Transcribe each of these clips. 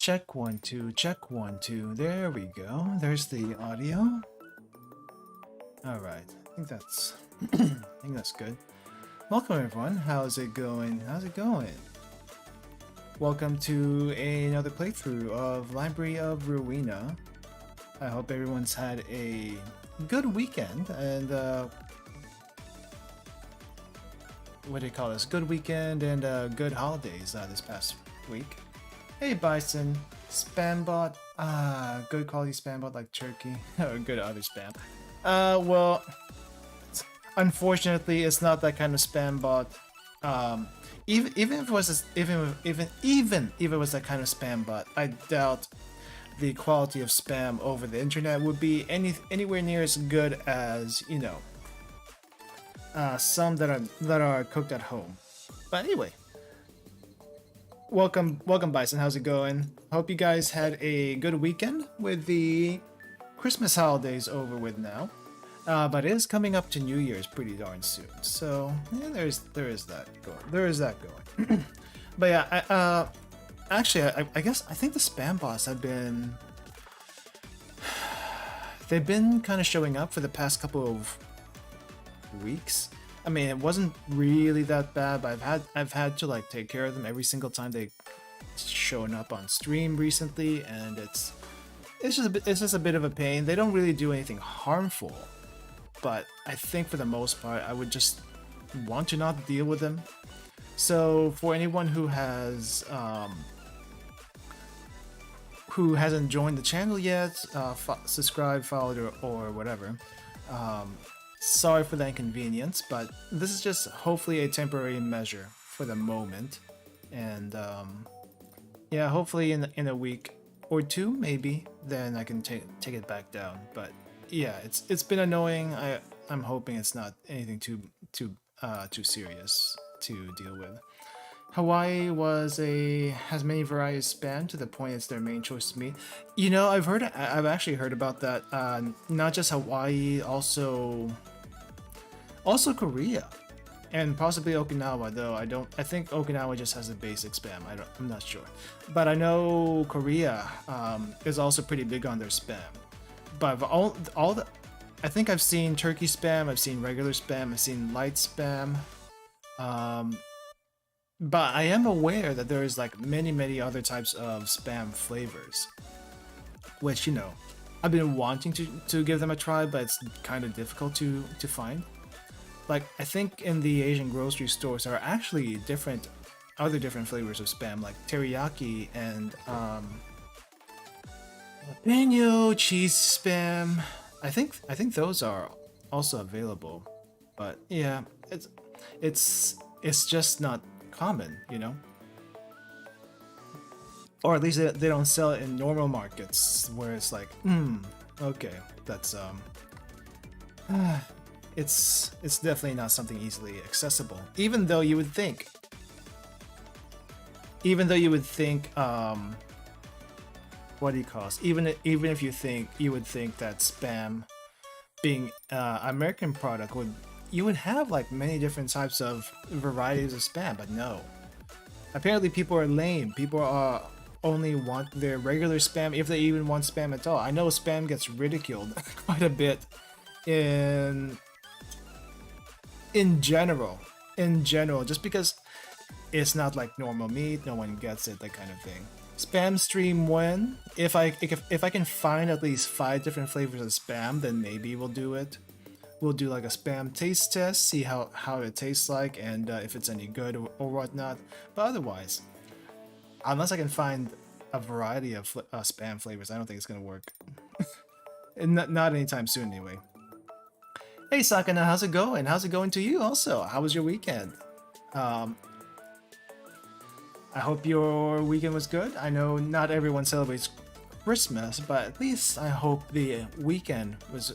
Check 1 2, check 1 2. There we go. There's the audio. All right. I think that's I think that's good. Welcome everyone. How's it going? How's it going? Welcome to another playthrough of Library of Ruina. I hope everyone's had a good weekend and what do you call this? Good weekend and good holidays this past week. Hey Bison, Spambot, good quality Spambot like turkey, or good other spam. Well, unfortunately, it's not that kind of Spambot. Even if it was even if it was that kind of Spambot, I doubt the quality of spam over the internet would be anywhere near as good as some that are cooked at home. But anyway. Welcome Bison, how's it going? Hope you guys had a good weekend with the Christmas holidays over with now. But it is coming up to New Year's pretty darn soon. So yeah, there is that going. But yeah, actually I guess I think the spam bots have been they've been kind of showing up for the past couple of weeks. I mean, it wasn't really that bad, but I've had to like take care of them every single time they've shown up on stream recently, and it's just a bit of a pain. They don't really do anything harmful, but I think for the most part, I would just want to not deal with them. So for anyone who hasn't joined the channel yet, subscribe, followed, or whatever. Sorry for the inconvenience, but this is just hopefully a temporary measure for the moment, and yeah, hopefully in a week or two maybe, then I can take it back down. But yeah, it's been annoying. I'm hoping it's not anything too serious to deal with. Hawaii has many varieties of spam to the point it's their main choice to me. I've actually heard about that. Not just Hawaii, also Korea, and possibly Okinawa. Though I think Okinawa just has a basic spam. I'm not sure, but I know Korea is also pretty big on their spam. But I think I've seen turkey spam, I've seen regular spam, I've seen light spam. But I am aware that there is like many other types of spam flavors, which I've been wanting to give them a try, but it's kind of difficult to find. Like I think in the Asian grocery stores there are actually other different flavors of spam, like teriyaki and jalapeno cheese spam. I think those are also available, but yeah, it's just not common, or at least they don't sell it in normal markets where it's like, okay, that's it's definitely not something easily accessible. Even though you would think, what do you call it? Even if you would think that spam being American product you would have like many different types of varieties of spam, but no. Apparently people are lame. People only want their regular spam, if they even want spam at all. I know spam gets ridiculed quite a bit in general, just because it's not like normal meat, no one gets it, that kind of thing. Spam stream when? If I can find at least 5 different flavors of spam, then maybe we'll do it. We'll do like a spam taste test, see how it tastes like, and if it's any good or whatnot. But otherwise, unless I can find a variety of spam flavors, I don't think it's gonna work. And not anytime soon, anyway. Hey Sakana, how's it going? How's it going to you also? How was your weekend? I hope your weekend was good. I know not everyone celebrates Christmas, but at least I hope the weekend was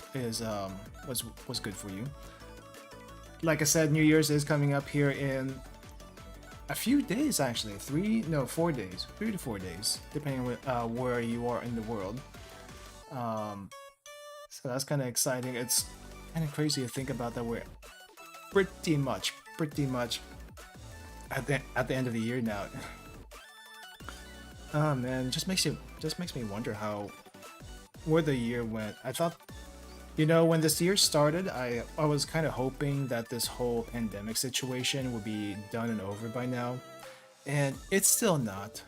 good for you. Like I said, New Year's is coming up here in a few days, actually. 3 to 4 days, depending on where you are in the world. So that's kind of exciting. It's kind of crazy to think about that we're pretty much at the end of the year now. Oh man, just makes me wonder where the year went. I thought, when this year started, I was kind of hoping that this whole pandemic situation would be done and over by now, and it's still not.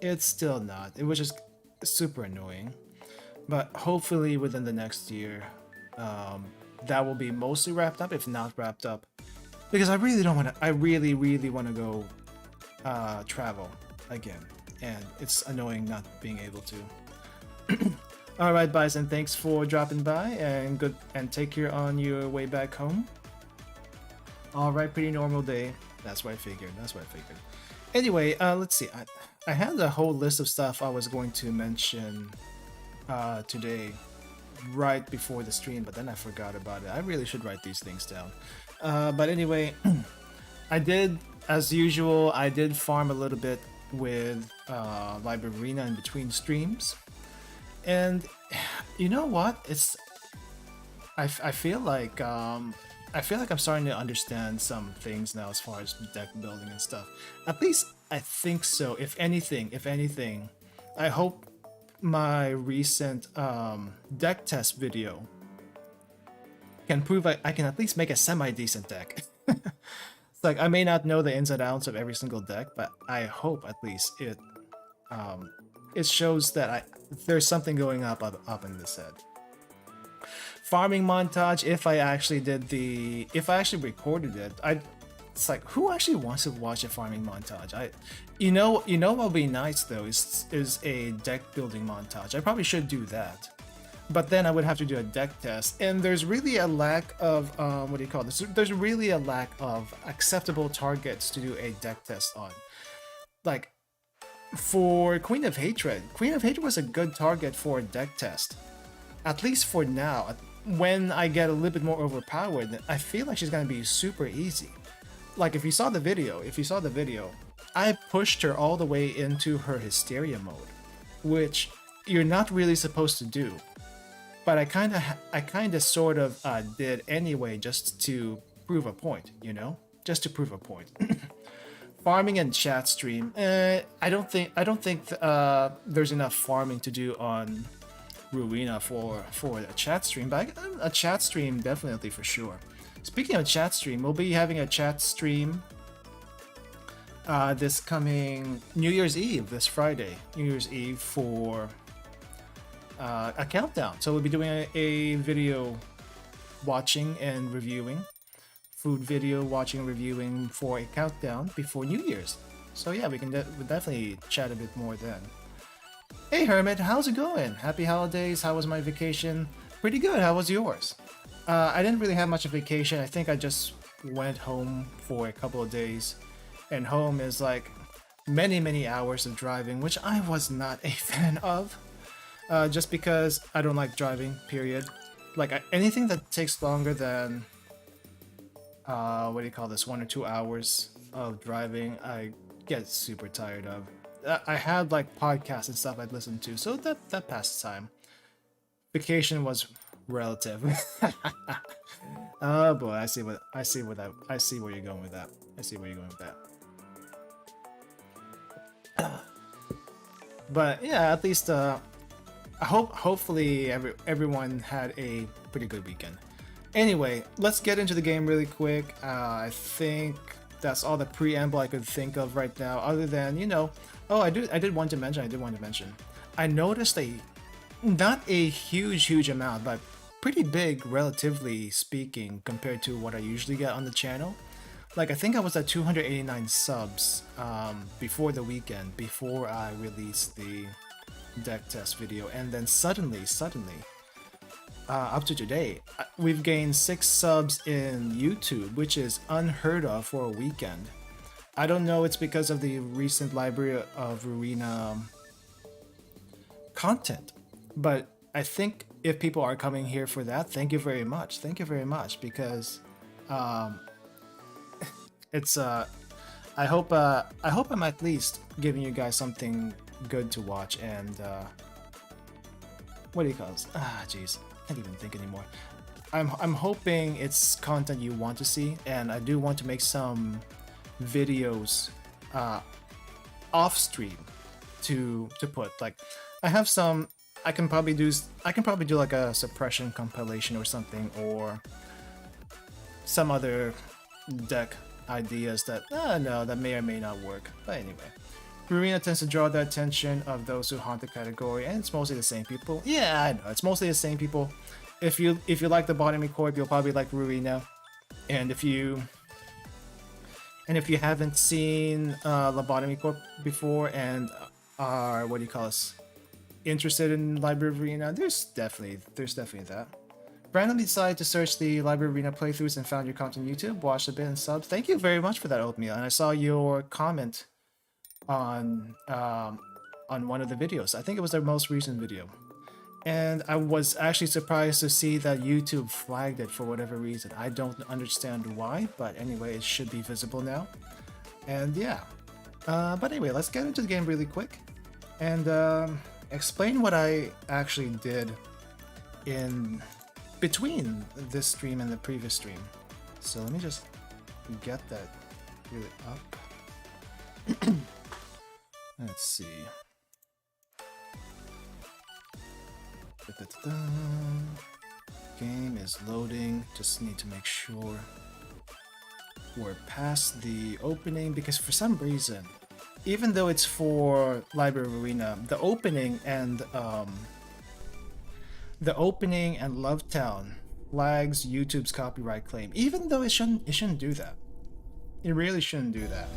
It's still not. It was just super annoying. But hopefully within the next year, that will be mostly wrapped up, if not wrapped up. Because I really don't want to. I really, really want to go travel again, and it's annoying not being able to. All right, Bison. Thanks for dropping by, and take care on your way back home. All right, pretty normal day. That's what I figured. Anyway, let's see. I had a whole list of stuff I was going to mention today, right before the stream, but then I forgot about it. I really should write these things down. But anyway, as usual, I did farm a little bit with Ruina in between streams. And you know what? I feel like I'm starting to understand some things now as far as deck building and stuff. At least I think so. If anything, I hope my recent deck test video can prove I can at least make a semi-decent deck. It's like I may not know the ins and outs of every single deck, but I hope at least it shows that there's something going up in this head. Farming montage. If I actually recorded it, it's like, who actually wants to watch a farming montage? You know what would be nice though is a deck building montage. I probably should do that, but then I would have to do a deck test, and there's really a lack of There's really a lack of acceptable targets to do a deck test on. Like for Queen of Hatred was a good target for a deck test, at least for now. When I get a little bit more overpowered, I feel like she's gonna be super easy. Like if you saw the video, I pushed her all the way into her hysteria mode, which you're not really supposed to do. But I kind of sort of did anyway, just to prove a point, just to prove a point. Farming and chat stream. I don't think there's enough farming to do on Ruina for a chat stream, but a chat stream definitely for sure. Speaking of chat stream, we'll be having a chat stream this coming New Year's Eve, this Friday, New Year's Eve, for a countdown. So we'll be doing a video watching and reviewing, food video watching and reviewing for a countdown before New Year's. So yeah, we'll definitely chat a bit more then. Hey Hermit, how's it going? Happy holidays. How was my vacation? Pretty good. How was yours? I didn't really have much of a vacation. I think I just went home for a couple of days, and home is like many hours of driving, which I was not a fan of, just because I don't like driving, period. Like anything that takes longer than 1 or 2 hours of driving, I get super tired of. I had like podcasts and stuff I'd listen to, so that passed time. Vacation was relative. Oh boy, I see where you're going with that. But yeah, at least hopefully everyone had a pretty good weekend. Anyway, let's get into the game really quick. I think that's all the preamble I could think of right now, other than, I did want to mention. I noticed not a huge amount, but pretty big, relatively speaking, compared to what I usually get on the channel. Like, I think I was at 289 subs before the weekend, before I released the deck test video, and then suddenly, up to today, we've gained 6 subs in YouTube, which is unheard of for a weekend. I don't know, it's because of the recent library of Ruina content, but I think if people are coming here for that, thank you very much, because it's I hope I'm at least giving you guys something good to watch, and what do you call this? Jeez, can't even think anymore. I'm hoping it's content you want to see, and I do want to make some videos off stream to put. Like, I have some. I can probably do like a suppression compilation or something, or some other deck ideas that no, that may or may not work. But anyway, Ruina tends to draw the attention of those who haunt the category, and it's mostly the same people. Yeah, I know, it's mostly the same people. If you like the Botany Corp, you'll probably like Ruina, and if you haven't seen Lobotomy Corp before and are interested in Library of Arena, there's definitely that. Randomly decided to search the Library of Arena playthroughs and found your content on YouTube, watched a bit and subbed. Thank you very much for that, Oatmeal. And I saw your comment on one of the videos. I think it was their most recent video. And I was actually surprised to see that YouTube flagged it for whatever reason. I don't understand why, but anyway, it should be visible now. And yeah. But anyway, let's get into the game really quick. And explain what I actually did in between this stream and the previous stream. So let me just get that really up. Let's see. Game is loading. Just need to make sure we're past the opening, because for some reason, even though it's for Library of Arena, the opening and Lovetown flags YouTube's copyright claim. Even though it shouldn't do that. It really shouldn't do that.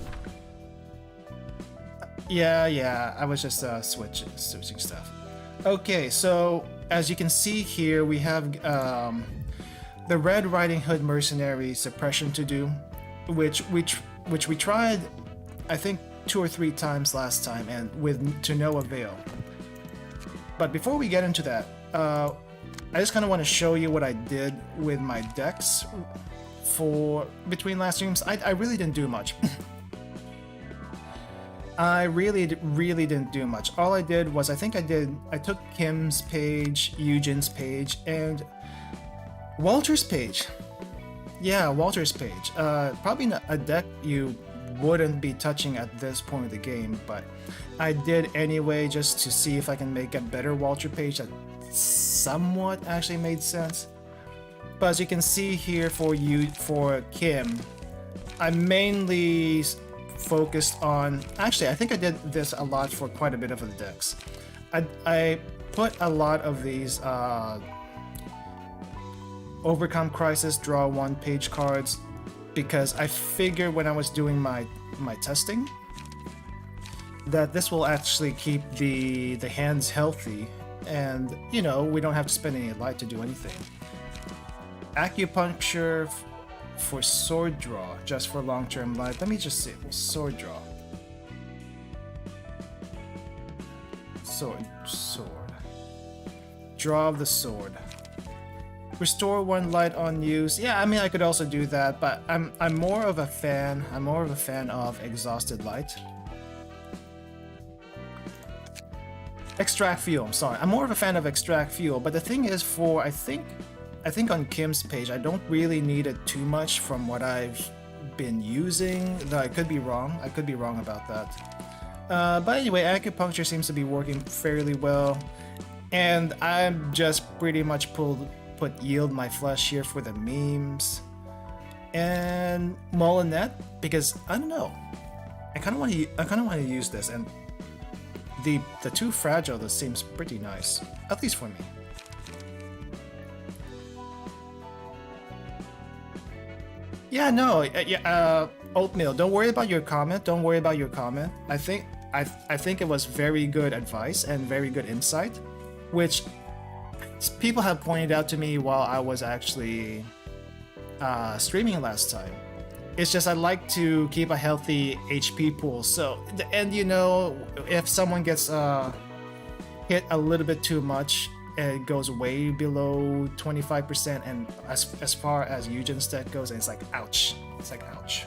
Yeah, I was just switching stuff. Okay, so as you can see here, we have the Red Riding Hood Mercenary Suppression to do, which we tried, I think, 2 or 3 times last time, and to no avail. But before we get into that, I just kind of want to show you what I did with my decks for between last streams. I really didn't do much. I really didn't do much. All I did was, I took Kim's page, Eugen's page, and Walter's page. Yeah, Walter's page. Probably not a deck you wouldn't be touching at this point of the game, but I did anyway, just to see if I can make a better Walter page that somewhat actually made sense. But as you can see here, for Kim, I mainly focused on, actually I think I did this a lot for quite a bit of the decks. I put a lot of these Overcome Crisis, draw 1 page cards, because I figured when I was doing my testing that this will actually keep the hands healthy, and you know, we don't have to spend any light to do anything. Acupuncture for sword draw, just for long-term life. Let me just say, sword draw. Sword. Draw of the sword. Restore 1 light on use. Yeah, I mean, I could also do that, but I'm more of a fan of exhausted light. Extract fuel, I'm sorry. I'm more of a fan of extract fuel, but the thing is, I think on Kim's page, I don't really need it too much from what I've been using, though I could be wrong. I could be wrong about that. But anyway, acupuncture seems to be working fairly well, and I'm just pretty much put Yield My Flesh here for the memes, and Molinet, because I don't know, I kind of want to use this, and the Too Fragile, this seems pretty nice, at least for me. Yeah, no, Oatmeal, don't worry about your comment. I think it was very good advice and very good insight, which people have pointed out to me while I was actually streaming last time. It's just I like to keep a healthy HP pool. So, and you know, if someone gets hit a little bit too much, it goes way below 25%, and as far as Eugen's deck goes, it's like ouch. It's like ouch.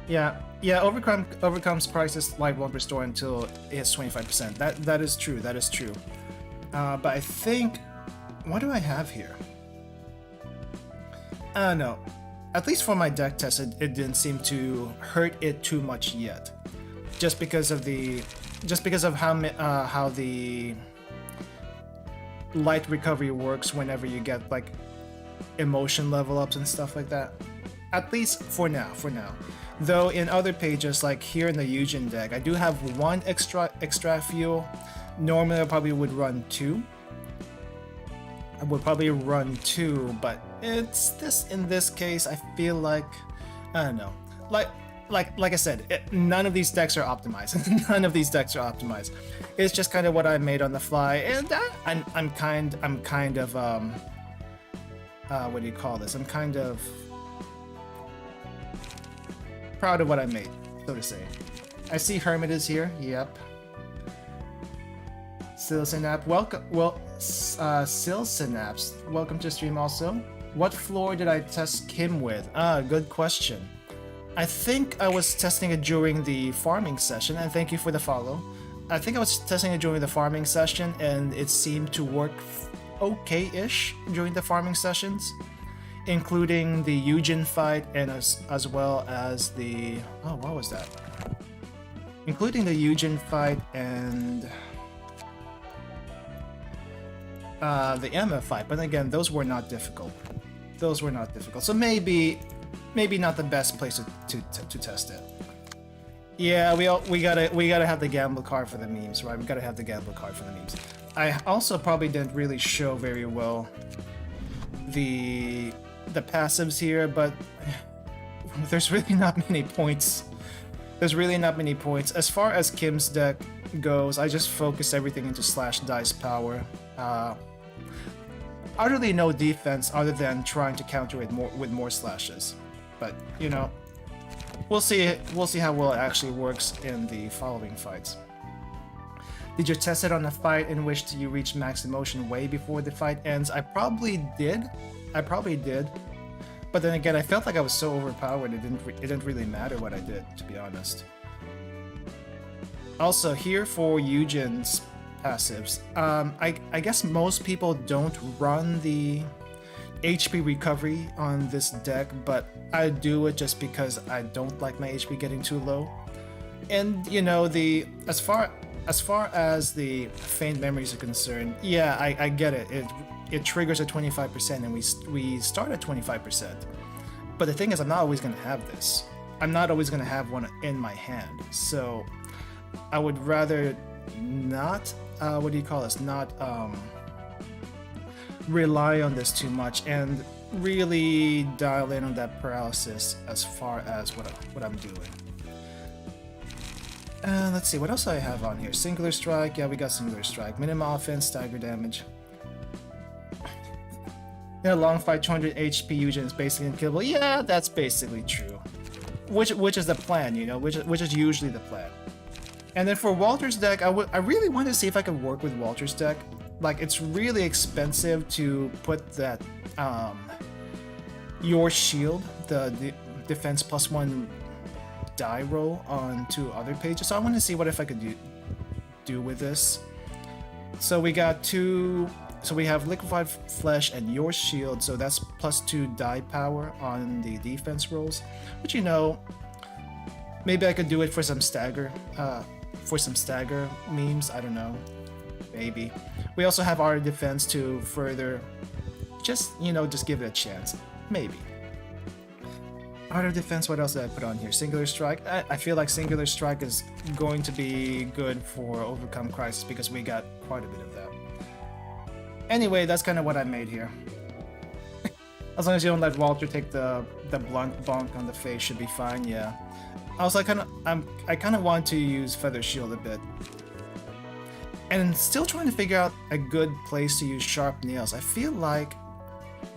Yeah, overcomes prices life won't restore until it hits 25%. That is true. But I think, what do I have here? No. at least for my deck test, it didn't seem to hurt it too much yet. Just because of how the light recovery works whenever you get like emotion level ups and stuff like that. At least for now. Though in other pages, like here in the Eugen deck, I do have one extra fuel. Normally I probably would run two. I would probably run two, but in this case, I feel like, I don't know. Like I said, none of these decks are optimized. None of these decks are optimized. It's just kind of what I made on the fly, and I'm kind of what do you call this? I'm kind of proud of what I made, so to say. I see Hermit is here. Yep. Sil Synapse, welcome. Well, Sil Synapse, welcome to stream also. What floor did I test Kim with? Good question. I think I was testing it during the farming session, and thank you for the follow. I think I was testing it during the farming session, and it seemed to work okay-ish during the farming sessions, including the Eugen fight and as well as the... Oh, what was that? Including the Eugen fight and the Emma fight, but again, those were not difficult. So maybe not the best place to test it. Yeah, we gotta have the gamble card for the memes, right? We gotta have the gamble card for the memes. I also probably didn't really show very well the passives here, but there's really not many points. As far as Kim's deck goes, I just focus everything into slash dice power. Utterly no defense other than trying to counter it with more slashes. But you know, we'll see how well it actually works in the following fights. Did you test it on a fight in which you reach max emotion way before the fight ends? I probably did. But then again, I felt like I was so overpowered it didn't really matter what I did, to be honest. Also, here for Eugen's passives, I guess most people don't run the HP recovery on this deck, but I do it just because I don't like my HP getting too low. And you know, as far as the faint memories are concerned, yeah, I get it. It triggers at 25%, and we start at 25%. But the thing is, I'm not always going to have this. I'm not always going to have one in my hand. So I would rather not, not rely on this too much and really dial in on that paralysis as far as what I'm doing. Let's see, what else do I have on here? Singular Strike, yeah, we got Singular Strike. Minimum offense, stagger damage. In a long fight, 200 HP Eugen is basically unkillable. Yeah, that's basically true. Which is the plan, you know, which is usually the plan. And then for Walter's deck, I really want to see if I could work with Walter's deck. Like, it's really expensive to put that your shield, the defense +1 die roll onto other pages. So I want to see what if I could do with this. So we got two. So we have Liquefied Flesh and Your Shield, so that's +2 die power on the defense rolls. But you know, maybe I could do it for some stagger memes, I don't know. Maybe. We also have our defense to further just give it a chance. Maybe. Art of Defense, what else did I put on here? Singular Strike. I feel like Singular Strike is going to be good for Overcome Crisis because we got quite a bit of that. Anyway, that's kind of what I made here. As long as you don't let Walter take the blunt bonk on the face, should be fine. Yeah. Also, I kind of want to use Feather Shield a bit, and still trying to figure out a good place to use Sharp Nails. I feel like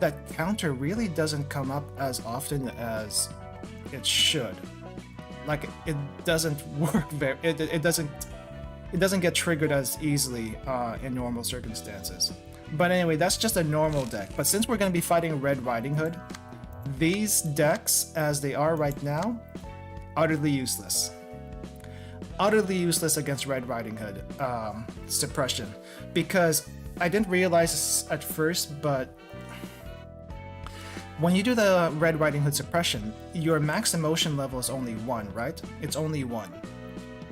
that counter really doesn't come up as often as it should. Like, it doesn't work very. It doesn't get triggered as easily in normal circumstances. But anyway, that's just a normal deck. But since we're going to be fighting Red Riding Hood, these decks, as they are right now, utterly useless. Utterly useless against Red Riding Hood Suppression. Because I didn't realize this at first, but When you do the Red Riding Hood suppression, your max emotion level is only 1, right? It's only 1.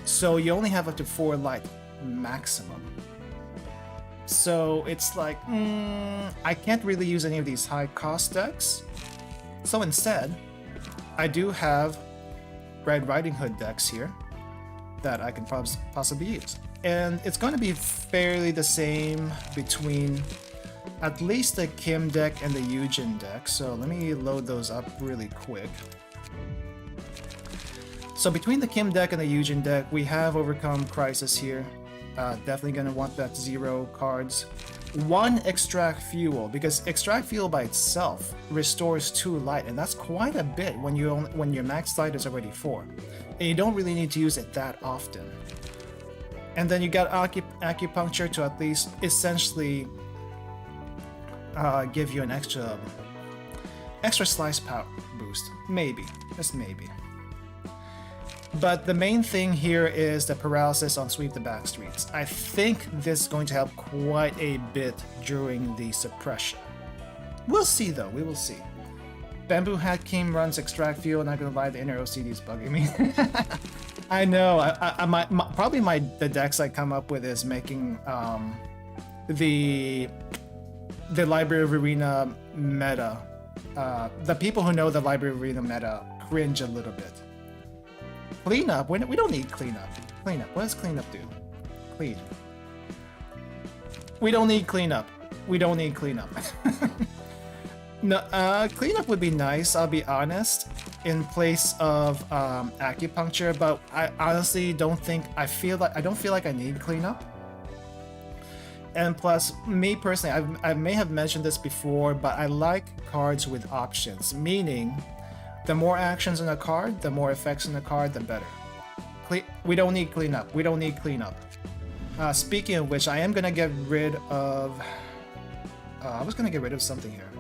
So you only have up to 4 light maximum. So it's like, I can't really use any of these high cost decks. So instead, I do have Red Riding Hood decks here that I can possibly use. And it's going to be fairly the same between at least the Kim deck and the E.G.O deck. So let me load those up really quick. So between the Kim deck and the E.G.O deck, we have Overcome Crisis here. Definitely going to want that 0 cards. 1 Extract Fuel, because Extract Fuel by itself restores 2 light, and that's quite a bit when your max light is already 4. And you don't really need to use it that often. And then you got Acupuncture to at least essentially give you an extra slice power boost. Maybe. Just maybe. But the main thing here is the paralysis on Sweep the Back Streets. I think this is going to help quite a bit during the suppression. We'll see though, we will see. Bamboo Hat King runs Extract Fuel, not gonna lie, the inner OCD is bugging me. I know, probably the decks I come up with is making the Library of Ruina meta. The people who know the Library of Ruina meta cringe a little bit. Cleanup? We don't need cleanup. Cleanup. What does cleanup do? Clean. We don't need cleanup. We don't need cleanup. No, cleanup would be nice, I'll be honest, in place of acupuncture, but I honestly don't I don't feel like I need cleanup. And plus, me personally, I may have mentioned this before, but I like cards with options, meaning the more actions in a card, the more effects in the card, the better. We don't need cleanup. We don't need cleanup. Speaking of which, I am gonna get rid of... I was gonna get rid of something here.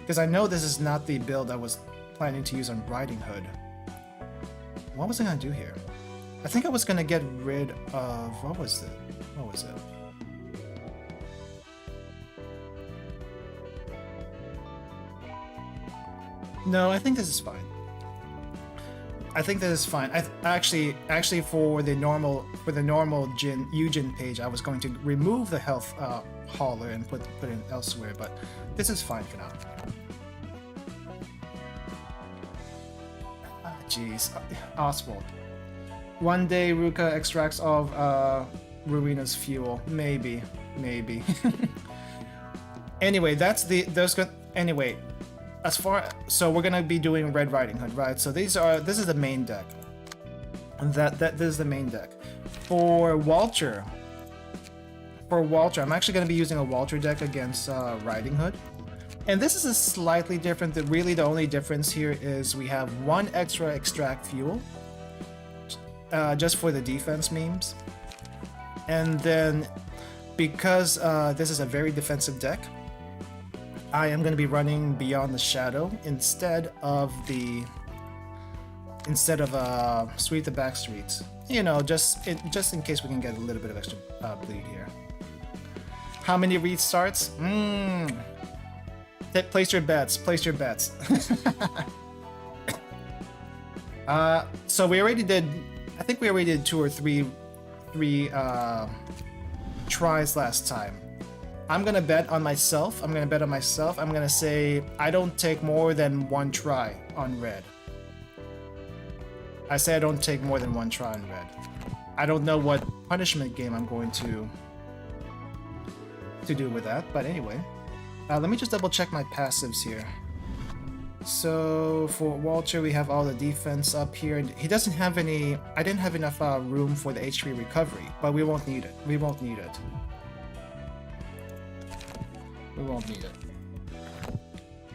Because I know this is not the build I was planning to use on Riding Hood. What was I gonna do here? I think I was gonna get rid of... What was it? What was it? No, I think this is fine. I think this is fine. Actually, for the normal E.G.O page, I was going to remove the health hauler and put it elsewhere, but this is fine for now. Jeez, Oswald. One day Ruka extracts all of Ruina's fuel. Maybe. Anyway, anyway. So we're gonna be doing Red Riding Hood, right? So this is the main deck. This is the main deck. For Walter, I'm actually gonna be using a Walter deck against Riding Hood. And this is a slightly different, really the only difference here is we have 1 extra Extract Fuel, just for the defense memes. And then, because this is a very defensive deck, I am going to be running Beyond the Shadow instead of Sweep the Back Streets. You know, just in case we can get a little bit of extra bleed here. How many restarts? Place your bets. Place your bets. So we already did. I think we already did 2 or 3 tries last time. I'm gonna bet on myself. I'm gonna say I don't take more than 1 try on red. I say I don't take more than 1 try on red. I don't know what punishment game I'm going to do with that, but anyway. Let me just double check my passives here. So for Walter, we have all the defense up here. He doesn't have any. I didn't have enough room for the HP recovery, but we won't need it. We won't need it. We won't need it.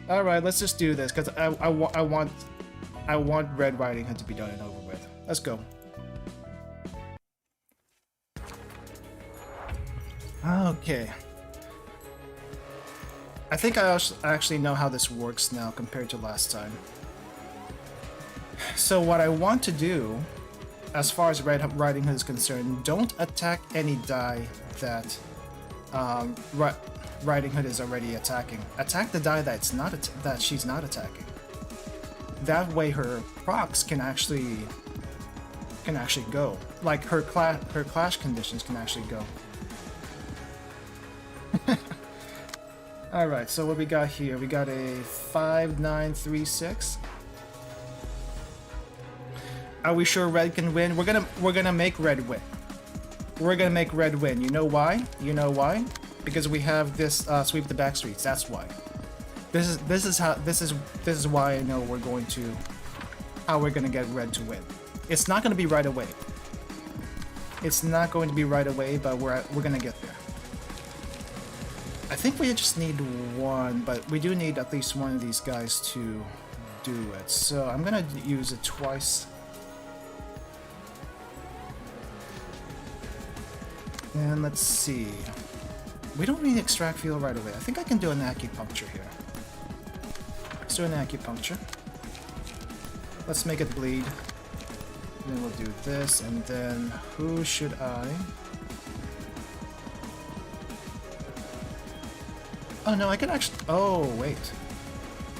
All right, let's just do this because I want Red Riding Hood to be done and over with. Let's go. Okay. I think I actually know how this works now compared to last time. So what I want to do, as far as Red Riding Hood is concerned, don't attack any die that Riding Hood is already attacking. Attack the die that she's not attacking. That way her procs can actually go. Like her clash conditions can actually go. Alright, so what we got here? We got a 5-9-3-6. Are we sure red can win? We're gonna make red win. We're gonna make red win. You know why? You know why? Because we have this sweep the back streets. That's why. This is why I know how we're gonna get red to win. It's not gonna be right away. It's not going to be right away, but we're gonna get there. I think we just need one, but we do need at least one of these guys to do it. So I'm gonna use it twice. And let's see. We don't need extract fuel right away. I think I can do an acupuncture here. Let's do an acupuncture. Let's make it bleed. And then we'll do this, and then who should I? Oh no, I can actually. Oh wait,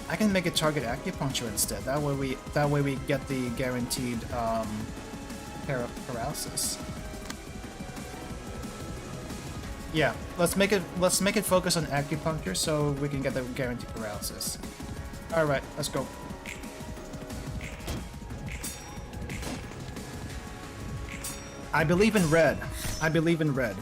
I can make a target acupuncture instead. That way we get the guaranteed paralysis. Yeah, let's make it focus on acupuncture so we can get the guaranteed paralysis. All right, let's go. I believe in red. I believe in red.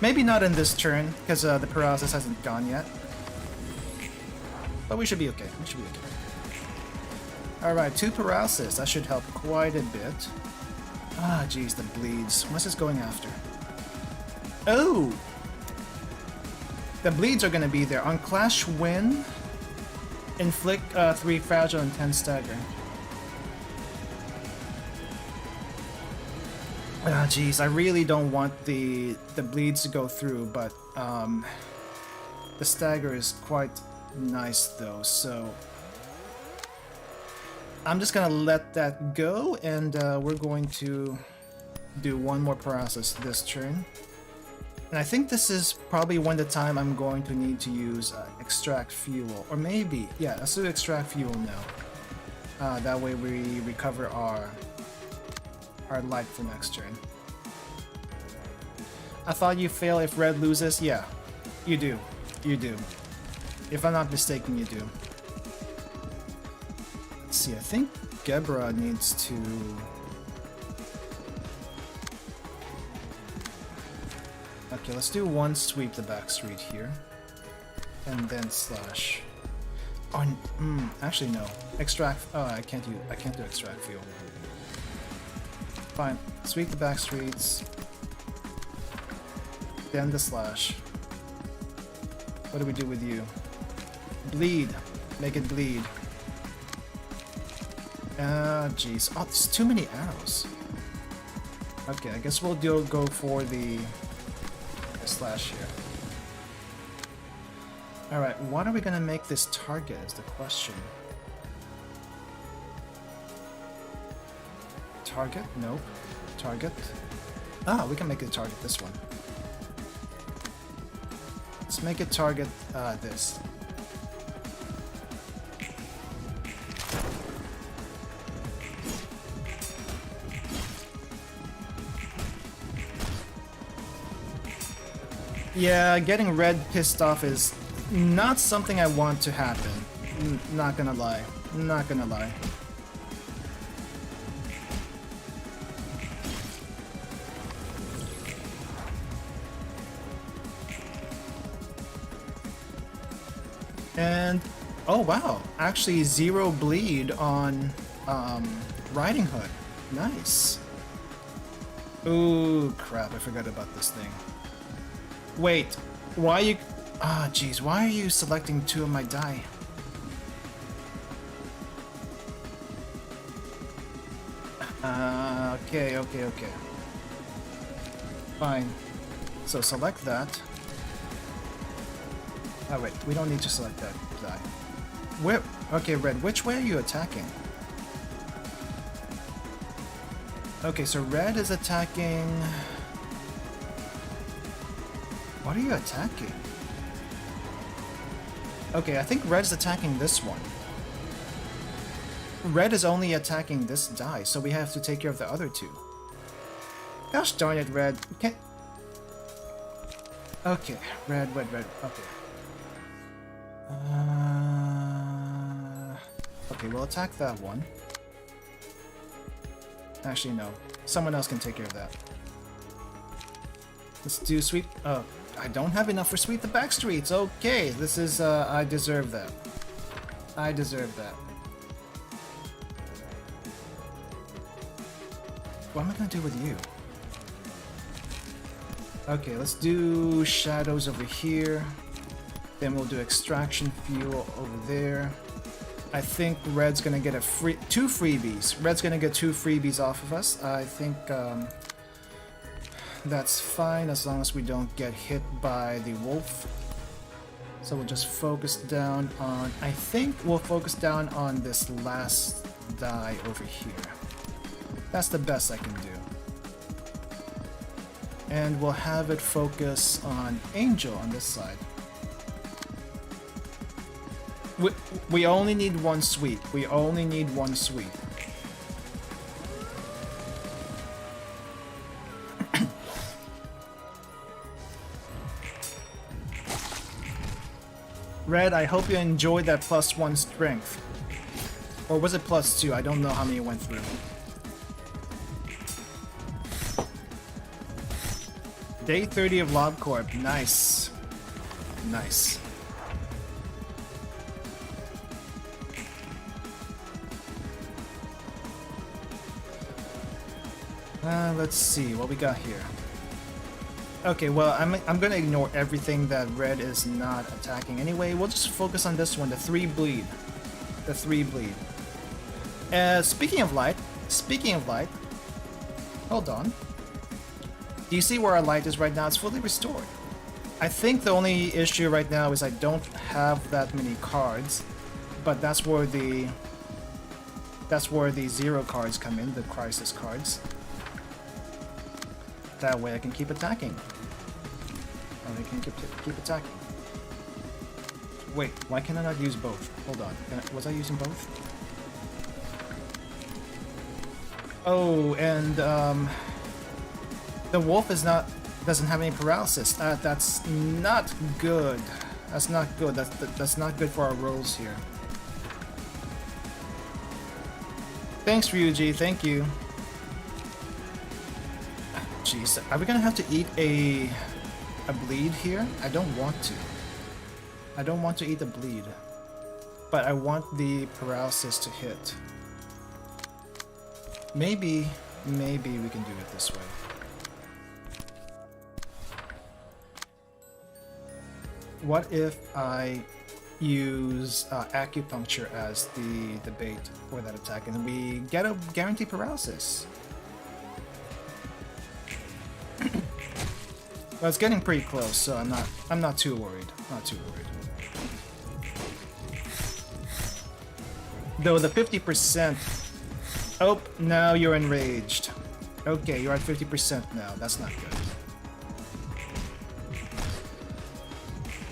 Maybe not in this turn, because the paralysis hasn't gone yet. But we should be okay. We should be okay. Alright, 2 paralysis. That should help quite a bit. Ah, geez, the bleeds. What's this going after? Oh! The bleeds are going to be there. On Clash Win, inflict 3 fragile and 10 stagger. Ah, geez, I really don't want the bleeds to go through, but the stagger is quite nice though, so I'm just gonna let that go, and we're going to do one more paralysis this turn. And I think this is probably when the time I'm going to need to use extract fuel, or maybe, yeah, let's do extract fuel now. That way we recover our life for next turn. I thought you fail if red loses. Yeah, you do. You do. If I'm not mistaken, you do. Let's see, I think Gebra needs to... Okay, let's do one sweep the back street here. And then slash. Oh, actually no. Extract... Oh, I can't do extract fuel. Fine. Sweep the back streets. Then the slash. What do we do with you? Bleed. Make it bleed. Jeez. Oh, there's too many arrows. Okay, I guess we'll go for the slash here. Alright, what are we gonna make this target is the question. Target? Nope. Target. Ah, we can make it target this one. Let's make it target this. Yeah, getting red pissed off is not something I want to happen. Not gonna lie. Not gonna lie. And oh wow, actually 0 bleed on Riding Hood. Nice. Ooh, crap, I forgot about this thing. Wait, why you... Ah, jeez, why are you selecting 2 of my die? Okay. Fine. So select that. Oh wait, we don't need to select that die. Where? Okay, Red, which way are you attacking? Okay, so Red is attacking... What are you attacking? Okay, I think Red's attacking this one. Red is only attacking this die, so we have to take care of the other two. Gosh darn it, Red. Can't... Okay, Red, okay. Okay, we'll attack that one. Actually, no. Someone else can take care of that. Let's do sweep... Oh, I don't have enough for sweep the back streets. Okay, this is... I deserve that. I deserve that. What am I gonna do with you? Okay, let's do shadows over here. Then we'll do extraction fuel over there. I think Red's gonna get two freebies. Red's gonna get 2 freebies off of us. I think that's fine as long as we don't get hit by the wolf. So we'll just focus down on... I think we'll focus down on this last die over here. That's the best I can do. And we'll have it focus on Angel on this side. We only need 1 sweep. We only need 1 sweep. Red, I hope you enjoyed that +1 strength. Or was it +2? I don't know how many went through. Day 30 of LobCorp. Nice. Nice. Let's see what we got here. Okay, well, I'm gonna ignore everything that Red is not attacking anyway. We'll just focus on this one, the 3 bleed. The 3 bleed. Speaking of light, hold on. Do you see where our light is right now? It's fully restored. I think the only issue right now is I don't have that many cards, but that's where the 0 cards come in, the crisis cards. That way I can keep attacking. And I can keep attacking. Wait, why can I not use both? Hold on, was I using both? Oh, and the wolf doesn't have any paralysis. That's not good. That's not good. That's not good for our rolls here. Thanks, Ryuji. Thank you. Jeez, are we gonna have to eat a bleed here? I don't want to. I don't want to eat the bleed, but I want the paralysis to hit. Maybe we can do it this way. What if I use acupuncture as the bait for that attack, and we get a guaranteed paralysis? Well, it's getting pretty close, so I'm not too worried. Not too worried. Though the 50%. Oh, now you're enraged. Okay, you're at 50% now. That's not good.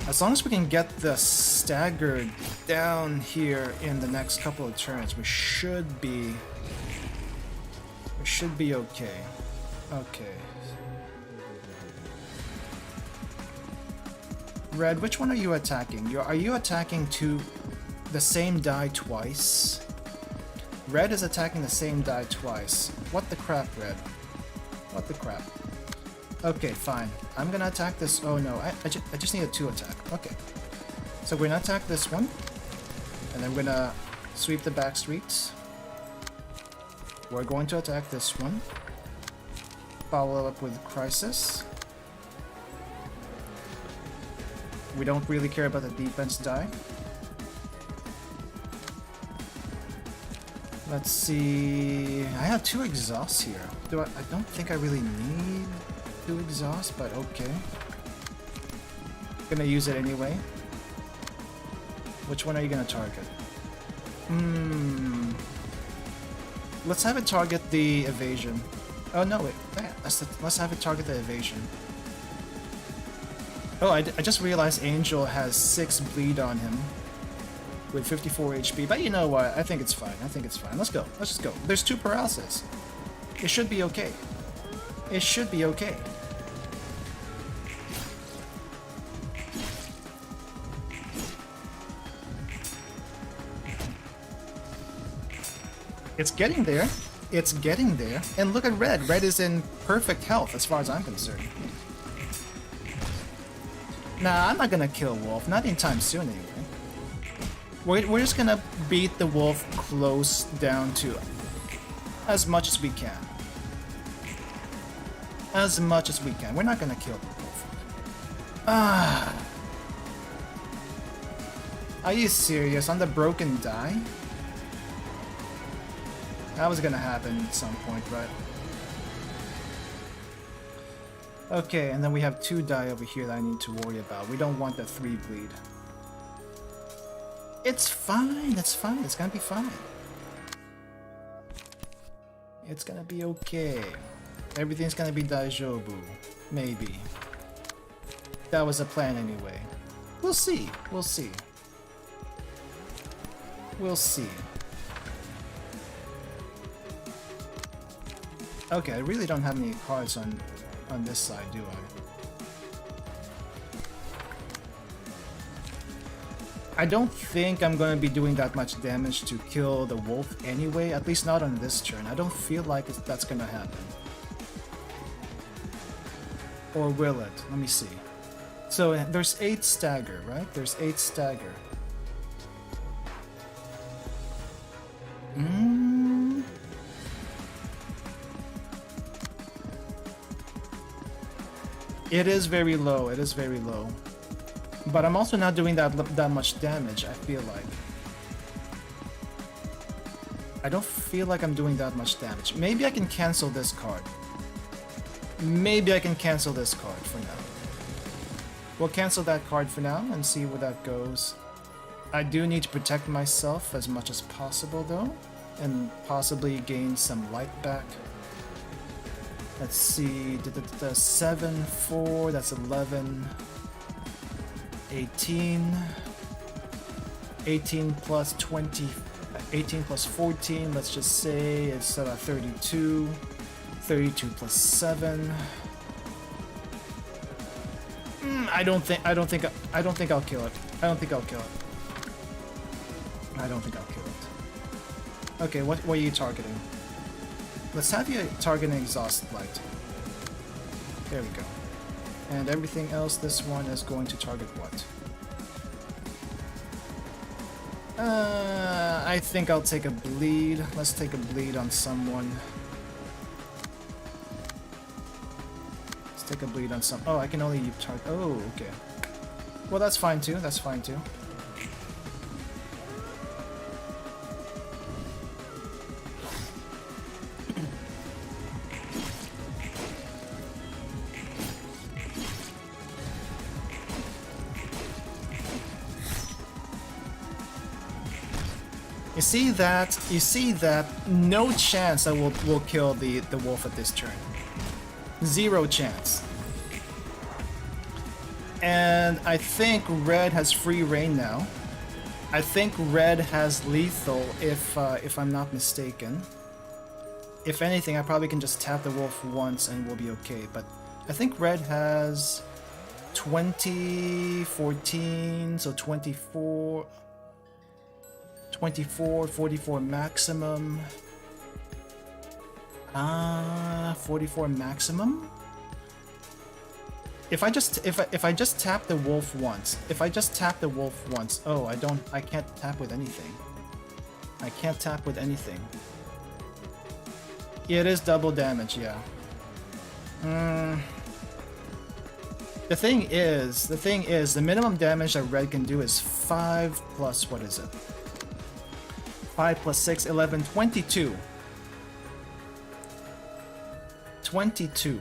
As long as we can get the staggered down here in the next couple of turns, we should be okay. Okay. Red, which one are you attacking? Are you attacking the same die twice? Red is attacking the same die twice. What the crap, Red? What the crap? Okay, fine. I'm gonna attack this. Oh no, I just need a 2 attack. Okay. So we're gonna attack this one. And then we're gonna sweep the back streets. We're going to attack this one. Follow up with Crisis. We don't really care about the defense die. Let's see. I have 2 exhausts here. I don't think I really need 2 exhausts, but okay. Gonna use it anyway. Which one are you gonna target? Let's have it target the evasion. Oh no, wait. Yeah, let's have it target the evasion. Oh, I just realized Angel has 6 bleed on him with 54 HP, but you know what? I think it's fine. I think it's fine. Let's go. Let's just go. There's 2 paralysis. It should be okay. It should be okay. It's getting there. It's getting there. And look at Red. Red is in perfect health as far as I'm concerned. Nah, I'm not gonna kill Wolf. Not anytime soon, anyway. We're just gonna beat the Wolf close down to as much as we can. As much as we can. We're not gonna kill the Wolf. Ah. Are you serious? On the broken die? That was gonna happen at some point, right? Okay, and then we have 2 die over here that I need to worry about. We don't want the 3 bleed. It's fine, it's fine, it's gonna be fine. It's gonna be okay. Everything's gonna be daijoubu. Maybe. That was the plan anyway. We'll see, we'll see. We'll see. Okay, I really don't have any cards on this side, do I? I don't think I'm going to be doing that much damage to kill the wolf anyway, at least not on this turn. I don't feel like that's going to happen. Or will it? Let me see. So there's 8 stagger, right? There's 8 stagger. It is very low, it is very low. But I'm also not doing that much damage, I feel like. I don't feel like I'm doing that much damage. Maybe I can cancel this card. Maybe I can cancel this card for now. We'll cancel that card for now and see where that goes. I do need to protect myself as much as possible though, and possibly gain some light back. Let's see, 7, 4, that's 11, 18, 18 plus 20, 18 plus 14, let's just say it's 32, 32 plus 7. I don't think I'll kill it. I don't think I'll kill it. I don't think I'll kill it. Okay, what are you targeting? Let's have you target an exhaust light. There we go. And everything else, this one is going to target what? I think I'll take a bleed. Let's take a bleed on someone. Let's take a bleed on some. Oh, I can only target. Oh, okay. Well, that's fine too. That's fine too. You see that no chance I will kill the wolf at this turn. 0 chance. And I think red has free reign now. I think red has lethal if I'm not mistaken. If anything, I probably can just tap the wolf once and we'll be okay, but I think red has 20, 14, so 24, 24, 44 maximum. 44 maximum? If I just tap the wolf once, oh, I can't tap with anything. I can't tap with anything. It is double damage, yeah. The thing is, the minimum damage that red can do is 5 plus, what is it? 5 plus 6, 11, 22. 22.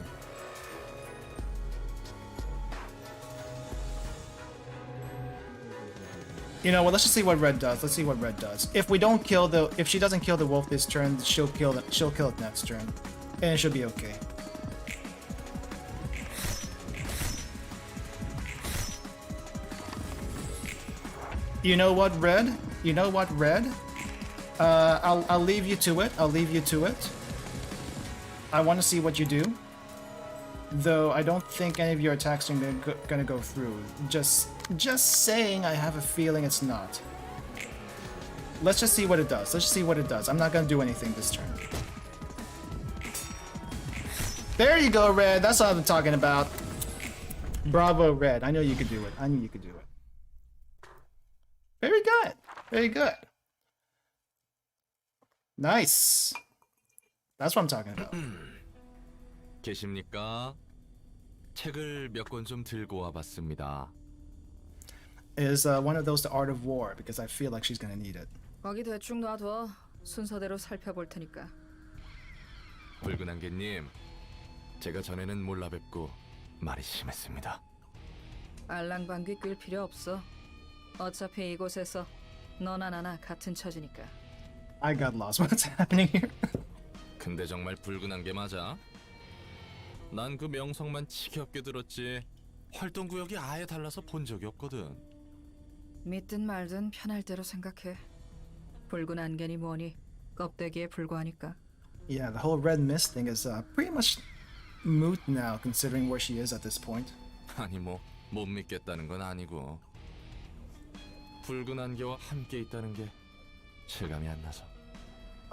You know what? Let's just see what red does. Let's see what red does. If she doesn't kill the wolf this turn, she'll kill it next turn, and it should be okay. You know what, red? You know what, red? I'll leave you to it. I'll leave you to it. I want to see what you do. Though I don't think any of your attacks are gonna go through. Just saying, I have a feeling it's not. Let's just see what it does. Let's just see what it does. I'm not gonna do anything this turn. There you go, red. That's what I'm talking about. Bravo, red. I know you could do it. I knew you could do it. Very good. Very good. Nice. That's what I'm talking about. 계십니까? 책을 몇 권 좀 들고 와봤습니다. Is one of those the art of war because I feel like she's gonna need it. 거기 대충 놔둬. 순서대로 살펴볼 테니까. 붉은 안개님, 제가 전에는 몰라 뵙고 말이 심했습니다. 알랑방귀 낄 필요 없어. 어차피 이곳에서 너나 나나 같은 처지니까. I got lost. What's happening here? 근데 정말 붉은 안개 맞아? 난 그 명성만 지겹게 들었지 활동 구역이 아예 달라서 본 적이 없거든. 믿든 말든 편할 대로 생각해. 붉은 안개니 뭐니 껍데기에 불과하니까. Yeah, the whole red mist thing is pretty much moot now, considering where she is at this point. 아니 뭐 못 믿겠다는 건 아니고 붉은 안개와 함께 있다는 게 실감이 안 나서.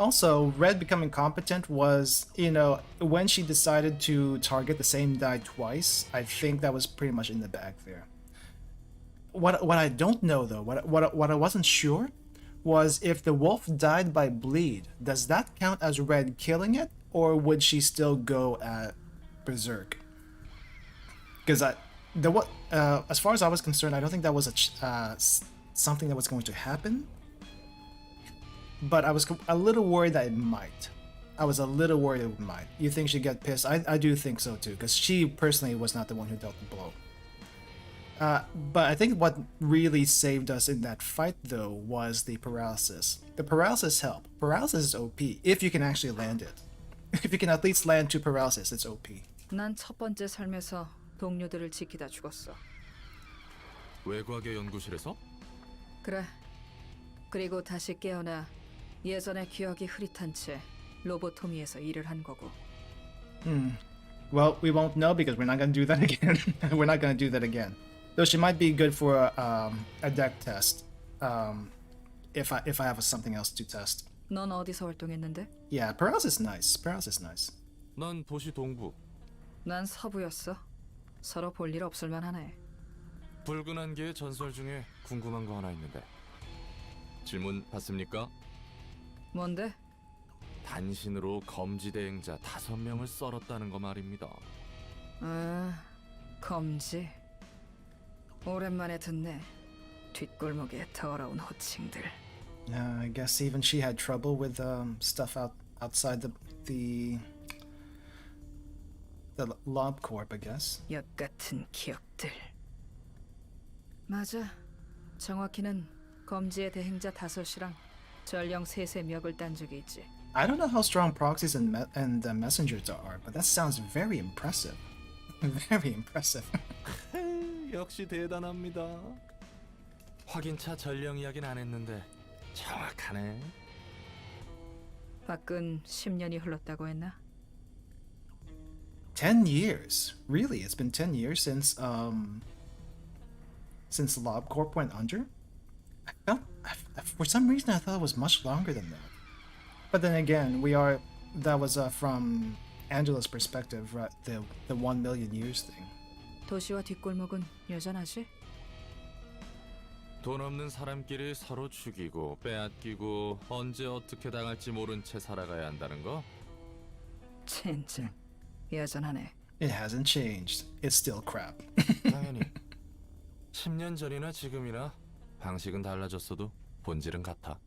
Also, red becoming competent was, you know, when she decided to target the same die twice, I think that was pretty much in the bag there. What I don't know though, what I wasn't sure was if the wolf died by bleed, does that count as red killing it, or would she still go at berserk? Because as far as I was concerned, I don't think that was something that was going to happen. But I was a little worried that it might. I was a little worried it might. You think she'd get pissed? I do think so too, because she personally was not the one who dealt the blow. But I think what really saved us in that fight though was the paralysis. The paralysis helped. Paralysis is OP if you can actually land it. If you can at least land 2 paralysis, it's OP. 난 첫 번째 삶에서 동료들을 지키다 죽었어. 외곽의 연구실에서? 그래. 그리고 다시 깨어나 예전의 기억이 흐릿한 채 로보토미에서 일을 한 거고. Well, we won't know because we're not gonna do that again. We're not gonna do that again. Though she might be good for a deck test. If I have something else to test. 넌 어디서 활동했는데? Yeah, paralysis nice. Paralysis nice. 난 도시 동부. 난 서부였어. 서로 볼 일 없을만 하네. 붉은 안개의 전설 중에 궁금한 거 하나 있는데. 질문 받습니까? 뭔데? 단신으로 검지 대행자 5명을 썰었다는 거 말입니다. 아, 검지. 오랜만에 듣네. 뒷골목의 더러운 호칭들. I guess even she had trouble with stuff outside the Lob Corp, I guess. 역 같은 기억들. 맞아. 정확히는 검지의 대행자 5이랑 전령 3의 멱을 딴 적이 있지. I don't know how strong proxies and messengers are, but that sounds very impressive. Very impressive. 역시 대단합니다. 확인차 전령 이야기는 안 했는데 정확하네. 밖은 10년이 흘렀다고 했나? 10 years. Really? It's been 10 years since Lob Corp went under? For some reason I thought it was much longer than that. But then again, that was from Angela's perspective, right? The 1 million years thing. 도시와 뒷골목은 여전하지? 돈 없는 사람끼리 서로 죽이고 빼앗기고 언제 어떻게 당할지 모른 채 살아가야 한다는 거? 젠장 여전하네. It hasn't changed. It's still crap. 당연히 10년 전이나 지금이나 방식은 달라졌어도 본질은 같아.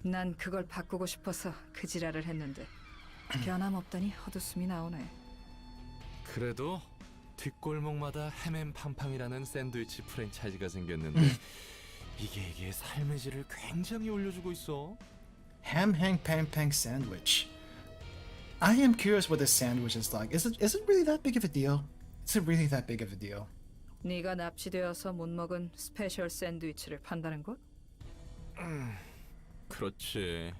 난 그걸 바꾸고 싶어서 그 지랄을 했는데 변함없다니 헛웃음이 나오네. 그래도 뒷골목마다 헤맨 팡팡이라는 샌드위치 프랜차이즈가 생겼는데 이게 삶의 질을 굉장히 올려주고 있어. Ham hang pang pang sandwich. I am curious what this sandwich is like. Is it really that big of a deal? Is it really that big of a deal? 네가 납치되어서 못 먹은 스페셜 샌드위치를 판다는 것? 그렇지.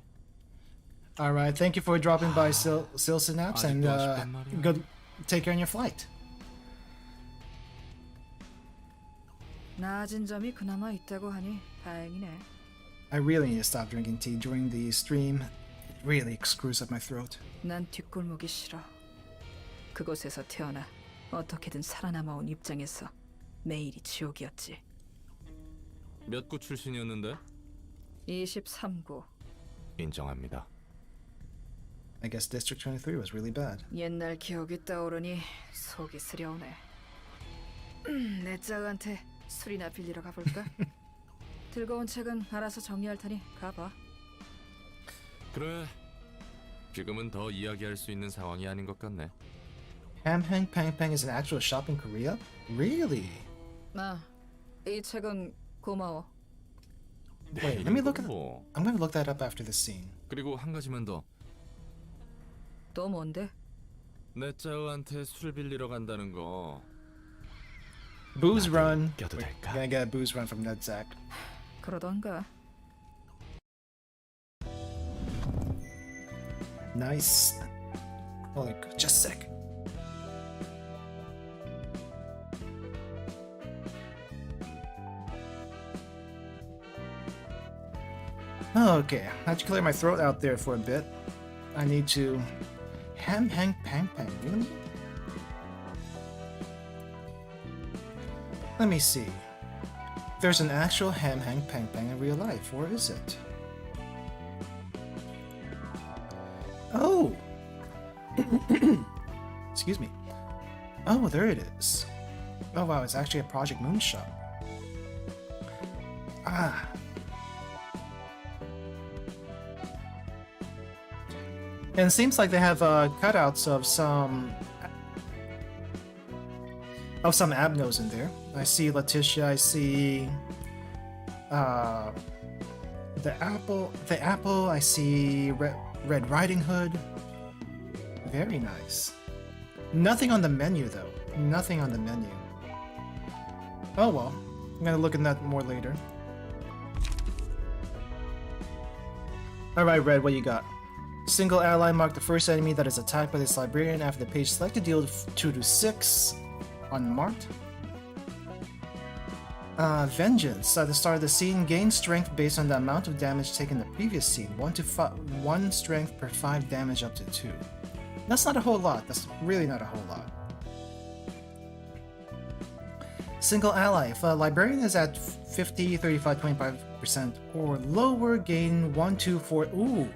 Alright, thank you for dropping by Sil Synapse and 아직도 아쉽단 말이야. good take care on your flight. 나아진 점이 그나마 있다고 하니 다행이네. I really need to stop drinking tea during the stream. It really screws up my throat. 난 뒷골목이 싫어. 그곳에서 태어나 어떻게든 살아남아온 입장에서 매일이 지옥이었지. 몇 구 출신이었는데? 23구. 인정합니다. I guess District 23 was really bad. 옛날 기억이 떠오르니 속이 쓰려오네. 내 짝한테 술이나 빌리러 가볼까? 들고 온 책은 알아서 정리할 테니 가봐. 그래. 지금은 더 이야기할 수 있는 상황이 아닌 것 같네. Ham hang pang pang is an actual shop in Korea? Really? 이 책은 고마워. Wait, let me look at. 뭐. I'm gonna look that up after this scene. 그리고 한 가지만 더. 또 뭔데? 내 짝한테 술 빌리러 간다는 거. Booze run. 껴도 We're 될까? gonna get a booze run from Nedzak. 그러던가. Nice. Holy, just a sec. Okay, I had to clear my throat out there for a bit. I need to ham hang pang pang. Really? Let me see. There's an actual ham hang pang pang in real life. Where is it? Oh! Excuse me. Oh, there it is. Oh wow, it's actually a Project Moonshot. Ah. And it seems like they have cutouts of some abnos in there. I see Letitia, I see the apple, I see Red Riding Hood. Very nice. Nothing on the menu though. Nothing on the menu. Oh well. I'm gonna look at that more later. Alright, Red, what you got? Single ally mark the first enemy that is attacked by this librarian after the page selected. Deal 2 to 6. Unmarked. Vengeance. At the start of the scene, gain strength based on the amount of damage taken in the previous scene. 1 strength per 5 damage up to 2. That's not a whole lot. That's really not a whole lot. Single ally. If a librarian is at 50, 35, 25% or lower, gain 1, 2, 4. Ooh.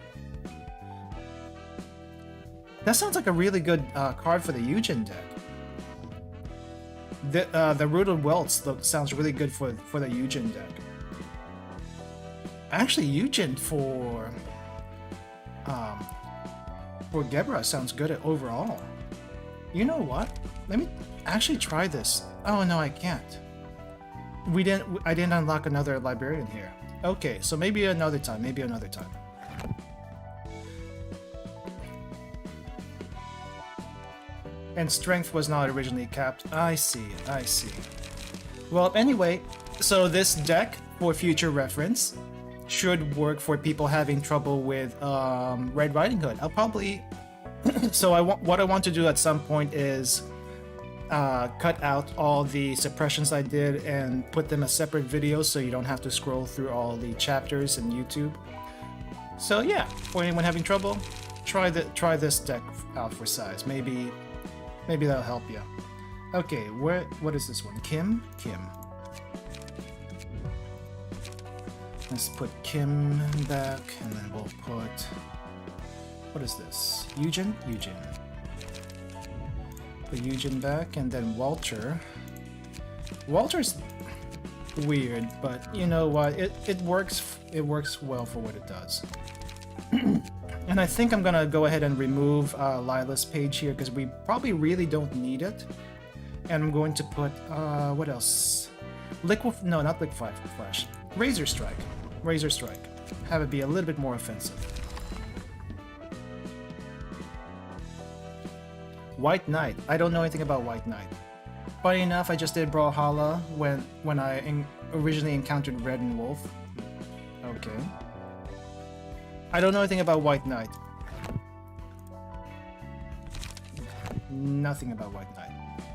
That sounds like a really good card for the Eugen deck. The Rooted Welts sounds really good for the Eugen deck. Actually, Eugen for Gebra sounds good overall. You know what? Let me actually try this. Oh no, I can't. I didn't unlock another librarian here. Okay, so maybe another time. Maybe another time. And strength was not originally capped. I see, I see. Well, anyway, so this deck, for future reference, should work for people having trouble with Red Riding Hood. I'll probably... So what I want to do at some point is cut out all the suppressions I did and put them as separate videos so you don't have to scroll through all the chapters in YouTube. So yeah, for anyone having trouble, try this deck out for size. Maybe that'll help you. Okay, what is this one? Kim? Let's put Kim back, and then we'll put... What is this? Eugen? Put Eugen back, and then Walter. Walter's weird, but you know what? It works well for what it does. And I think I'm gonna go ahead and remove Lila's page here because we probably really don't need it. And I'm going to put what else? Not Liquid Flash. Razor Strike. Razor Strike. Have it be a little bit more offensive. White Knight. I don't know anything about White Knight. Funny enough, I just did Brawlhalla when I originally encountered Red and Wolf. Okay. I don't know anything about White Knight. Nothing about White Knight.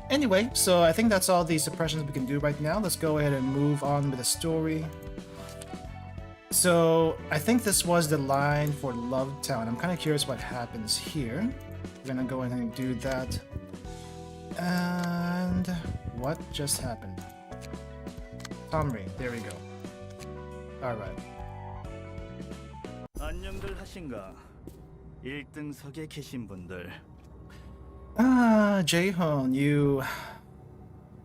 Anyway, so I think that's all the suppressions we can do right now. Let's go ahead and move on with the story. So I think this was the line for Love Town. I'm kind of curious what happens here. We're gonna go ahead and do that. And what just happened? Tomry, there we go. Alright. 안녕들 하신가? 1등석에 계신 분들. Ah, Jaehon, you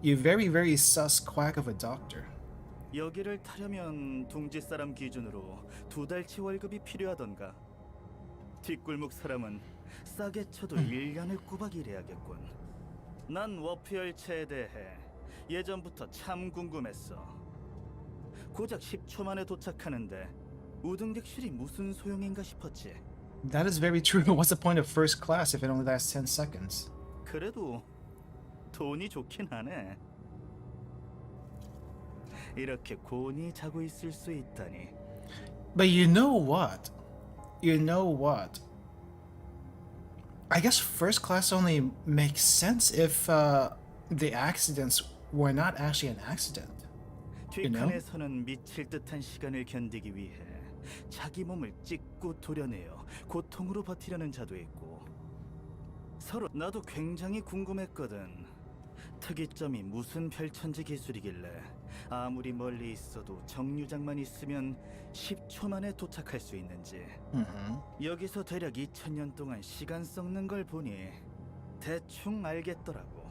very sus quack of a doctor. 여기를 타려면 둥지 사람 기준으로 2달치 월급이 필요하던가. 뒷골목 사람은 싸게 쳐도 1년을 꼬박 일해야겠군. 난 워프 열차에 대해 예전부터 참 궁금했어. 고작 10초 만에 도착하는데 우등객실이 무슨 소용인가 싶었지. That is very true. What's the point of first class if it only lasts 10 seconds? 그래도 돈이 좋긴 하네. 이렇게 곤히 자고 있을 수 있다니. But you know what? You know what? I guess first class only makes sense if the accidents were not actually an accident. You know? 뒷칸에서는 미칠 듯한 시간을 견디기 위해 자기 몸을 찢고 도려내어 고통으로 버티려는 자도 있고. 서로 나도 굉장히 궁금했거든. 특이점이 무슨 별천지 기술이길래 아무리 멀리 있어도 정류장만 있으면 10초 만에 도착할 수 있는지. 여기서 대략 2000년 동안 시간 썩는 걸 보니 대충 알겠더라고.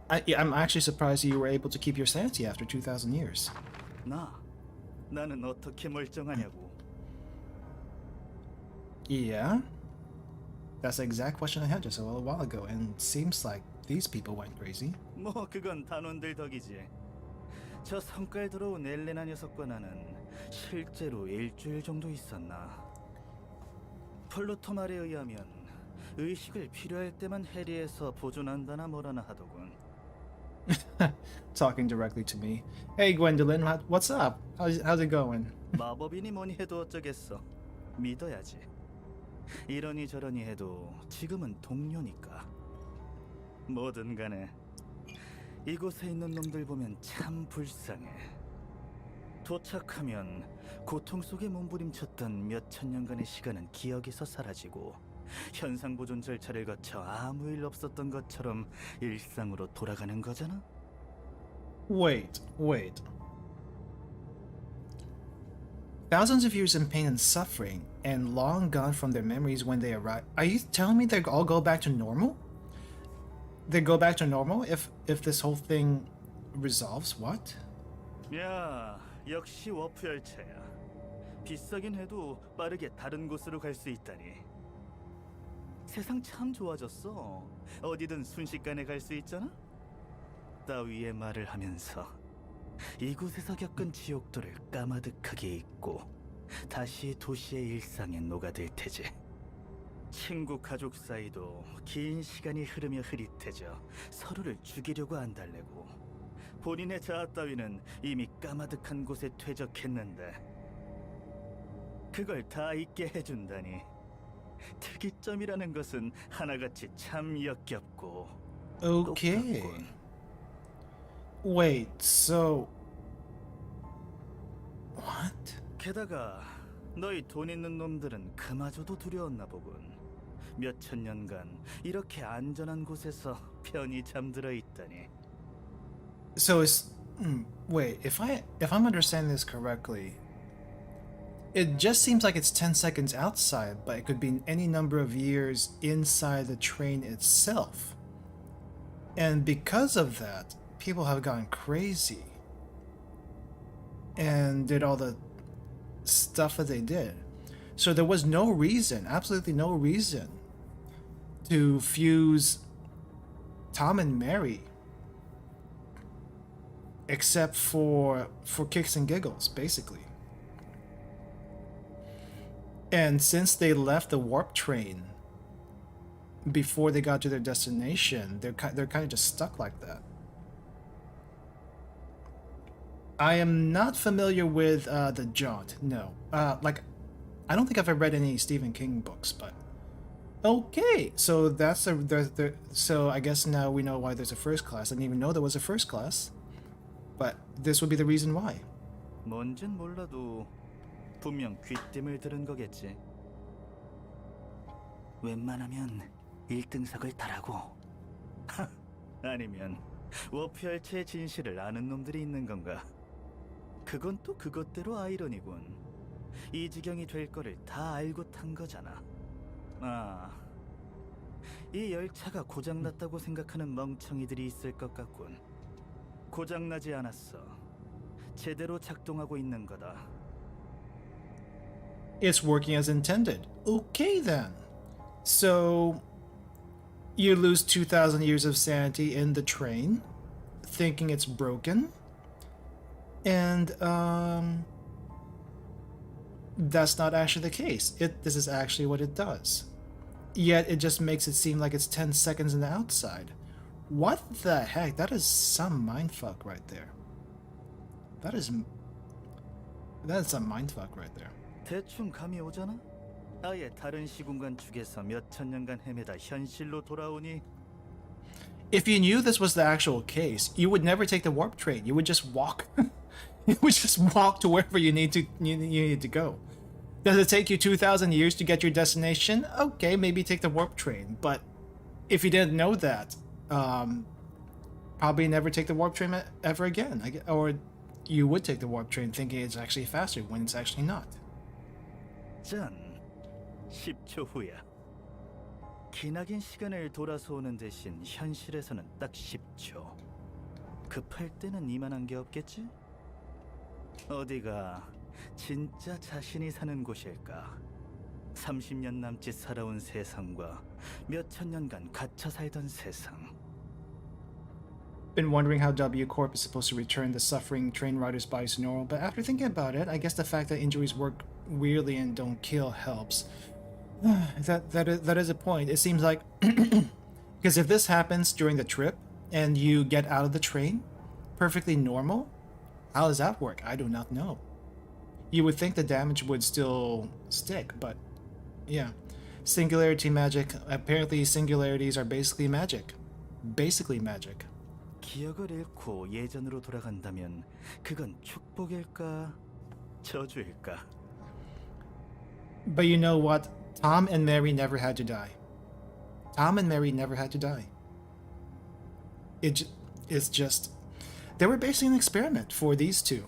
I'm actually surprised you were able to keep your sanity after 2,000 years. 나는 어떻게 멀쩡하냐고. Yeah? That's the exact question I had just a little while ago, and it seems like these people went crazy. 뭐 그건 단원들 덕이지. 저 성깔 들어온 엘레나 녀석과 나는 실제로 일주일 정도 있었나. 플루토 말에 의하면 의식을 필요할 때만 해리에서 보존한다나 뭐라나 하더군. Talking directly to me. Hey Gwendolyn, what's up? How's it going? 마법이니 뭐니 해도 어쩌겠어. 믿어야지. 이러니 저러니 해도 지금은 동료니까. 뭐든 간에 이곳에 있는 놈들 보면 참 불쌍해. 도착하면 고통 속에 몸부림쳤던 몇천 년간의 시간은 기억에서 사라지고 현상 보존 절차를 거쳐 아무 일 없었던 것처럼 일상으로 돌아가는 거잖아? Wait. Thousands of years in pain and suffering, and long gone from their memories when they arrive. Are you telling me they all go back to normal? They go back to normal if this whole thing resolves? What? 야, 역시 워프 열차야. 비싸긴 해도 빠르게 다른 곳으로 갈 수 있다니. 세상 참 좋아졌어. 어디든 순식간에 갈 수 있잖아? 따위의 말을 하면서 이곳에서 겪은 지옥도를 까마득하게 잊고 다시 도시의 일상에 녹아들 테지. 친구 가족 사이도 긴 시간이 흐르며 흐릿해져 서로를 죽이려고 안달내고 본인의 자아 따위는 이미 까마득한 곳에 퇴적했는데 그걸 다 잊게 해준다니. 특이점이라는 것은 하나같이 참 역겹고 Okay. 똑같군. Wait, so... What? 게다가 너희 돈 있는 놈들은 그마저도 두려웠나 보군. 몇천 년간 이렇게 안전한 곳에서 편히 잠들어 있다니. So it's... wait, if I'm understanding this correctly, it just seems like it's 10 seconds outside, but it could be any number of years inside the train itself. And because of that, people have gone crazy and did all the stuff that they did. So there was no reason, absolutely no reason, to fuse Tom and Mary except for kicks and giggles, basically. And since they left the warp train before they got to their destination, they're kind of just stuck like that. I am not familiar with the Jaunt. No, like I don't think I've ever read any Stephen King books, but okay. So that's so I guess now we know why there's a first class. I didn't even know there was a first class, but this would be the reason why. 뭔진 몰라도 분명 귀띔을 들은 거겠지. 웬만하면 1등석을 타라고. 아니면 워프 열차의 진실을 아는 놈들이 있는 건가? 그건 또 그것대로 아이러니군. 이 지경이 될 거를 다 알고 탄 거잖아. 아, 이 열차가 고장났다고 생각하는 멍청이들이 있을 것 같군. 고장나지 않았어. 제대로 작동하고 있는 거다. It's working as intended. Okay then. So you lose 2,000 years of sanity in the train, thinking it's broken, and that's not actually the case. This is actually what it does. Yet it just makes it seem like it's 10 seconds on the outside. What the heck? That is some mindfuck right there. That is some mindfuck right there. 대충 감이 오잖아? 아예 다른 시공간 축에서 몇천 년간 헤매다 현실로 돌아오니. If you knew this was the actual case, you would never take the warp train. You would just walk. You would just walk to wherever you need to go. Does it take you 2,000 years to get your destination? Okay, maybe take the warp train. But if you didn't know that, probably never take the warp train ever again. Or you would take the warp train thinking it's actually faster when it's actually not. 짠, 10초 후야. 기나긴 시간을 돌아서 오는 대신 현실에서는 딱 10초. 급할 때는 이만한 게 없겠지? 어디가 진짜 자신이 사는 곳일까? 30년 남짓 살아온 세상과 몇천 년간 갇혀 살던 세상. Been wondering how W Corp is supposed to return the suffering train riders' bodies to normal, but after thinking about it, I guess the fact that injuries work weirdly and don't kill helps. That is a point. It seems like because if this happens during the trip and you get out of the train perfectly normal, how does that work? I do not know. You would think the damage would still stick, but yeah. Singularity magic. Apparently singularities are basically magic. Basically magic. 기억을 잃고 예전으로 돌아간다면 그건 축복일까? 저주일까? But you know what? Tom and Mary never had to die. Tom and Mary never had to die. It's just they were basically an experiment for these two,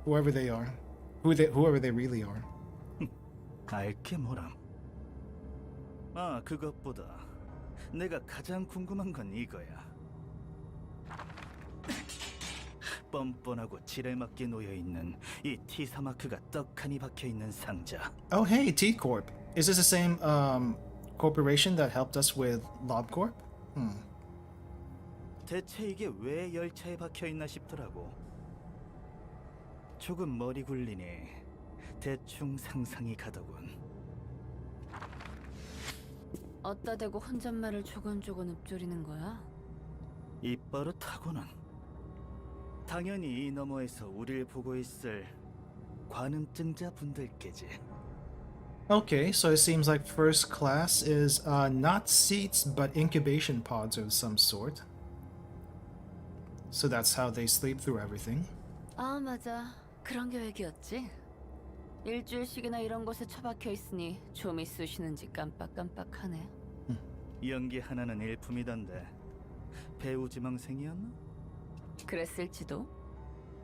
whoever they are, whoever they really are. 알게 뭐람. 아, 그것보다 내가 가장 궁금한 건 이거야. 뻔뻔하고 지레맞게 놓여있는 이 T4 마크가 떡하니 박혀있는 상자. Oh hey, T-Corp. Is this the same corporation that helped us with LobCorp? 대체 이게 왜 열차에 박혀있나 싶더라고. 조금 머리 굴리니 대충 상상이 가더군. 어따 대고 혼잣말을 조곤조곤 읊조리는 거야? 입버릇하고는. 당연히 이 너머에서 우릴 보고 있을 관음증자 분들께지. Okay, so it seems like first class is not seats but incubation pods of some sort. So that's how they sleep through everything. 아 맞아, 그런 계획이었지. 일주일씩이나 이런 곳에 처박혀 있으니 좀이 쑤시는지 깜빡깜빡하네. 연기 하나는 일품이던데 배우 지망생이었나? 그랬을지도.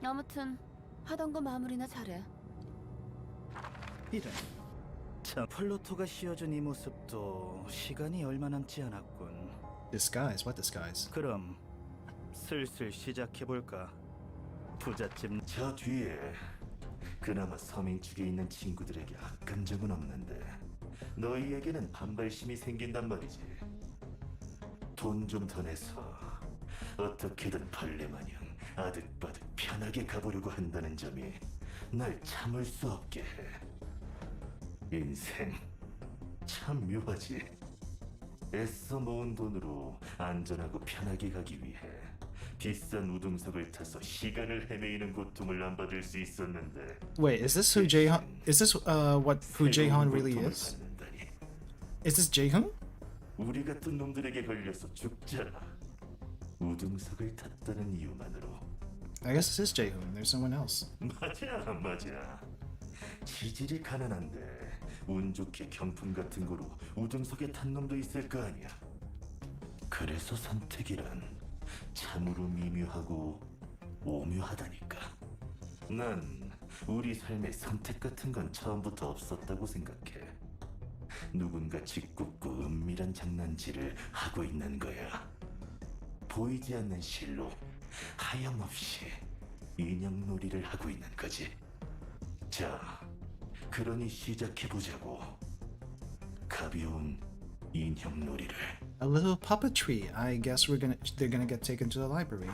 아무튼 하던 거 마무리나 잘해. 이런. 참, 플로토가 씌워준 이 모습도 시간이 얼마 남지 않았군. Disguise? What disguise? 그럼 슬슬 시작해볼까? 부잣집 저 뒤에 그나마 서민축에 있는 친구들에게 악한 적은 없는데 너희에게는 반발심이 생긴단 말이지. 돈 좀 더 내서 어떻게든 벌레마냥 아득바득 편하게 가보려고 한다는 점이 날 참을 수 없게 해. 인생 참 묘하지. 애써 모은 돈으로 안전하고 편하게 가기 위해 비싼 우등석을 타서 시간을 헤매이는 고통을 안 받을 수 있었는데 Wait, is this who Jaehyun? Is this what who Jaehyun really 고통을 is? 받는다니. Is this Jaehyun? 우리 같은 놈들에게 걸려서 죽잖아. 우등석을 탔다는 이유만으로. I guess this is Jaehyun. There's someone else. 맞아. 지질이 가난한데 운 좋게 경품 같은 거로 우등석에 탄 놈도 있을 거 아니야. 그래서 선택이란 참으로 미묘하고 오묘하다니까. 난 우리 삶에 선택 같은 건 처음부터 없었다고 생각해. 누군가 짓궂고 은밀한 장난질을 하고 있는 거야. 보이지 않는 실로 하염없이 인형놀이를 하고 있는 거지. 자, 그러니 시작해보자고. 가벼운 인형놀이를. A little puppetry. I guess they're gonna get taken to the library.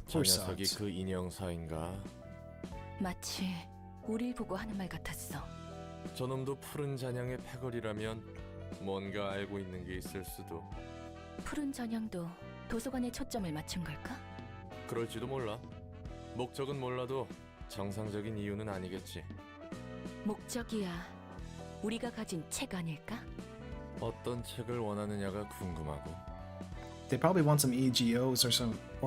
저 Poor 녀석이 sods. 그 인형사인가? 마치 우릴 보고 하는 말 같았어. 저놈도 푸른 잔향의 패거리라면 뭔가 알고 있는 게 있을 수도. 푸른 전형도 도서관에 초점을 맞춘 걸까? 그럴지도 몰라. 목적은 몰라도 정상적인 이유는 아니겠지. 목적이야 우리가 가진 책 아닐까? 어떤 책을 원하느냐가 궁금하고. They probably want some E.G.Os or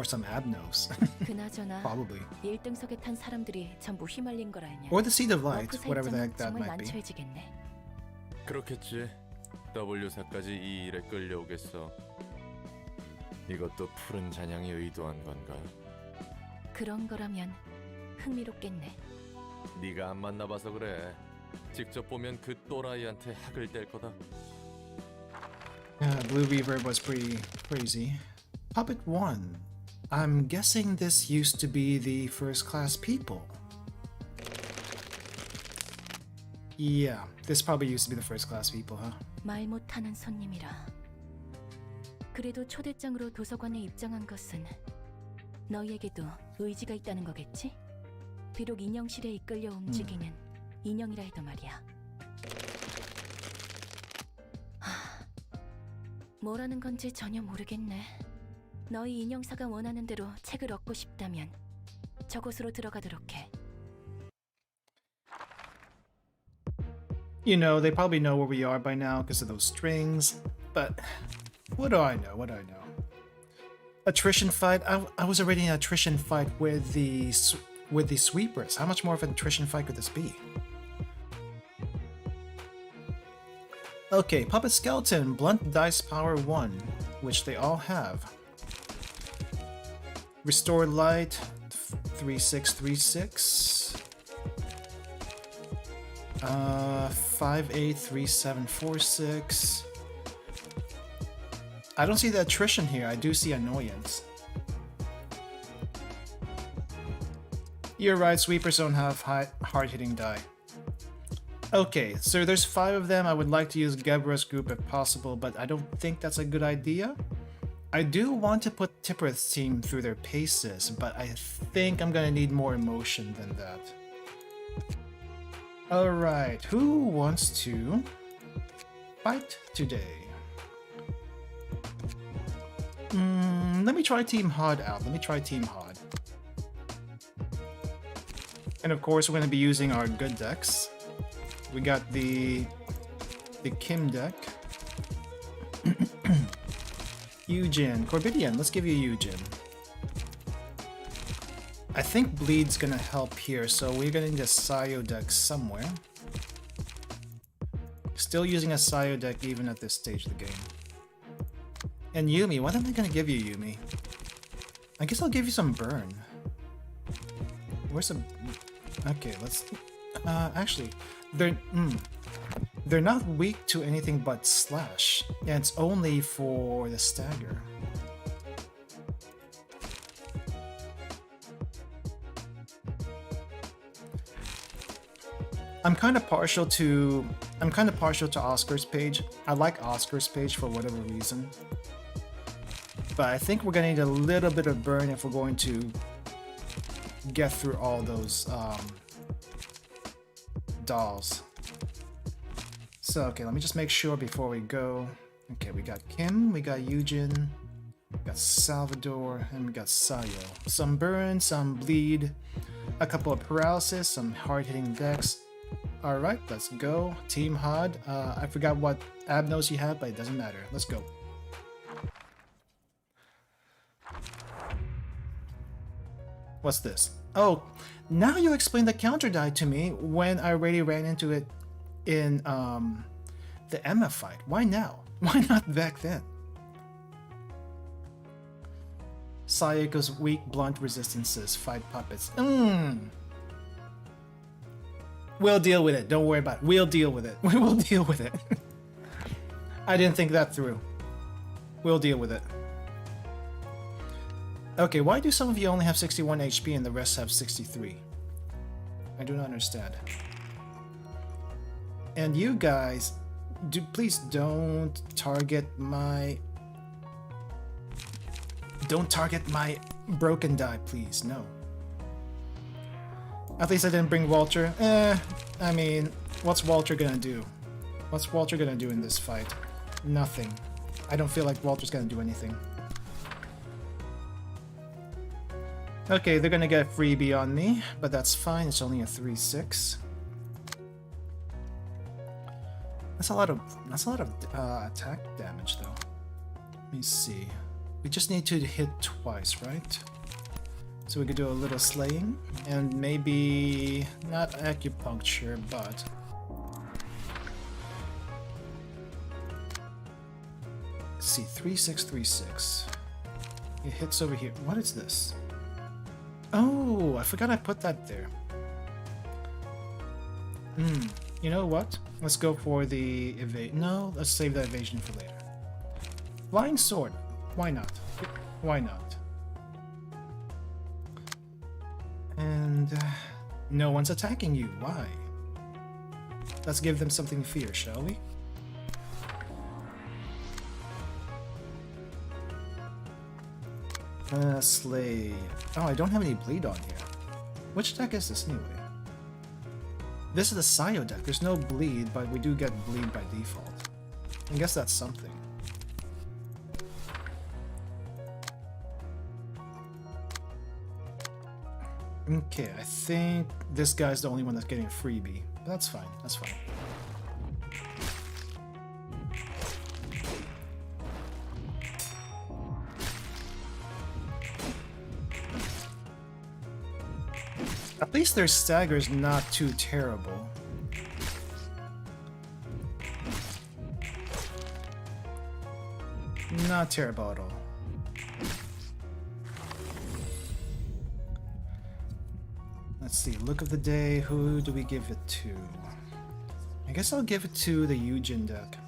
some abnos. 그나저나 Probably. 1등석에 탄 사람들이 전부 휘말린 걸 알냐? Or the Seed of Light, 워크 whatever the 사입자는 heck that 정말 might be. 난처해지겠네. 그렇겠지. W사까지 이 일에 끌려오겠어. 이것도 푸른 잔향이 의도한 건가? 그런 거라면 흥미롭겠네. 네가 안 만나봐서 그래. 직접 보면 그 또라이한테 학을 뗄 거다. Yeah, Blue Reverb was pretty crazy. Puppet 1. I'm guessing this used to be the first class people. Yeah, this probably used to be the first class people, huh? 말 못하는 손님이라. 그래도 초대장으로 도서관에 입장한 것은 너희에게도 의지가 있다는 거겠지? 비록 인형실에 이끌려 움직이는 인형이라 해도 말이야. 뭐라는 건지 전혀 모르겠네. 너희 인형사가 원하는 대로 책을 얻고 싶다면 저곳으로 들어가도록 해. You know, they probably know where we are by now because of those strings, but what do I know? What do I know? Attrition fight? I was already in an attrition fight with the sweepers. How much more of an attrition fight could this be? Okay, Puppet Skeleton, Blunt Dice Power 1, which they all have. Restore Light, 3636. 583746. I don't see the attrition here, I do see annoyance. You're right, sweepers don't have hard-hitting die. Okay, so there's 5 of them. I would like to use Gebra's group if possible, but I don't think that's a good idea. I do want to put Tipperth's team through their paces, but I think I'm gonna need more emotion than that. Alright, who wants to fight today? Let me try Team Hod out. Let me try Team Hod. And of course, we're going to be using our good decks. We got the Kim deck. Eugen. Corbidian, let's give you Eugen. I think Bleed's gonna help here, so we're gonna need a Sayo deck somewhere. Still using a Sayo deck even at this stage of the game. And Yumi, what am I gonna give you, Yumi? I guess I'll give you some burn. Where's some... Okay, let's... actually, they're not weak to anything but slash, and it's only for the stagger. I'm kind of partial to Oscar's page. I like Oscar's page for whatever reason. But I think we're gonna need a little bit of burn if we're going to get through all those dolls. So, okay, let me just make sure before we go. Okay, we got Kim, we got Eugen, we got Salvador, and we got Sayo. Some burn, some bleed, a couple of paralysis, some hard-hitting decks. Alright, let's go. Team Hod. I forgot what Abnos you have, but it doesn't matter. Let's go. What's this? Oh, now you explain the counter die to me when I already ran into it in the Emma fight. Why now? Why not back then? Sayako's weak blunt resistances fight puppets. We'll deal with it. Don't worry about it. We'll deal with it. We will deal with it. I didn't think that through. We'll deal with it. Okay, why do some of you only have 61 HP and the rest have 63? I do not understand. And you guys, please don't target my... Don't target my broken die, please. No. At least I didn't bring Walter. I mean, what's Walter gonna do? What's Walter gonna do in this fight? Nothing. I don't feel like Walter's gonna do anything. Okay, they're gonna get a freebie on me, but that's fine. It's only a 3-6. That's a lot of attack damage, though. Let me see. We just need to hit twice, right? So we could do a little slaying, and maybe not acupuncture, but let's see, 3-6-3-6. It hits over here. What is this? Oh, I forgot I put that there. You know what? Let's go for the evade. No, let's save that evasion for later. Flying sword. Why not? Why not? And no one's attacking you. Why? Let's give them something to fear, shall we? Slay. Oh, I don't have any bleed on here. Which deck is this anyway? This is the Sayo deck. There's no bleed, but we do get bleed by default. I guess that's something. Okay, I think this guy's the only one that's getting a freebie. But that's fine, that's fine. At least their stagger's not too terrible. Not terrible at all. Let's see, look of the day, who do we give it to? I guess I'll give it to the Eugen deck.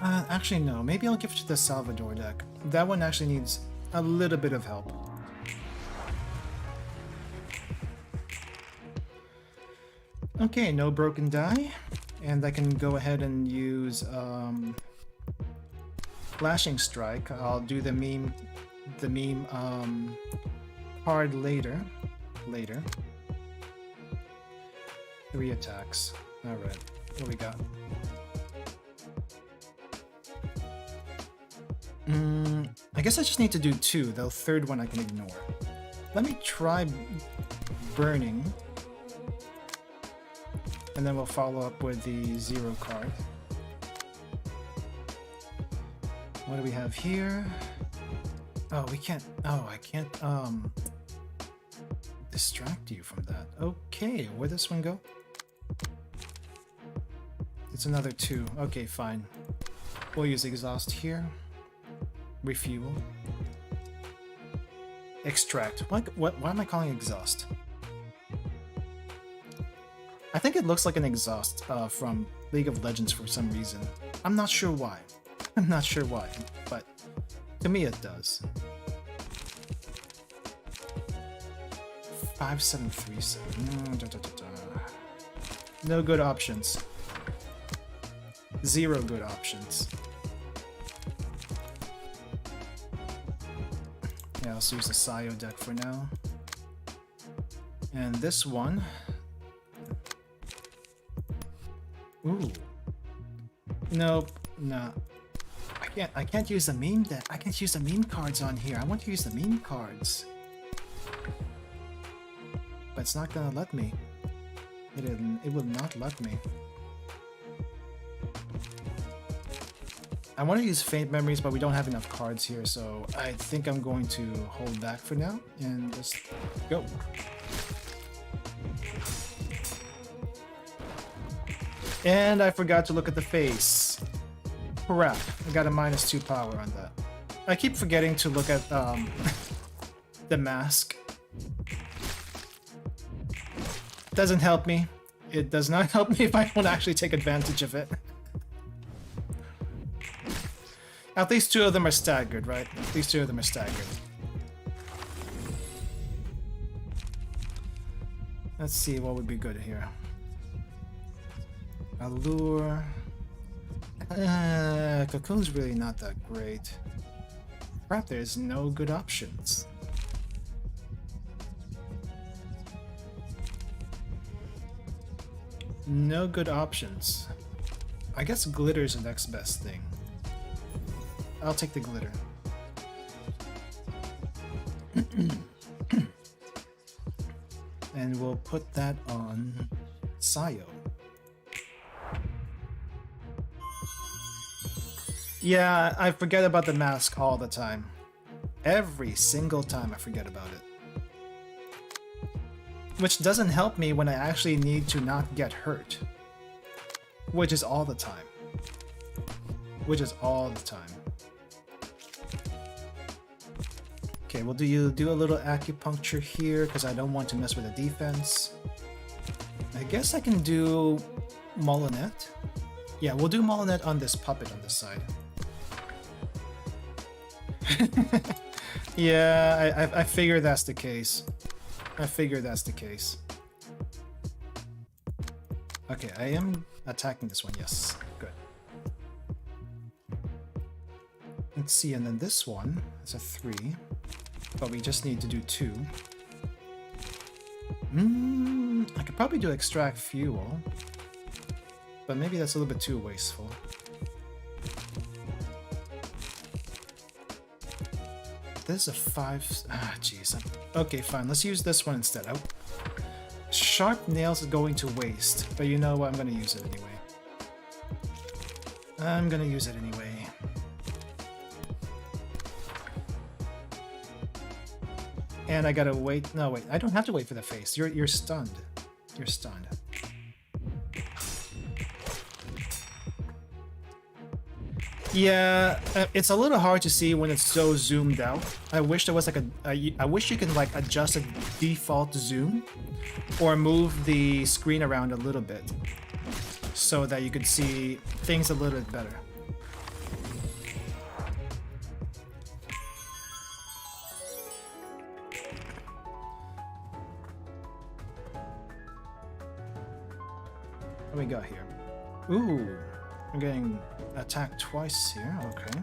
Actually no, maybe I'll give it to the Salvador deck. That one actually needs a little bit of help. Okay, no broken die, and I can go ahead and use Flashing Strike. I'll do the meme card later. 3 attacks. Alright, what do we got? I guess I just need to do 2. The third one I can ignore. Let me try burning. And then we'll follow up with the 0 card. What do we have here? Oh, we can't... Oh, I can't, distract you from that. Okay, where'd this one go? It's another 2. Okay, fine. We'll use exhaust here. Refuel. Extract. Why am I calling exhaust? I think it looks like an exhaust from League of Legends for some reason. I'm not sure why. I'm not sure why, but to me it does. 5737. No good options. 0 good options. Yeah, let's use the Sayo deck for now. And this one. Ooh. Nope. No. I can't use the meme deck. I can't use the meme cards on here. I want to use the meme cards. But it's not gonna let me. It will not let me. I want to use Faint Memories, but we don't have enough cards here, so I think I'm going to hold back for now and just go. And I forgot to look at the face. Crap, I got a -2 power on that. I keep forgetting to look at the mask. Doesn't help me. It does not help me if I don't actually take advantage of it. At least 2 of them are staggered, right? At least 2 of them are staggered. Let's see what would be good here. Allure. Cocoon's really not that great. Crap, there's no good options. No good options. I guess glitter's the next best thing. I'll take the glitter. And we'll put that on Sayo. Yeah, I forget about the mask all the time. Every single time I forget about it. Which doesn't help me when I actually need to not get hurt. Which is all the time. Which is all the time. Okay, we'll do a little acupuncture here because I don't want to mess with the defense. I guess I can do Molinet. Yeah, we'll do Molinet on this puppet on this side. Yeah, I figure that's the case. I figure that's the case. Okay, I am attacking this one, yes. Good. Let's see, and then this one is a 3. But we just need to do 2. I could probably do extract fuel. But maybe that's a little bit too wasteful. This is a 5. Ah, jeez. Okay, fine. Let's use this one instead. Sharp nails is going to waste, but you know what? I'm going to use it anyway. I'm going to use it anyway. And I gotta wait. No, wait. I don't have to wait for the face. You're stunned. You're stunned. Yeah, it's a little hard to see when it's so zoomed out. I wish there was like I wish you can like adjust a default zoom or move the screen around a little bit so that you could see things a little bit better. What do we got here? Ooh, I'm getting attacked twice here, okay.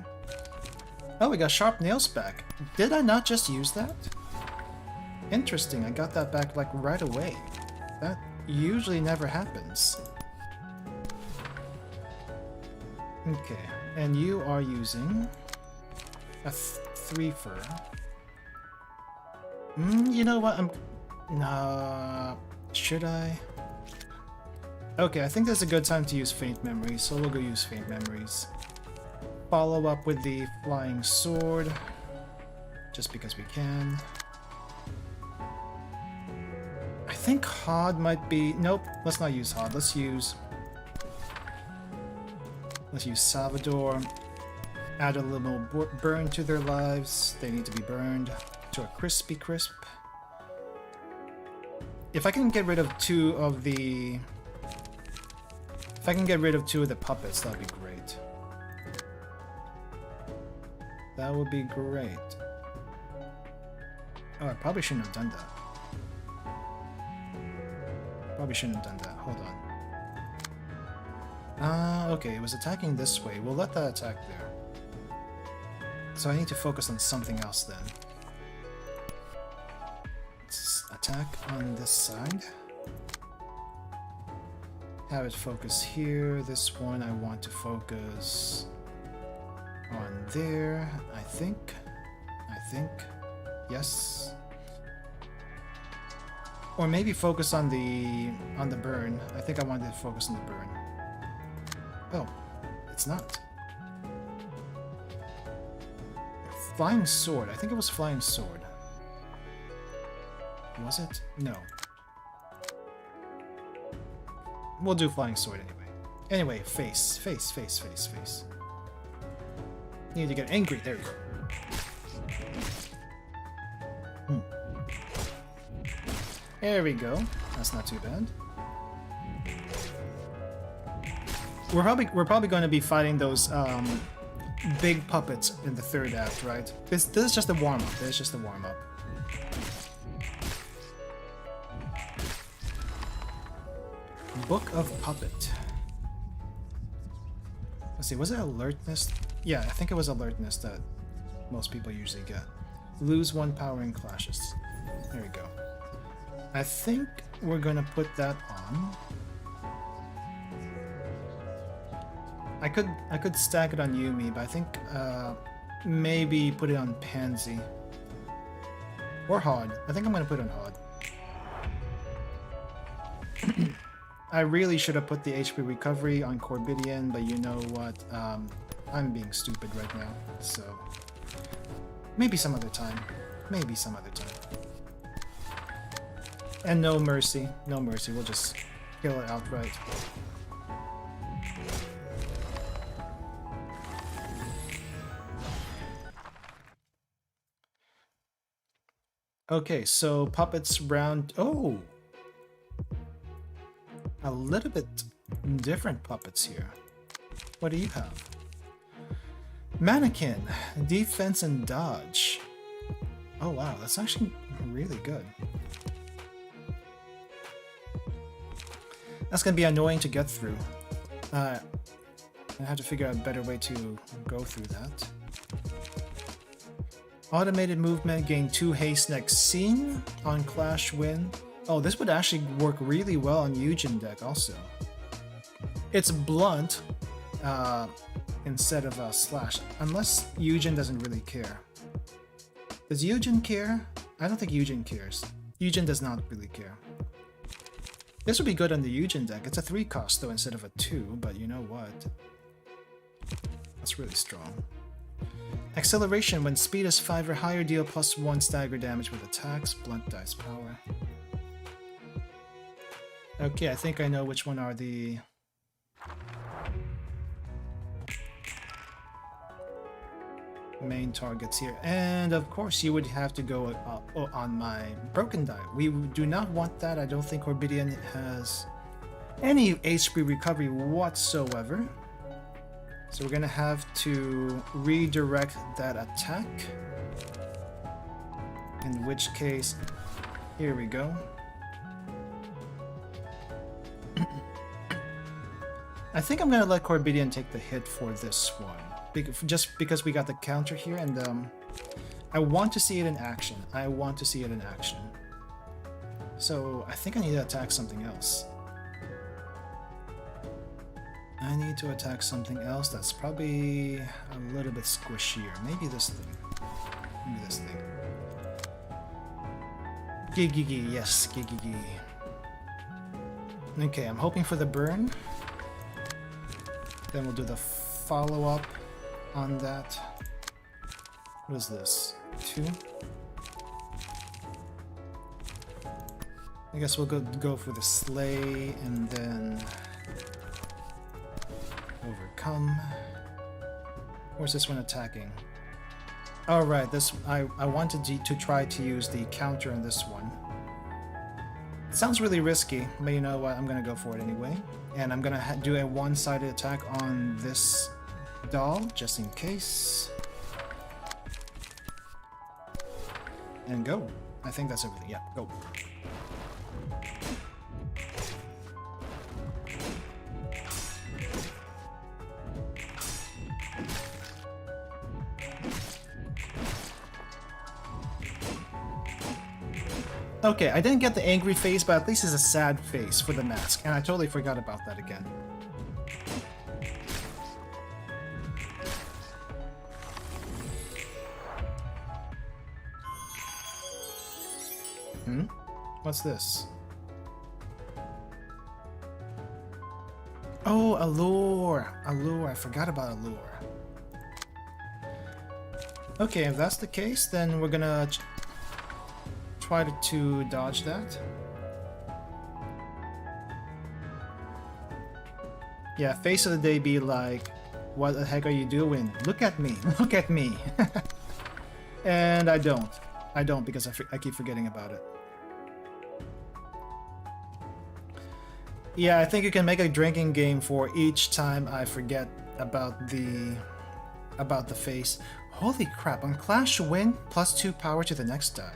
Oh, we got sharp nails back. Did I not just use that? Interesting, I got that back like right away. That usually never happens. Okay, and you are using a 3 fur. You know what, should I? Okay, I think there's a good time to use Faint Memories, so we'll go use Faint Memories. Follow up with the Flying Sword, just because we can. I think Hod might be... Nope, let's not use Hod. Let's use Salvador. Add a little burn to their lives. They need to be burned to a crispy crisp. If I can get rid of 2 of the... If I can get rid of 2 of the puppets, that'd be great. That would be great. Oh, I probably shouldn't have done that. Probably shouldn't have done that. Hold on. Okay, it was attacking this way. We'll let that attack there. So I need to focus on something else then. Let's attack on this side. Have it focus here. This one I want to focus on there. I think. Yes. Or maybe focus on the burn. I think I wanted to focus on the burn. Oh, it's not. Flying sword. I think it was flying sword. Was it? No. We'll do flying sword anyway. Anyway, face. Need to get angry. There we go. There we go. That's not too bad. We're probably going to be fighting those big puppets in the third act, right? This is just a warm up. This is just a warm up. Book of Puppet. Let's see. Was it alertness? Yeah, I think it was alertness that most people usually get. Lose 1 power in clashes. There we go. I think we're gonna put that on. I could stack it on Yumi, but I think maybe put it on Pansy. Or Hod. I think I'm gonna put it on Hod. I really should have put the HP recovery on Corbidian, but you know what? I'm being stupid right now, so maybe some other time. Maybe some other time. And no mercy. No mercy. We'll just kill it outright. Okay, so puppets round... Oh! A little bit different puppets here. What do you have? Mannequin. Defense and dodge. Oh wow, that's actually really good. That's gonna be annoying to get through. I have to figure out a better way to go through that. Automated movement, gain 2 haste next scene on Clash win. Oh, this would actually work really well on Eugen deck also. It's blunt instead of a slash, unless Eugen doesn't really care. Does Eugen care? I don't think Eugen cares. Eugen does not really care. This would be good on the Eugen deck. It's a 3 cost though instead of a 2, but you know what? That's really strong. Acceleration, when speed is 5 or higher, deal +1 stagger damage with attacks, blunt dice power. Okay, I think I know which one are the... main targets here. And of course you would have to go on my broken die. We do not want that. I don't think Corbidian has any HP recovery whatsoever. So we're gonna have to redirect that attack. In which case, here we go. I think I'm gonna let Corbidian take the hit for this one. Just because we got the counter here, and I want to see it in action. I want to see it in action. So I think I need to attack something else. I need to attack something else that's probably a little bit squishier. Maybe this thing. Maybe this thing. Gigigi, yes, Gigigi. Okay, I'm hoping for the burn. Then we'll do the follow-up on that. What is this? 2? I guess we'll go for the slay and then overcome. Where's this one attacking? Alright, this I wanted to try to use the counter on this one. It sounds really risky, but you know what? I'm gonna go for it anyway. And I'm gonna do a one-sided attack on this doll, just in case. And go. I think that's everything. Yeah, go. Okay, I didn't get the angry face, but at least it's a sad face for the mask, and I totally forgot about that again. What's this? Oh, allure! Allure, I forgot about allure. Okay, if that's the case, then we're gonna try to dodge that. Yeah, face of the day be like, what the heck are you doing? Look at me, look at me. And I don't. I don't because I keep forgetting about it. Yeah, I think you can make a drinking game for each time I forget about the face. Holy crap, on Clash to win, +2 power to the next die.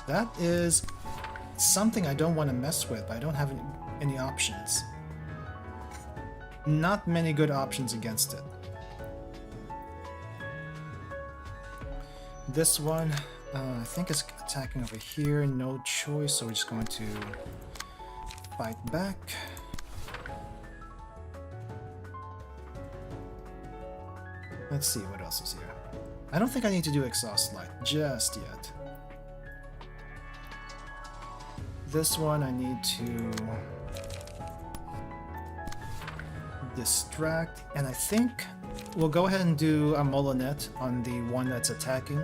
That is something I don't want to mess with, but I don't have any options. Not many good options against it. This one, I think it's attacking over here, no choice, so we're just going to fight back. Let's see what else is here. I don't think I need to do exhaust light just yet. This one I need to distract, and I think we'll go ahead and do a Molinet on the one that's attacking.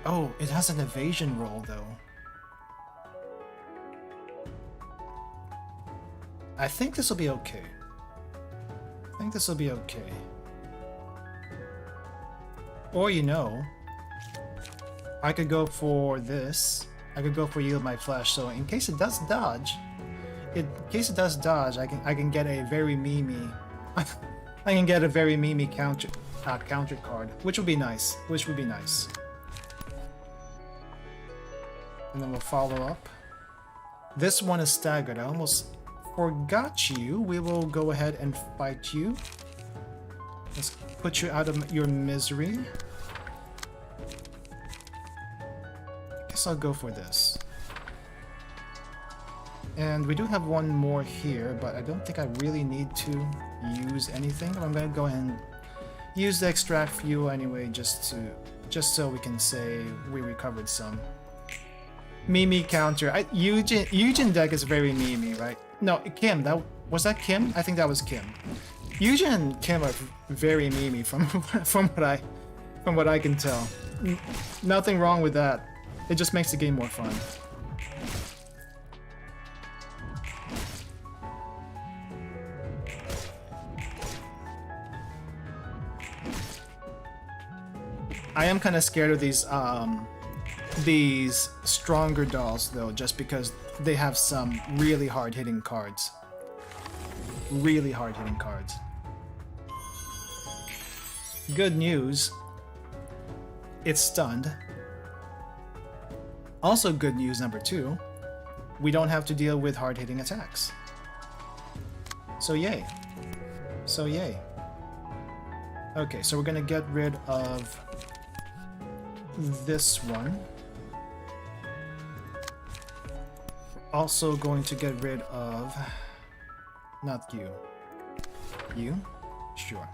Oh, it has an evasion roll though. I think this will be okay. I think this will be okay. Or, you know, I could go for this. I could go for Yield My Flesh, so in case it does dodge, I can get a very memey I can get a very memey counter card, which would be nice. And then we'll follow up. This one is staggered. I almost forgot you. We will go ahead and fight you. Let's put you out of your misery. Guess I'll go for this. And we do have one more here, but I don't think I really need to use anything. I'm gonna go ahead and use the extract fuel anyway, just so we can say we recovered some. Mimi counter. Eugen deck is very memey, right? No, Kim. Was that Kim? I think that was Kim. Eugen and Kim are very memey from what I can tell. Nothing wrong with that. It just makes the game more fun. I am kind of scared of these stronger dolls though, just because they have some really hard-hitting cards. Really hard-hitting cards. Good news. It's stunned. Also good news number 2. We don't have to deal with hard-hitting attacks. So yay. So yay. Okay, so we're gonna get rid of this one. Also going to get rid of... Not you. You? Sure.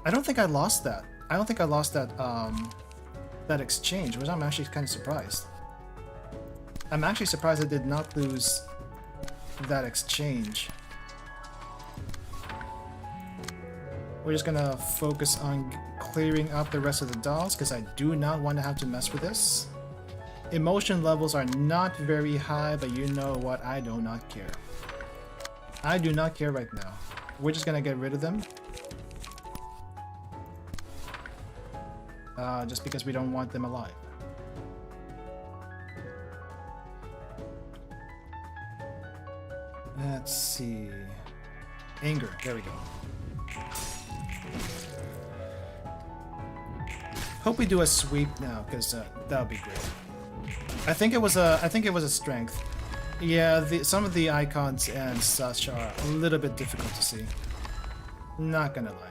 I don't think I lost that. I don't think I lost that, that exchange, which I'm actually kind of surprised. I'm actually surprised I did not lose that exchange. We're just gonna focus on clearing out the rest of the dolls, because I do not want to have to mess with this. Emotion levels are not very high, but you know what? I do not care. I do not care right now. We're just gonna get rid of them. Just because we don't want them alive. Let's see. Anger. There we go. Hope we do a sweep now, because that would be great. I think it was a strength. Yeah, some of the icons and such are a little bit difficult to see. Not gonna lie.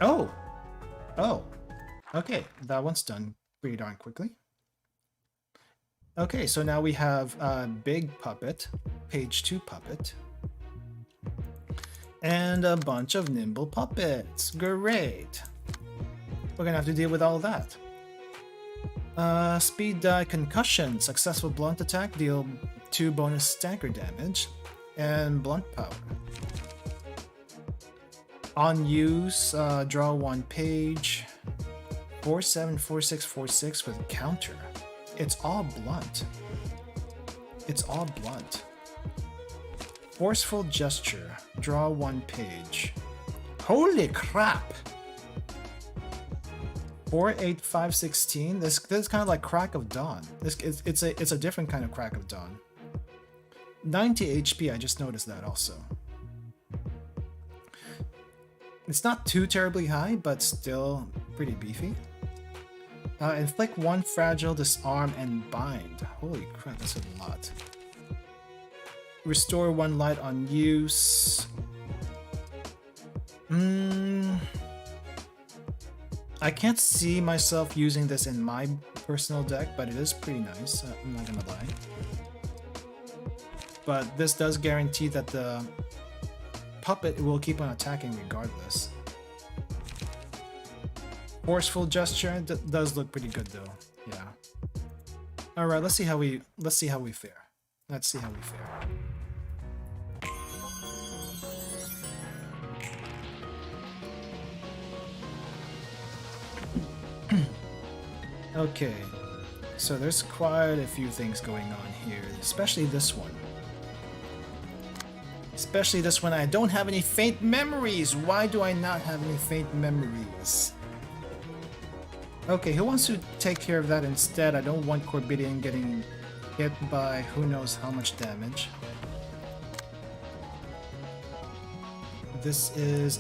Oh! Oh. Okay, that one's done pretty darn quickly. Okay, so now we have a big puppet, page 2 puppet, and a bunch of nimble puppets. Great! We're gonna have to deal with all that. Speed die concussion, successful blunt attack, deal 2 bonus stagger damage, and blunt power. On use, draw 1 page, 474646 with counter. It's all blunt. It's all blunt. Forceful gesture, draw 1 page. Holy crap! 48516. This is kind of like Crack of Dawn. It's a different kind of Crack of Dawn. 90 HP. I just noticed that also. It's not too terribly high, but still pretty beefy. Inflict 1 fragile, disarm, and bind. Holy crap, that's a lot. Restore 1 light on use. I can't see myself using this in my personal deck, but it is pretty nice, I'm not gonna lie. But this does guarantee that the puppet will keep on attacking regardless. Forceful gesture does look pretty good though. Yeah. All right, let's see how we fare. Let's see how we fare. Okay, so there's quite a few things going on here, especially this one. Especially this one. I don't have any faint memories. Why do I not have any faint memories? Okay, who wants to take care of that instead? I don't want Corbidian getting hit by who knows how much damage. This is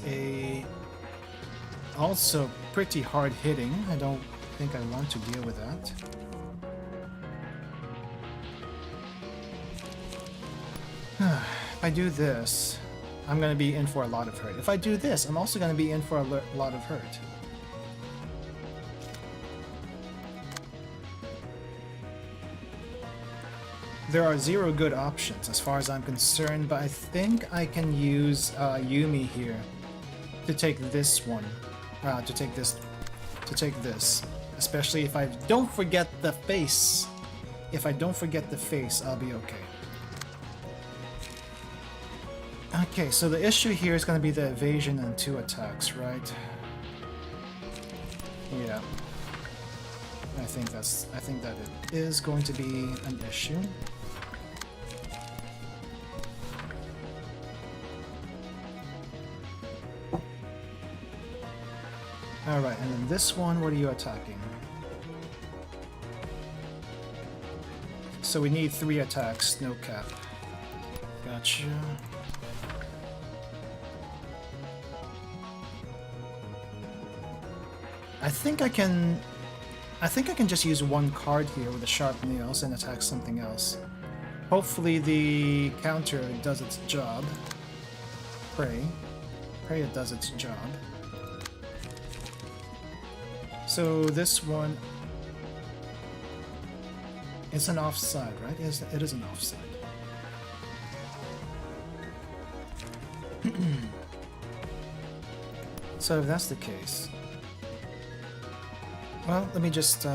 also pretty hard hitting. I don't think I want to deal with that. If I do this, I'm going to be in for a lot of hurt. If I do this, I'm also going to be in for a lot of hurt. There are 0 good options as far as I'm concerned, but I think I can use Yumi here to take this one, to take this, especially if I don't forget the face. If I don't forget the face, I'll be okay. Okay, so the issue here is going to be the evasion and 2 attacks, right? Yeah. I think that it is going to be an issue. Alright, and then this one, what are you attacking? So we need 3 attacks, no cap. Gotcha. I think I can just use 1 card here with the sharp nails and attack something else. Hopefully the counter does its job. Pray it does its job. So this one is an offside, right? It is an offside. So if that's the case, well, let me just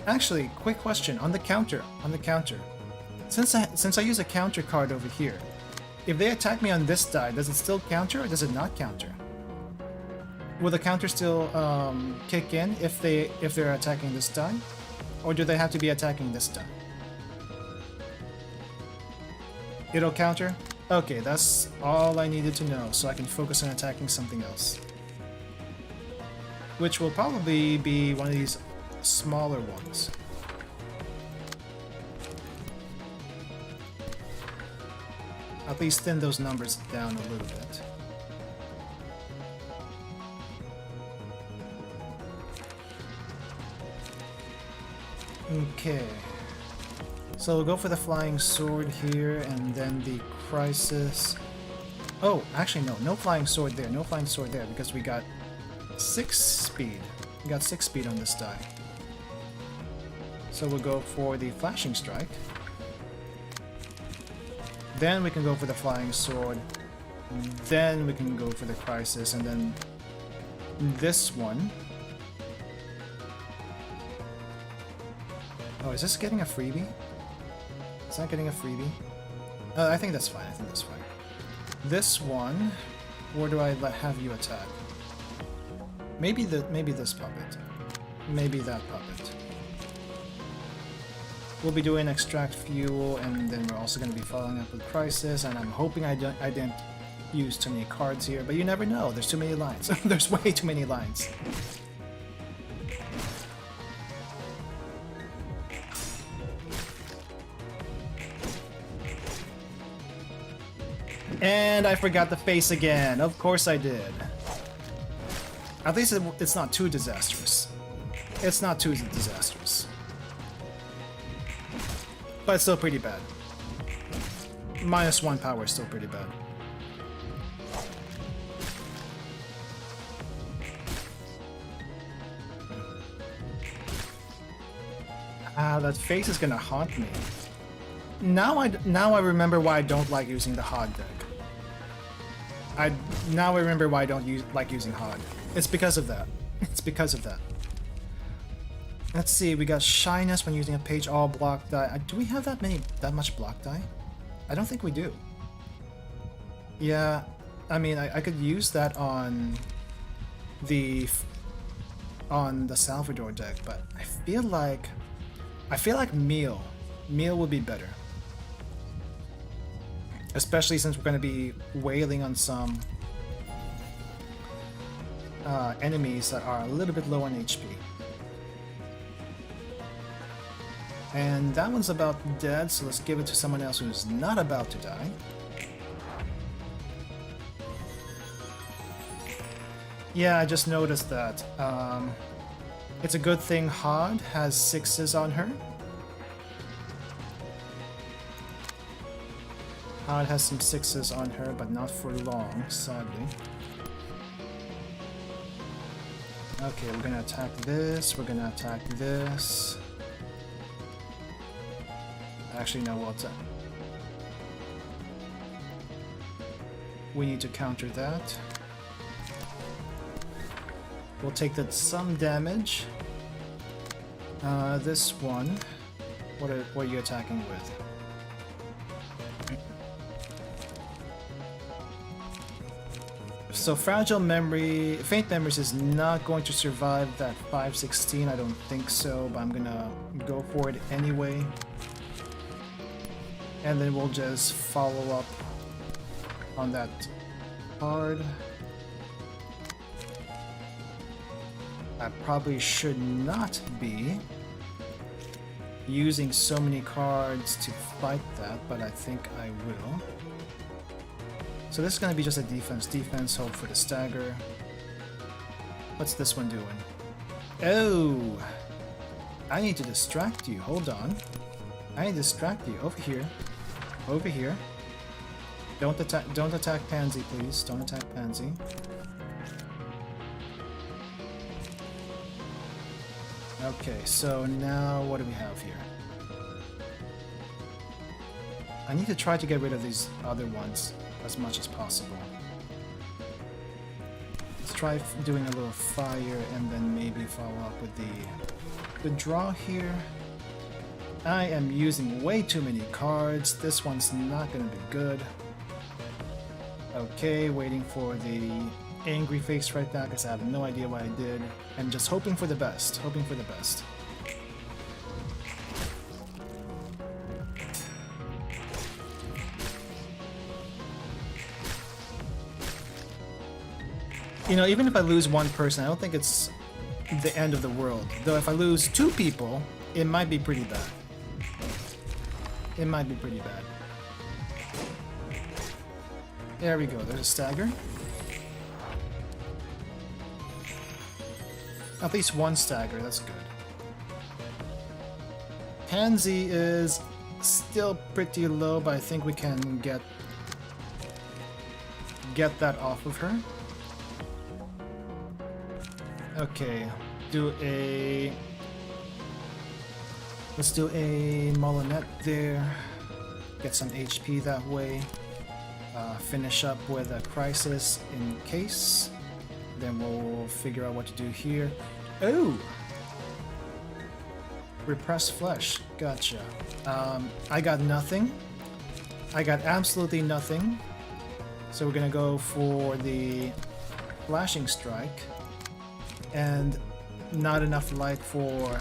actually, quick question on the counter. Since I use a counter card over here, if they attack me on this die, does it still counter or does it not counter? Will the counter still kick in if they're attacking this die, or do they have to be attacking this die? It'll counter? Okay, that's all I needed to know, so I can focus on attacking something else. Which will probably be one of these smaller ones. At least thin those numbers down a little bit. Okay. So we'll go for the flying sword here, and then the crisis. Oh, actually no. No flying sword there. No flying sword there because we got 6 speed. We got 6 speed on this die. So we'll go for the flashing strike. Then we can go for the flying sword. Then we can go for the crisis, and then this one. Oh, is this getting a freebie? Is that getting a freebie? I think that's fine. I think that's fine. This one, where do I have you attack? Maybe this puppet. Maybe that puppet. We'll be doing extract fuel, and then we're also going to be following up with crisis. And I'm hoping I didn't use too many cards here, but you never know. There's too many lines. There's way too many lines. And I forgot the face again. Of course I did. At least it's not too disastrous. It's not too disastrous. But it's still pretty bad. -1 power is still pretty bad. Ah, that face is gonna haunt me. Now I remember why I don't like using the Hod deck. Now I remember why I don't like using Hod. It's because of that. It's because of that. Let's see, we got shyness when using a page all block die. Do we have that much block die? I don't think we do. Yeah, I mean I could use that on the Salvador deck, but I feel like Meal would be better. Especially since we're going to be wailing on some enemies that are a little bit low on HP. And that one's about dead, so let's give it to someone else who's not about to die. Yeah, I just noticed that. It's a good thing Hod has 6s on her. Hod has some 6s on her, but not for long, sadly. Okay, we're gonna attack this, we're gonna attack this. Actually, no, we'll attack. We need to counter that. We'll take some damage. This one, what are you attacking with? So Faint Memories is not going to survive that 516, I don't think so, but I'm gonna go for it anyway. And then we'll just follow up on that card. I probably should not be using so many cards to fight that, but I think I will. So this is going to be just a defense, hope for the stagger. What's this one doing? Oh! I need to distract you, hold on. I need to distract you, over here. Over here. Don't attack Pansy, please. Don't attack Pansy. Okay, so now what do we have here? I need to try to get rid of these other ones as much as possible. Let's try doing a little fire and then maybe follow up with the draw here. I am using way too many cards. This one's not gonna be good. Okay, waiting for the angry face right now because I have no idea what I did. I'm just hoping for the best. Hoping for the best. You know, even if I lose one person, I don't think it's the end of the world. Though if I lose 2 people, it might be pretty bad. It might be pretty bad. There we go, there's a stagger. At least one stagger, that's good. Pansy is still pretty low, but I think we can get get that off of her. Okay, let's do a Molinet there. Get some HP that way. Finish up with a Crisis in case. Then we'll figure out what to do here. Oh! Repressed Flesh. Gotcha. I got nothing. I got absolutely nothing. So we're gonna go for the Flashing Strike. And not enough light for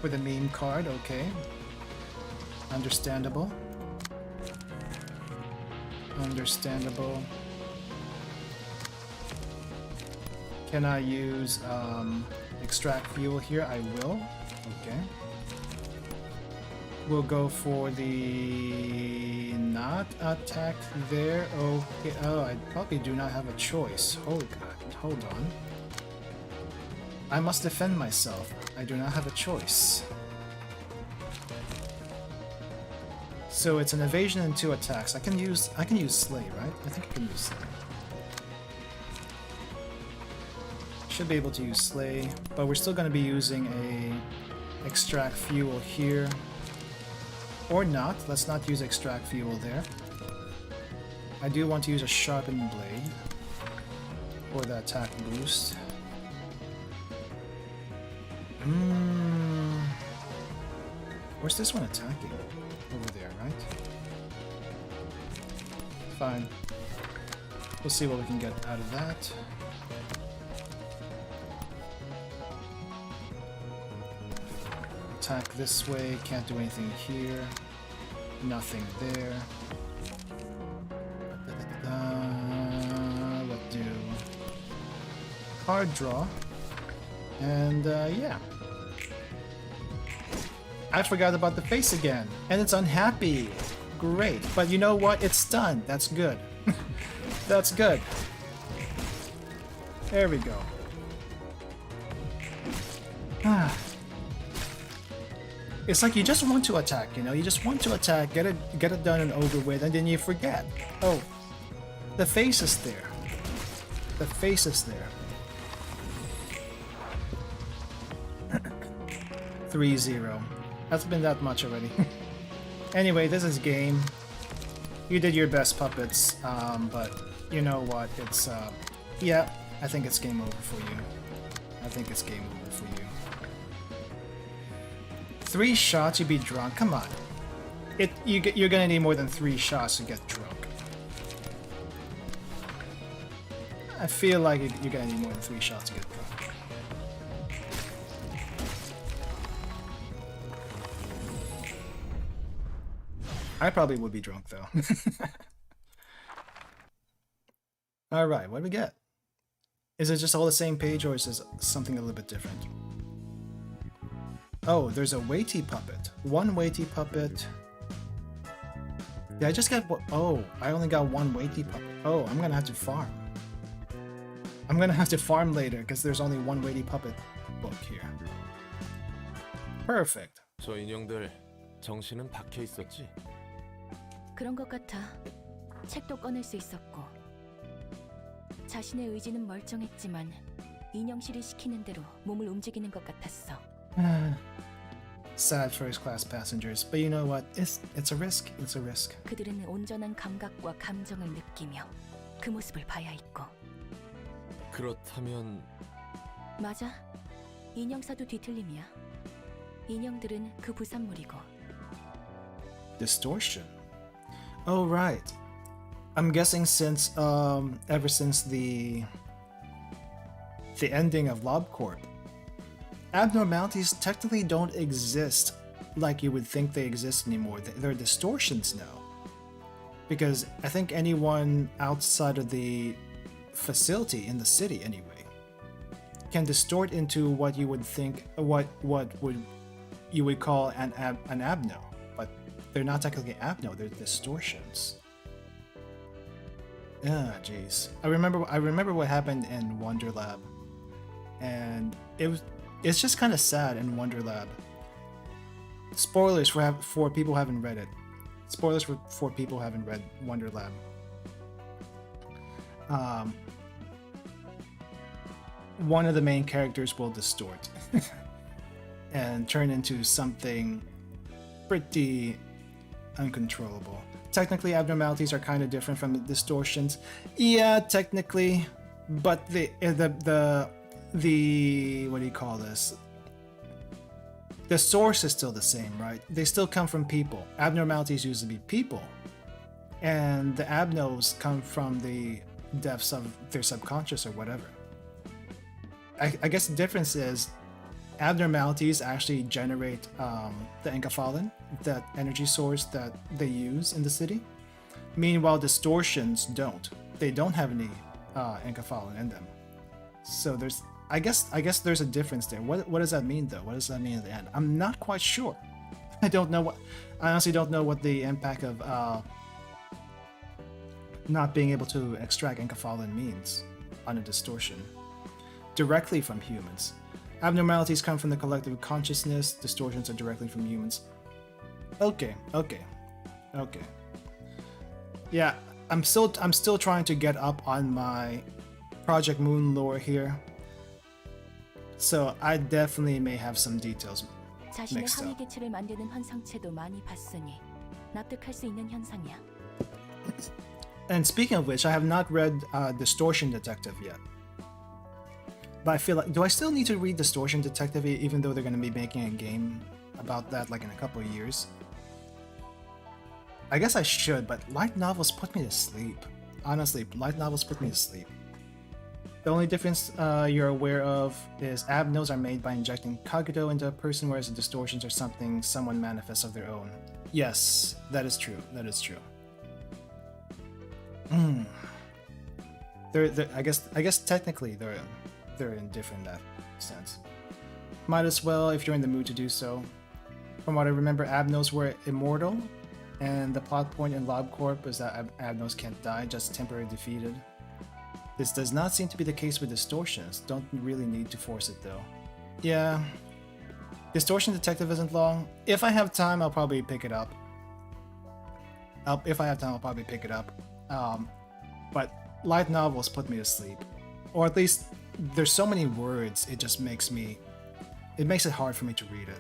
the meme card. Okay. Understandable. Understandable. Can I use extract fuel here? I will. Okay. We'll go for the not attack there. Okay. Oh, I probably do not have a choice. Oh god. Hold on. I must defend myself. I do not have a choice. So it's an evasion and 2 attacks. I can use Slay, right? I think I can use Slay. Should be able to use Slay, but we're still going to be using a extract fuel here. Or not. Let's not use extract fuel there. I do want to use a sharpened blade for the attack boost. Where's this one attacking? Over there, right? Fine. We'll see what we can get out of that. Attack this way, can't do anything here. Nothing there. Let's do card draw. And yeah. I forgot about the face again. And it's unhappy. Great. But you know what? It's stunned. That's good. That's good. There we go. It's like you just want to attack, you know? You just want to attack, get it done and over with, and then you forget. Oh, the face is there. The face is there. 3-0. That's been that much already. Anyway, this is game. You did your best, puppets, but you know what? It's, yeah, I think it's game over for you. I think it's game over for you. 3 shots, you'd be drunk. Come on. You're gonna need more than 3 shots to get drunk. I feel like you're gonna need more than 3 shots to get drunk. I probably would be drunk though. Alright, what do we get? Is it just all the same page or is this something a little bit different? Oh, there's a weighty puppet. 1 weighty puppet. Did I just get what? Oh, I only got 1 weighty puppet. Oh, I'm gonna have to farm. I'm gonna have to farm later because there's only 1 weighty puppet book here. Perfect. 저 인형들 정신은 박혀 있었지? 그런 것 같아. 책도 꺼낼 수 있었고 자신의 의지는 멀쩡했지만 인형실이 시키는 대로 몸을 움직이는 것 같았어. Sad first-class passengers, but you know what? It's a risk. It's a risk. 그들은 온전한 감각과 감정을 느끼며 그 모습을 봐야 했고. 그렇다면 맞아. 인형사도 뒤틀림이야. 인형들은 그 부산물이고. Distortion. Oh right. I'm guessing since ever since the ending of LobCorp, abnormalities technically don't exist like you would think they exist anymore. They're distortions now. Because I think anyone outside of the facility in the city anyway can distort into what you would think you would call an abno, but they're not technically abno, they're distortions. Ah, jeez. I remember what happened in Wonder Lab, and it's just kind of sad in Wonder Lab. Spoilers for people who haven't read it. Spoilers for people who haven't read Wonder Lab. one of the main characters will distort and turn into something pretty uncontrollable. Technically, abnormalities are kind of different from distortions. Yeah, technically, but the what do you call this? The source is still the same, right? They still come from people. Abnormalities used to be people, and the abnos come from the depths of their subconscious or whatever. I guess the difference is abnormalities actually generate the enkephalon, that energy source that they use in the city. Meanwhile, distortions don't. They don't have any enkephalon in them. So there's, I guess there's a difference there. What does that mean though? What does that mean at the end? I'm not quite sure. I honestly don't know what the impact of not being able to extract enkephalon means on a distortion directly from humans. Abnormalities come from the collective consciousness, distortions are directly from humans. Okay. Yeah, I'm still trying to get up on my Project Moon lore here. So I definitely may have some details 자신의 mixed 항위 up. 개체를 만드는 현상체도 많이 봤으니 납득할 수 있는 현상이야. And speaking of which, I have not read Distortion Detective yet. But I feel like, do I still need to read Distortion Detective even though they're going to be making a game about that like in a couple of years? I guess I should, but light novels put me to sleep. Honestly, light novels put me to sleep. The only difference you're aware of is abnos are made by injecting cogito into a person, whereas the distortions are something someone manifests of their own. Yes, that is true. That is true. I guess technically they're indifferent in that sense. Might as well if you're in the mood to do so. From what I remember, abnos were immortal, and the plot point in LobCorp is that abnos can't die, just temporarily defeated. This does not seem to be the case with distortions. Don't really need to force it though. Yeah. Distortion Detective isn't long. If I have time, I'll probably pick it up. But light novels put me to sleep. Or at least there's so many words, it just makes it hard for me to read it.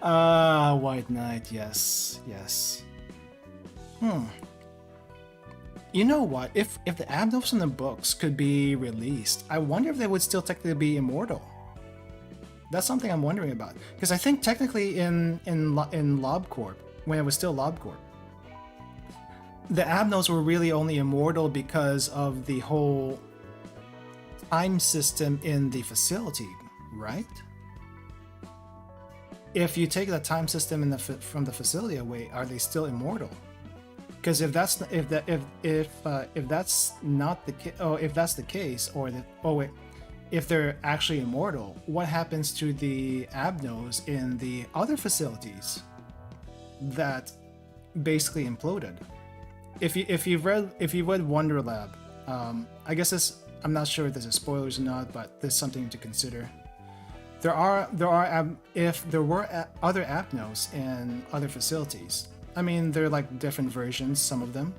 White Knight, yes. You know what? If the abnos in the books could be released, I wonder if they would still technically be immortal. That's something I'm wondering about. Because I think technically in LobCorp, when it was still LobCorp, the abnos were really only immortal because of the whole time system in the facility, right? If you take the time system from the facility away, are they still immortal? Because if that's the case, if they're actually immortal, what happens to the abnos in the other facilities that basically imploded? If you've read Wonder Lab, I guess I'm not sure if this is spoilers or not, but there's something to consider. If there were other abnos in other facilities, I mean, they're like different versions, some of them,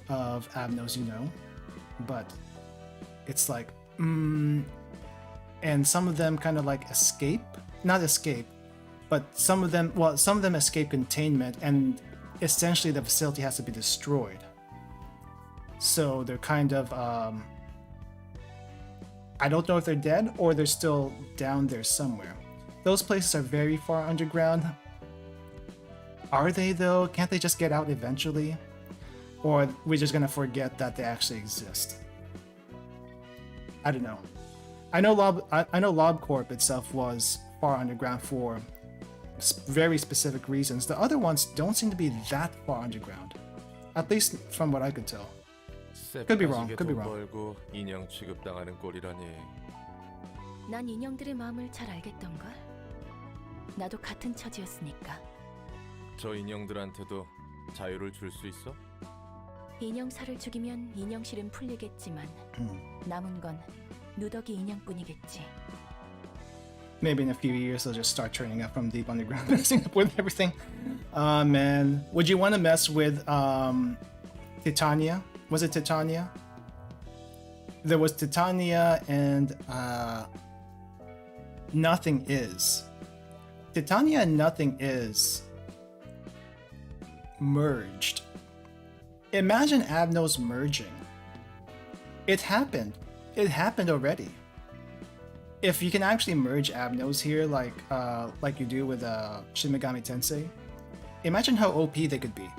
of abnos, but it's like, and some of them kind of like not escape, but some of them escape containment, and essentially the facility has to be destroyed. So they're kind of, I don't know if they're dead or they're still down there somewhere. Those places are very far underground. Are they though? Can't they just get out eventually? Or we're just gonna forget that they actually exist? I don't know. I know LobCorp itself was far underground for very specific reasons. The other ones don't seem to be that far underground, at least from what I could tell. Could be wrong. 벌고 인형 취급당하는 꼴이라니. 난 인형들의 마음을 잘 알겠던걸. 나도 같은 처지였으니까. 저 인형들한테도 자유를 줄 수 있어? 인형살을 죽이면 인형실은 풀리겠지만 남은 건 누더기 인형뿐이겠지. Maybe in a few years they'll just start turning up from deep underground, messing up with everything. Man, would you want to mess with Titania. Was it Titania? There was Titania and Nothing Is. Titania and Nothing Is merged. Imagine Abnos merging. It happened. It happened already. If you can actually merge Abnos here, like you do with Shin Megami Tensei, imagine how OP they could be.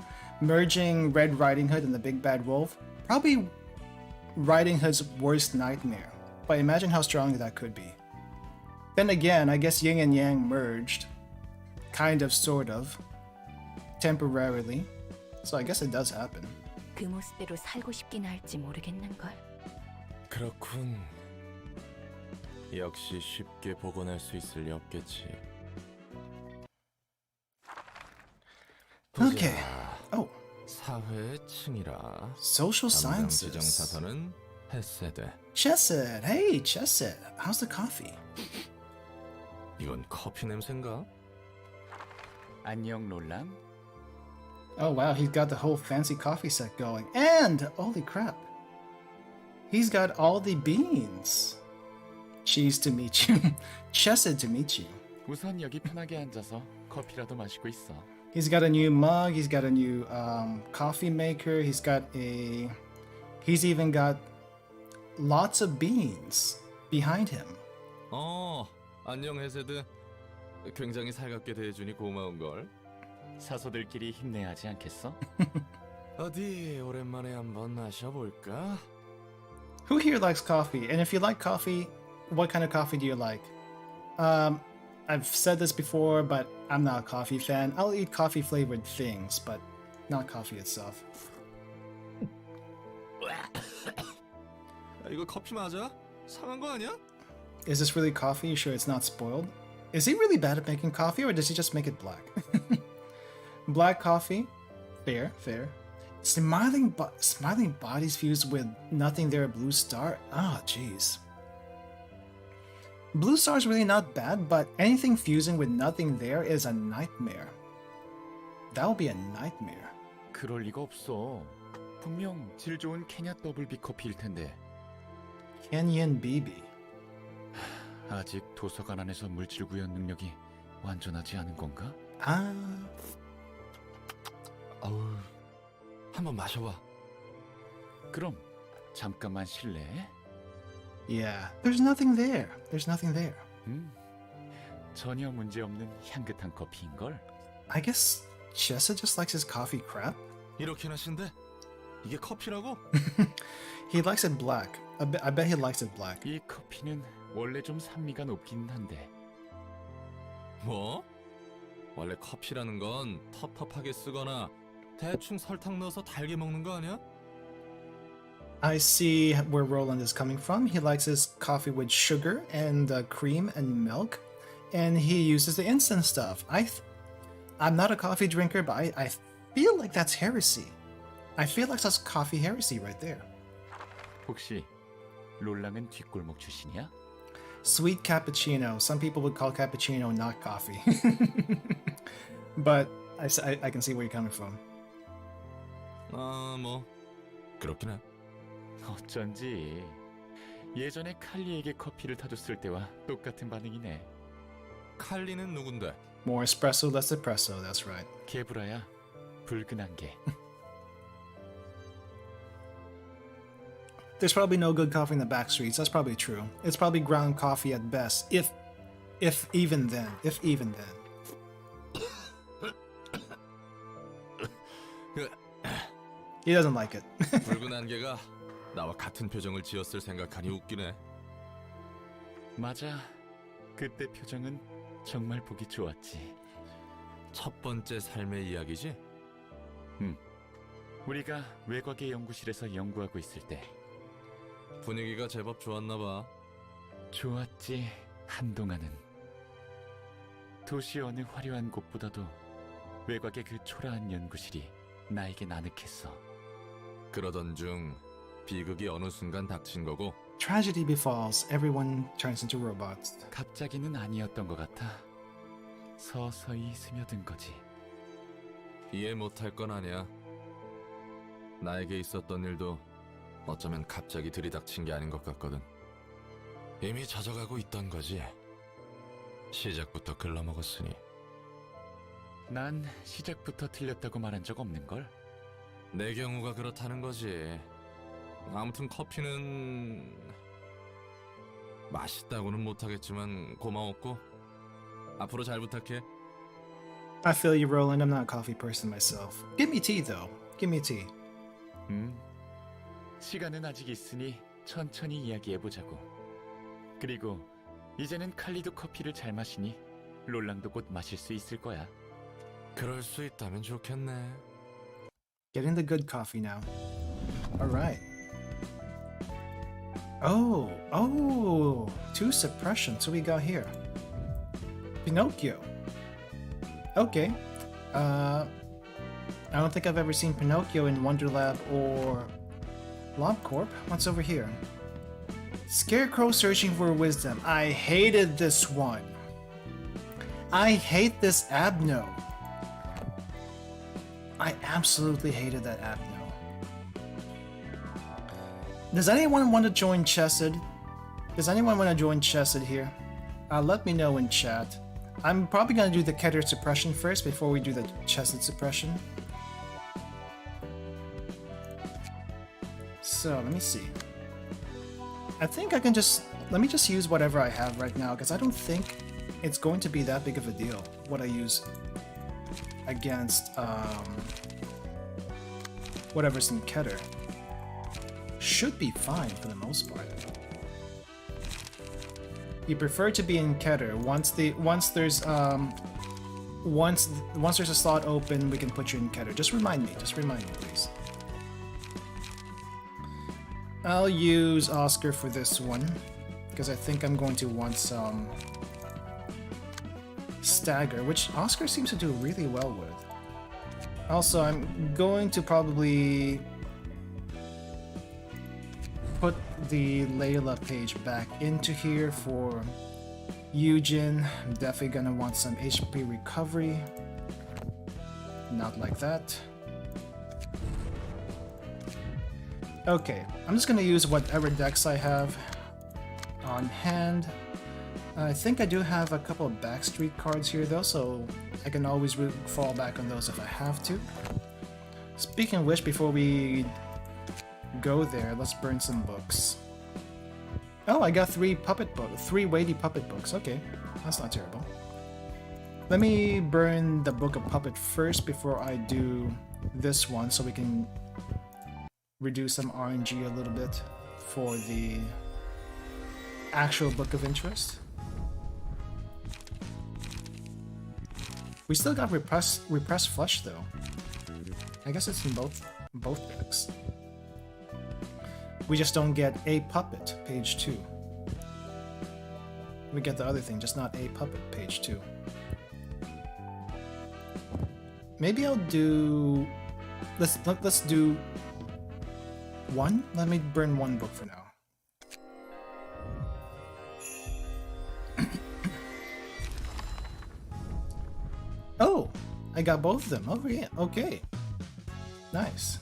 Merging Red Riding Hood and the Big Bad Wolf, probably Riding Hood's worst nightmare. But imagine how strong that could be. Then again, I guess Yin and Yang merged, kind of, sort of, temporarily. So I guess it does happen. 그 모습대로 살고 싶긴 할지 모르겠는걸. 그렇군. 역시 쉽게 복원할 수 있을 리 없겠지. Okay. Oh. 사회의 층이라. Social 담당 sciences. 지정사선은 햇세대. Chesed, hey Chesed, how's the coffee? 이건 커피 냄새인가? 안녕 롤랑. Oh wow, he's got the whole fancy coffee set going. And, holy crap, he's got all the beans. Cheese to meet you. Chesed to meet you. 우선 여기 편하게 앉아서 커피라도 마시고 있어. He's got a new mug, he's got a new coffee maker, he's even got lots of beans behind him. 안녕 햇세드. 굉장히 살갑게 대해주니 고마운걸. 사소들끼리 힘내야 하지 않겠어? 어디 오랜만에 한번 마셔볼까? Who here likes coffee? And if you like coffee, what kind of coffee do you like? I've said this before, but I'm not a coffee fan. I'll eat coffee flavored things, but not coffee itself. 이거 커피 맞아? 상한 거 아니야? Is this really coffee? You sure it's not spoiled? Is he really bad at making coffee, or does he just make it black? Black coffee? Fair, fair. Smiling bodies fused with nothing there, blue star? Ah, jeez. Blue star's really not bad, but anything fusing with nothing there is a nightmare. That would be a nightmare. 그럴 리가 없어. 분명 질 좋은 케냐 더블비 커피일 텐데. Kenyan BB. 아직 도서관 안에서 물질 구현 능력이 완전하지 않은 건가? Ah. 아우, 한번 마셔봐. 그럼 잠깐만 실례. Yeah, there's nothing there. There's nothing there. 전혀 문제 없는 향긋한 커피인 걸. I guess Chessa just likes his coffee crap. 이렇게나 신데? 이게 커피라고? He likes it black. I bet he likes it black. 이 커피는 원래 좀 산미가 높긴 한데. 뭐? 원래 커피라는 건 텁텁하게 쓰거나 대충 설탕 넣어서 달게 먹는 거 아니야? I see where Roland is coming from. He likes his coffee with sugar and cream and milk, and he uses the instant stuff. I'm not a coffee drinker, but I feel like that's heresy. I feel like that's coffee heresy right there. 혹시 롤랑은 뒷골목 출신이야? Sweet cappuccino. Some people would call cappuccino not coffee. But I can see where you're coming from. 뭐 그렇긴 해. 어쩐지 예전에 칼리에게 커피를 타줬을 때와 똑같은 반응이네. 칼리는 누군데? More espresso, less espresso. That's right. 개브라야, 붉은 안개. There's probably no good coffee in the back streets. That's probably true. It's probably ground coffee at best, if even then. If even then. He doesn't like it. 붉은 안개가 나와 같은 표정을 지었을 생각하니 웃기네. 맞아. 그때 표정은 정말 보기 좋았지. 첫 번째 삶의 이야기지? 우리가 외곽의 연구실에서 연구하고 있을 때. 분위기가 제법 좋았나 봐. 좋았지, 한동안은. 도시 어느 화려한 곳보다도 외곽의 그 초라한 연구실이 나에겐 아늑했어. 그러던 중 비극이 어느 순간 닥친 거고. Tragedy befalls. Everyone turns into robots. 갑자기는 아니었던 것 같아. 서서히 스며든 거지. 이해 못할 건 아니야. 나에게 있었던 일도 어쩌면 갑자기 들이닥친 게 아닌 것 같거든. 이미 젖어가고 있던 거지. 시작부터 글러먹었으니. 난 시작부터 틀렸다고 말한 적 없는걸? 내 경우가 그렇다는 거지. 아무튼 커피는 맛있다고는 못하겠지만 고마웠고 앞으로 잘 부탁해. I feel you, Roland. I'm not a coffee person myself. Give me tea, though. Give me tea. 시간은 아직 있으니 천천히 이야기해보자고. 그리고 이제는 칼리도 커피를 잘 마시니 롤랑도 곧 마실 수 있을 거야. 그럴 수 있다면 좋겠네. Getting the good coffee now. Alright. Oh, two suppressions. What we got here? Pinocchio. Okay. I don't think I've ever seen Pinocchio in Wonderlab or LobCorp. What's over here? Scarecrow searching for wisdom. I hated this one. I hate this Abno. I absolutely hated that Abno. Does anyone want to join Chesed? Does anyone want to join Chesed here? Let me know in chat. I'm probably going to do the Keter suppression first before we do the Chesed suppression. So, let me see. I think I can just... Let me just use whatever I have right now, because I don't think it's going to be that big of a deal, what I use against, whatever's in Keter. Should be fine for the most part. You prefer to be in Keter. Once there's a slot open, we can put you in Keter. Just remind me, please. I'll use Oscar for this one, because I think I'm going to want some stagger, which Oscar seems to do really well with. Also, I'm going to probably put the Layla page back into here for Eugen. I'm definitely gonna want some HP recovery. Not like that. Okay, I'm just gonna use whatever decks I have on hand. I think I do have a couple of Backstreet cards here though, so I can always fall back on those if I have to. Speaking of which, before we go there, let's burn some books. Oh, I got 3 weighty puppet books. Okay, that's not terrible. Let me burn the Book of Puppet first before I do this one, so we can reduce some RNG a little bit for the actual Book of Interest. We still got repressed flush though. I guess it's in both decks. We just don't get a puppet, page 2. We get the other thing, just not a puppet, page 2. Maybe I'll do... Let's do 1? Let me burn 1 book for now. Oh! I got both of them. Oh yeah, okay. Nice.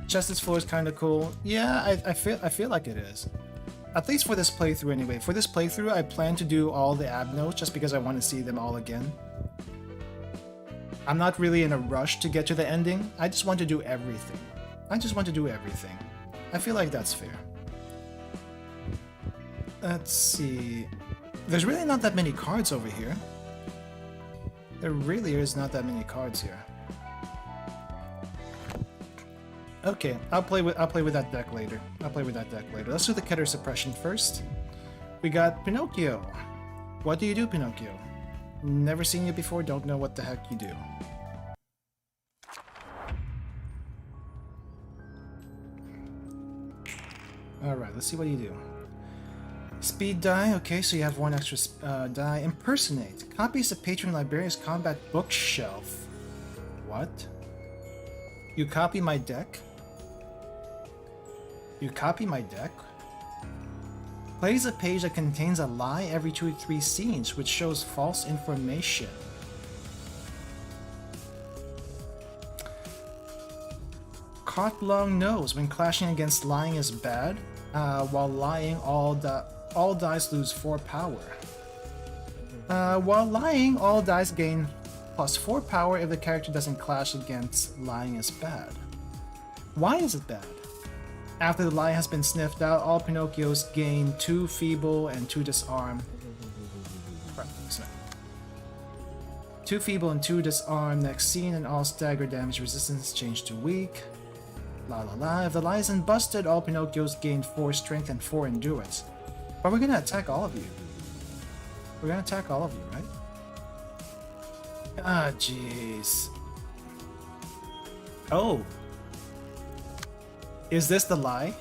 Chester's floor is kind of cool. Yeah, I feel like it is. At least for this playthrough anyway. For this playthrough, I plan to do all the Abnos just because I want to see them all again. I'm not really in a rush to get to the ending. I just want to do everything. I feel like that's fair. Let's see. There's really not that many cards over here. There really is not that many cards here. Okay, I'll play with that deck later. Let's do the Keter suppression first. We got Pinocchio. What do you do, Pinocchio? Never seen you before, don't know what the heck you do. Alright, let's see what you do. Speed die, okay, so you have 1 extra die. Impersonate. Copies the Patron Librarian's Combat Bookshelf. What? You copy my deck? Plays a page that contains a lie every 2 or 3 scenes, which shows false information. caught long nose. When clashing against lying is bad. While lying, all dice lose 4 power. While lying, all dice gain +4 power if the character doesn't clash against lying is bad. Why is it bad? After the lie has been sniffed out, all Pinocchios gain 2 feeble and 2 disarm. 2 feeble and 2 disarm next scene, and all stagger damage resistance change to weak. La la la. If the lie isn't busted, all Pinocchios gain 4 strength and 4 endurance. But we're gonna attack all of you. We're gonna attack all of you, right? Ah, jeez. Oh. Is this the lie?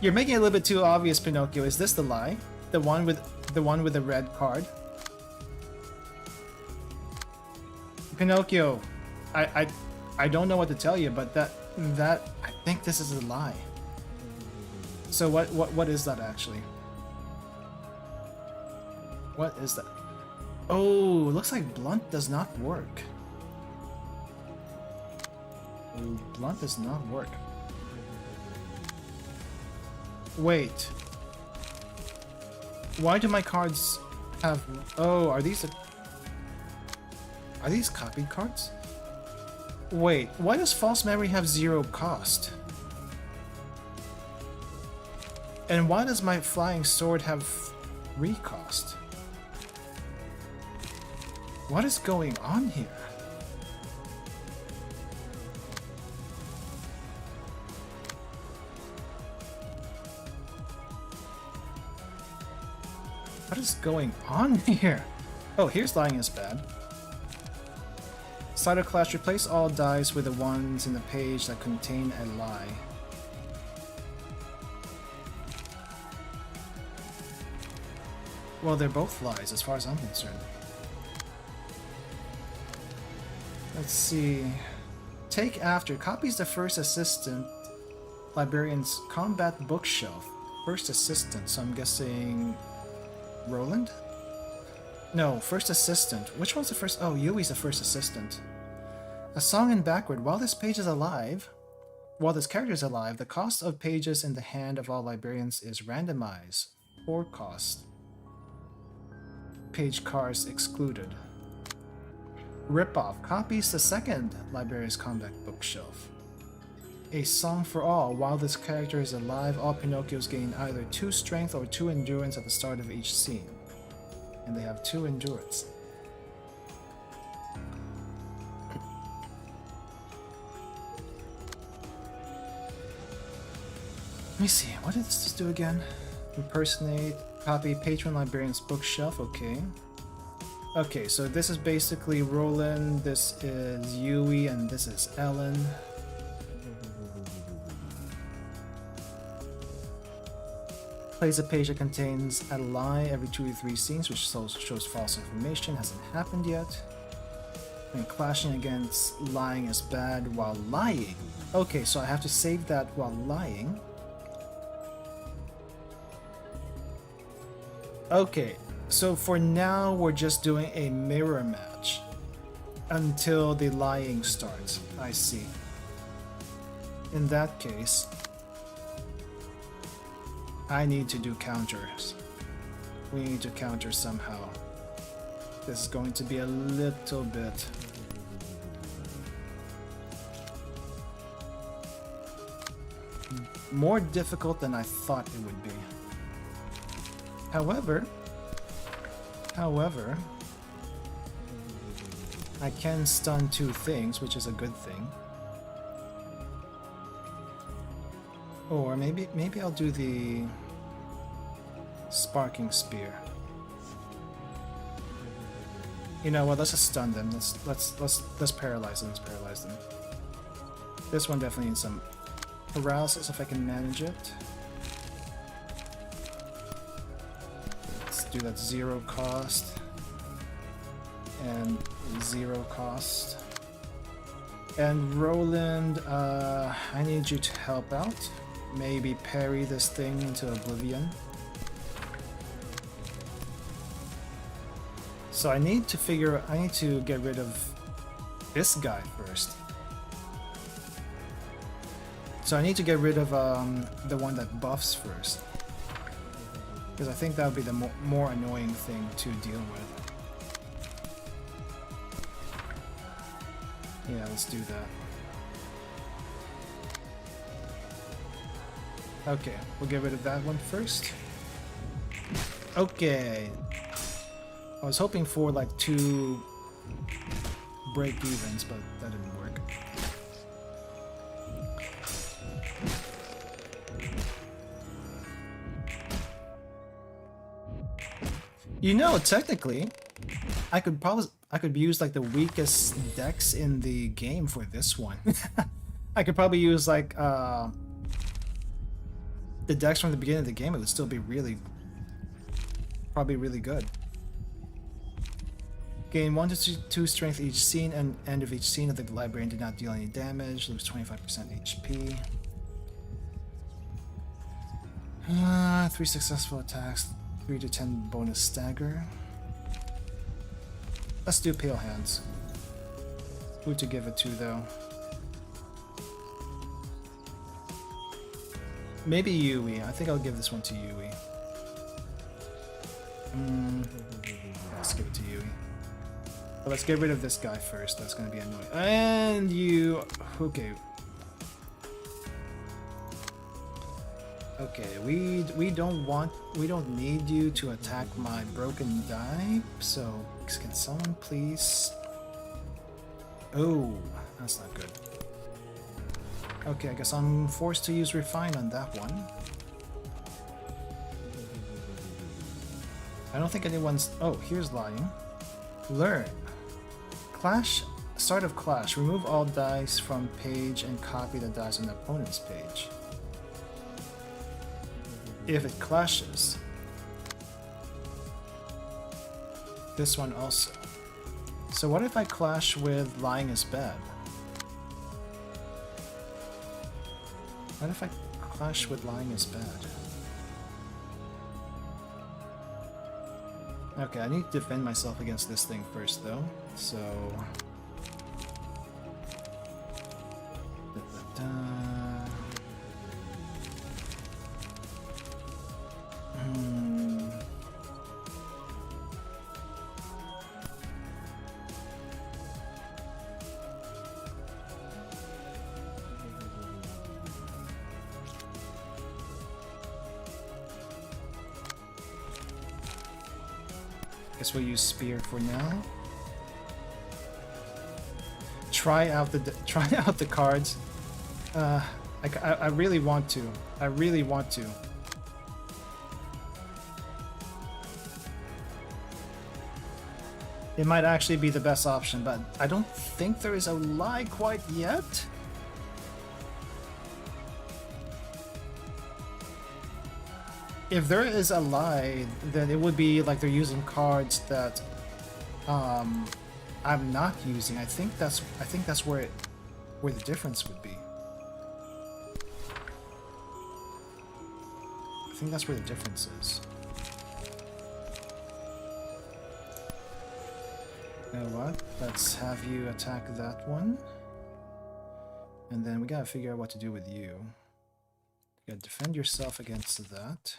You're making it a little bit too obvious, Pinocchio. Is this the lie? The one with the red card? Pinocchio, I don't know what to tell you, but that I think this is a lie. So what is that actually? What is that? Oh, looks like blunt does not work. Oh, blunt does not work. Wait. Why do my cards have... Oh, are these copied cards? Wait, why does false memory have 0 cost? And why does my flying sword have 3 cost? What is going on here? What is going on here? Oh, here's lying is bad. Side of clash, replace all dice with the ones in the page that contain a lie. Well, they're both lies as far as I'm concerned. Let's see. Take after. Copies the first assistant librarian's combat bookshelf. First assistant, so I'm guessing Roland? No, first assistant. Which one's the first? Oh, Yui's the first assistant. A song in backward. While this character is alive, the cost of pages in the hand of all librarians is randomized. 4 cost. Page cards excluded. Ripoff. Copies the second librarian's combat bookshelf. A song for all. While this character is alive, all Pinocchios gain either 2 strength or 2 endurance at the start of each scene. And they have 2 endurance. Let me see, what did this do again? Impersonate, copy patron librarian's bookshelf, okay. Okay, so this is basically Roland, this is Yui, and this is Ellen. Plays a page that contains a lie every 2 to 3 scenes, which shows false information. Hasn't happened yet. And clashing against lying is bad while lying. Okay, so I have to save that while lying. Okay, so for now we're just doing a mirror match until the lying starts. I see. In that case, I need to do counters. We need to counter somehow. This is going to be a little bit more difficult than I thought it would be. However, I can stun 2 things, which is a good thing. Or maybe I'll do the sparking spear. You know what? Let's just stun them. Let's paralyze them. Let's paralyze them. This one definitely needs some paralysis if I can manage it. Let's do that 0 cost and 0 cost. And Roland, I need you to help out. Maybe parry this thing into oblivion. So I need to get rid of this guy first. So I need to get rid of the one that buffs first. Because I think that would be the more annoying thing to deal with. Yeah, let's do that. Okay, we'll get rid of that one first. Okay. I was hoping for like 2 break evens, but that didn't work. You know, technically, I could use like the weakest decks in the game for this one. I could probably use like the decks from the beginning of the game. It would still be probably really good. Gain 1 to 2 strength each scene, and end of each scene if the librarian did not deal any damage. Lose 25% HP. 3 successful attacks. 3 to 10 bonus stagger. Let's do Pale Hands. Who to give it to though? Maybe Yui. I think I'll give this one to Yui. Let's give it to Yui. But let's get rid of this guy first. That's gonna be annoying. And you... Okay. Okay, we don't need you to attack my broken die, so can someone please... Oh, that's not good. Okay, I guess I'm forced to use Refine on that one. I don't think anyone's... Oh, here's lying. Learn. Clash. Start of Clash. Remove all dice from page and copy the dice on the opponent's page. If it clashes. This one also. So what if I clash with Lying is Bad? What if I clash with Lying is Bad? Okay, I need to defend myself against this thing first though, so... Guess we'll use Spear for now. Try out the cards. I really want to. I really want to. It might actually be the best option, but I don't think there is a lie quite yet. If there is a lie, then it would be like they're using cards that I'm not using. I think that's where the difference would be. I think that's where the difference is. You know what? Let's have you attack that one. And then we gotta figure out what to do with you. You gotta defend yourself against that.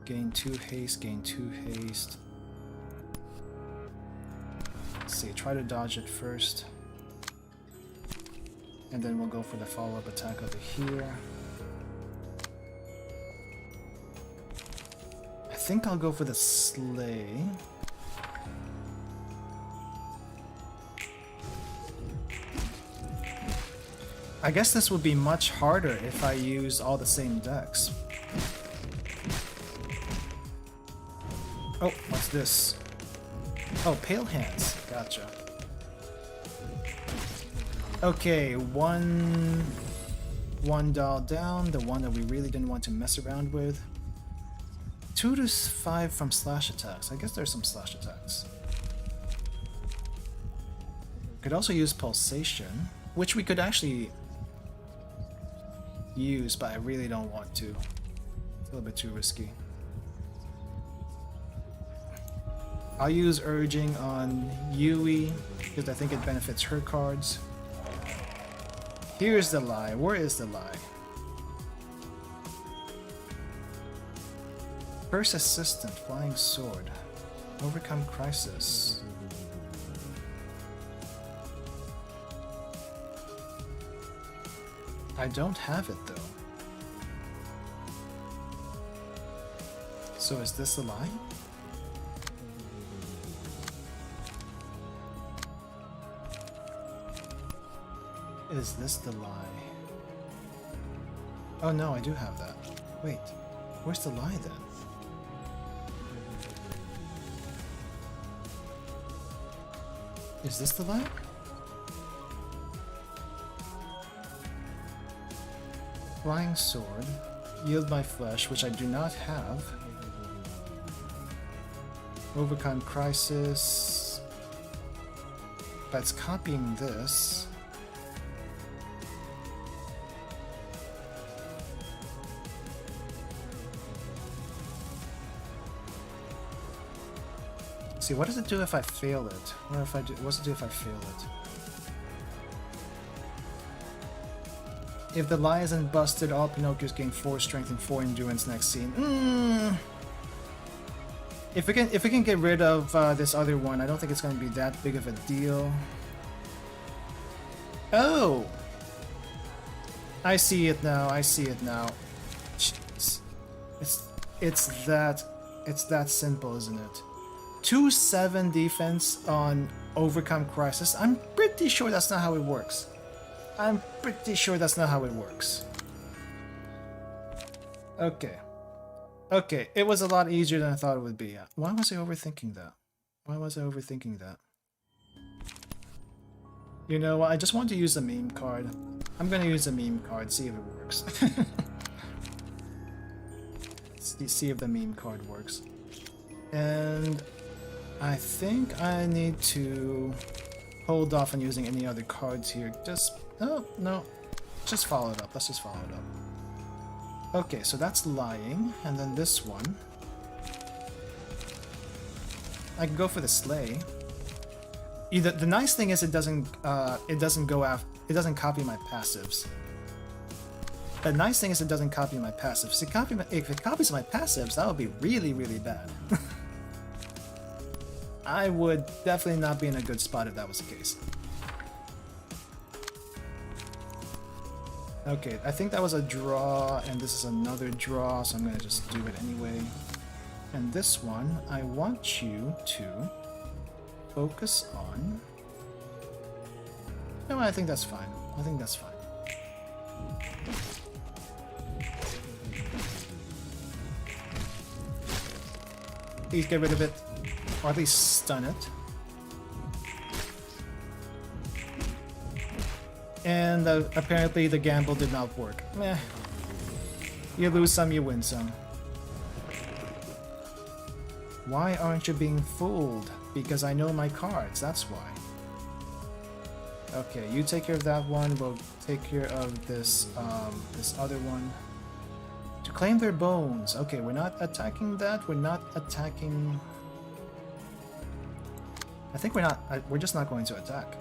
Gain 2 haste, gain 2 haste. Let's see, try to dodge it first. And then we'll go for the follow-up attack over here. I think I'll go for the Slay. I guess this would be much harder if I use all the same decks. Oh, what's this? Oh, Pale Hands. Gotcha. Okay, one doll down, the one that we really didn't want to mess around with. 2 to 5 from slash attacks. I guess there's some slash attacks. Could also use Pulsation, which we could actually use, but I really don't want to. It's a little bit too risky. I'll use Urging on Yui, because I think it benefits her cards. Here's the lie. Where is the lie? First assistant, flying sword. Overcome crisis. I don't have it though. So is this a lie? Is this the lie? Oh no, I do have that. Wait, where's the lie then? Is this the lie? Flying sword, yield my flesh, which I do not have. Overcome crisis. That's copying this. See, what does it do if I fail it? What if I do? What's it do if I fail it? If the lie isn't busted, all Pinocchios gain 4 strength and 4 endurance next scene. If we can get rid of this other one, I don't think it's going to be that big of a deal. Oh, I see it now. I see it now. Jeez. It's that simple, isn't it? 2-7 defense on overcome crisis. I'm pretty sure that's not how it works. I'm pretty sure that's not how it works. Okay. Okay, it was a lot easier than I thought it would be. Why was I overthinking that? Why was I overthinking that? You know what? I just want to use a meme card. I'm gonna use a meme card, see if it works. see if the meme card works. And I think I need to hold off on using any other cards here. Just... oh, no. Just follow it up. Let's just follow it up. Okay, so that's lying. And then this one. I can go for the sleigh. The nice thing is it doesn't go after... it doesn't copy my passives. The nice thing is it doesn't copy my passives. If it copies my passives, that would be really, really bad. I would definitely not be in a good spot if that was the case. Okay, I think that was a draw, and this is another draw, so I'm gonna just do it anyway. And this one, I want you to focus on... no, I think that's fine. I think that's fine. Please get rid of it. Or at least stun it. And apparently the gamble did not work. Meh. You lose some, you win some. Why aren't you being fooled? Because I know my cards, that's why. Okay, you take care of that one, we'll take care of this, this other one. To claim their bones. Okay, we're not attacking that, we're not attacking... I think we're just not going to attack.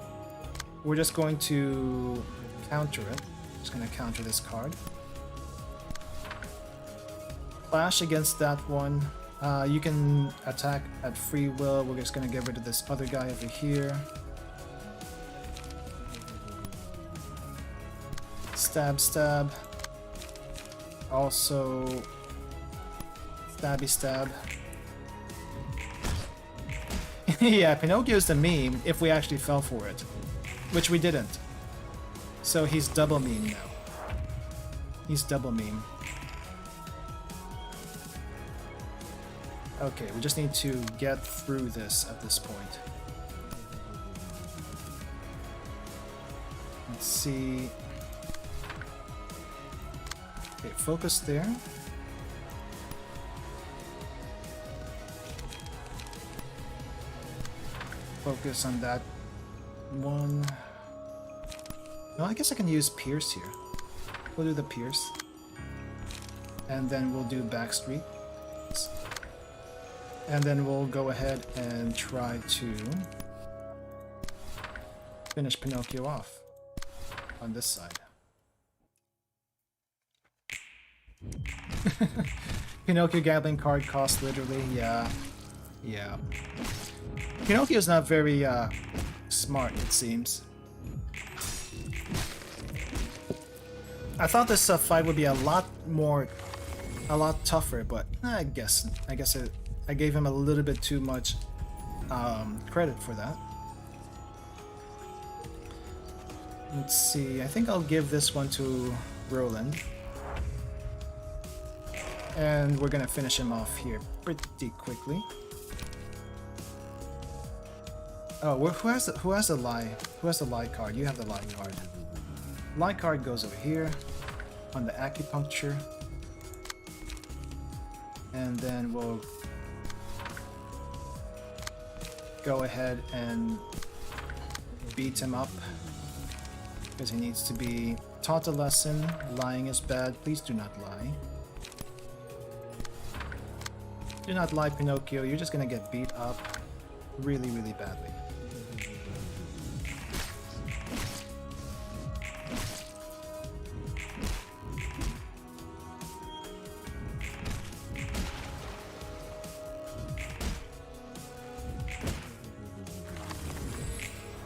We're just going to counter it. Just gonna counter this card. Clash against that one. You can attack at free will. We're just gonna get rid of this other guy over here. Stab, stab. Also, stabby, stab. Yeah, Pinocchio's the meme if we actually fell for it. Which we didn't. So he's double meme now. He's double meme. Okay, we just need to get through this at this point. Let's see. Okay, focus there. Focus on that one. No, I guess I can use Pierce here. We'll do the Pierce. And then we'll do Backstreet. And then we'll go ahead and try to finish Pinocchio off on this side. Pinocchio gambling card cost literally, yeah. Yeah. Pinocchio's not very smart, it seems. I thought this fight would be a lot tougher, but I guess I gave him a little bit too much credit for that. Let's see, I think I'll give this one to Roland. And we're gonna finish him off here pretty quickly. Oh, who has the lie card? You have the lie card. Lie card goes over here on the acupuncture. And then we'll go ahead and beat him up because he needs to be taught a lesson. Lying is bad. Please do not lie. Do not lie, Pinocchio. You're just gonna get beat up really, really badly.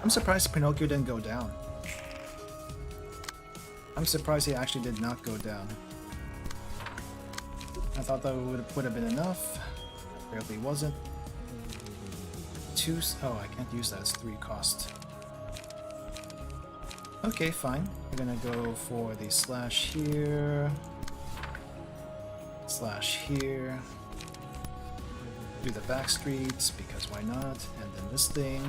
I'm surprised Pinocchio didn't go down. I'm surprised he actually did not go down. I thought that would have been enough. Apparently wasn't. Oh, I can't use that. It's 3 cost. Okay, fine. We're gonna go for the slash here. Slash here. Do the back streets, because why not? And then this thing.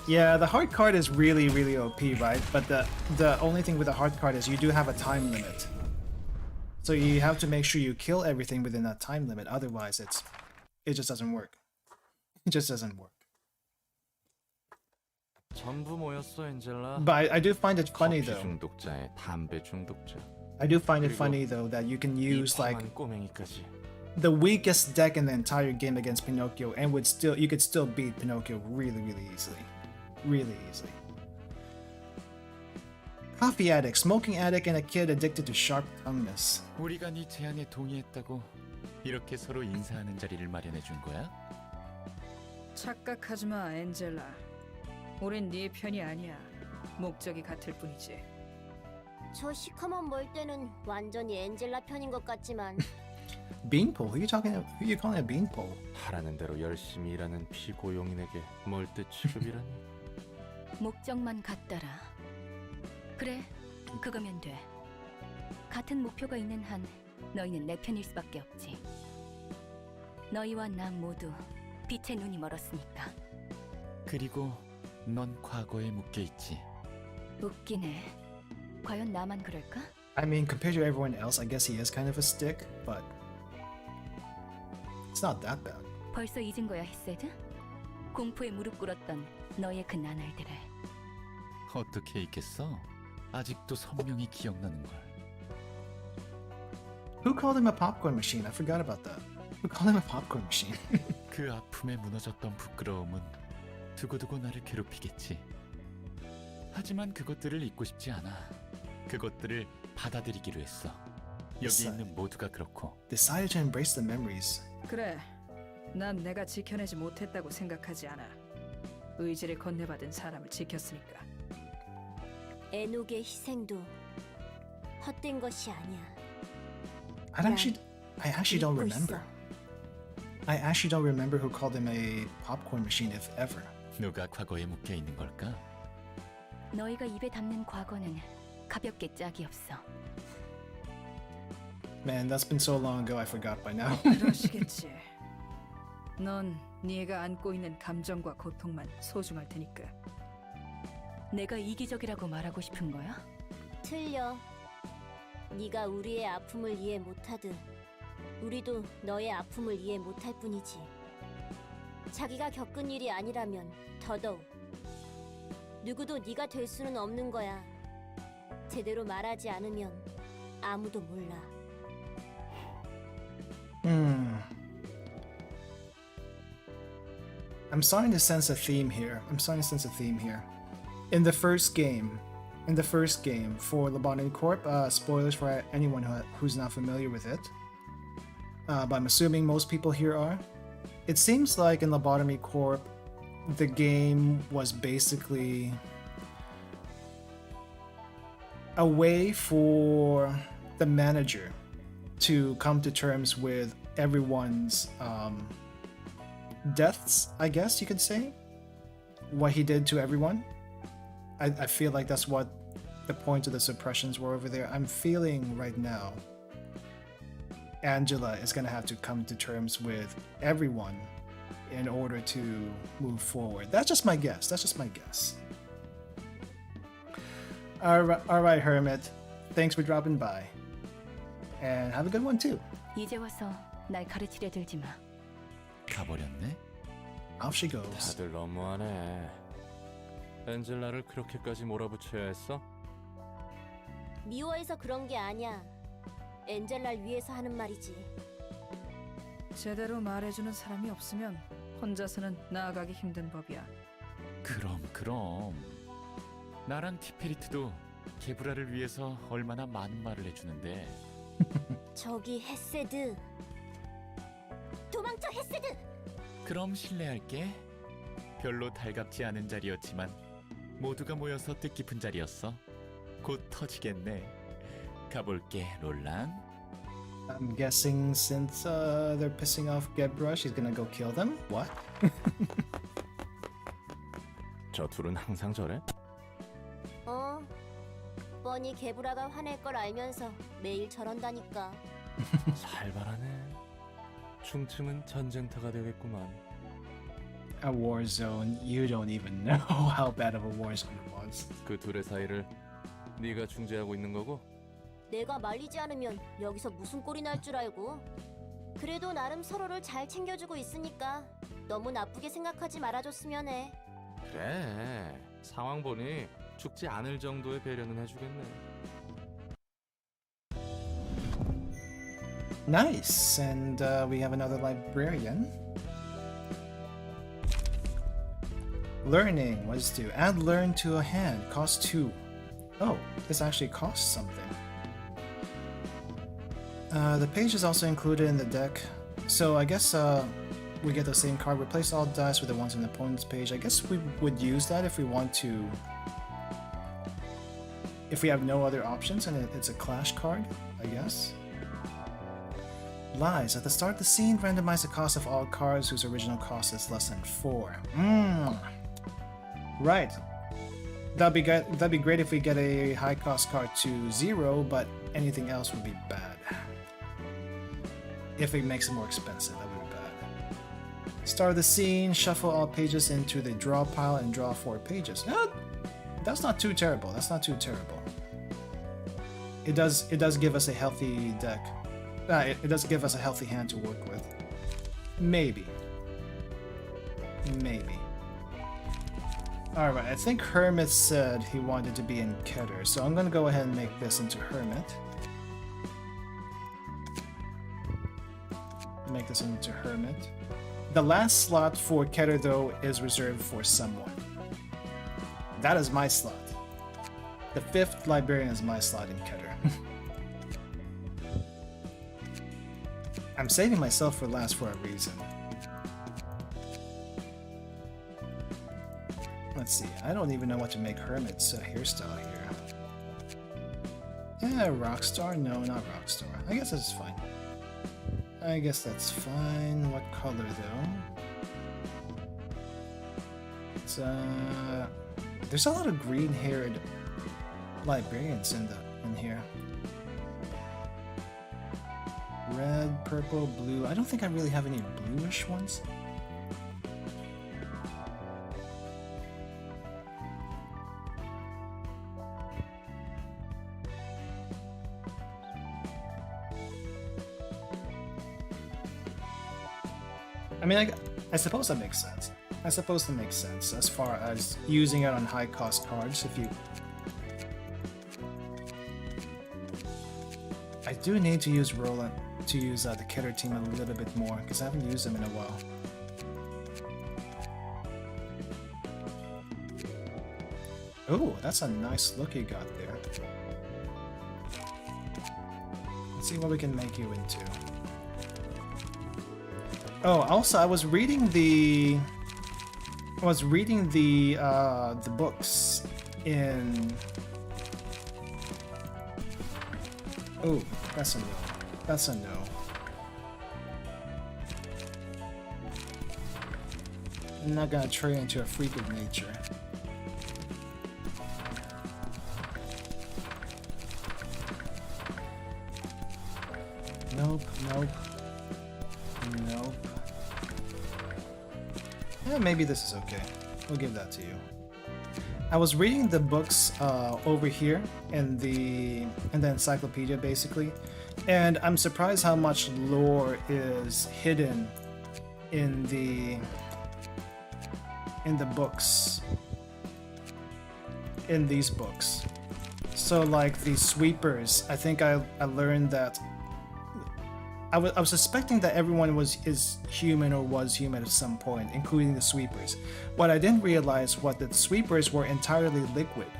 Yeah, the hard card is really, really OP, right? But the only thing with the hard card is you do have a time limit. So you have to make sure you kill everything within that time limit, otherwise it just doesn't work. It just doesn't work. 전부 모였어, 엔젤라. But I do find it funny 커피 though. 중독자에 담배 중독자. I do find it funny though that you can use like 이 꼬맹이까지. the weakest deck in the entire game against Pinocchio and you could still beat Pinocchio really, really easily. Really easily. Coffee addict, smoking addict, and a kid addicted to sharp tongueness. 우리가 네 제안에 동의했다고 이렇게 서로 인사하는 자리를 마련해 준 거야? 착각하지 마, 엔젤라. 우린 네 편이 아니야. 목적이 같을 뿐이지. 저 시커먼 멀대는 완전히 엔젤라 편인 것 같지만 Beanpole? Who you calling a beanpole? 하라는 대로 열심히 일하는 피고용인에게 멀대 취급이라니. 목적만 같더라. 그래, 그거면 돼. 같은 목표가 있는 한 너희는 내 편일 수밖에 없지. 너희와 나 모두 빛의 눈이 멀었으니까. 그리고 넌 과거에 묶여 있지. 웃기네. 과연 나만 그럴까? I mean, compared to everyone else, I guess he is kind of a stick, but it's not that bad. 벌써 잊은 거야, 헤세드? 공포에 무릎 꿇었던 너의 그 나날들을. 어떻게 있겠어? 아직도 선명히 기억나는 걸. Who called him a popcorn machine? I forgot about that. Who called him a popcorn machine? 그 아픔에 무너졌던 부끄러움은 두고두고 나를 괴롭히겠지. 하지만 그것들을 잊고 싶지 않아. 그것들을 받아들이기로 했어. 여기 있는 모두가 그렇고. Decided to embrace the memories. 그래, 난 내가 지켜내지 못했다고 생각하지 않아. 의지를 건네받은 사람을 지켰으니까. 에녹의 희생도 헛된 것이 아니야. I actually don't remember. I actually don't remember who called him a popcorn machine, if ever. 누가 과거에 묶여 있는 걸까? 너희가 입에 담는 과거는 가볍게 짝이 없어. Man, that's been so long ago I forgot by now. 그러시겠지. 넌 네가 안고 있는 감정과 고통만 소중할 테니까. 내가 이기적이라고 말하고 싶은 거야? 틀려. 네가 우리의 아픔을 이해 못하듯 우리도 너의 아픔을 이해 못할 뿐이지. 자기가 겪은 일이 아니라면 더더욱. 누구도 네가 될 수는 없는 거야. 제대로 말하지 않으면 아무도 몰라. I'm starting to sense a theme here. In the first game, in the first game for Lobotomy Corp. Spoilers for anyone who's not familiar with it. But I'm assuming most people here are. It seems like in Lobotomy Corp, the game was basically a way for the manager to come to terms with everyone's deaths, I guess you could say. What he did to everyone. I feel like that's what the point of the suppressions were over there. I'm feeling right now Angela is going to have to come to terms with everyone in order to move forward. That's just my guess. All right, Hermit. Thanks for dropping by. And have a good one too. 이제 와서 날 가르치려 들지 마. 가버렸네. Off she goes. 다들 너무하네. 엔젤라를 그렇게까지 몰아붙여야 했어? 미워해서 그런 게 아니야. 엔젤라를 위해서 하는 말이지. 제대로 말해주는 사람이 없으면 혼자서는 나아가기 힘든 법이야. 그럼. 나랑 티페리트도 게브라를 위해서 얼마나 많은 말을 해주는데. 저기 헤세드. 도망쳐 헤세드. 그럼 실례할게. 별로 달갑지 않은 자리였지만 모두가 모여서 뜻깊은 자리였어. 곧 터지겠네. 가볼게, 롤란. I'm guessing since they're pissing off Gebra, she's gonna go kill them? What? 저 둘은 항상 저래? 뻔히 게브라가 화낼 걸 알면서 매일 저런다니까. 살벌하네. 충칭은 전쟁터가 되겠구만. A war zone. You don't even know how bad of a war zone it was. 그 둘의 사이를 네가 중재하고 있는 거고? 내가 말리지 않으면 여기서 무슨 꼴이 날 줄 알고. 그래도 나름 서로를 잘 챙겨주고 있으니까 너무 나쁘게 생각하지 말아줬으면 해. 그래. 상황 보니 죽지 않을 정도의 배려는 해주겠네. Nice, and we have another librarian. Learning, what is to add learn to a hand, cost 2. Oh, this actually costs something. The page is also included in the deck, so I guess we get the same card. Replace all dice with the ones on the opponent's page. I guess we would use that if we want to. If we have no other options and it's a clash card, I guess. Lies. At the start of the scene, randomize the cost of all cards whose original cost is less than 4. Right. That'd be great if we get a high cost card to 0, but anything else would be bad. If it makes it more expensive, that would be bad. Start the scene, shuffle all pages into the draw pile and draw 4 pages. That's not too terrible. It does give us a healthy deck. It does give us a healthy hand to work with. Maybe. Alright, I think Hermit said he wanted to be in Keter, so I'm gonna go ahead and make this into Hermit. Make this into Hermit. The last slot for Keter, though, is reserved for someone. That is my slot. The 5th Librarian is my slot in Keter. I'm saving myself for last for a reason. Let's see, I don't even know what to make Hermit's hairstyle here. Yeah, Rockstar? No, not Rockstar. I guess that's fine. What color though? It's there's a lot of green-haired librarians in here. Red, purple, blue. I don't think I really have any bluish ones. I mean, I suppose that makes sense. As far as using it on high-cost cards. I do need to use Roland to use the Keter team a little bit more because I haven't used them in a while. Oh, that's a nice look you got there. Let's see what we can make you into. Oh, also I was reading the books in. Oh, that's a no. That's a no. I'm not gonna turn into a freak of nature. Nope, nope, nope. Yeah, maybe this is okay. We'll give that to you. I was reading the books over here in the encyclopedia, basically, and I'm surprised how much lore is hidden in the books. In these books. So, like the sweepers, I think I learned that. I was suspecting that everyone is human or was human at some point, including the sweepers. What I didn't realize was that the sweepers were entirely liquid.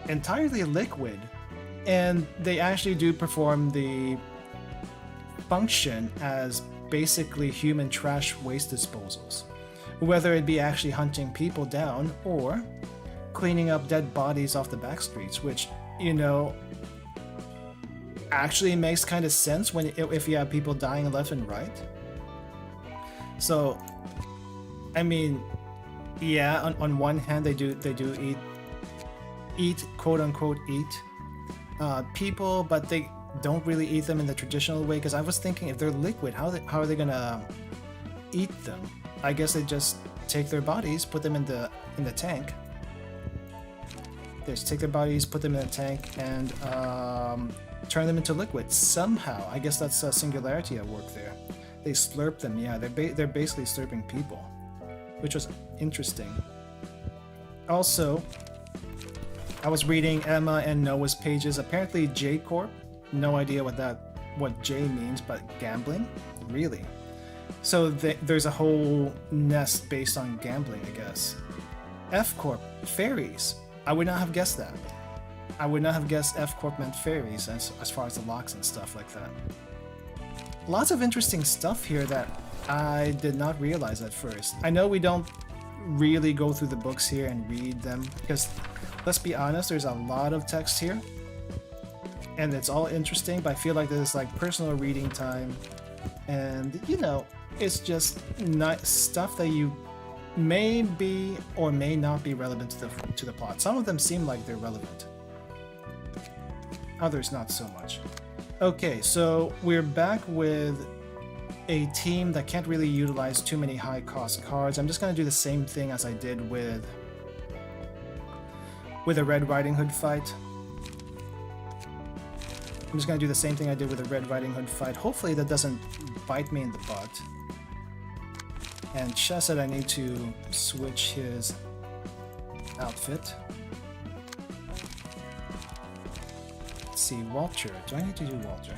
Entirely liquid, and they actually do perform the function as basically human trash waste disposals. Whether it be actually hunting people down or cleaning up dead bodies off the back streets, which, you know, actually makes kind of sense if you have people dying left and right. So, I mean, yeah, on one hand they do eat quote unquote eat people, but they don't really eat them in the traditional way. Because I was thinking, if they're liquid, how are they gonna eat them? I guess they just take their bodies, put them in the tank. They just take their bodies, put them in the tank, and turn them into liquid somehow. I guess that's a singularity at work there. They slurp them. Yeah, they're basically slurping people, which was interesting. Also, I was reading Emma and Noah's pages. Apparently, J Corp. No idea what J means, but gambling, really. So there's a whole nest based on gambling, I guess. F Corp, fairies. I would not have guessed that. I would not have guessed F Corp meant fairies as far as the locks and stuff like that. Lots of interesting stuff here that I did not realize at first. I know we don't really go through the books here and read them, because let's be honest, there's a lot of text here. And it's all interesting, but I feel like there's like personal reading time. And, you know, it's just not stuff that you may be or may not be relevant to the plot. Some of them seem like they're relevant. Others not so much. Okay, so we're back with a team that can't really utilize too many high cost cards. I'm just gonna do the same thing as I did with a Red Riding Hood fight. I'm just gonna do the same thing I did with a Red Riding Hood fight. Hopefully that doesn't bite me in the butt. And Chess said I need to switch his outfit. Let's see, Walter. Do I need to do Walter?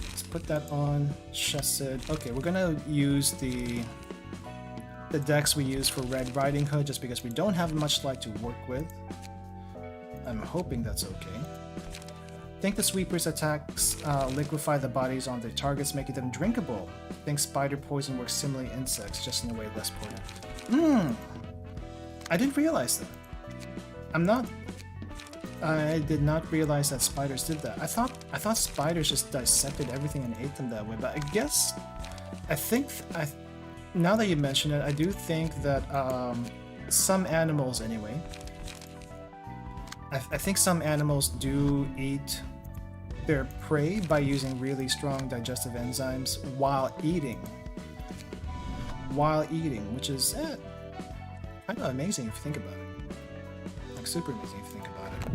Let's put that on. Chess said, okay, we're gonna use the decks we use for Red Riding Hood just because we don't have much light to work with. I'm hoping that's okay. Think the sweeper's attacks liquefy the bodies on their targets, making them drinkable. Think spider poison works similarly to insects, just in a way less potent. I didn't realize that. I did not realize that spiders did that. I thought spiders just dissected everything and ate them that way, but now that you mention it, I do think that some animals anyway, I think some animals do eat their prey by using really strong digestive enzymes while eating, which is kind of amazing if you think about it. Like super amazing if you think about it.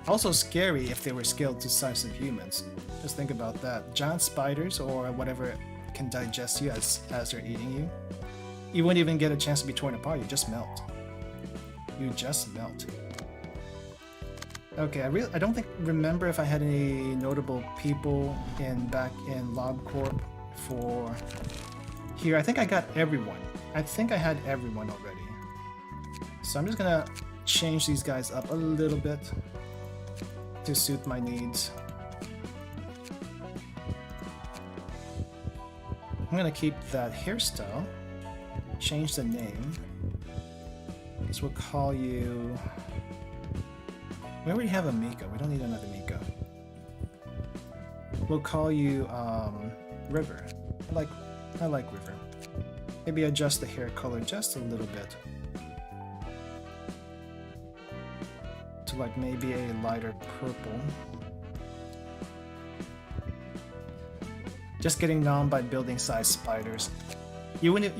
Also scary if they were scaled to the size of humans. Just think about that. Giant spiders or whatever can digest you as they're eating you. You wouldn't even get a chance to be torn apart. You just melt. You just melt. Okay, I don't remember if I had any notable people back in LobCorp for here. I think I got everyone. I think I had everyone already. So I'm just gonna change these guys up a little bit to suit my needs. I'm gonna keep that hairstyle, change the name. So we'll call you... We already have a Miko, we don't need another Miko. We'll call you River. I like River. Maybe adjust the hair color just a little bit. To like maybe a lighter purple. Just getting nommed by building size spiders. You would not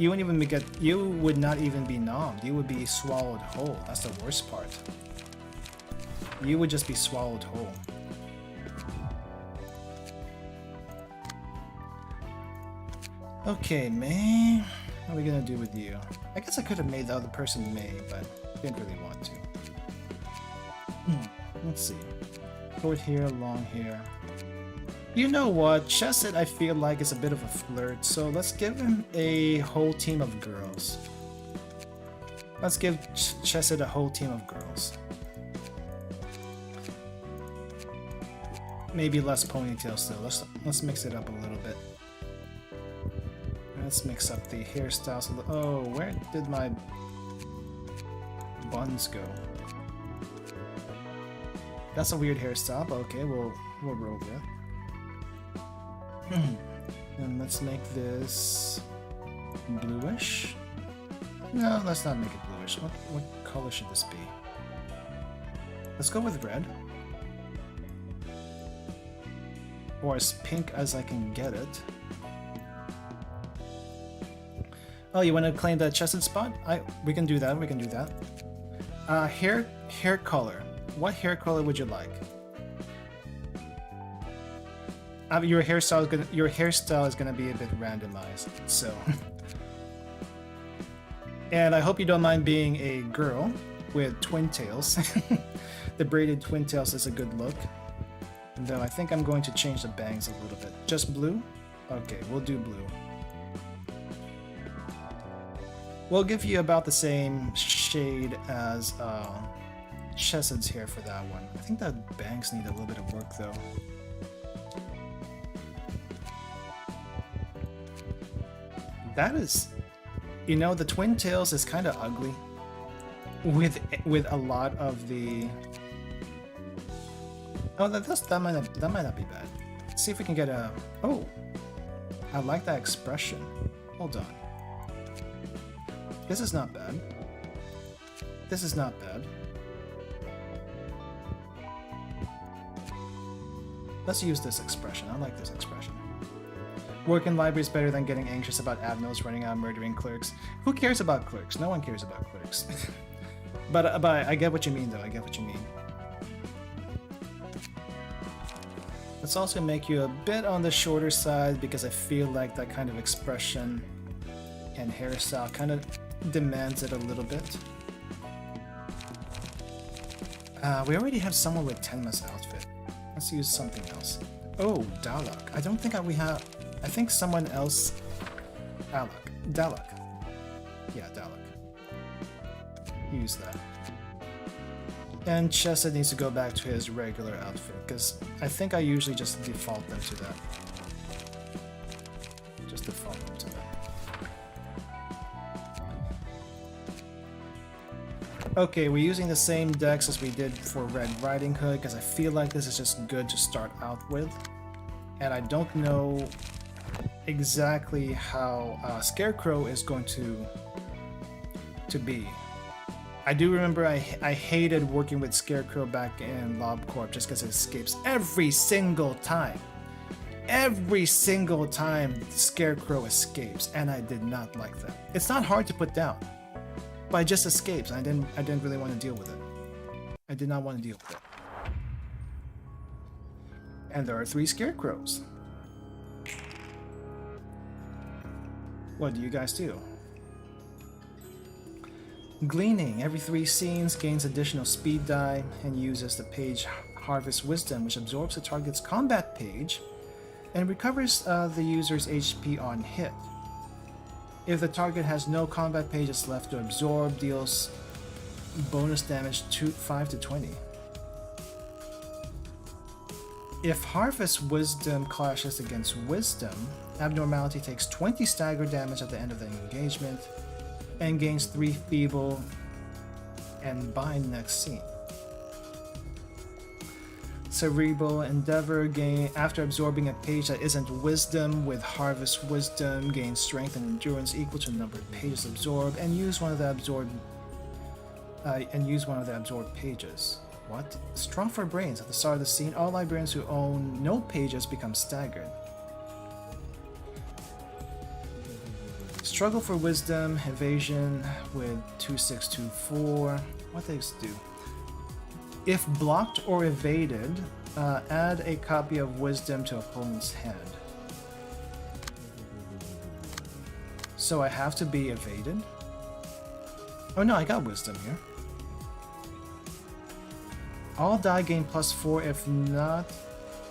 even be nommed. You would be swallowed whole. That's the worst part. You would just be swallowed whole. Okay, May. What are we gonna do with you? I guess I could have made the other person May, but didn't really want to. Let's see. Short hair, long hair. You know what? Chesed, I feel like, is a bit of a flirt, so let's give him a whole team of girls. Let's give Chesed a whole team of girls. Maybe less ponytail still. Let's mix it up a little bit. Let's mix up the hairstyles a little. Oh, where did my buns go? That's a weird hairstyle, but okay, we'll roll with it. And let's make this bluish. No, let's not make it bluish. What color should this be? Let's go with red. Or as pink as I can get it. Oh, you want to claim that Chesed spot? We can do that. We can do that. Hair color. What hair color would you like? Your hairstyle is gonna be a bit randomized. So, and I hope you don't mind being a girl with twin tails. The braided twin tails is a good look. Though I think I'm going to change the bangs a little bit. Just blue? Okay, we'll do blue. We'll give you about the same shade as Chesed's hair for that one. I think the bangs need a little bit of work though. That is, you know, the twin tails is kind of ugly with a lot of the. Oh, that might not be bad. Let's see if we can get a. Oh, I like that expression. Hold on. This is not bad. This is not bad. Let's use this expression. I like this expression. Work in library is better than getting anxious about admirals running out murdering clerks. Who cares about clerks? No one cares about clerks. but I get what you mean, though. I get what you mean. Let's also make you a bit on the shorter side because I feel like that kind of expression and hairstyle kind of demands it a little bit. We already have someone with Tenma's outfit. Let's use something else. Oh, Dalek. I don't think we have... I think someone else... Dalek. Yeah, Dalek. Use that. And Chesed needs to go back to his regular outfit, because I think I usually just default them to that. Just default them to that. Okay, we're using the same decks as we did for Red Riding Hood, because I feel like this is just good to start out with. And I don't know exactly how Scarecrow is going to be. I do remember I hated working with Scarecrow back in LobCorp just because it escapes every single time. Every single time Scarecrow escapes, and I did not like that. It's not hard to put down, but it just escapes. I didn't really want to deal with it. I did not want to deal with it. And there are 3 Scarecrows. What do you guys do? Gleaning. Every 3 scenes gains additional speed die and uses the page Harvest Wisdom, which absorbs the target's combat page and recovers the user's HP on hit. If the target has no combat pages left to absorb, deals bonus damage 5 to 20. If Harvest Wisdom clashes against Wisdom, Abnormality takes 20 stagger damage at the end of the engagement and gains 3 feeble and bind next scene. Cerebral Endeavor gain after absorbing a page that isn't Wisdom with Harvest Wisdom, gains strength and endurance equal to the number of pages absorbed, and use one of the absorbed pages. What? Strong for Brains. At the start of the scene, all librarians who own no pages become staggered. Struggle for Wisdom, Evasion with 2624. What things do? If blocked or evaded, add a copy of Wisdom to opponent's hand. So I have to be evaded? Oh no, I got Wisdom here. All die gain +4 if not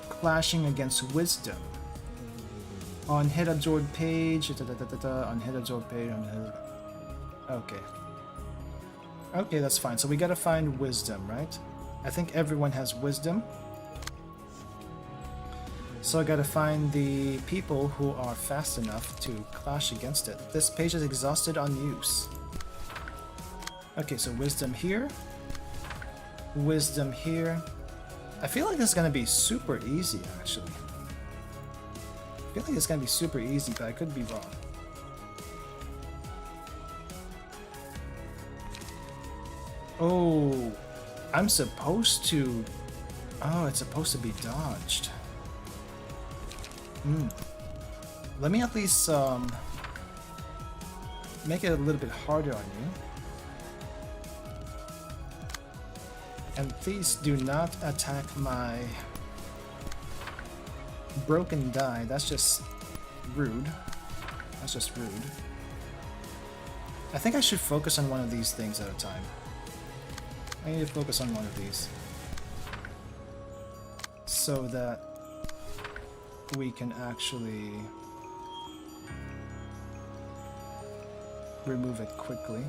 clashing against Wisdom. On hit absorbed page, on hit absorbed page, okay. Okay, that's fine. So we gotta find Wisdom, right? I think everyone has Wisdom. So I gotta find the people who are fast enough to clash against it. This page is exhausted on use. Okay, so Wisdom here. Wisdom here. I feel like this is gonna be super easy, actually. I feel like it's gonna be super easy, but I could be wrong. Oh, I'm supposed to... Oh, it's supposed to be dodged. Let me at least make it a little bit harder on you. And please do not attack my broken die. That's just rude. That's just rude. I think I should focus on one of these things at a time. I need to focus on one of these. So that we can actually remove it quickly.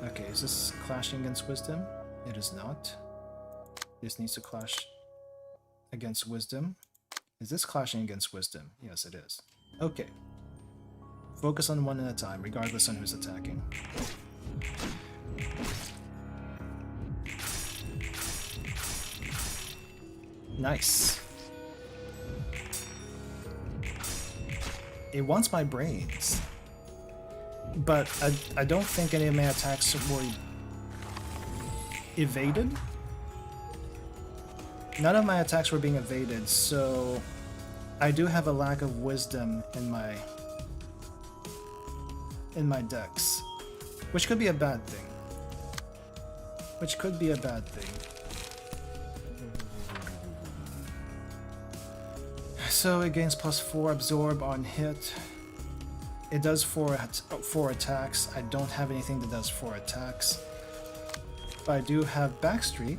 Okay, is this clashing against Wisdom? It is not. This needs to clash against Wisdom. Is this clashing against Wisdom? Yes, it is. Okay. Focus on one at a time, regardless on who's attacking. Nice. It wants my brains. But I don't think any of my attacks were evaded. None of my attacks were being evaded, so I do have a lack of wisdom in my decks, which could be a bad thing. Which could be a bad thing. So it gains +4 absorb on hit. It does 4 attacks. I don't have anything that does 4 attacks. But I do have Backstreet.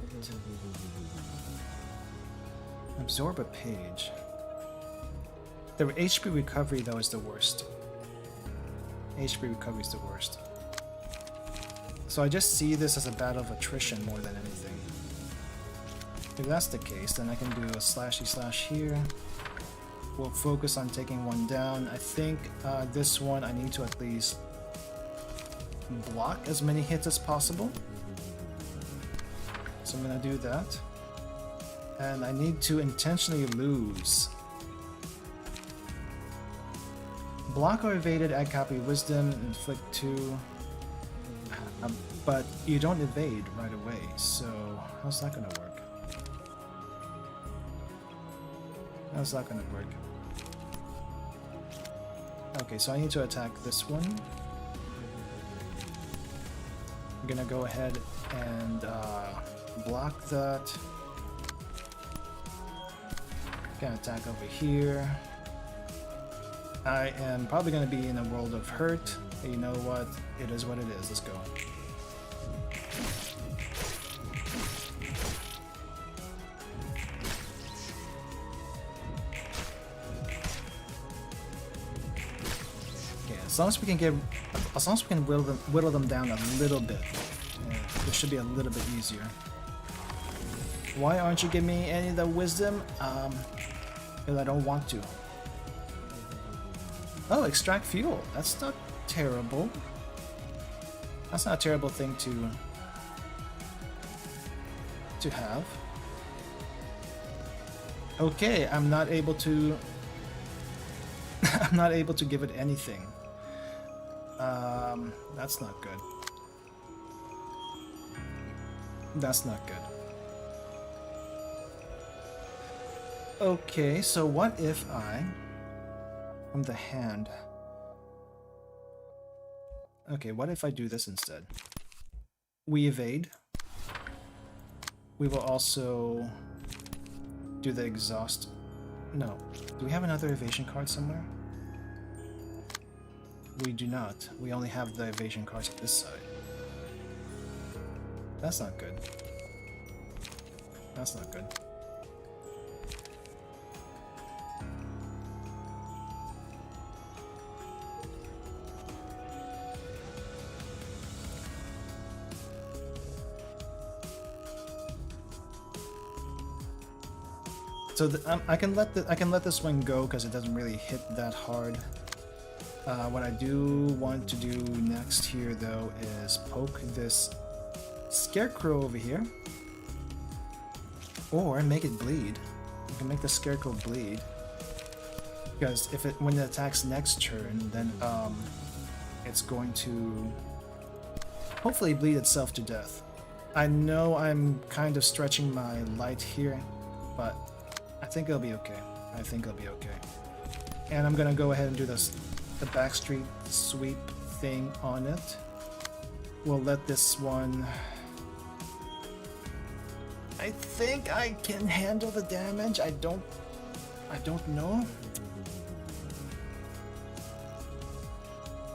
Absorb a page. The HP recovery though is the worst. HP recovery is the worst. So I just see this as a battle of attrition more than anything. If that's the case, then I can do a slashy / here. We'll focus on taking one down. I think this one I need to at least block as many hits as possible. So I'm gonna do that. And I need to intentionally lose. Block or evaded, add copy wisdom, inflict 2. But you don't evade right away, so how's that gonna work? How's that gonna work? Okay, so I need to attack this one. I'm gonna go ahead and block that. Gonna attack over here. I am probably gonna be in a world of hurt. But you know what? It is what it is. Let's go. As long as we can get, as long as we can whittle them down a little bit, it should be a little bit easier. Why aren't you giving me any of the wisdom? Because I don't want to. Oh, extract fuel. That's not terrible. That's not a terrible thing to have. Okay, I'm not able to. I'm not able to give it anything. That's not good. That's not good. Okay, so what if I, from the hand. Okay, what if I do this instead? We evade. We will also do the exhaust. No. Do we have another evasion card somewhere? We do not. We only have the evasion cards on this side. That's not good. That's not good. So I can let this one go because it doesn't really hit that hard. What I do want to do next here though is poke this Scarecrow over here, or make it bleed. You can make the Scarecrow bleed because if when it attacks next turn, then it's going to hopefully bleed itself to death. I know I'm kind of stretching my light here, but I think it'll be okay. I think it'll be okay. And I'm gonna go ahead and do the backstreet sweep thing on it. We'll let this one. I think I can handle the damage. I don't know.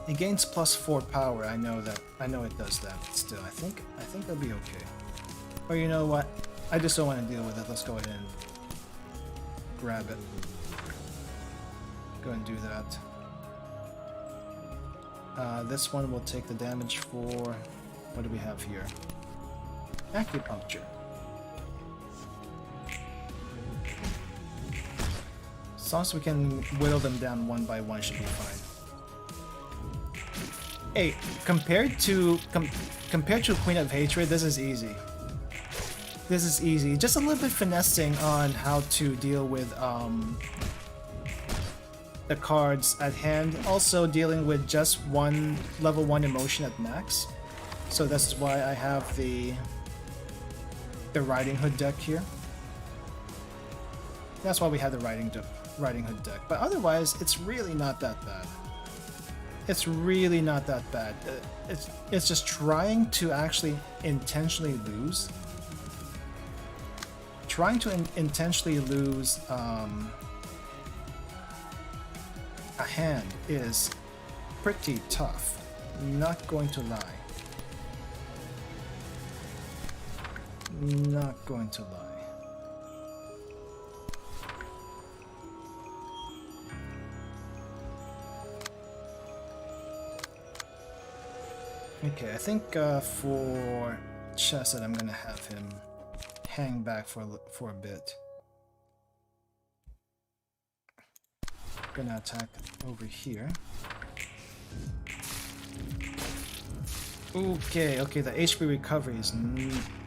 It gains +4 power. I know that. I know it does that. But still, I think it'll be okay. Or you know what? I just don't want to deal with it. Let's go ahead and grab it. Go and do that. This one will take the damage for. What do we have here? Acupuncture. As long as we can whittle them down one by one, should be fine. Hey, compared to Queen of Hatred, this is easy. This is easy. Just a little bit finessing on how to deal with the cards at hand. Also dealing with just one level 1 emotion at max. So this is why I have the Riding Hood deck here. That's why we have the Riding Hood deck. But otherwise, it's really not that bad. It's really not that bad. It's just trying to actually intentionally lose. Trying to intentionally lose a hand is pretty tough. Not going to lie. Not going to lie. Okay, I think for Chesed, I'm gonna have him hang back for a bit. Gonna attack over here. Okay, the HP recovery is.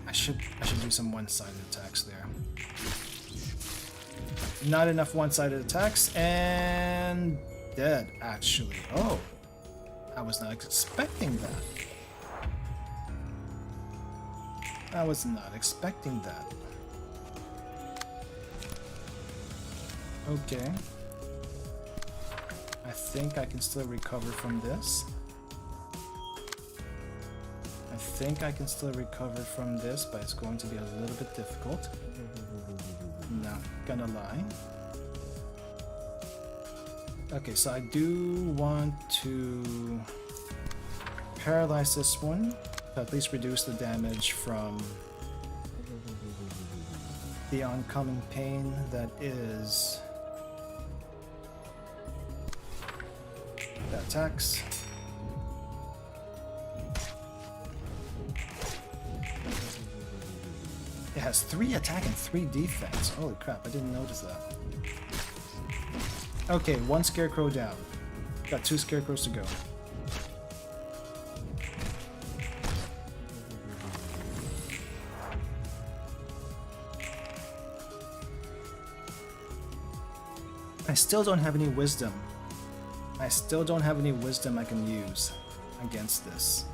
I should do some one-sided attacks there. Not enough one-sided attacks, and dead actually. Oh, I was not expecting that. I was not expecting that. Okay. I think I can still recover from this. I think I can still recover from this, but it's going to be a little bit difficult. Not gonna lie. Okay, so I do want to paralyze this one. At least reduce the damage from the oncoming pain that is that attacks. It has 3 attack and 3 defense. Holy crap, I didn't notice that. Okay, 1 Scarecrow down. Got 2 Scarecrows to go. I still don't have any wisdom. I still don't have any wisdom I can use against this.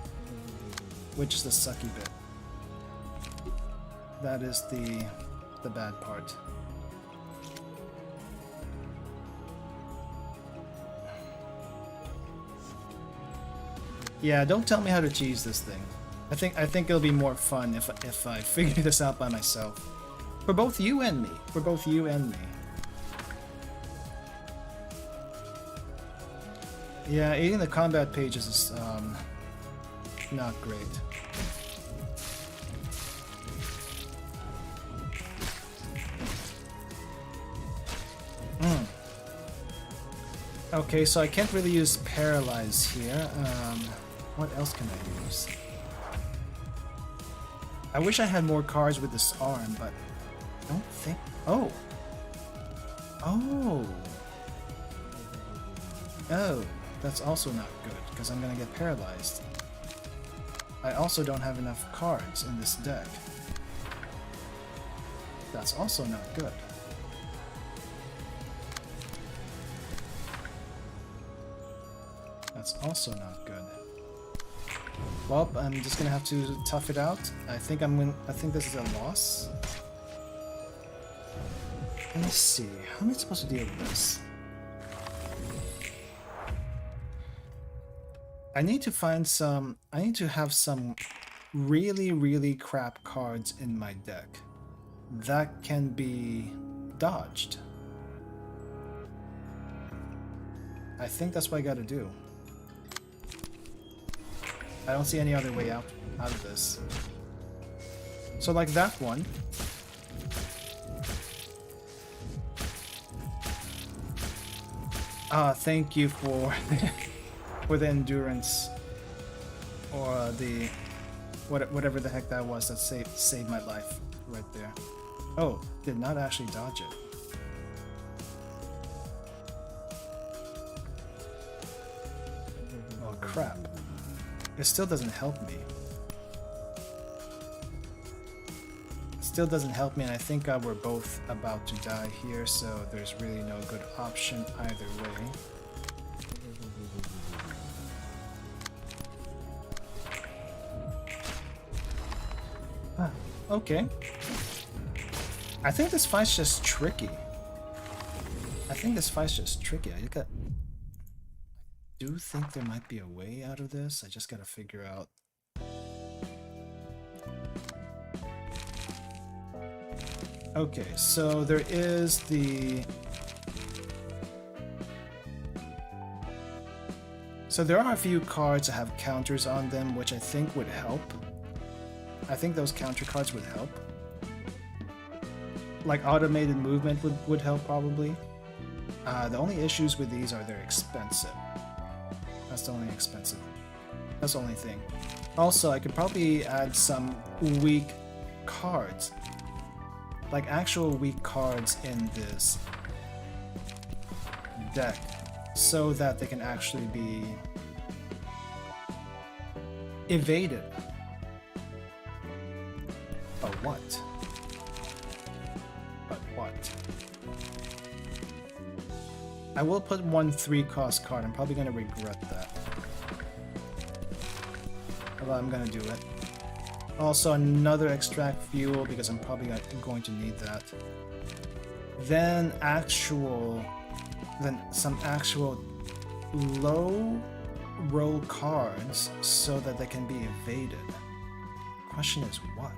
Which is the sucky bit. That is the bad part. Yeah, don't tell me how to cheese this thing. I think it'll be more fun if I figure this out by myself. For both you and me. For both you and me. Yeah, eating the combat pages is not great. Okay, so I can't really use Paralyze here. What else can I use? I wish I had more cards with this arm, but I don't think... Oh! Oh! Oh, that's also not good, because I'm gonna get paralyzed. I also don't have enough cards in this deck. That's also not good. That's also not good. Well, I'm just gonna have to tough it out. I think this is a loss. Let me see. How am I supposed to deal with this? I need to find some... I need to have some really, really crap cards in my deck that can be dodged. I think that's what I gotta do. I don't see any other way out of this. So like that one. Thank you for for the endurance, or the whatever the heck that was that saved my life right there. Oh, did not actually dodge it. Oh crap. It still doesn't help me. Still doesn't help me, and I think we're both about to die here, so there's really no good option either way. Ah, okay. I think this fight's just tricky. I do think there might be a way out of this. I just gotta figure out. Okay, so there is the... So there are a few cards that have counters on them, which I think would help. I think those counter cards would help. Like automated movement would help probably. The only issues with these are they're expensive. That's the only expensive. That's the only thing. Also, I could probably add some weak cards. Like actual weak cards in this deck, so that they can actually be evaded. But what? But what? I will put one 3-cost card. I'm probably gonna regret that. But I'm gonna do it. Also another extract fuel, because I'm probably going to need that. Then some actual low roll cards so that they can be evaded. Question is what?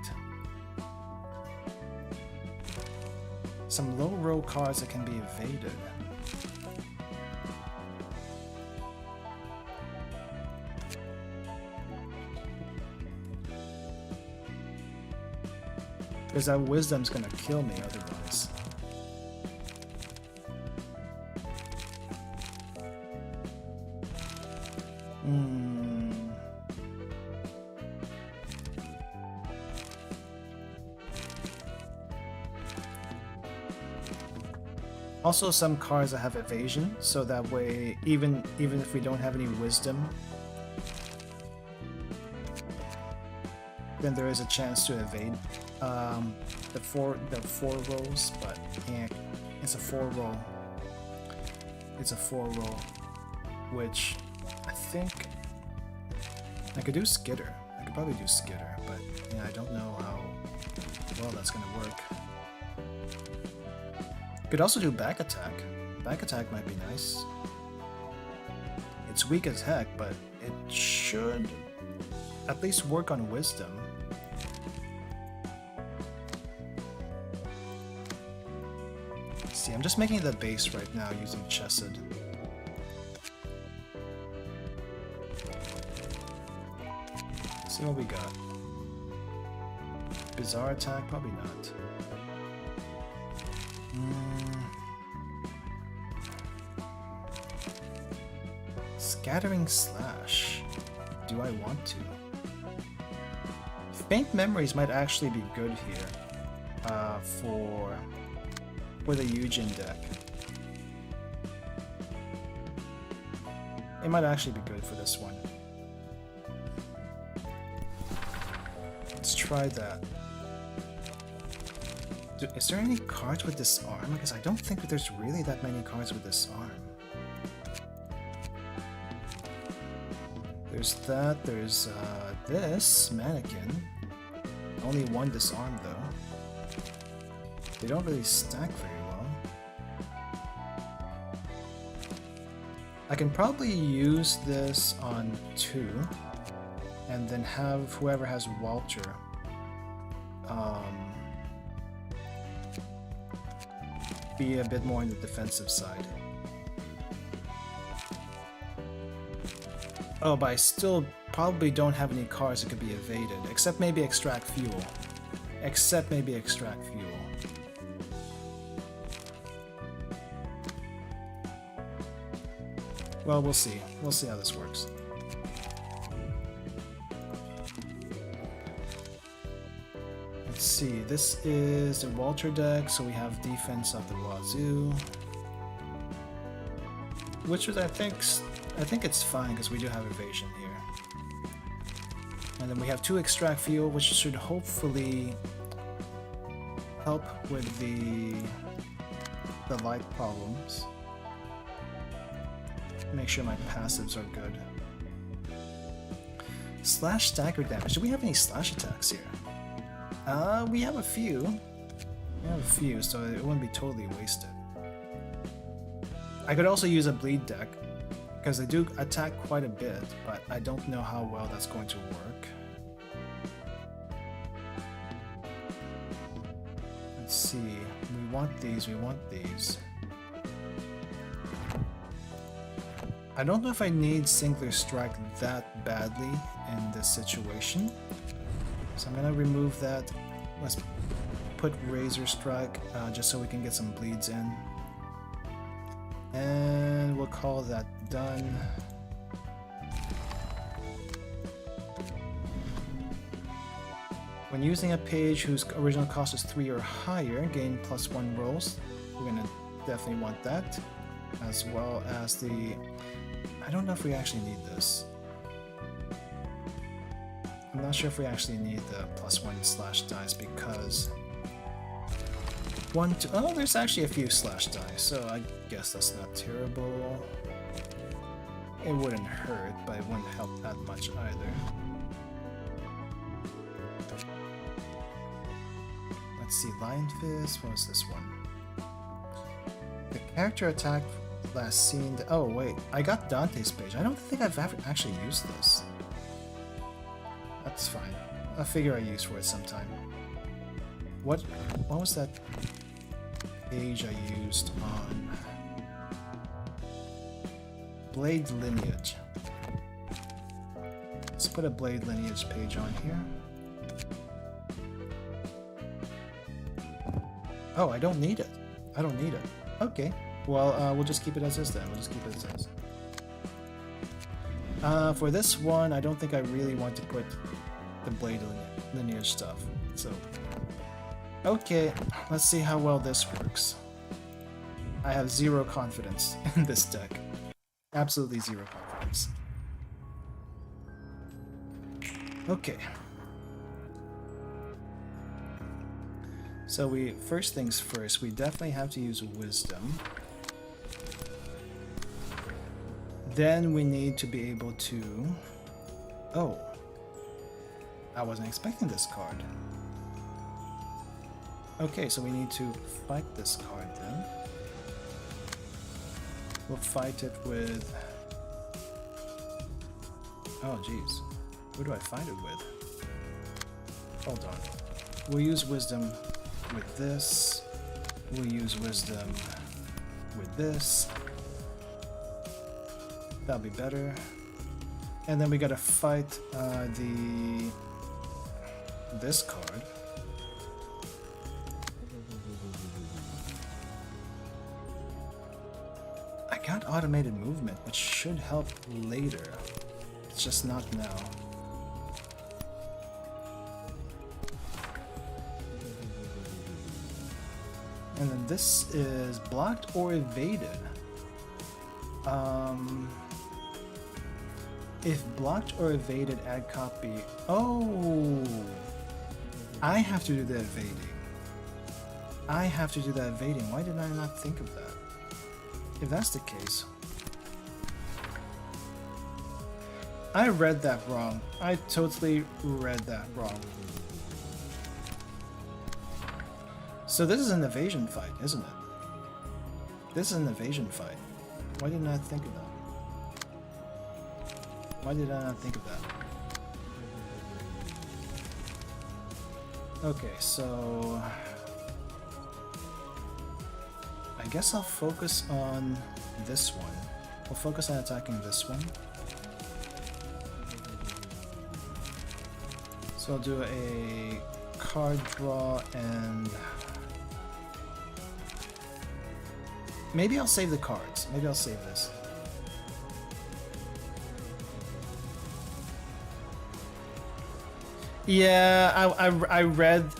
Some low roll cards that can be evaded. Because that wisdom's gonna kill me otherwise. Also, some cards that have evasion, so that way, even if we don't have any wisdom, then there is a chance to evade the four rolls. But yeah, it's a 4-roll. It's a 4-roll, which I think I could do Skitter. I could probably do Skitter, but yeah, I don't know how well that's gonna work. Could also do back attack. Back attack might be nice. It's weak as heck, but it should at least work on wisdom. See, I'm just making the base right now using Chesed. See what we got. Bizarre attack? Probably not. Scattering Slash. Do I want to? Faint Memories might actually be good here for the Eugen deck. It might actually be good for this one. Let's try that. Is there any cards with Disarm? Because I don't think that there's really that many cards with Disarm. There's that, there's this Mannequin. Only one Disarm though. They don't really stack very well. I can probably use this on 2 and then have whoever has Walter be a bit more on the defensive side. Oh, but I still probably don't have any cards that could be evaded, except maybe Extract Fuel. Except maybe Extract Fuel. Well, we'll see. We'll see how this works. Let's see, this is the Walter deck, so we have defense of the wazoo. Which is, I think it's fine because we do have evasion here. And then we have 2 Extract Fuel, which should hopefully help with the light problems. Make sure my passives are good. Slash stagger damage. Do we have any slash attacks here? We have a few. We have a few, so it wouldn't be totally wasted. I could also use a bleed deck, because they do attack quite a bit, but I don't know how well that's going to work. Let's see. We want these, we want these. I don't know if I need Singular Strike that badly in this situation. So I'm gonna remove that. Let's put Razor Strike just so we can get some bleeds in. And we'll call that done. When using a page whose original cost is 3 or higher, gain +1 rolls. We're gonna definitely want that. As well as the... I don't know if we actually need this. I'm not sure if we actually need the +1 slash dice because... Oh, there's actually a few slash dice, so I guess that's not terrible. It wouldn't hurt, but it wouldn't help that much either. Let's see, Lion Fist, what was this one? The character attack last seen... Oh wait, I got Dante's page. I don't think I've ever actually used this. That's fine. I'll figure I use for it sometime. What was that page I used on Blade Lineage? Let's put a Blade Lineage page on here. Oh, I don't need it. I don't need it. Okay. Well, we'll just keep it as is then. We'll just keep it as is. For this one, I don't think I really want to put the blade lineage stuff. So, okay, let's see how well this works. I have zero confidence in this deck. Absolutely zero confidence. Okay. So first things first, we definitely have to use Wisdom. Then we need to be able to... Oh. I wasn't expecting this card. Okay, so we need to fight this card then. We'll fight it with... Oh jeez. Who do I fight it with? Hold on. We'll use Wisdom with this. We'll use Wisdom with this. That'll be better. And then we gotta fight this card. I got automated movement, which should help later. It's just not now. And then this is blocked or evaded. If blocked or evaded, add copy. Oh, I have to do the evading. I have to do that evading. Why did I not think of that? If that's the case, I read that wrong. I totally read that wrong. So this is an evasion fight, isn't it? This is an evasion fight. Why didn't I think of that? Why did I not think of that? Okay, so... I guess I'll focus on this one. We'll focus on attacking this one. So I'll do a card draw and... Maybe I'll save the cards. Maybe I'll save this. Yeah, I read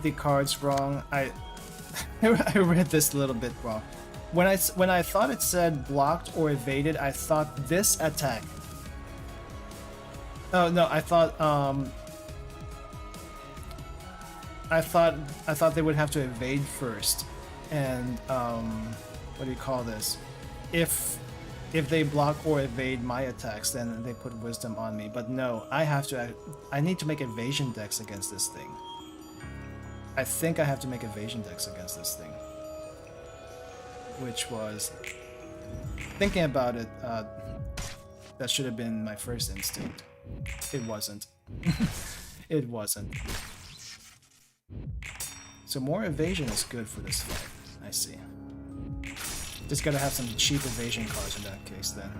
the cards wrong. I read this a little bit wrong. When I thought it said blocked or evaded, I thought this attack. Oh no, I thought they would have to evade first, and what do you call this? If they block or evade my attacks, then they put Wisdom on me. But no, I need to make evasion decks against this thing. I think I have to make evasion decks against this thing. Which was... Thinking about it, that should have been my first instinct. It wasn't. It wasn't. So more evasion is good for this fight. I see. Just gotta have some cheap evasion cards in that case then.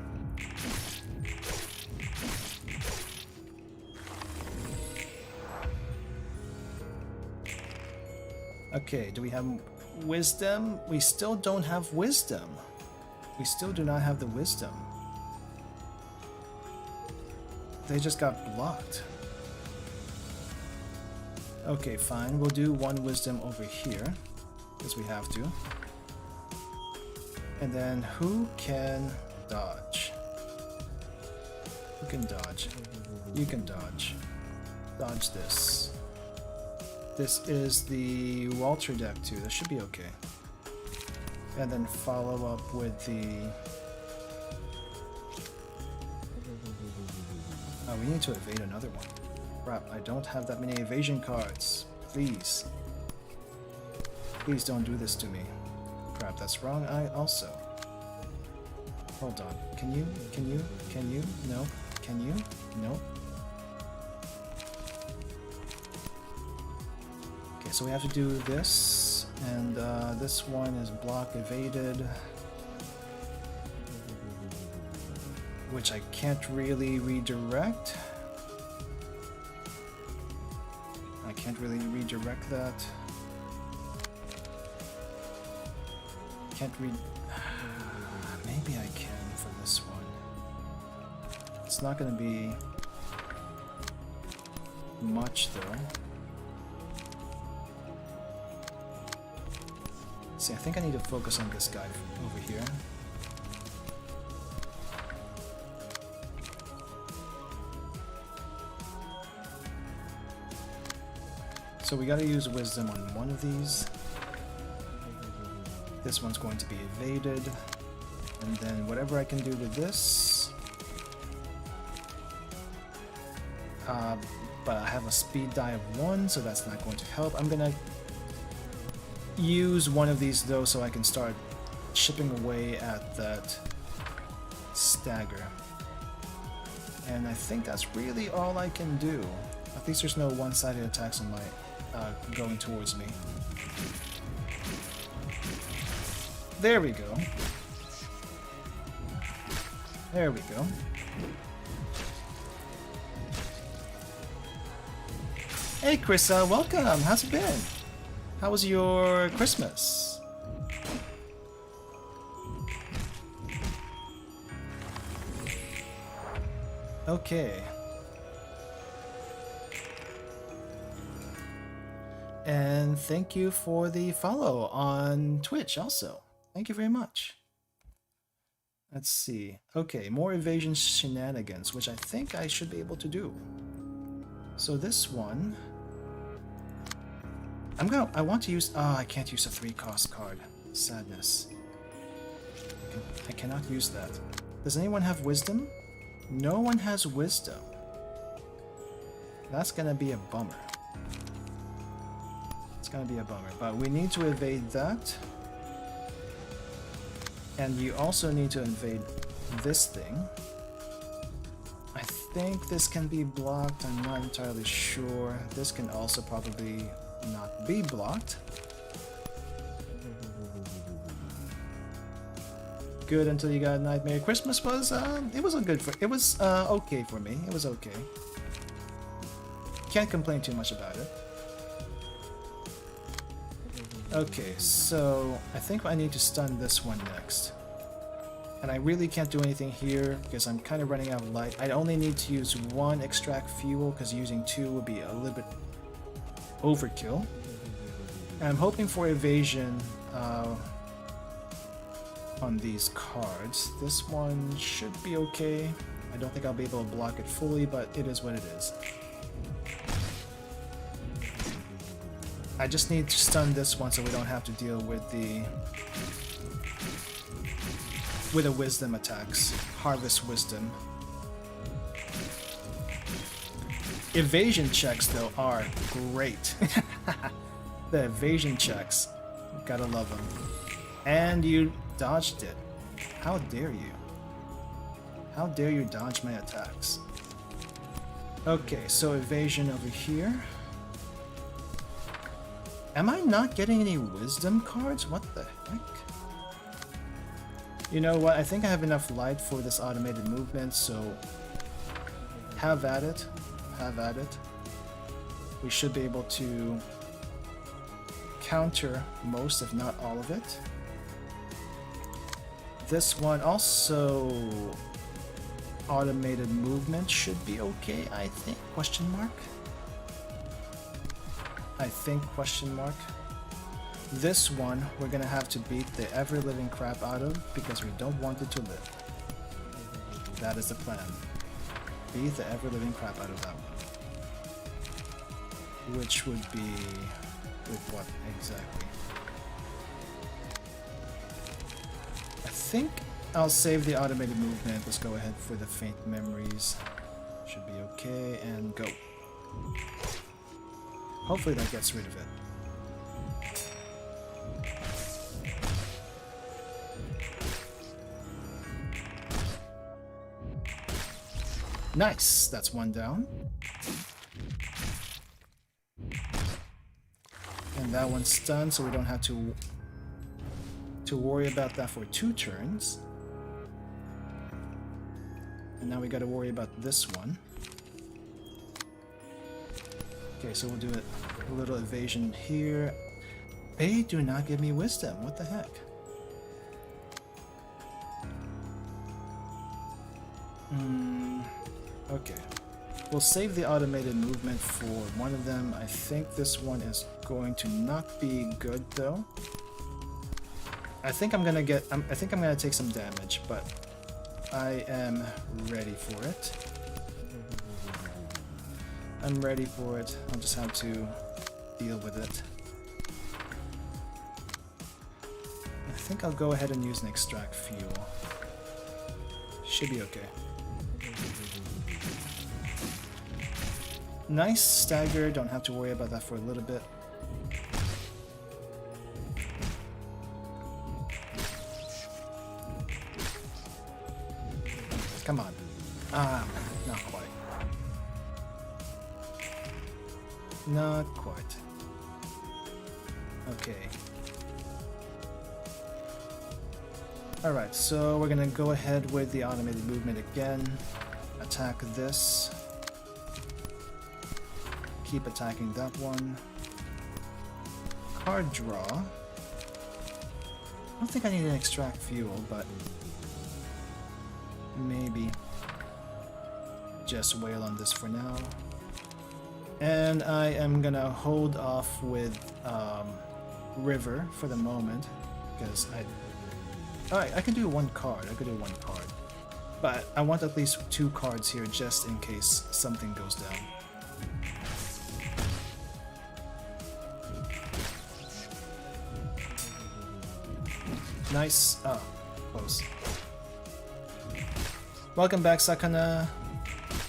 Okay, do we have Wisdom? We still don't have Wisdom. We still do not have the Wisdom. They just got blocked. Okay, fine. We'll do one Wisdom over here, because we have to. And then who can dodge? Who can dodge? You can dodge. Dodge this. This is the Walter deck too. That should be okay. And then follow up with the... Oh, we need to evade another one. Crap, I don't have that many evasion cards. Please. Please don't do this to me. Crap, that's wrong. I also... Hold on. Can you? No. Can you? No. Okay, so we have to do this, and this one is block evaded, which I can't really redirect. I can't really redirect that. Can't read. Maybe I can for this one. It's not gonna be much though. See, I think I need to focus on this guy over here. So we gotta use wisdom on one of these. This one's going to be evaded. And then whatever I can do to this. But I have a speed die of 1, so that's not going to help. I'm gonna use one of these though so I can start chipping away at that stagger. And I think that's really all I can do. At least there's no one-sided attacks on my going towards me. There we go. There we go. Hey Krissa, welcome! How's it been? How was your Christmas? Okay. And thank you for the follow on Twitch also. Thank you very much. Let's see. Okay, more evasion shenanigans, which I think I should be able to do. So this one... I want to use... Oh, I can't use a 3-cost card. Sadness. I cannot use that. Does anyone have wisdom? No one has wisdom. That's gonna be a bummer. It's gonna be a bummer, but we need to evade that. And you also need to invade this thing. I think this can be blocked, I'm not entirely sure. This can also probably not be blocked. Good until you got a nightmare. Christmas was it was okay for me. It was okay. Can't complain too much about it. Okay, so I think I need to stun this one next. And I really can't do anything here because I'm kind of running out of light. I only need to use 1 extract fuel because using 2 would be a little bit overkill. And I'm hoping for evasion on these cards. This one should be okay. I don't think I'll be able to block it fully, but it is what it is. I just need to stun this one so we don't have to deal with the wisdom attacks. Harvest wisdom. Evasion checks though are great. The evasion checks, gotta love them. And you dodged it. How dare you? How dare you dodge my attacks? Okay, so evasion over here. Am I not getting any wisdom cards? What the heck? You know what? I think I have enough light for this automated movement, so have at it. Have at it. We should be able to counter most, if not all of it. This one also automated movement should be okay, I think, question mark. I think, question mark. This one we're gonna have to beat the ever-living crap out of because we don't want it to live. That is the plan. Beat the ever-living crap out of that one. Which would be with what exactly? I think I'll save the automated movement. Let's go ahead for the faint memories. Should be okay, and go. Hopefully that gets rid of it. Nice, that's one down. And that one's stunned, so we don't have to worry about that for 2 turns. And now we gotta worry about this one. Okay, so we'll do a little evasion here. They do not give me wisdom, what the heck? Okay. We'll save the automated movement for one of them. I think this one is going to not be good though. I think I'm gonna take some damage, but I am ready for it. I'm ready for it. I'll just have to deal with it. I think I'll go ahead and use an extract fuel. Should be okay. Nice stagger, don't have to worry about that for a little bit. Come on. Not quite. Not quite. Okay. Alright, so we're gonna go ahead with the automated movement again. Attack this. Keep attacking that one. Card draw. I don't think I need an extract fuel, but maybe just wail on this for now. And I am gonna hold off with River for the moment because I can do one card. I could do one card, but I want at least 2 cards here just in case something goes down. Nice. Oh, close. Welcome back, Sakana.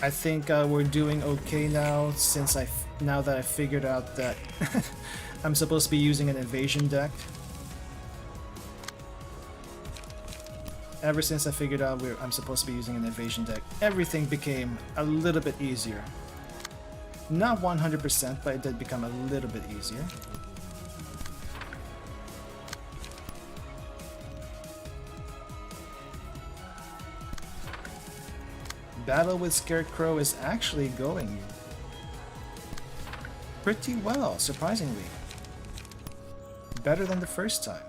I think we're doing okay now since now that I figured out that I'm supposed to be using an evasion deck. Ever since I figured out I'm supposed to be using an evasion deck, everything became a little bit easier. Not 100%, but it did become a little bit easier. Battle with Scarecrow is actually going pretty well, surprisingly. Better than the first time.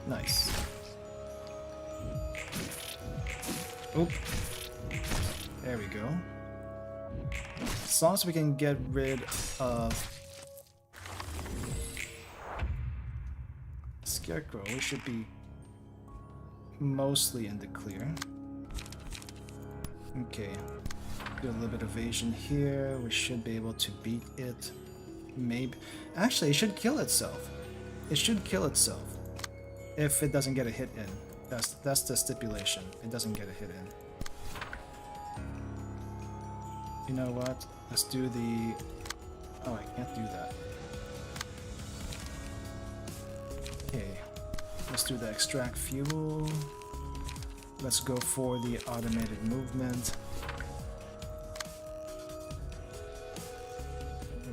Nice. Oop. There we go. As long as we can get rid of Scarecrow, we should be mostly in the clear. Okay. Do a little bit of evasion here. We should be able to beat it. Maybe. Actually, it should kill itself. It should kill itself. If it doesn't get a hit in. That's the stipulation. It doesn't get a hit in. You know what? Let's do the... Oh, I can't do that. Okay. Let's do the extract fuel. Let's go for the automated movement.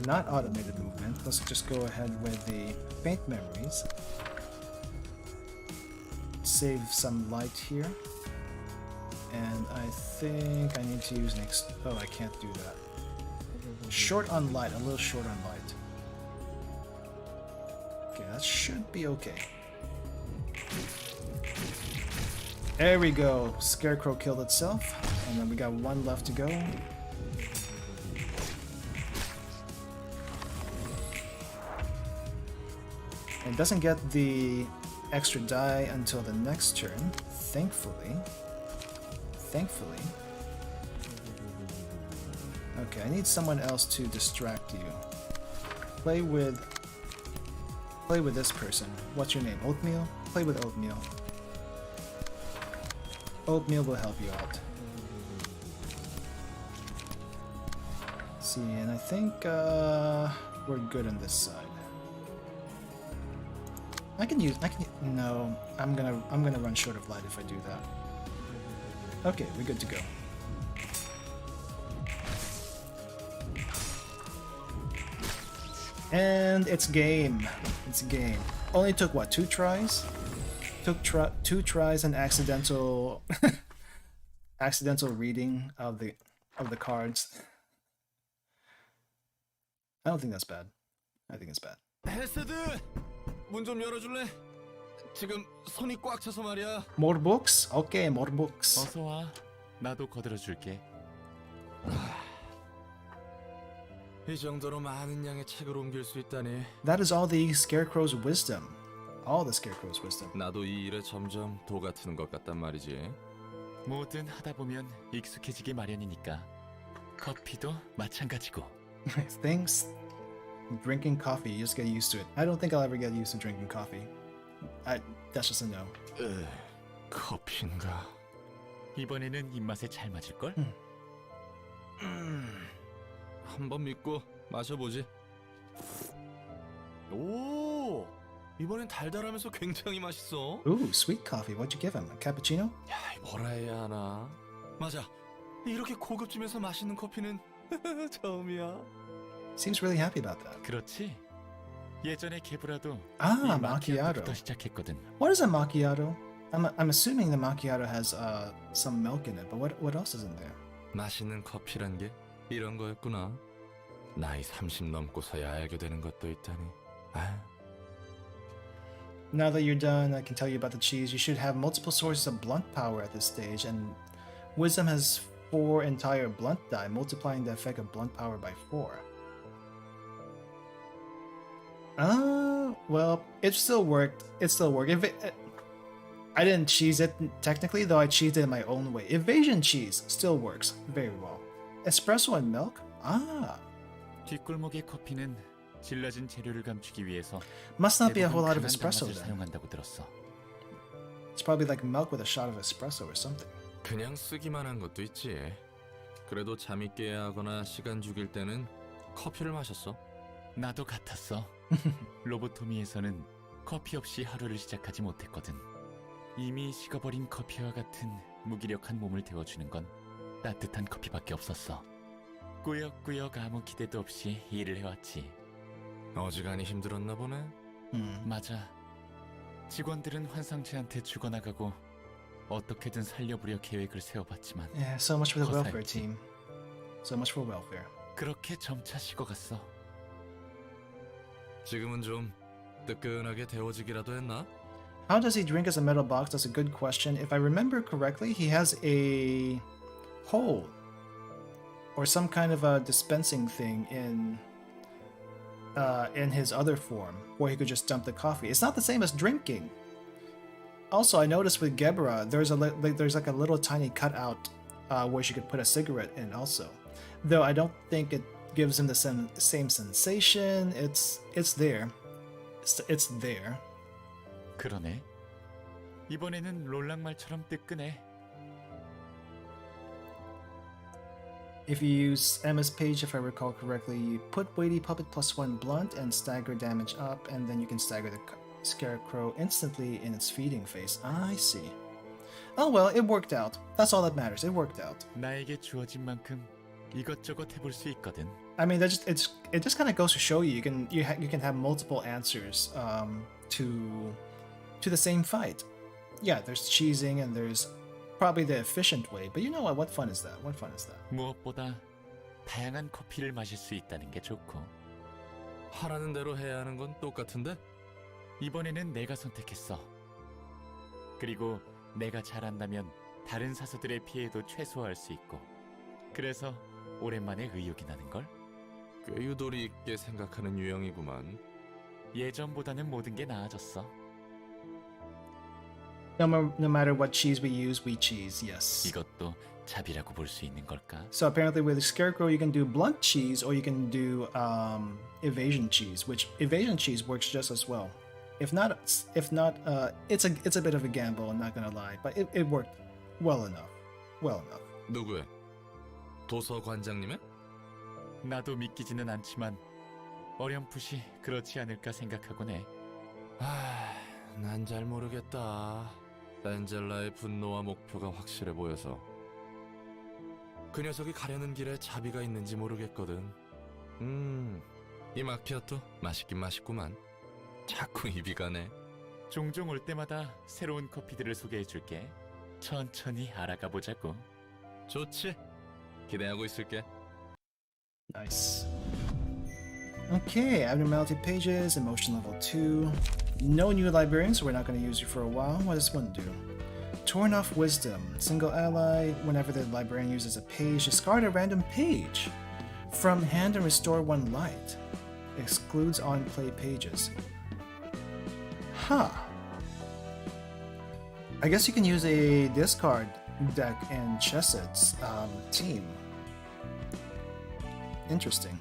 Not automated movement. Let's just go ahead with the faint memories. Save some light here. And I think I need to use an oh, I can't do that. Short on light, a little short on light. Okay, that should be okay. There we go. Scarecrow killed itself. And then we got one left to go. It doesn't get the extra die until the next turn, thankfully. Thankfully. Okay, I need someone else to distract you. Play with this person. What's your name? Oatmeal? Play with Oatmeal. Oatmeal will help you out. Let's see, and I think we're good on this side. No, I'm gonna run short of light if I do that. Okay, we're good to go. And it's game. It's game. Only took what, 2 tries? Took 2 tries and accidental accidental reading of the cards. I don't think that's bad. I think it's bad. 헤세드! 문 좀 열어줄래? 지금 손이 꽉 차서 말이야. More books? Okay, more books. 어서 와. 나도 거들어 줄게. 이 정도로 많은 양의 책을 옮길 수 있다니. That is all the Scarecrow's wisdom. All the Scarecrow's wisdom. 나도 이 일에 점점 도 같은 것 같단 말이지. 뭐든 하다 보면 익숙해지기 마련이니까. 커피도 마찬가지고. Things. Drinking coffee, you just get used to it. I don't think I'll ever get used to drinking coffee. That's just a no. 커피인가? 이번에는 입맛에 잘 맞을걸? 한번 믿고 마셔보지. 오, 이번엔 달달하면서 굉장히 맛있어. Ooh, sweet coffee. What'd you give him? A cappuccino? 야, 뭐라 해야 하나? 맞아. 이렇게 고급지면서 맛있는 커피는 처음이야. Seems really happy about that. 그렇지. 예전에 개브라도 Ah, 이 macchiato. 마키아토부터 시작했거든. What is a macchiato? I'm assuming the macchiato has some milk in it, but what else is in there? 맛있는 커피란 게 이런 거였구나. 나이 30 넘고서야 알게 되는 것도 있다니. 아. Now that you're done, I can tell you about the cheese. You should have multiple sources of blunt power at this stage, and Wisdom has 4 entire blunt die, multiplying the effect of blunt power by 4. Well, it still worked. It still worked. I didn't cheese it technically, though I cheesed it in my own way. Evasion cheese still works very well. Espresso and milk? Ah. 뒷골목의 커피는 질러진 재료를 감추기 위해서 Must not be a whole lot of 대부분 espresso 강한 단맛을 then. 사용한다고 들었어. It's probably like milk with a shot of espresso or something. 그냥 쓰기만 한 것도 있지. 그래도 잠이 깨야 하거나 시간 죽일 때는 커피를 마셨어. 나도 같았어. 로보토미에서는 커피 없이 하루를 시작하지 못했거든. 이미 식어버린 커피와 같은 무기력한 몸을 데워주는 건 따뜻한 커피밖에 없었어. 꾸역꾸역 아무 기대도 없이 일을 해왔지. 어지간히 힘들었나 보네. 맞아. 직원들은 환상체한테 죽어나가고 어떻게든 살려보려 계획을 세워봤지만 Yeah, so much for the welfare 거사했지. team. So much for welfare. 그렇게 점차 식어갔어. 지금은 좀 뜨끈하게 데워지기라도 했나? How does he drink as a metal box? That's a good question. If I remember correctly, he has a hole or some kind of a dispensing thing in his other form where he could just dump the coffee. It's not the same as drinking. Also, I noticed with Gebra, there's like a little tiny cutout where she could put a cigarette in also. Though I don't think it gives him the same sensation. It's there. It's there. 그러네. 이번에는 롤랑말처럼 뜨끈해. If you use Emma's page, if I recall correctly, you put Weighty Puppet +1 blunt and stagger damage up, and then you can stagger the Scarecrow instantly in its feeding phase. I see. Oh well, it worked out. That's all that matters. It worked out. 나에게 주어진 만큼 이것저것 해볼 수 있거든. I mean, it just kind of goes to show you you can have multiple answers to the same fight. Yeah, there's cheesing and there's probably the efficient way, but you know what? What fun is that? What fun is that? 무엇보다 다양한 커피를 마실 수 있다는 게 좋고. 하라는 대로 해야 하는 건 똑같은데? 이번에는 내가 선택했어. 그리고 내가 잘한다면 다른 사수들의 피해도 최소화할 수 있고. 그래서 오랜만에 의욕이 나는걸? 꽤 유도리 있게 생각하는 유형이구만. 예전보다는 모든 게 나아졌어. No matter what cheese we use, we cheese. Yes. 이것도 잡이라고 볼 수 있는 걸까? So apparently with the Scarecrow, you can do blunt cheese or you can do evasion cheese, which evasion cheese works just as well. If not, it's a bit of a gamble. I'm not gonna lie, but it worked well enough. Well enough. 누구의? 도서관장님의? 나도 믿기지는 않지만 어렴풋이 그렇지 않을까 생각하곤 해. 난 잘 모르겠다. 엔젤라의 분노와 목표가 확실해 보여서. 그 녀석이 가려는 길에 자비가 있는지 모르겠거든. 이 마키아토 맛있긴 맛있구만. 자꾸 입이 가네. 종종 올 때마다 새로운 커피들을 소개해줄게. 천천히 알아가 보자고. 좋지. 기대하고 있을게. Nice. Okay, abnormality pages, emotion level 2. No new librarians, so we're not going to use you for a while. What does this one do? Torn off wisdom. Single ally, whenever the librarian uses a page, discard a random page from hand and restore one light. Excludes on-play pages. Huh. I guess you can use a discard deck in Chessed's team. Interesting.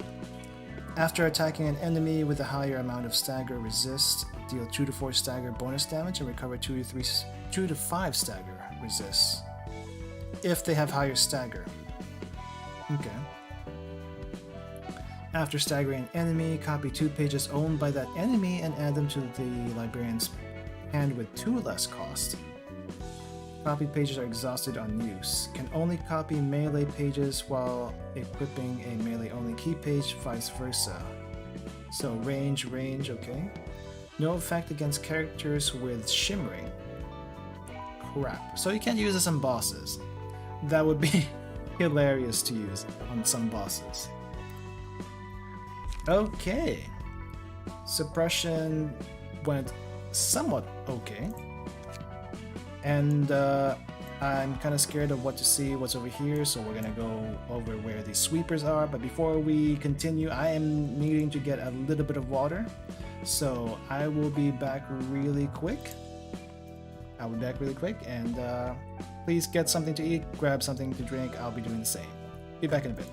After attacking an enemy with a higher amount of stagger resist, deal 2 to 4 stagger bonus damage and recover 2 to 5 stagger resists. If they have higher stagger. Okay. After staggering an enemy, copy 2 pages owned by that enemy and add them to the librarian's hand with 2 less cost. Copied pages are exhausted on use. Can only copy melee pages while equipping a melee-only key page, vice versa. So range, okay. No effect against characters with shimmering. Crap. So you can't use this on bosses. That would be hilarious to use on some bosses. Okay. Suppression went somewhat okay. And I'm kind of scared of what to see, what's over here, so we're gonna go over where the sweepers are. But before we continue, I am needing to get a little bit of water, so I will be back really quick. And please get something to eat, grab something to drink. I'll be doing the same. Be back in a bit.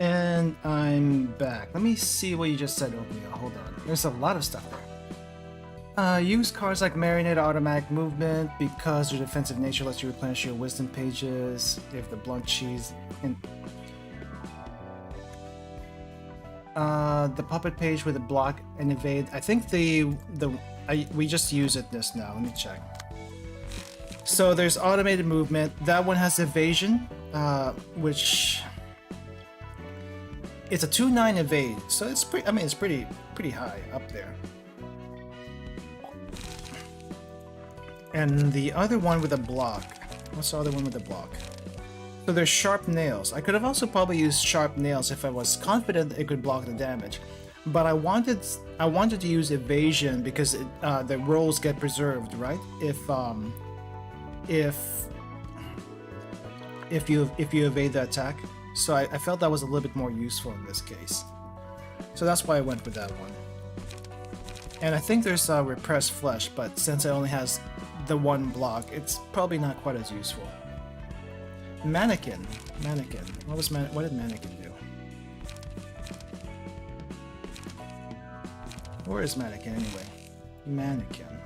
And I'm back. Let me see what you just said, Oatmeal. Hold on. There's a lot of stuff there. Use cards like Marinate Automatic Movement because their defensive nature lets you replenish your wisdom pages. If the blunt cheese and the puppet page with a block and evade. I think we just use it this now. Let me check. So there's automated movement. That one has evasion, which it's a 2/9 evade. So it's pretty. I mean, it's pretty high up there. And the other one with a block. What's the other one with a block? So there's sharp nails. I could have also probably used sharp nails if I was confident it could block the damage, but I wanted to use evasion because the rolls get preserved, right? If you evade the attack. So I felt that was a little bit more useful in this case. So that's why I went with that one. And I think there's repressed flesh, but since it only has the one block, it's probably not quite as useful. Mannequin. What did Mannequin do? Where is Mannequin anyway? Mannequin.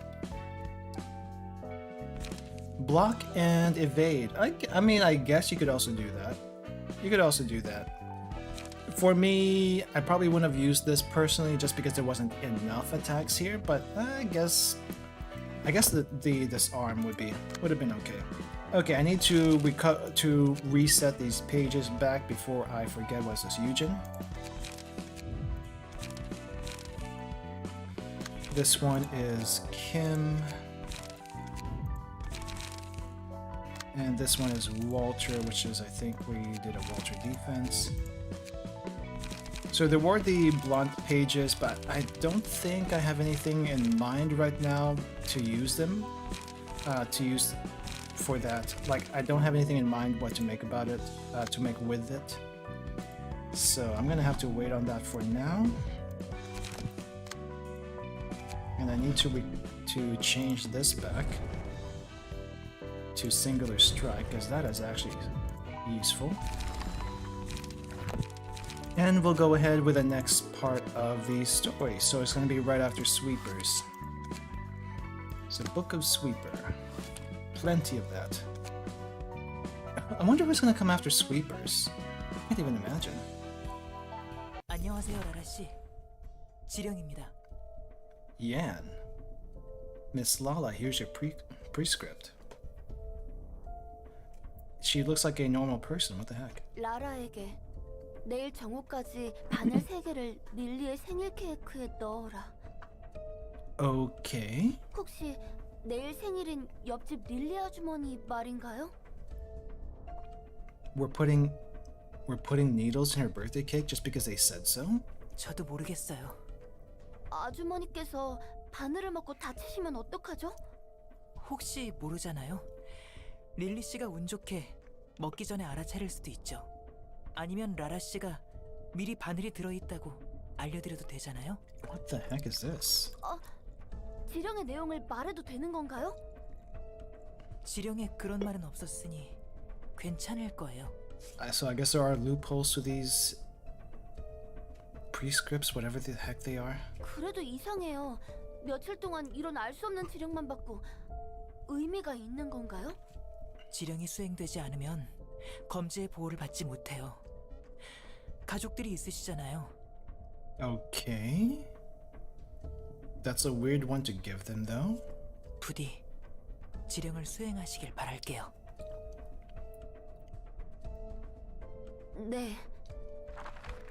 Block and evade. I mean, I guess you could also do that. For me, I probably wouldn't have used this personally just because there wasn't enough attacks here, but I guess the disarm would have been okay. Okay, I need to reset these pages back before I forget what's this Eugen. This one is Kim. And this one is Walter, which is, I think we did a Walter defense. So there were the blunt pages, but I don't think I have anything in mind right now to use them. For that. Like, I don't have anything in mind what to make about it, to make with it. So I'm gonna have to wait on that for now. And I need to change this back to singular strike, because that is actually useful. And we'll go ahead with the next part of the story. So it's going to be right after Sweepers. So Book of Sweeper. Plenty of that. I wonder who's going to come after Sweepers. I can't even imagine. 안녕하세요, 라라 씨. 지령입니다. Yan. Miss Lala, here's your prescript. She looks like a normal person. What the heck? 라라에게 내일 정오까지 바늘 3개를 릴리의 생일 케이크에 넣어라. Okay. 혹시 내일 생일인 옆집 릴리 아주머니 말인가요? We're putting needles in her birthday cake just because they said so? 저도 모르겠어요. 아주머니께서 바늘을 먹고 다치시면 어떡하죠? 혹시 모르잖아요. 릴리 씨가 운 좋게 먹기 전에 알아차릴 수도 있죠. 아니면 라라 씨가 미리 바늘이 들어있다고 알려드려도 되잖아요. What the heck is this? 지령의 내용을 말해도 되는 건가요? 지령에 그런 말은 없었으니 괜찮을 거예요. So I guess there are loopholes to these prescripts, whatever the heck they are. 그래도 이상해요. 며칠 동안 이런 알 수 없는 지령만 받고 의미가 있는 건가요? 지령이 수행되지 않으면 검지의 보호를 받지 못해요. 가족들이 있으시잖아요. Okay. That's a weird one to give them, though. 부디 지령을 수행하시길 바랄게요. 네.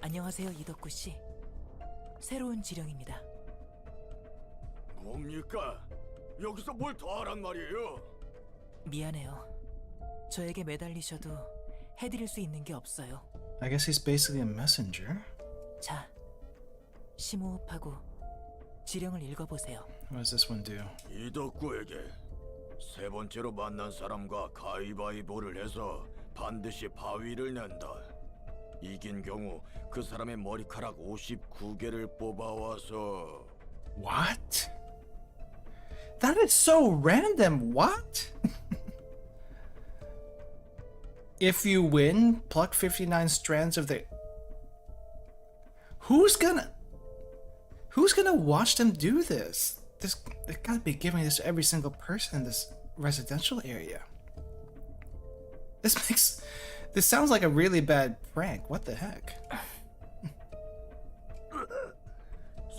안녕하세요, 이덕구 씨. 새로운 지령입니다. 뭡니까? 여기서 뭘 더 하란 말이에요? 미안해요. 저에게 매달리셔도 해드릴 수 있는 게 없어요. I guess he's basically a messenger. 자, 심호흡하고 지령을 읽어보세요. What does this one do? 이덕구에게 세 번째로 만난 사람과 가위바위보를 해서 반드시 바위를 낸다. 이긴 경우 그 사람의 머리카락 59개를 뽑아와서. What? That is so random. What? If you win, pluck 59 strands of the Who's gonna watch them do this? They gotta be giving this to every single person in this residential area. This sounds like a really bad prank. What the heck?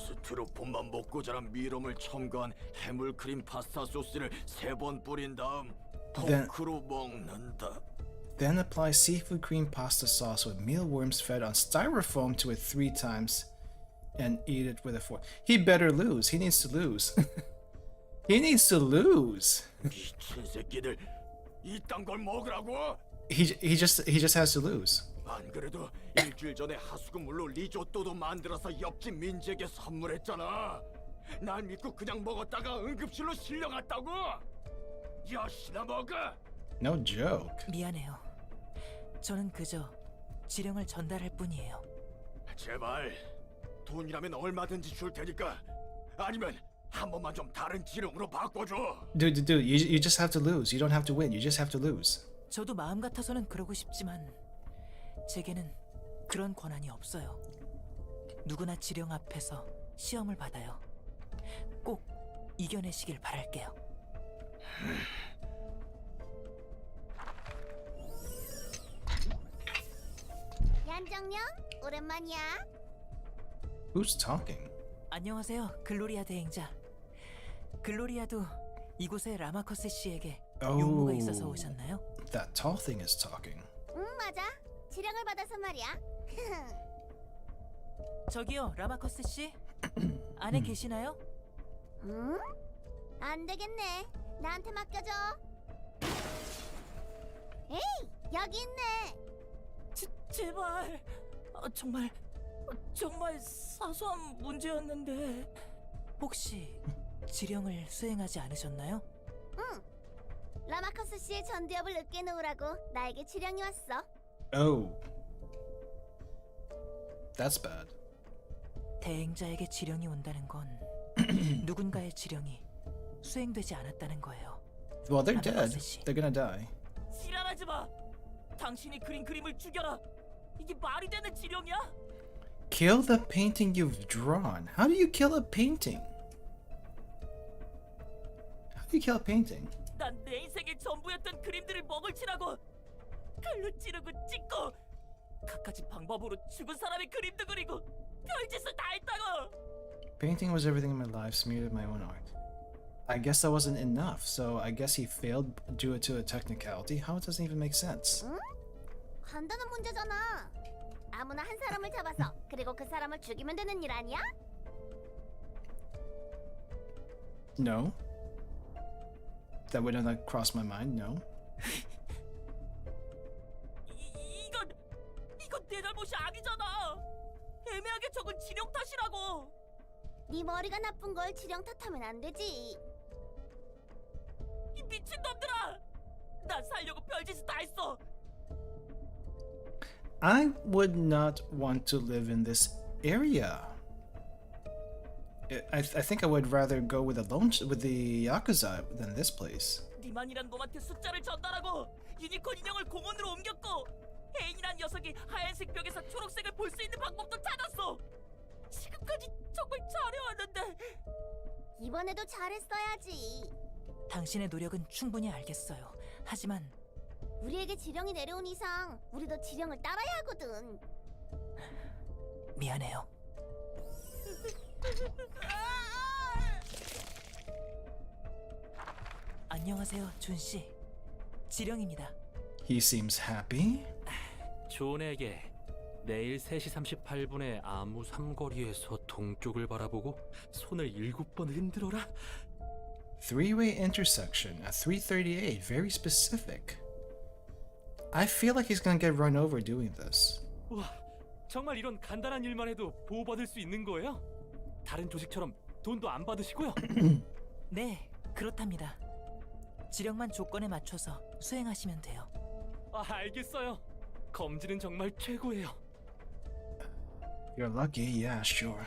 스티로폼만 먹고 자란 미럼을 첨가한 해물크림 파스타 소스를 3번 뿌린 다음 포크로 먹는다. Then apply seafood cream pasta sauce with mealworms fed on styrofoam to it 3 times and eat it with a fork. He better lose. He needs to lose. He needs to lose. 미친 새끼들 이딴 걸 먹으라고? He just has to lose. 안 그래도 일주일 전에 하수구물로 리조또도 만들어서 옆집 민지에게 선물했잖아. 날 믿고 그냥 먹었다가 응급실로 실려갔다고. 여시나 먹어. No joke. 미안해요. 저는 그저 지령을 전달할 뿐이에요. 제발 돈이라면 얼마든지 줄 테니까 아니면 한 번만 좀 다른 지령으로 바꿔줘. Dude, you just have to lose. You don't have to win. You just have to lose. 저도 마음 같아서는 그러고 싶지만 제게는 그런 권한이 없어요. 누구나 지령 앞에서 시험을 받아요. 꼭 이겨내시길 바랄게요. 얀정령, 오랜만이야. Who's talking? 안녕하세요, 글로리아 대행자. 글로리아도 이곳의 라마커스 씨에게 Oh, 용무가 있어서 오셨나요? that tall thing is talking. 응, 맞아. 지령을 받아서 말이야. 저기요, 라마커스 씨. 안에 계시나요? 응? 안 되겠네. 나한테 맡겨줘. 에이, 여기 있네. 제발. 정말 사소한 문제였는데. 혹시 지령을 수행하지 않으셨나요? 응. 라마커스 씨의 전두엽을 으깨 놓으라고 나에게 지령이 왔어. Oh. That's bad. 대행자에게 지령이 온다는 건 누군가의 지령이 수행되지 않았다는 거예요. Well, they're dead. They're gonna die. 지랄하지 마. 당신이 그린 그림을 죽여라. 이게 말이 되는 지령이야? Kill the painting you've drawn. How do you kill a painting? How do you kill a painting? 난 내 인생의 전부였던 그림들을 먹을 치라고. 칼로 찌르고 찢고 갖가지 방법으로 죽은 사람의 그림도 그리고 별짓을 다 했다고. Painting was everything in my life, smeared with my own art. I guess that wasn't enough, so I guess he failed due to a technicality. How it doesn't even make sense. 응? 간단한 문제잖아. 아무나 한 사람을 잡아서 그리고 그 사람을 죽이면 되는 일 아니야? No. That would not cross my mind, no. 이건 내 잘못이 아니잖아. 애매하게 적은 지령 탓이라고. 네 머리가 나쁜 걸 지령 탓하면 안 되지. 이 미친놈들아! 난 살려고 별짓을 다 했어. I would not want to live in this area. I think I would rather go with the Yakuza than this place. 니만이란 놈한테 숫자를 전달하고 유니콘 인형을 공원으로 옮겼고 혜인이란 녀석이 하얀색 벽에서 초록색을 볼 수 있는 방법도 찾았어. 지금까지 정말 잘해왔는데. 이번에도 잘했어야지. 당신의 노력은 충분히 알겠어요. 하지만 우리에게 지령이 내려온 이상 우리도 지령을 따라야 하거든. 미안해요. 안녕하세요, 존 씨. 지령입니다. He seems happy. 존에게 내일 3시 38분에 아무 삼거리에서 동쪽을 바라보고 손을 7번 흔들어라. Three-way intersection at 3:38. Very specific. I feel like he's gonna get run over doing this. 와, 정말 이런 간단한 일만 해도 보호받을 수 있는 거예요? 다른 조직처럼 돈도 안 받으시고요? 네, 그렇답니다. 지령만 조건에 맞춰서 수행하시면 돼요. 알겠어요. 검진은 정말 최고예요. You're lucky, yeah, sure.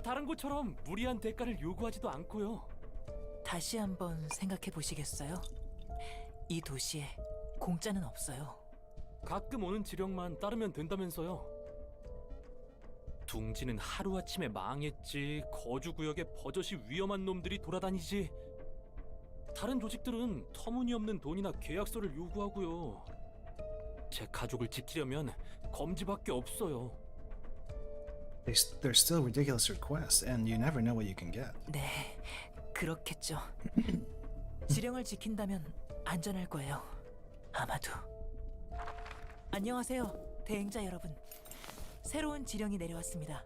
다른 곳처럼 무리한 대가를 요구하지도 않고요. 다시 한번 생각해 보시겠어요? 이 도시에 공짜는 없어요. 가끔 오는 지령만 따르면 된다면서요. 둥지는 하루아침에 망했지. 거주구역에 버젓이 위험한 놈들이 돌아다니지. 다른 조직들은 터무니없는 돈이나 계약서를 요구하고요. 제 가족을 지키려면 검지밖에 없어요. They're still ridiculous requests, and you never know what you can get. 네, 그렇겠죠. 지령을 지킨다면 안전할 거예요. 아마도. 안녕하세요, 대행자 여러분. 새로운 지령이 내려왔습니다.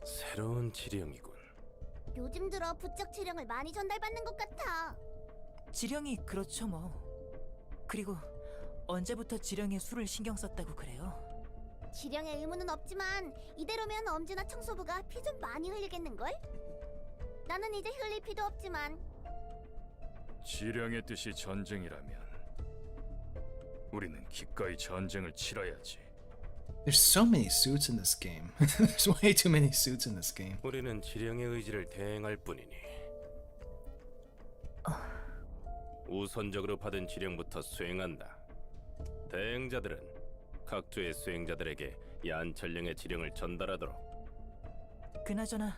새로운 지령이군. 요즘 들어 부쩍 지령을 많이 전달받는 것 같아. 지령이 그렇죠 뭐. 그리고 언제부터 지령에 술을 신경 썼다고 그래요? 지령의 의무는 없지만 이대로면 엄지나 청소부가 피 좀 많이 흘리겠는걸? 나는 이제 흘릴 피도 없지만. 지령의 뜻이 전쟁이라면 우리는 기꺼이 전쟁을 치러야지. There's so many suits in this game. There's way too many suits in this game. 우리는 지령의 의지를 대행할 뿐이니 우선적으로 받은 지령부터 수행한다. 대행자들은 각조의 수행자들에게 얀철령의 지령을 전달하도록. 그나저나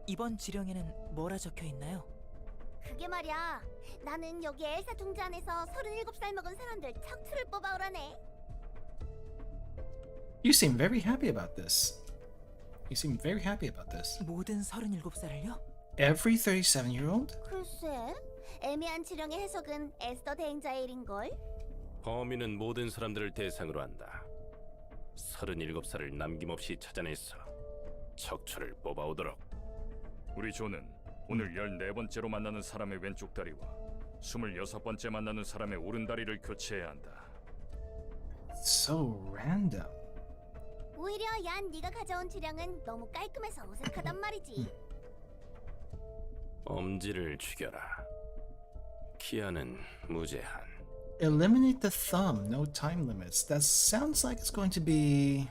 이번 지령에는 뭐라 적혀 있나요? 그게 말이야. 나는 여기 엘사 둥지 안에서 37살 먹은 사람들 척추를 뽑아오라네. You seem very happy about this. You seem very happy about this. 모든 37살을요? Every 37-year-old? 글쎄, 애매한 지령의 해석은 에스더 대행자의 일인걸? 범인은 모든 사람들을 대상으로 한다. 37살을 남김없이 찾아내서 척추를 뽑아오도록. 우리 조는 오늘 14번째로 만나는 사람의 왼쪽 다리와 26번째 만나는 사람의 오른 다리를 교체해야 한다. So random. 오히려 얀 네가 가져온 지령은 너무 깔끔해서 어색하단 말이지. 엄지를 죽여라. 키아는 무제한. Eliminate the thumb, no time limits. That sounds like it's going to be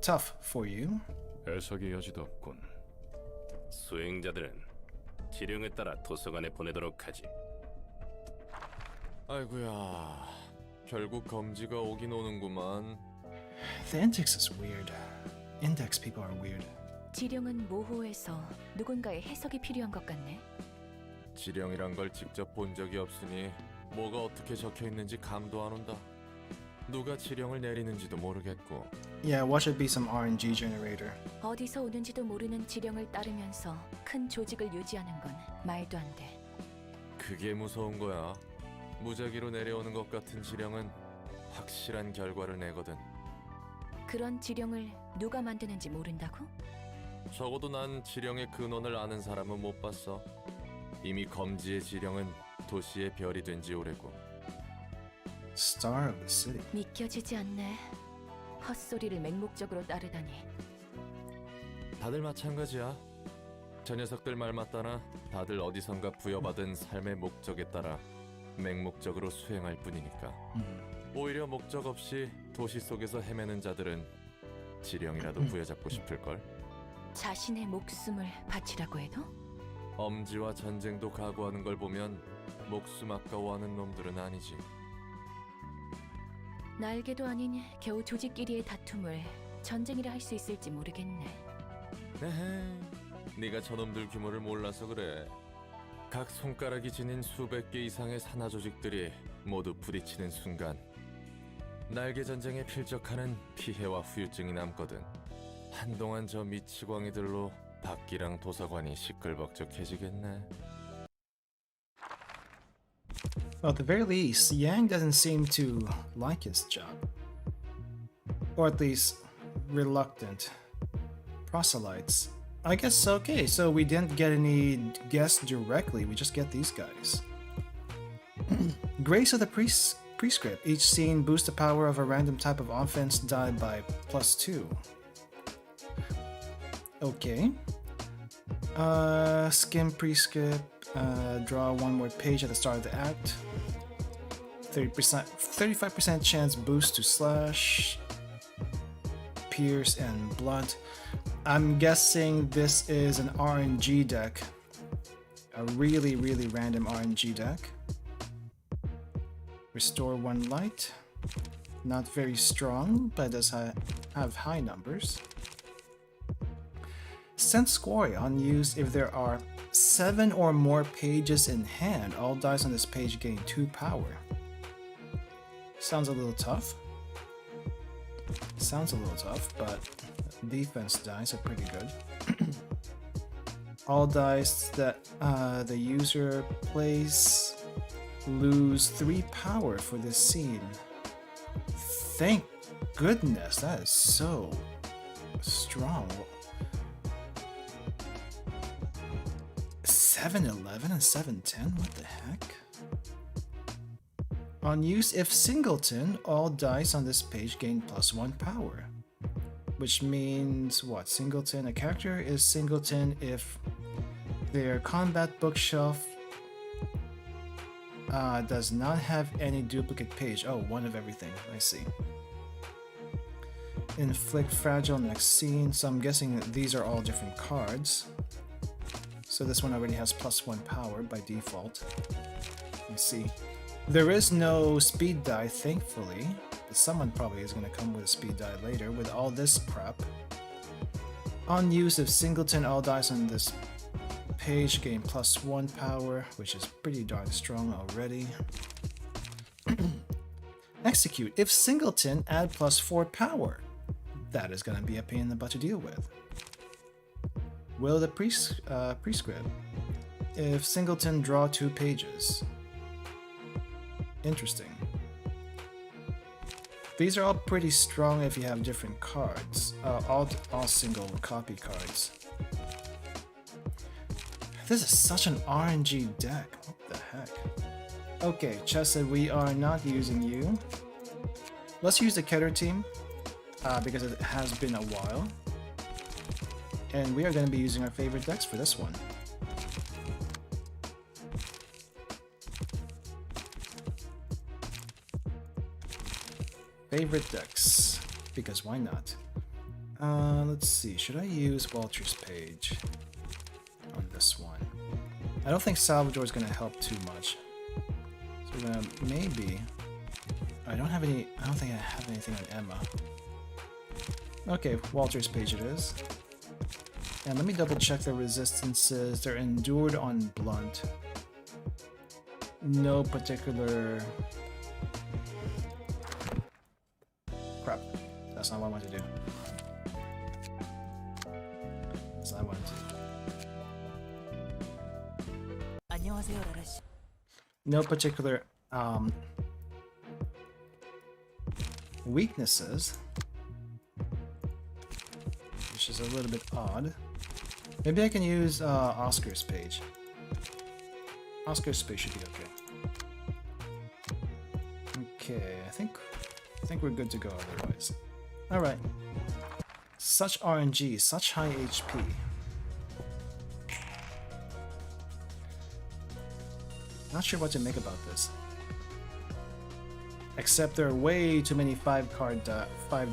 tough for you. 해석의 여지도 없군. 수행자들은 지령에 따라 도서관에 보내도록 하지. 아이고야, 결국 검지가 오긴 오는구만. The index is weird. Index people are weird. 지령은 모호해서 누군가의 해석이 필요한 것 같네. 지령이란 걸 직접 본 적이 없으니 뭐가 어떻게 적혀 있는지 감도 안 온다. 누가 지령을 내리는지도 모르겠고. Yeah, watch it be some RNG generator. 어디서 오는지도 모르는 지령을 따르면서 큰 조직을 유지하는 건 말도 안 돼. 그게 무서운 거야. 무작위로 내려오는 것 같은 지령은 확실한 결과를 내거든. 그런 지령을 누가 만드는지 모른다고? 적어도 난 지령의 근원을 아는 사람은 못 봤어. 이미 검지의 지령은 도시의 별이 된 지 오래고. Star of the city. 믿겨지지 않네. 헛소리를 맹목적으로 따르다니. 다들 마찬가지야. 저 녀석들 말 맞다나 다들 어디선가 부여받은 삶의 목적에 따라 맹목적으로 수행할 뿐이니까. 오히려 목적 없이 도시 속에서 헤매는 자들은 지령이라도 부여잡고 싶을걸. 자신의 목숨을 바치라고 해도? 엄지와 전쟁도 각오하는 걸 보면 목숨 아까워하는 놈들은 아니지. 날개도 아닌 겨우 조직끼리의 다툼을 전쟁이라 할 수 있을지 모르겠네. 에헤이, 네가 저놈들 규모를 몰라서 그래. 각 손가락이 지닌 수백 개 이상의 산하 조직들이 모두 부딪히는 순간 날개 전쟁에 필적하는 피해와 후유증이 남거든. 한동안 저 미치광이들로 밖이랑 도서관이 시끌벅적해지겠네. Well, at the very least, Yang doesn't seem to like his job. Or at least, reluctant. Proselytes. I guess, okay, so we didn't get any guests directly, we just get these guys. Grace of the Prescript. Each scene boosts the power of a random type of offense died by +2. Okay. Skim Prescript. Draw one more page at the start of the act. 35% chance boost to slash, pierce, and blunt. I'm guessing this is an RNG deck. A really, really random RNG deck. Restore 1 light. Not very strong, but does have high numbers. Send scoring unused if there are 7 or more pages in hand. All dice on this page gain 2 power. Sounds a little tough. Sounds a little tough, but defense dice are pretty good. All dice that the user plays lose 3 power for this scene. Thank goodness, that is so strong. 7-11 and 7-10? What the heck? On use if singleton, all dice on this page gain +1 power. Which means what? Singleton, a character is singleton if their combat bookshelf does not have any duplicate page. Oh, one of everything. I see. Inflict fragile next scene. So I'm guessing that these are all different cards. So this one already has +1 power by default. I see. There is no speed die, thankfully. But someone probably is going to come with a speed die later with all this crap. On use of singleton, all dice on this page gain +1 power, which is pretty darn strong already. Execute. If singleton, add +4 power. That is going to be a pain in the butt to deal with. Will the prescript. If singleton, draw 2 pages. Interesting. These are all pretty strong if you have different cards. All single copy cards. This is such an RNG deck. What the heck? Okay, Chess said we are not using you. Let's use the Keter team because it has been a while. And we are going to be using our favorite decks for this one. Favorite decks, because why not? Let's see, should I use Walter's page on this one? I don't think Salvador is going to help too much. So we're going to maybe... I don't think I have anything on Emma. Okay, Walter's page it is. And let me double check the resistances. They're endured on blunt. No particular... Crap. That's not what I want to do. That's not what I want to do. 안녕하세요, 라라 씨. No particular weaknesses, which is a little bit odd. Maybe I can use Oscar's page. Oscar's page should be okay. Okay, I think we're good to go otherwise. Alright. Such RNG, such high HP. Not sure what to make about this. Except there are way too many 5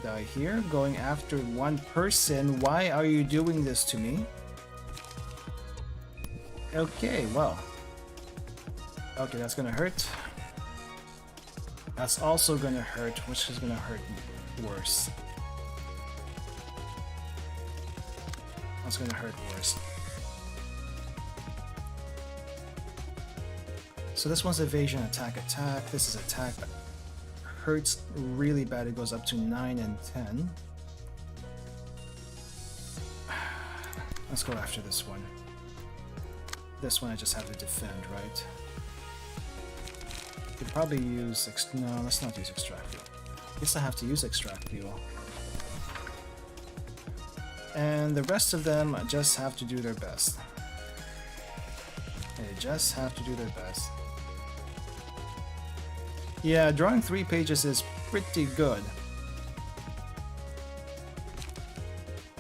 die here, going after one person. Why are you doing this to me? Okay, well. Okay, that's gonna hurt. That's also gonna hurt, which is gonna hurt worse. That's gonna hurt worse. So this one's evasion, attack, attack. This is attack. Hurts really bad. It goes up to 9 and 10. Let's go after this one. This one I just have to defend, right? Could probably use no, let's not use extract fuel. Guess I have to use extract fuel. And the rest of them just have to do their best. They just have to do their best. Yeah, drawing 3 pages is pretty good.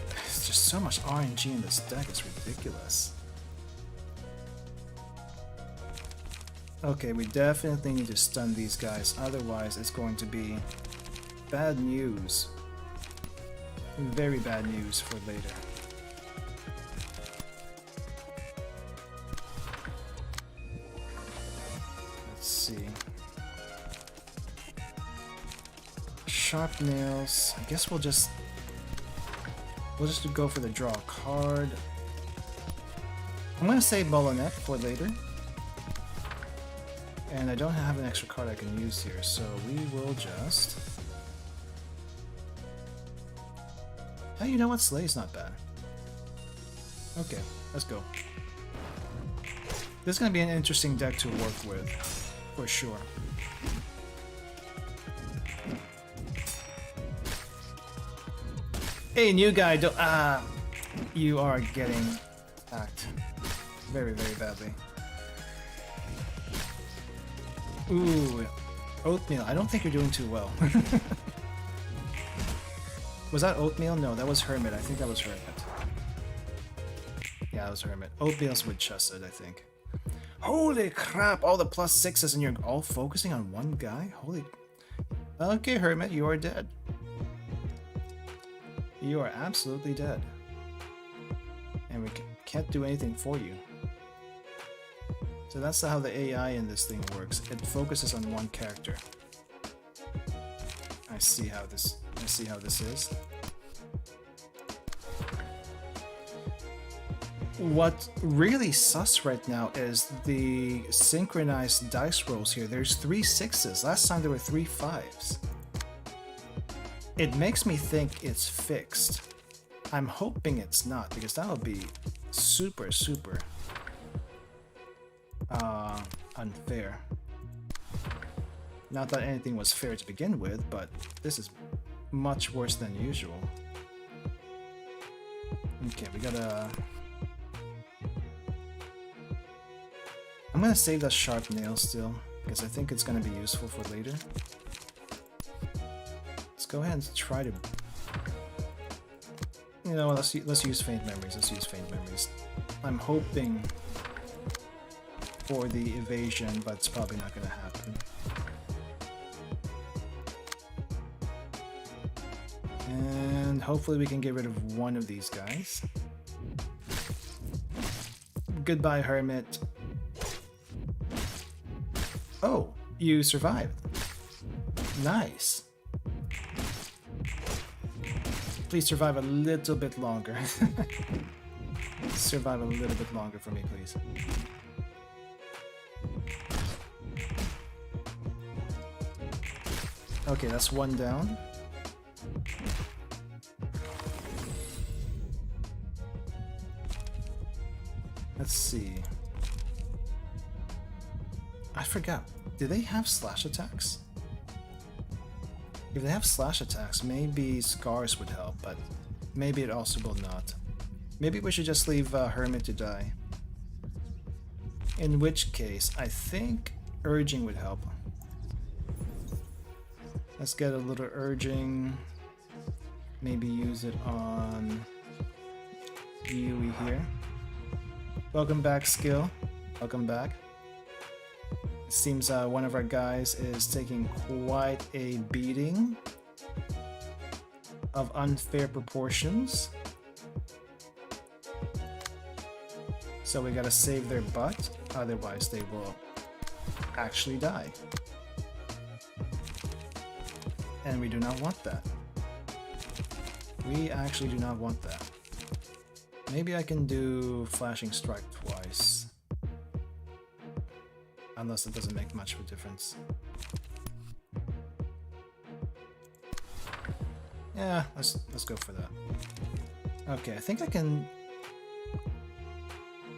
There's just so much RNG in this deck, it's ridiculous. Okay, we definitely need to stun these guys, otherwise it's going to be bad news. Very bad news for later. Let's see. Sharp nails. I guess we'll just We'll just go for the draw card. I'm gonna save Molinet for later. And I don't have an extra card I can use here, so we will just... Oh, you know what? Slay's not bad. Okay, let's go. This is gonna be an interesting deck to work with, for sure. Hey, new guy, don't... you are getting attacked very, very badly. Ooh, Oatmeal. I don't think you're doing too well. Was that Oatmeal? No, that was Hermit. I think that was Hermit. Yeah, that was Hermit. Oatmeal's with chested, I think. Holy crap! All the +6s and you're all focusing on one guy? Holy... Okay, Hermit, you are dead. You are absolutely dead. And we can't do anything for you. So that's how the AI in this thing works. It focuses on one character. I see how this is. What really sus right now is the synchronized dice rolls here. There's 3 6s. Last time there were 3 5s. It makes me think it's fixed. I'm hoping it's not, because that would be super, super unfair. Not that anything was fair to begin with, but this is much worse than usual. Okay, we gotta... I'm gonna save that sharp nail still, because I think it's gonna be useful for later. Let's go ahead and try to... You know, let's use Faint Memories. Let's use Faint Memories. I'm hoping for the evasion, but it's probably not gonna happen. And hopefully we can get rid of one of these guys. Goodbye, Hermit. Oh, you survived. Nice. Please survive a little bit longer. Survive a little bit longer for me, please. Okay, that's one down. Let's see. I forgot. Do they have slash attacks? If they have slash attacks, maybe Scars would help, but maybe it also will not. Maybe we should just leave Hermit to die. In which case, I think Urging would help. Let's get a little Urging. Maybe use it on Yui here. Welcome back, Skill. Welcome back. It seems one of our guys is taking quite a beating of unfair proportions. So we gotta save their butt, otherwise they will actually die. And we do not want that. We actually do not want that. Maybe I can do Flashing Strike twice. Unless it doesn't make much of a difference. Yeah, let's go for that. Okay, I think I can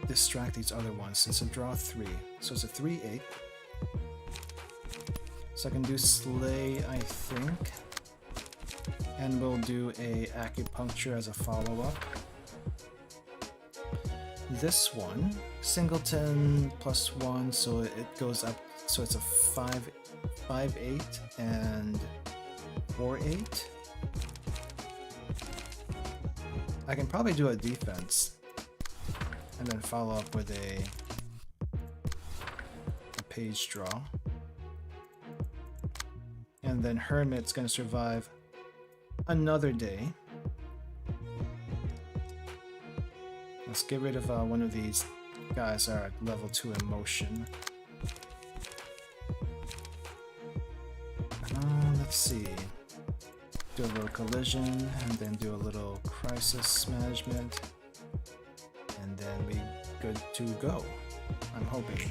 distract these other ones. It's a draw 3, so it's a 3/8. So I can do Slay, I think. And we'll do a Acupuncture as a follow-up. This one, Singleton +1, so it goes up, so it's a 5/8 and 4/8. I can probably do a defense and then follow up with a page draw. And then Hermit's gonna survive another day. Let's get rid of one of these guys that are at level 2 emotion. Let's see. Do a little collision and then do a little crisis management, and then we good to go. I'm hoping.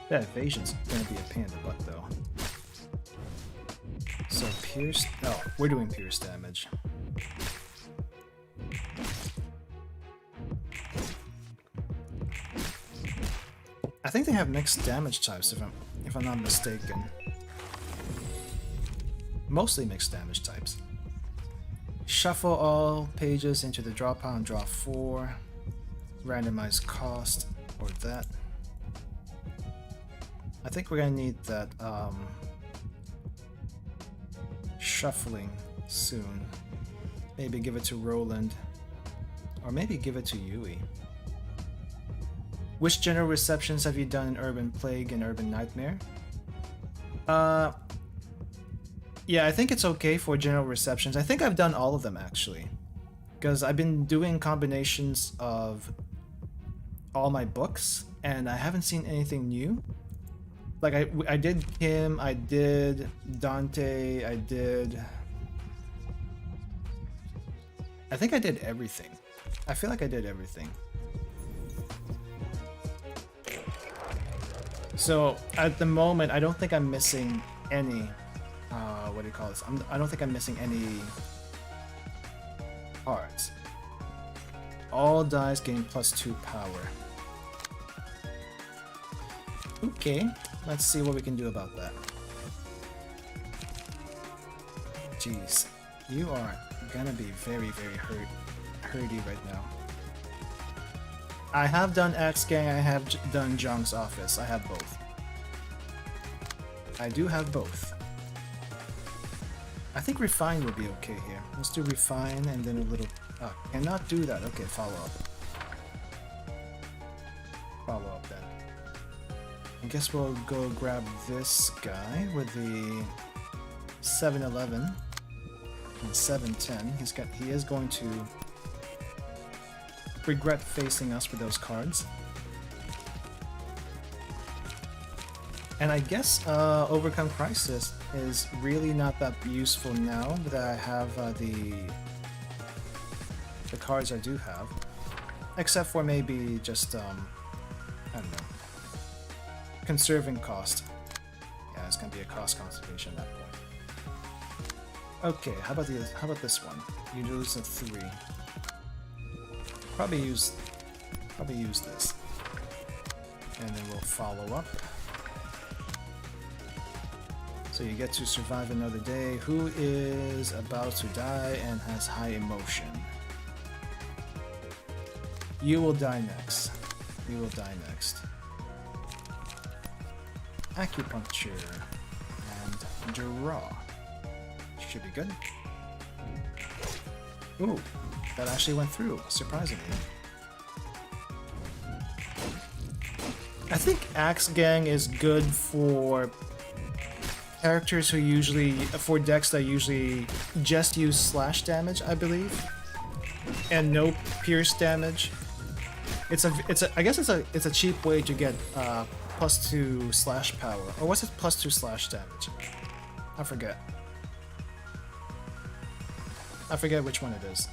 That evasion's gonna be a pain in the butt though. So pierce. Oh, we're doing pierce damage. I think they have mixed damage types if I'm not mistaken. Mostly mixed damage types. Shuffle all pages into the draw pile and draw 4. Randomize cost or that. I think we're gonna need that shuffling soon. Maybe give it to Roland. Or maybe give it to Yui. Which general receptions have you done in Urban Plague and Urban Nightmare? Yeah, I think it's okay for general receptions. I think I've done all of them actually. Because I've been doing combinations of all my books and I haven't seen anything new. Like I did Kim, I did Dante, I think I did everything. I feel like I did everything. So at the moment, I don't think I'm missing any. What do you call this? I don't think I'm missing any cards. All dice gain +2 power. Okay, let's see what we can do about that. Jeez, you are gonna be very, very hurty right now. I have done X Gang, I have done Jung's Office. I have both. I do have both. I think Refine will be okay here. Let's do Refine and then a little... cannot do that. Okay, follow up. Follow up then. I guess we'll go grab this guy with the 7-11 and 7-10. He is going to regret facing us with those cards. And I guess Overcome Crisis is really not that useful now that I have the cards I do have. Except for maybe just, I don't know, conserving cost. Yeah, it's gonna be a cost conservation at that point. Okay, how about this one? You lose a 3. Probably use this. And then we'll follow up. So you get to survive another day. Who is about to die and has high emotion? You will die next. You will die next. Acupuncture and draw. Should be good. Ooh, that actually went through, surprisingly. I think Axe Gang is good for characters who usually, for decks that usually just use slash damage, I believe, and no pierce damage. I guess it's a cheap way to get +2 slash power, or what's it +2 slash damage? I forget which one it is.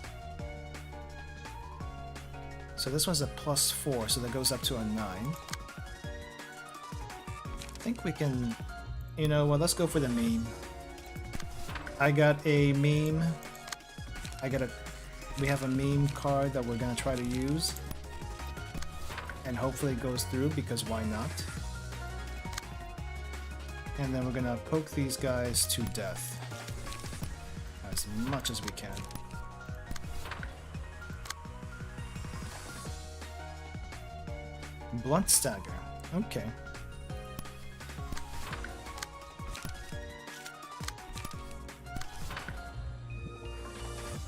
So this one's a +4, so that goes up to a 9. I think we can, you know what, let's go for the meme. I got a meme. We have a meme card that we're gonna try to use. And hopefully it goes through, because why not? And then we're gonna poke these guys to death. As much as we can. Blunt stagger. Okay.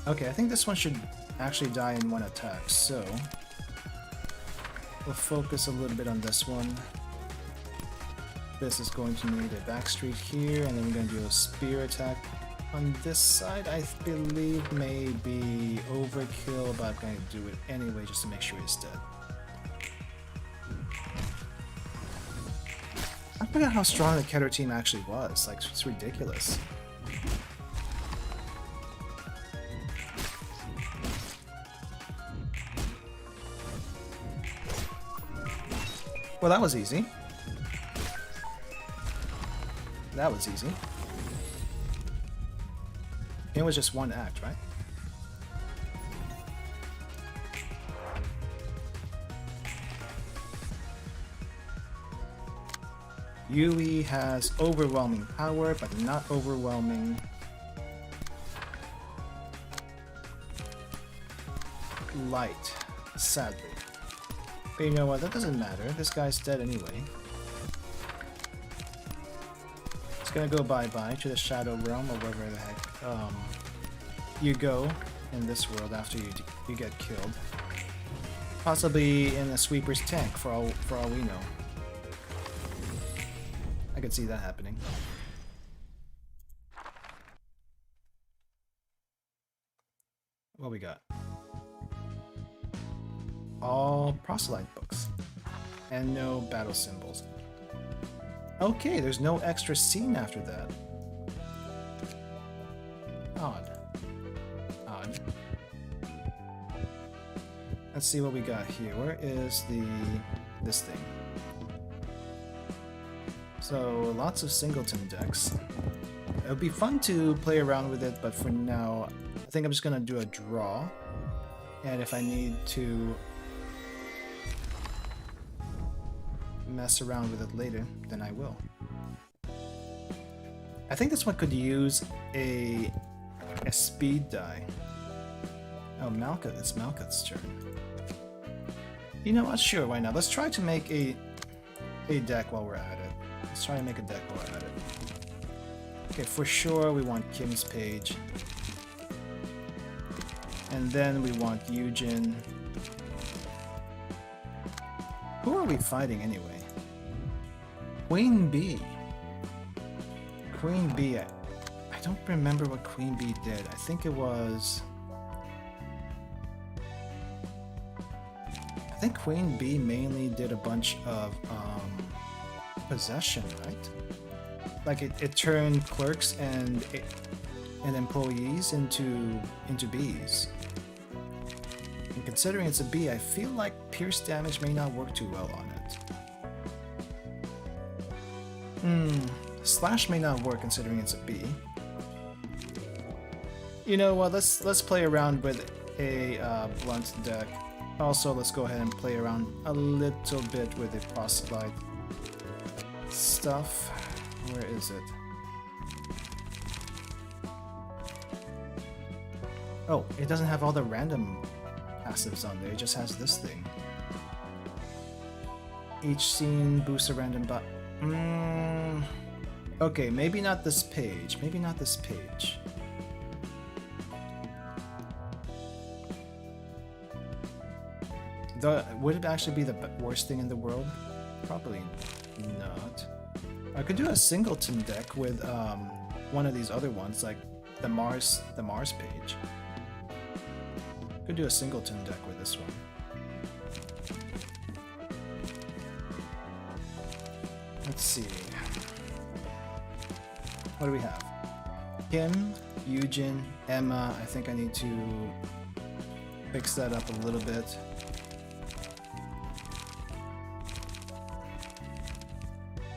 Okay, I think this one should actually die in one attack, so we'll focus a little bit on this one. This is going to need a backstreet here, and then we're going to do a spear attack. On this side, I believe may be overkill, but I'm going to do it anyway just to make sure he's dead. I forgot how strong the Keter team actually was. Like, it's ridiculous. Well, that was easy. That was easy. It was just one act, right? Yui has overwhelming power, but not overwhelming light, sadly. But you know what, that doesn't matter. This guy's dead anyway. It's gonna go bye-bye to the Shadow Realm or wherever the heck you go in this world after you get killed. Possibly in a sweeper's tank for all we know. I could see that happening. What we got? All Proselyte books. And no battle symbols. Okay, there's no extra scene after that. Odd. Odd. Let's see what we got here. Where is this thing? So, lots of singleton decks. It would be fun to play around with it, but for now, I think I'm just gonna do a draw. And if I need to mess around with it later, then I will. I think this one could use a speed die. Oh, Malkuth, it's Malkuth's turn. You know what? Sure, why not? Let's try to make a deck while we're at it. Let's try to make a deck while we're at it. Okay, for sure we want Kim's Page. And then we want Eugen. Who are we fighting anyway? Queen Bee. Queen Bee. I don't remember what Queen Bee did. I think it was... I think Queen Bee mainly did a bunch of possession, right? Like it turned clerks and employees into bees. And considering it's a bee, I feel like pierce damage may not work too well on it. Slash may not work considering it's a bee. You know what? Let's play around with a blunt deck. Also, let's go ahead and play around a little bit with the Proselyte stuff. Where is it? Oh, it doesn't have all the random passives on there. It just has this thing. Each scene boosts a random okay, maybe not this page. Maybe not this page. Would it actually be the worst thing in the world? Probably not. I could do a singleton deck with one of these other ones, like the Mars page. Could do a singleton deck with this one. Let's see. What do we have? Kim, Eugen, Emma. I think I need to fix that up a little bit.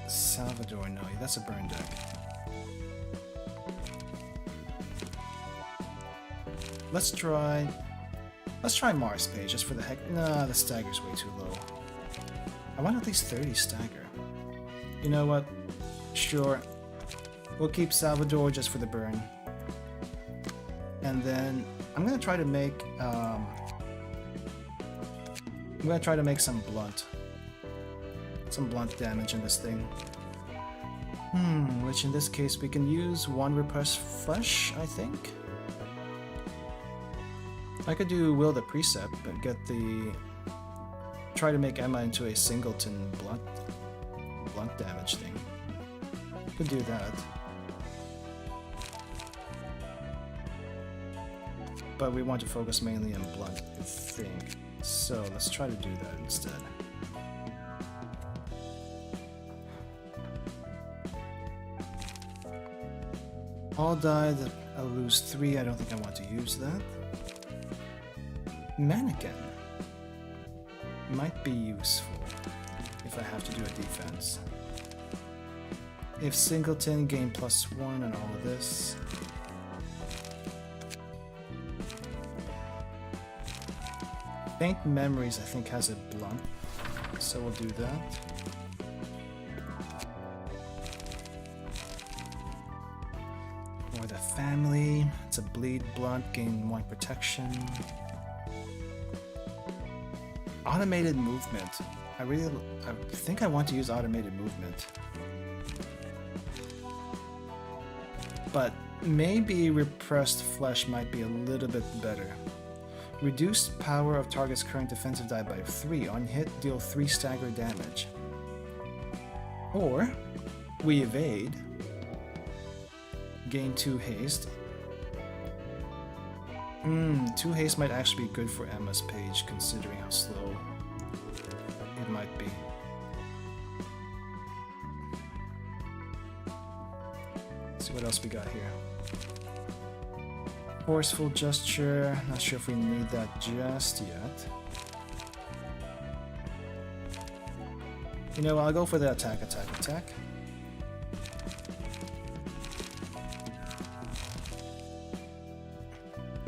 Salvador, no, that's a burn deck. Let's try Mars page just for the heck. Nah, the stagger's way too low. I want at least 30 stagger. You know what? Sure. We'll keep Salvador just for the burn. And then I'm gonna try to make some blunt damage in this thing. Which in this case we can use one repressed flesh, I think. I could do Will the Precept, but try to make Emma into a singleton blunt damage thing. Could do that. But we want to focus mainly on blunt, I think. So let's try to do that instead. All died, I lose 3, I don't think I want to use that. Mannequin might be useful if I have to do a defense. If Singleton gain +1 and all of this. Faint Memories I think has a blunt, so we'll do that. Or the family, it's a bleed blunt, gain 1 protection. Automated movement. I think I want to use automated movement. But maybe repressed flesh might be a little bit better. Reduced power of target's current defensive die by 3. On hit, deal 3 stagger damage. Or we evade, gain 2 haste. 2 haste might actually be good for Emma's page, considering how slow it might be. Let's see what else we got here. Forceful gesture, not sure if we need that just yet. You know, I'll go for the attack.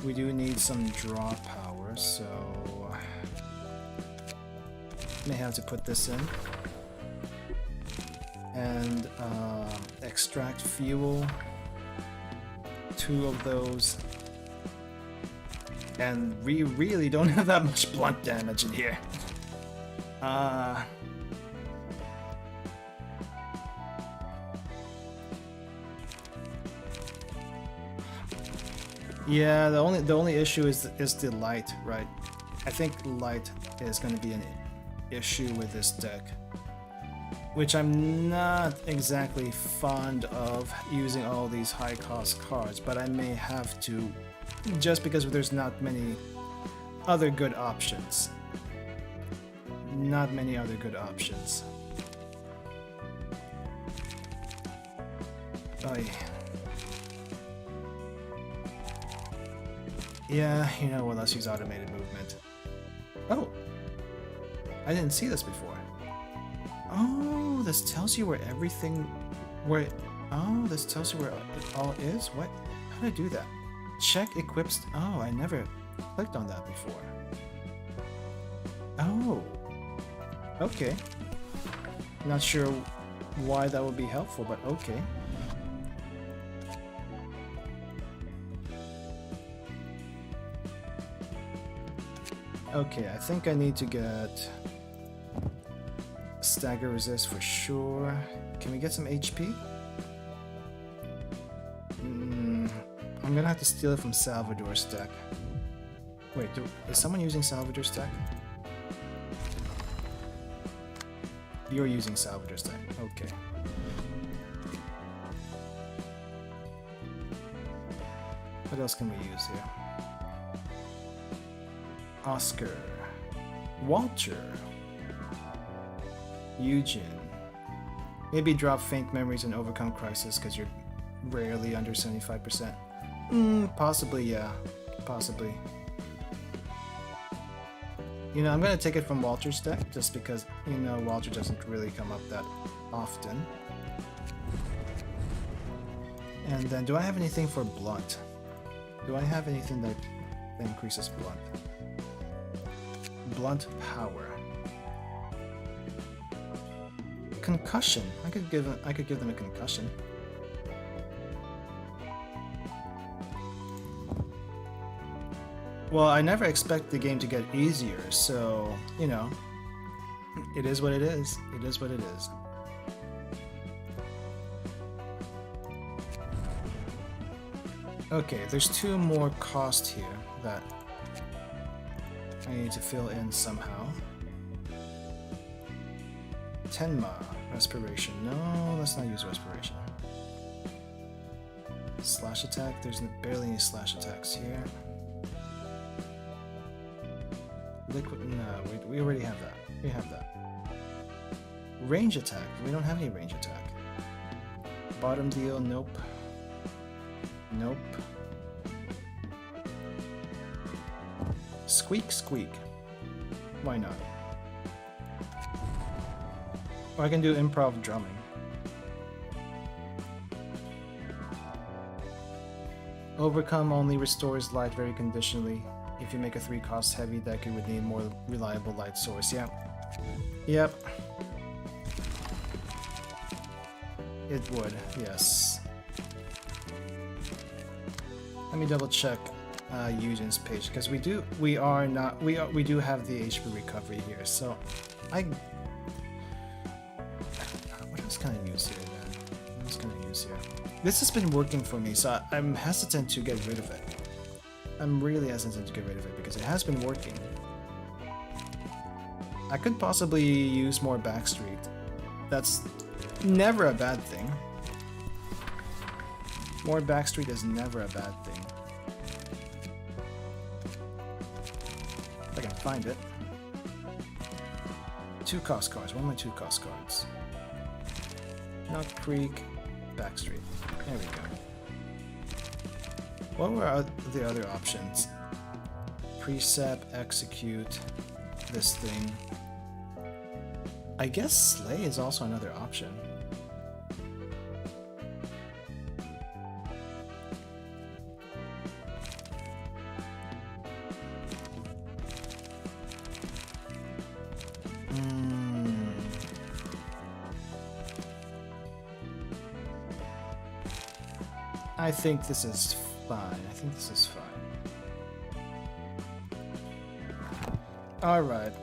We do need some draw power, so may have to put this in. And extract fuel, 2 of those. And we really don't have that much blunt damage in here. Yeah, the only issue is the light, right? I think light is going to be an issue with this deck, which I'm not exactly fond of using all these high cost cards, but I may have to, just because there's not many other good options. Not many other good options. Oy. Yeah, you know what, let's use automated movement. Oh! I didn't see this before. Oh, this tells you where everything... Oh, this tells you where it all is? What? How do I do that? Check equips... Oh, I never clicked on that before. Oh. Okay. Not sure why that would be helpful, but okay. Okay, I think I need to get stagger resist for sure. Can we get some HP? I'm gonna have to steal it from Salvador's deck. Wait, is someone using Salvador's deck? You're using Salvador's deck, okay. What else can we use here? Oscar, Walter, Eugene. Maybe drop Faint Memories and Overcome Crisis because you're rarely under 75%. Possibly, yeah. Possibly. You know, I'm gonna take it from Walter's deck just because, you know, Walter doesn't really come up that often. And then, do I have anything for Blunt? Do I have anything that increases Blunt? Blunt power. Concussion. I could give them a concussion. Well, I never expect the game to get easier, so you know, it is what it is. It is what it is. Okay, there's 2 more cost here that I need to fill in somehow. Tenma, Respiration. No, let's not use Respiration. Slash attack, there's barely any slash attacks here. Liquid, no, we already have that. We have that. Range attack, we don't have any range attack. Bottom deal, nope. Nope. Squeak, squeak. Why not? Or I can do improv drumming. Overcome only restores light very conditionally. If you make a 3-cost heavy deck, you would need more reliable light source. Yeah. Yep. It would, yes. Let me double check Eugen's page because we do have the HP recovery here. So what else can I use here then? What else can I use here? This has been working for me, so I'm hesitant to get rid of it. I'm really hesitant to get rid of it because it has been working. I could possibly use more Backstreet. That's never a bad thing. More Backstreet is never a bad thing. If I can find it. 2-cost cards. What are my 2-cost cards? Knock Creek, Backstreet. There we go. What were the other options? Precept, execute, this thing. I guess Slay is also another option. I think this is fine. I think this is fine. Alright.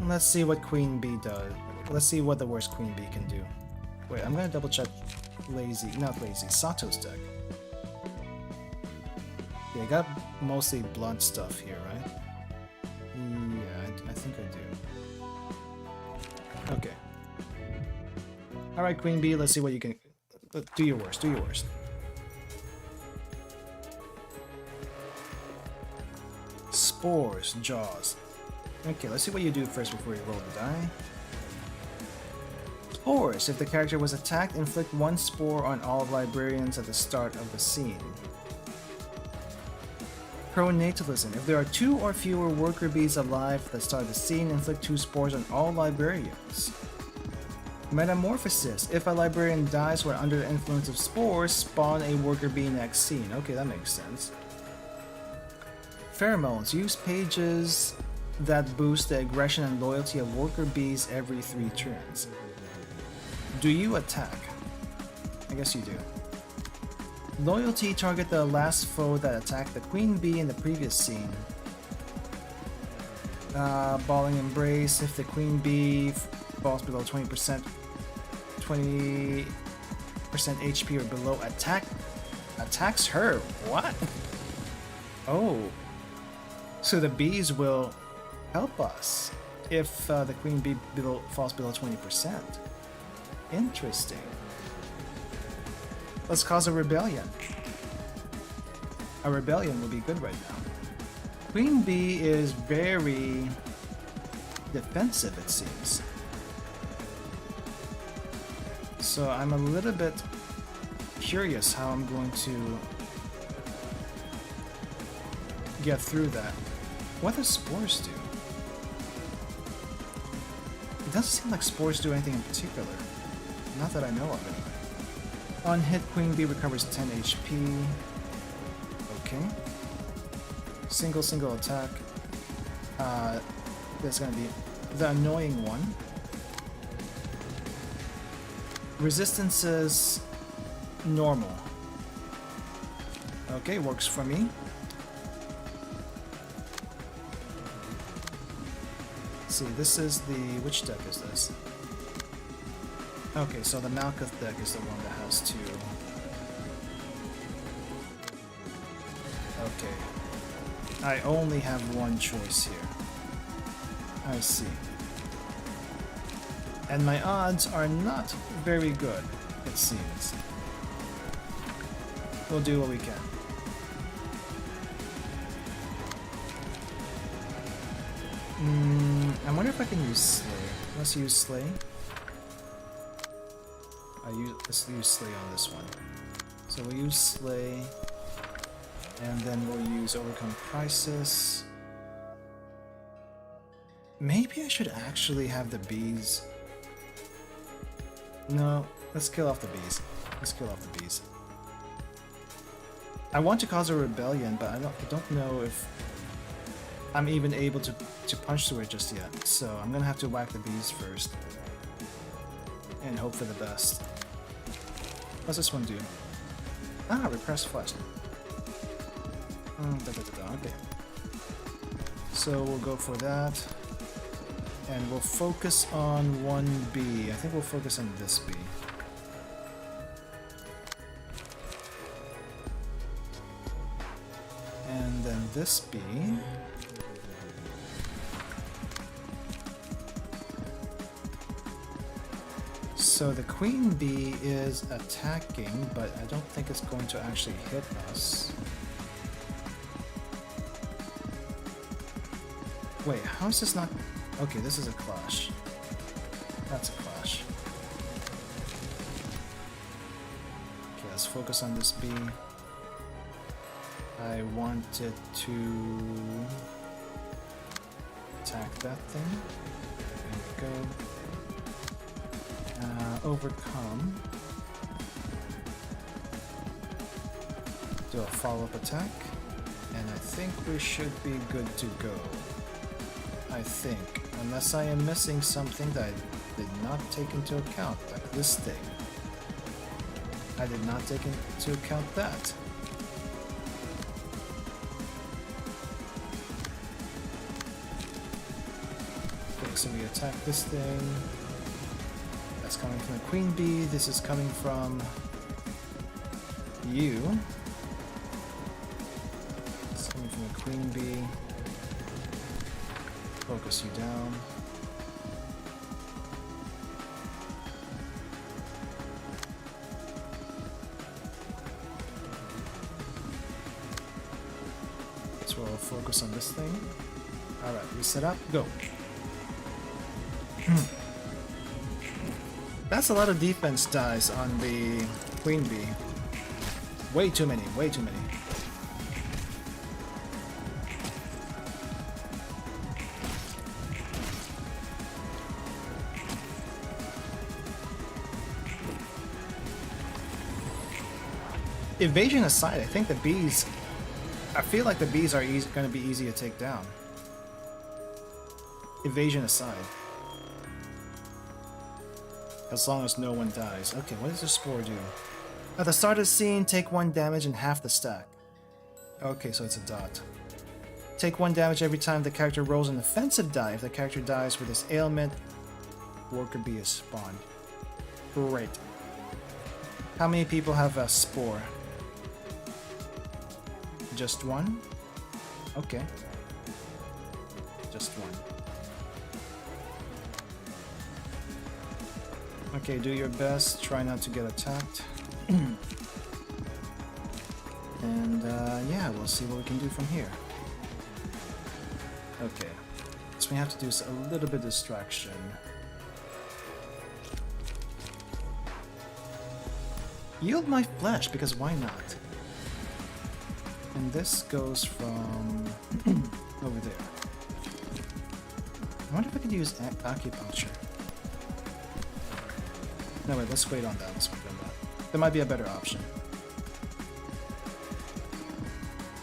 Let's see what Queen Bee does. Let's see what the worst Queen Bee can do. Wait, I'm gonna double check Sato's deck. Yeah, I got mostly blunt stuff here, right? Yeah, I think I do. Okay. Alright, Queen Bee, let's see what you can... Do your worst, do your worst. Spores, Jaws. Okay, let's see what you do first before you roll the die. Spores. If the character was attacked, inflict 1 spore on all librarians at the start of the scene. Pronatalism. If there are 2 or fewer worker bees alive at the start of the scene, inflict 2 spores on all librarians. Metamorphosis. If a librarian dies when under the influence of spores, spawn a worker bee next scene. Okay, that makes sense. Pheromones. Use pages that boost the aggression and loyalty of worker bees every 3 turns. Do you attack? I guess you do. Loyalty. Target the last foe that attacked the queen bee in the previous scene. Balling Embrace. If the queen bee falls below 20% HP or below, attacks her. What? Oh. So the bees will help us if the queen bee falls below 20%. Interesting. Let's cause a rebellion. A rebellion would be good right now. Queen bee is very defensive, it seems. So I'm a little bit curious how I'm going to get through that. What do spores do? It doesn't seem like spores do anything in particular. Not that I know of anyway. On hit, Queen Bee recovers 10 HP. Okay. Single attack. That's gonna be the annoying one. Resistance is normal. Okay, works for me. Let's see, this is the... which deck is this? Okay, so the Malkuth deck is the one that has 2. Okay. I only have one choice here. I see. And my odds are not very good, it seems. We'll do what we can. I wonder if I can use Slay. Let's use Slay. Let's use Slay on this one. So we'll use Slay. And then we'll use Overcome Crisis. Maybe I should actually have the bees. No, let's kill off the bees. Let's kill off the bees. I want to cause a rebellion, but I don't know if I'm even able to punch through it just yet. So I'm gonna have to whack the bees first. And hope for the best. What's this one do? Ah, repressed flesh. Okay. So we'll go for that. And we'll focus on one bee. I think we'll focus on this bee. And then this bee. So the queen bee is attacking, but I don't think it's going to actually hit us. Wait, how is this not... Okay, this is a clash. That's a clash. Okay, let's focus on this bee. I wanted to attack that thing. There we go. Overcome. Do a follow-up attack. And I think we should be good to go. I think. Unless I am missing something that I did not take into account. Like this thing. I did not take into account that. Okay, so we attack this thing. That's coming from the queen bee. This is coming from you. It's coming from the queen bee. Focus you down. So we'll focus on this thing. Alright, reset up, go. That's a lot of defense dice on the queen bee. Way too many, way too many. Evasion aside, I think the bees... I feel like the bees are going to be easy to take down. Evasion aside. As long as no one dies. Okay, what does the spore do? At the start of the scene, take 1 damage and half the stack. Okay, so it's a dot. Take 1 damage every time the character rolls an offensive die. If the character dies with this ailment, worker bee is spawned. Great. How many people have a spore? Just 1? Okay. Just 1. Okay, do your best. Try not to get attacked. And yeah, we'll see what we can do from here. Okay. So we have to do a little bit of distraction. Yield my flesh, because why not? And this goes from over there. I wonder if I could use acupuncture. No, wait, let's wait on that. Let's wait on that. There might be a better option.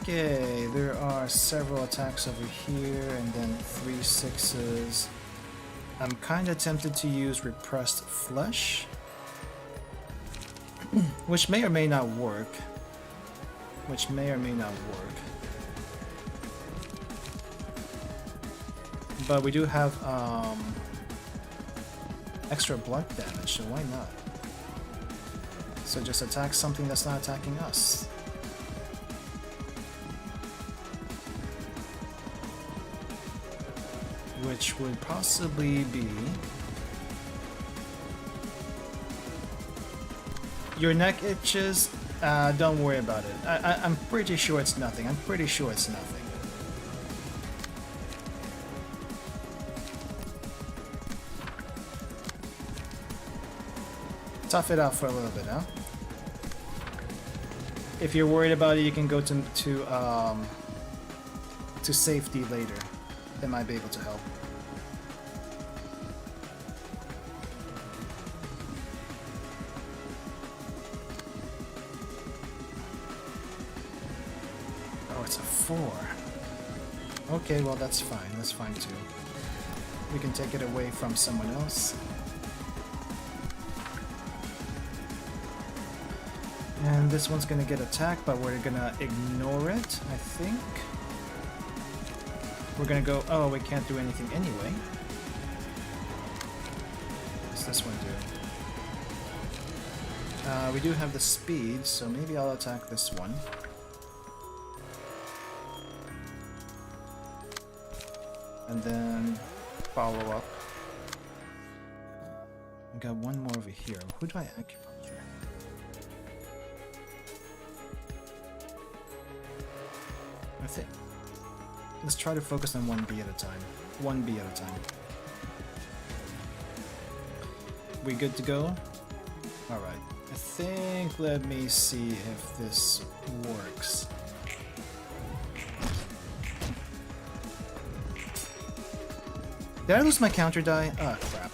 Okay, there are several attacks over here, and then 3 6s. I'm kind of tempted to use Repressed Flesh, which may or may not work. Which may or may not work. But we do have extra blood damage, so why not? So just attack something that's not attacking us. Which would possibly be... Your neck itches? Don't worry about it. I'm pretty sure it's nothing. I'm pretty sure it's nothing. Tough it out for a little bit, huh? If you're worried about it, you can go to safety later. They might be able to help. Oh, it's a 4. Okay, well that's fine. That's fine too. We can take it away from someone else. And this one's gonna get attacked, but we're gonna ignore it, I think. We're gonna go, oh, we can't do anything anyway. What's this one do? We do have the speed, so maybe I'll attack this one. And then follow up. I got one more over here. Who do I acupuncture? I think. Let's try to focus on 1B at a time. 1B at a time. We good to go? Alright. I think, let me see if this works. Did I lose my counter die? Ah, crap.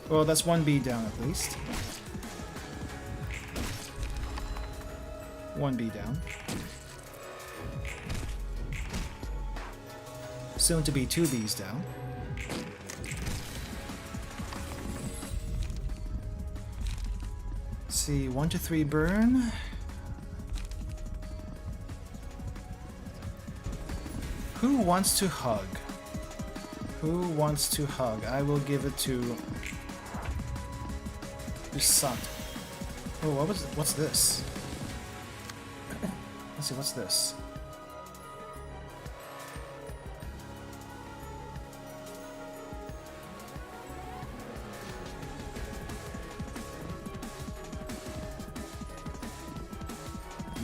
Well, that's 1B down at least. 1B down. Soon to be 2Bs down. Let's see, 1 to 3 burn. Who wants to hug? Who wants to hug? I will give it to Sato. Oh, what's this? Let's see, what's this?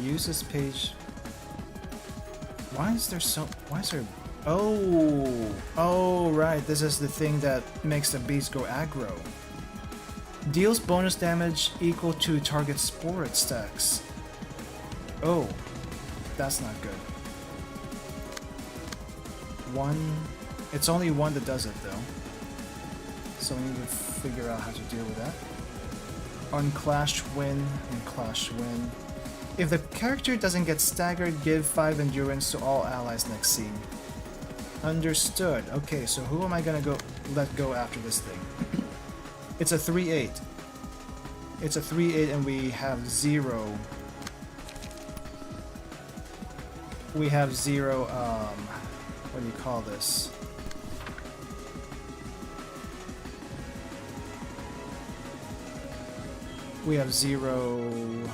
Use this page. Why is there Oh, right, this is the thing that makes the beast go aggro. Deals bonus damage equal to target sport stacks. Oh, that's not good. It's only one that does it though. So we need to figure out how to deal with that. Unclash win and clash win. If the character doesn't get staggered, give 5 endurance to all allies next scene. Understood. Okay, so who am I gonna let go after this thing? It's a 3-8. It's a 3-8 and we have 0. We have 0, what do you call this? We have 0...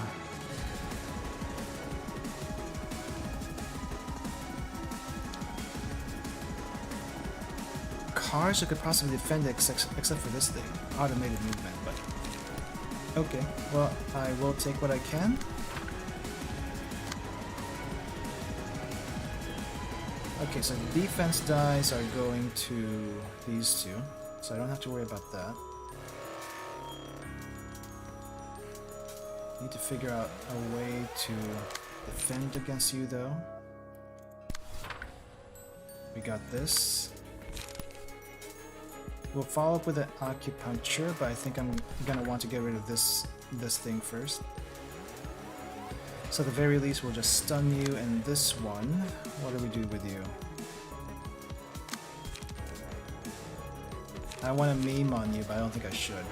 cars that could possibly defend it except for this thing. Automated movement, but... Okay, well, I will take what I can. Okay, so the defense dies are going to these two, so I don't have to worry about that. Need to figure out a way to defend against you, though. We got this. We'll follow up with an acupuncture, but I think I'm gonna want to get rid of this thing first. So at the very least, we'll just stun you, and this one, what do we do with you? I want to meme on you, but I don't think I should.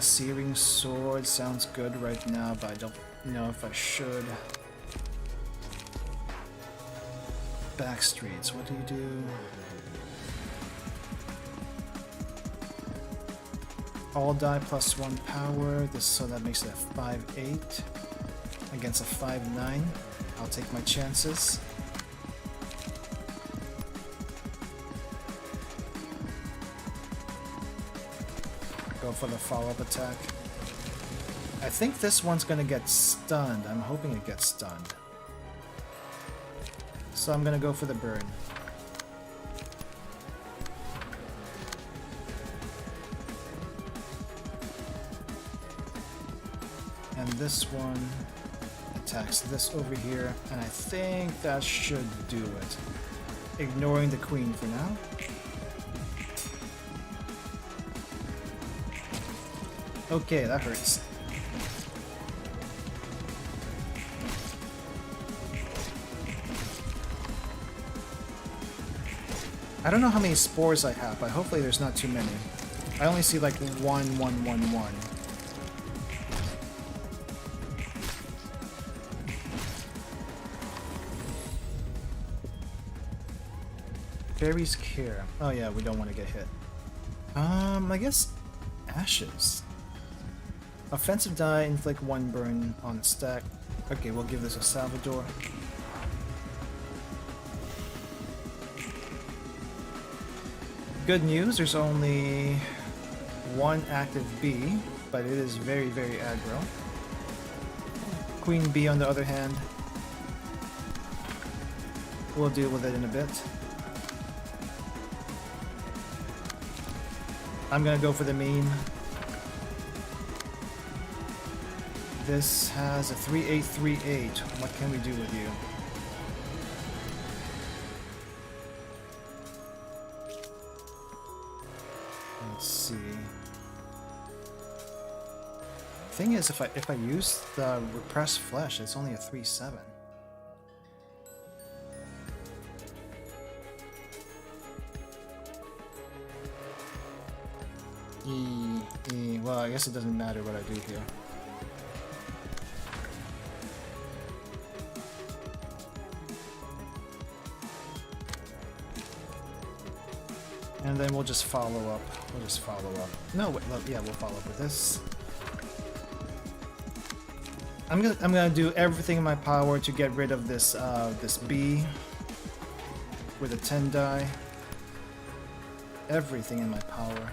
Searing Sword sounds good right now, but I don't know if I should. Backstreets, what do you do? All die +1 power, so that makes it a 5-8 against a 5-9. I'll take my chances. Go for the follow-up attack. I think this one's gonna get stunned. I'm hoping it gets stunned. So I'm gonna go for the burn. And this one attacks this over here, and I think that should do it. Ignoring the queen for now. Okay, that hurts. I don't know how many spores I have, but hopefully there's not too many. I only see like 1, 1, 1, 1. Fairy's Care. Oh yeah, we don't want to get hit. I guess Ashes. Offensive die, inflict 1 burn on stack. Okay, we'll give this a Salvador. Good news, there's only 1 active bee, but it is very, very aggro. Queen bee on the other hand. We'll deal with it in a bit. I'm gonna go for the meme. This has a 3838. What can we do with you? Let's see. Thing is, if I use the repressed flesh, it's only a 3-7. Well, I guess it doesn't matter what I do here. And then we'll just follow up. We'll just follow up. No, wait, yeah, we'll follow up with this. I'm gonna do everything in my power to get rid of this this bee with a 10 die. Everything in my power.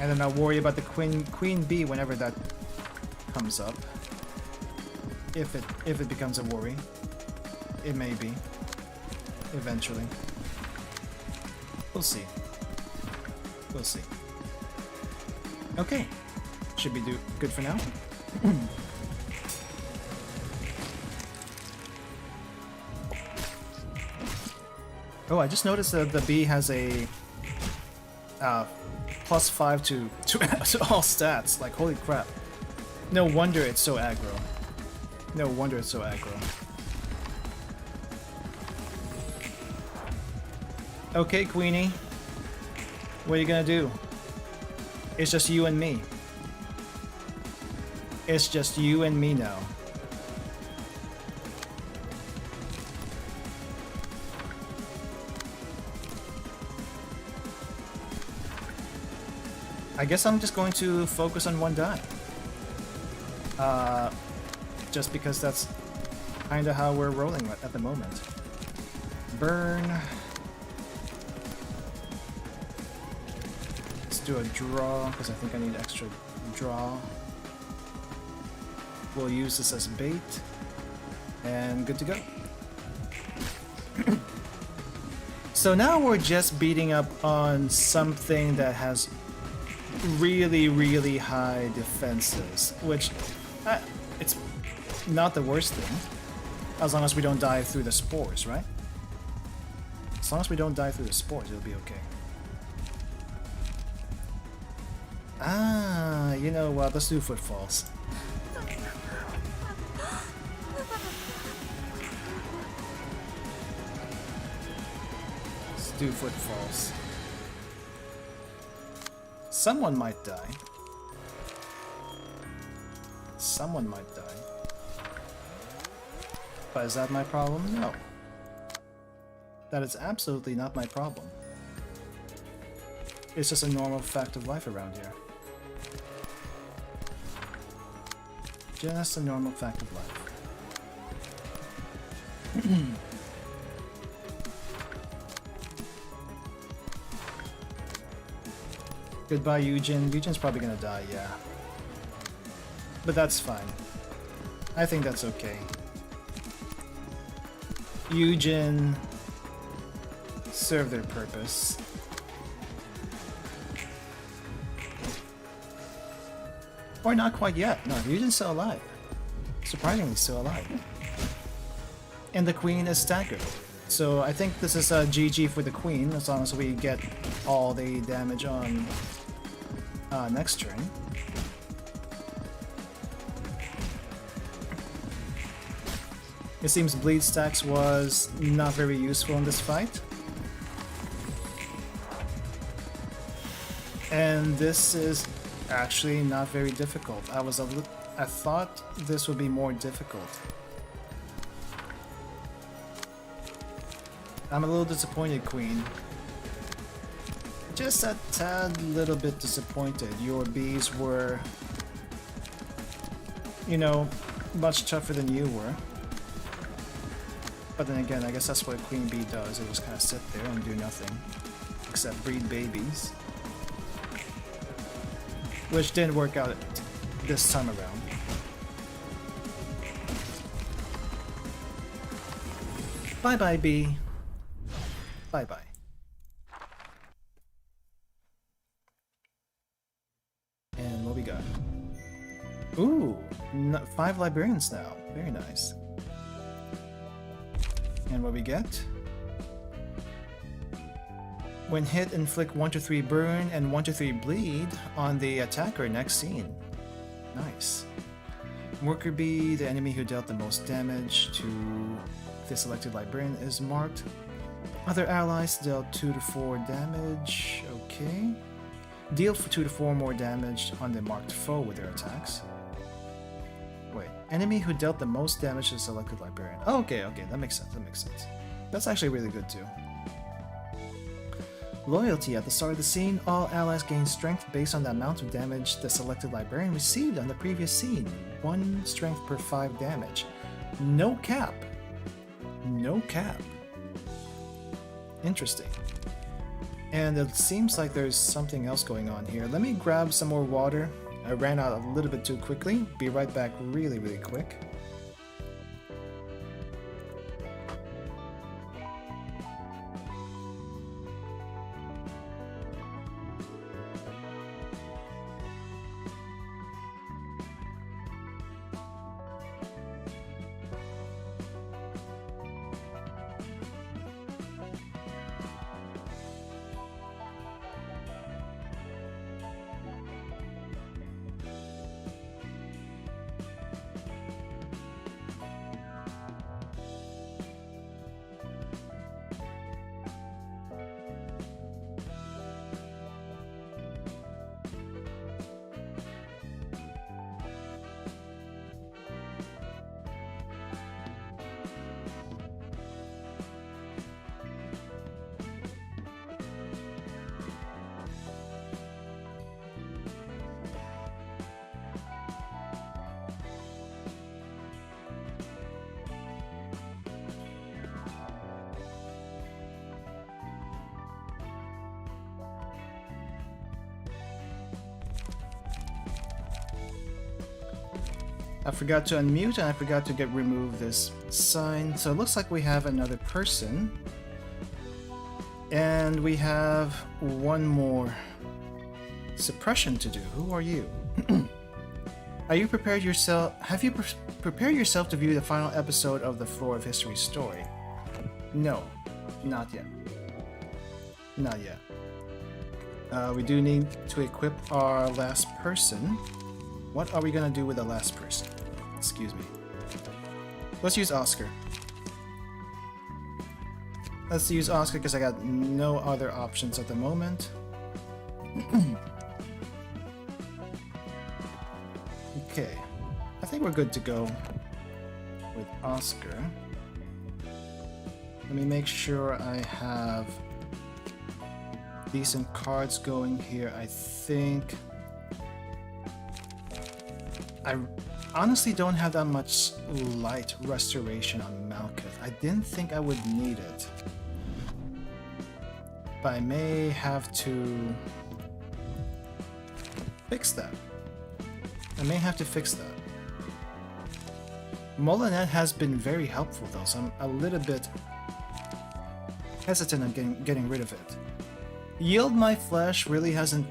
And then I'll worry about the queen bee whenever that comes up. If it becomes a worry. It may be. Eventually. We'll see. We'll see. Okay. Should be good for now. Oh, I just noticed that the bee has a +5 to all stats. Like, holy crap. No wonder it's so aggro. No wonder it's so aggro. Okay, Queenie. What are you gonna do? It's just you and me. It's just you and me now. I guess I'm just going to focus on 1 die. Just because that's kind of how we're rolling at the moment. Burn. Let's do a draw, because I think I need extra draw. We'll use this as bait. And good to go. So now we're just beating up on something that has really, really high defenses, which it's not the worst thing, as long as we don't die through the spores, right? As long as we don't die through the spores, it'll be okay. Ah, you know what? Let's do footfalls. Let's do footfalls. Someone might die. Someone might die. But is that my problem? No. That is absolutely not my problem. It's just a normal fact of life around here. Just a normal fact of life. Goodbye, Eugen. Eugen's probably gonna die, yeah. But that's fine. I think that's okay. Eugen serve their purpose. Or not quite yet. No, Eugen's still alive. Surprisingly still alive. And the queen is staggered. So I think this is a GG for the queen as long as we get all the damage on next turn. It seems bleed stacks was not very useful in this fight. And this is actually not very difficult. I thought this would be more difficult. I'm a little disappointed, Queen. Just a tad little bit disappointed. Your bees were, you know, much tougher than you were. But then again, I guess that's what a queen bee does. They just kind of sit there and do nothing. Except breed babies. Which didn't work out this time around. Bye-bye, bee. Bye-bye. And what we got? Ooh, 5 librarians now. Very nice. And what we get? When hit, inflict 1-3 burn and 1-3 bleed on the attacker next scene. Nice. Worker bee, the enemy who dealt the most damage to the selected librarian is marked. Other allies dealt 2-4 damage. Okay. Deal for 2-4 more damage on the marked foe with their attacks. Wait, enemy who dealt the most damage to the selected librarian. Oh, okay, that makes sense. That's actually really good too. Loyalty. At the start of the scene, all allies gain strength based on the amount of damage the selected librarian received on the previous scene. 1 strength per 5 damage. No cap. No cap. Interesting. And it seems like there's something else going on here. Let me grab some more water. I ran out a little bit too quickly. Be right back really, really quick. I forgot to unmute and I forgot to remove this sign. So it looks like we have another person. And we have one more suppression to do. Who are you? Are you prepared yourself? Have you prepared yourself to view the final episode of the Floor of History story? No, not yet. Not yet. We do need to equip our last person. What are we gonna do with the last person? Excuse me. Let's use Oscar. Let's use Oscar because I got no other options at the moment. Okay. I think we're good to go with Oscar. Let me make sure I have decent cards going here. I think I honestly don't have that much light restoration on Malkuth. I didn't think I would need it. But I may have to fix that. I may have to fix that. Molinet has been very helpful though, so I'm a little bit hesitant on getting rid of it. Yield My Flesh really hasn't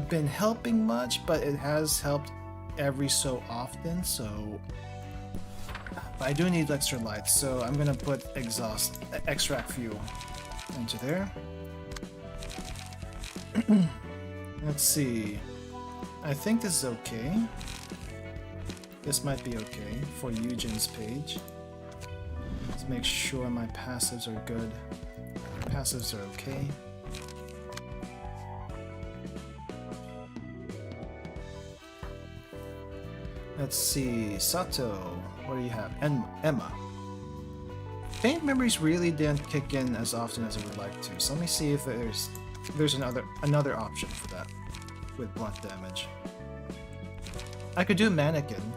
been helping much, but it has helped every so often, so I do need extra light, so I'm gonna put extract fuel into there. Let's see. I think this is okay. This might be okay for Eugen's page. Let's make sure my passives are good. Passives are okay. Let's see, Sato, what do you have? Emma. Faint memories really didn't kick in as often as I would like to, so let me see if there's another option for that with blunt damage. I could do Mannequin.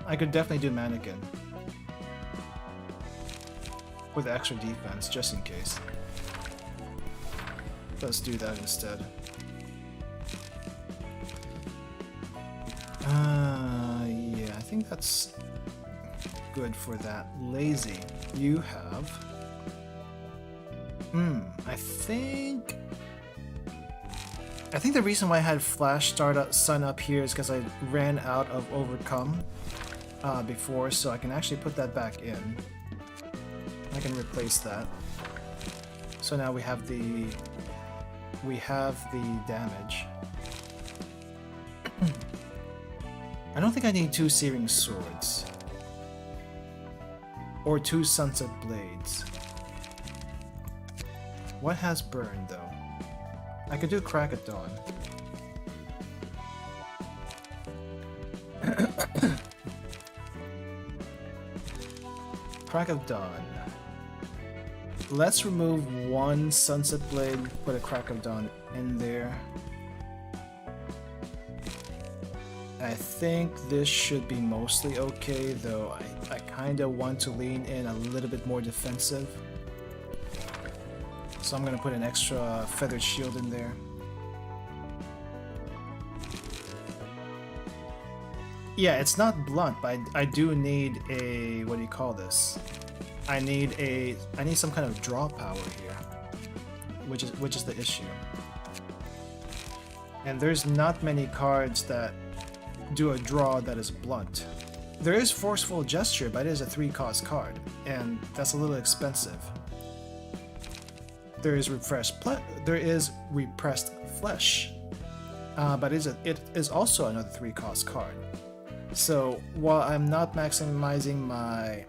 I could definitely do Mannequin with extra defense, just in case. Let's do that instead. Yeah, I think that's good for that. Lazy, you have... I think the reason why I had Flash Sun up here is because I ran out of Overcome before, so I can actually put that back in. I can replace that. So now we have the damage. I don't think I need 2 Searing Swords. Or 2 Sunset Blades. What has Burn, though? I could do Crack at Dawn. Crack of Dawn. Let's remove 1 Sunset Blade, put a Crack of Dawn in there. I think this should be mostly okay, though I kinda want to lean in a little bit more defensive. So I'm gonna put an extra Feathered Shield in there. Yeah, it's not blunt, but I do need a... what do you call this? I need some kind of draw power here, which is the issue. And there's not many cards that do a draw that is blunt. There is Forceful Gesture, but it is a 3-cost card, and that's a little expensive. There is Repressed Flesh, but it is also another 3-cost card. So while I'm not maximizing my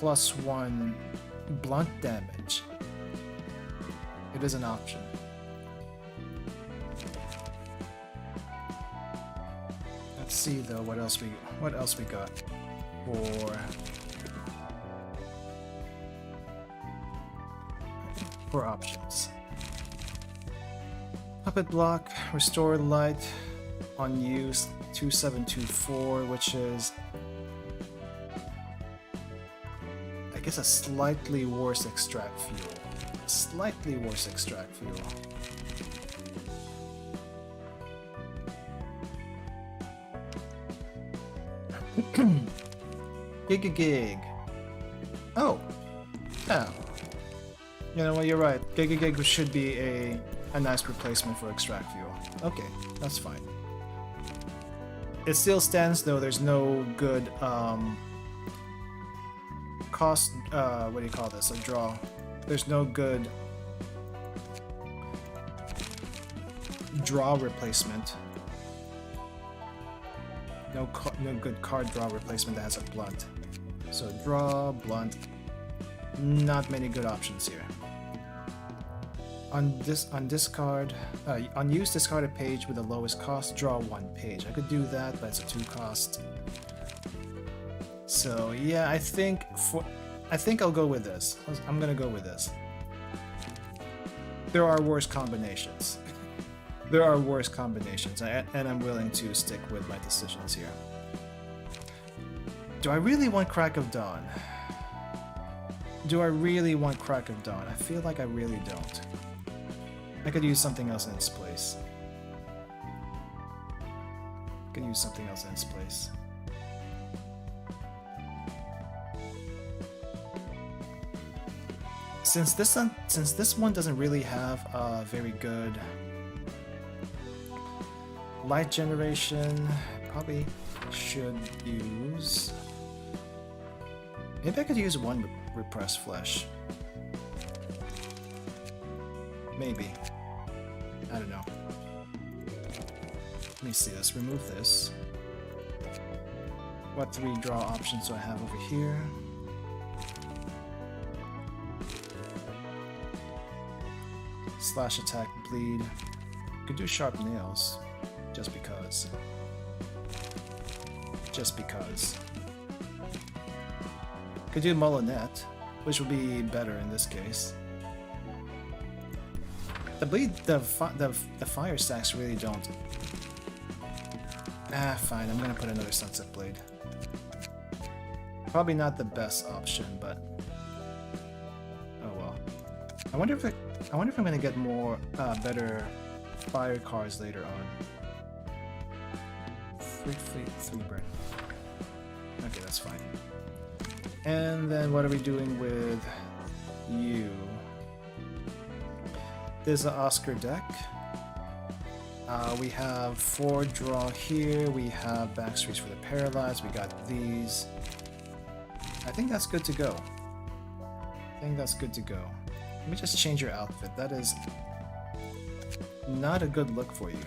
+1 blunt damage, it is an option. Let's see though what else we got for options. Puppet Block, Restore Light, Unused 2724, which is I guess a slightly worse Extract Fuel. Slightly worse Extract Fuel. Gig. Oh. Yeah. You know what, you're right. Gig should be a nice replacement for Extract Fuel. Okay, that's fine. It still stands though, there's no good cost, what do you call this, a draw. There's no good draw replacement. No good card draw replacement that has a blunt. So draw, blunt, not many good options here. Unused discard a page with the lowest cost, draw 1 page. I could do that, but it's a 2 cost. So yeah, I think I'll go with this. I'm gonna go with this. There are worse combinations. There are worse combinations, and I'm willing to stick with my decisions here. Do I really want Crack of Dawn? I feel like I really don't. I could use something else in its place. Could use something else in its place. Since this one doesn't really have a very good light generation, probably should use. Maybe I could use one repressed flesh. Maybe. I don't know. Let me see. Let's remove this. What 3 draw options do I have over here? Slash attack, bleed. Could do sharp nails, just because. Just because. Could do Molinet, which would be better in this case. The bleed, the fire stacks really don't. Ah, fine. I'm gonna put another Sunset Blade. Probably not the best option, but oh well. I wonder if I'm gonna get more better fire cards later on. Fleet 3 burn. Okay, that's fine. And then what are we doing with you? There's an Oscar deck. We have 4 draw here. We have backstreets for the paralyzed. We got these. I think that's good to go. Let me just change your outfit. That is not a good look for you.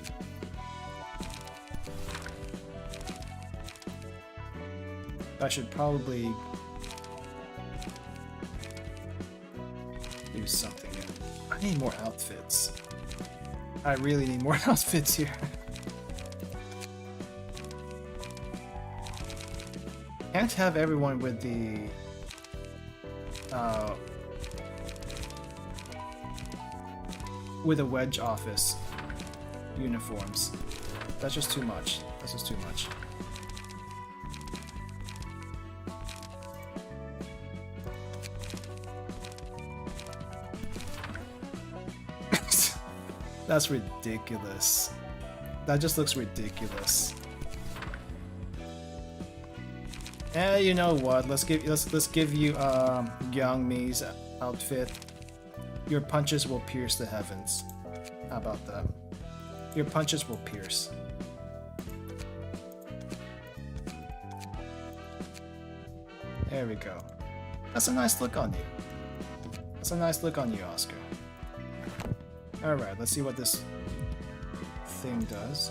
I should probably do something. I need more outfits. I really need more outfits here. Can't have everyone with the with a wedge office uniforms. That's just too much. That's ridiculous. That just looks ridiculous. You know what? Let's give you Young Mi's outfit. Your punches will pierce the heavens. How about that? Your punches will pierce. There we go. That's a nice look on you. Oscar. Alright, let's see what this thing does.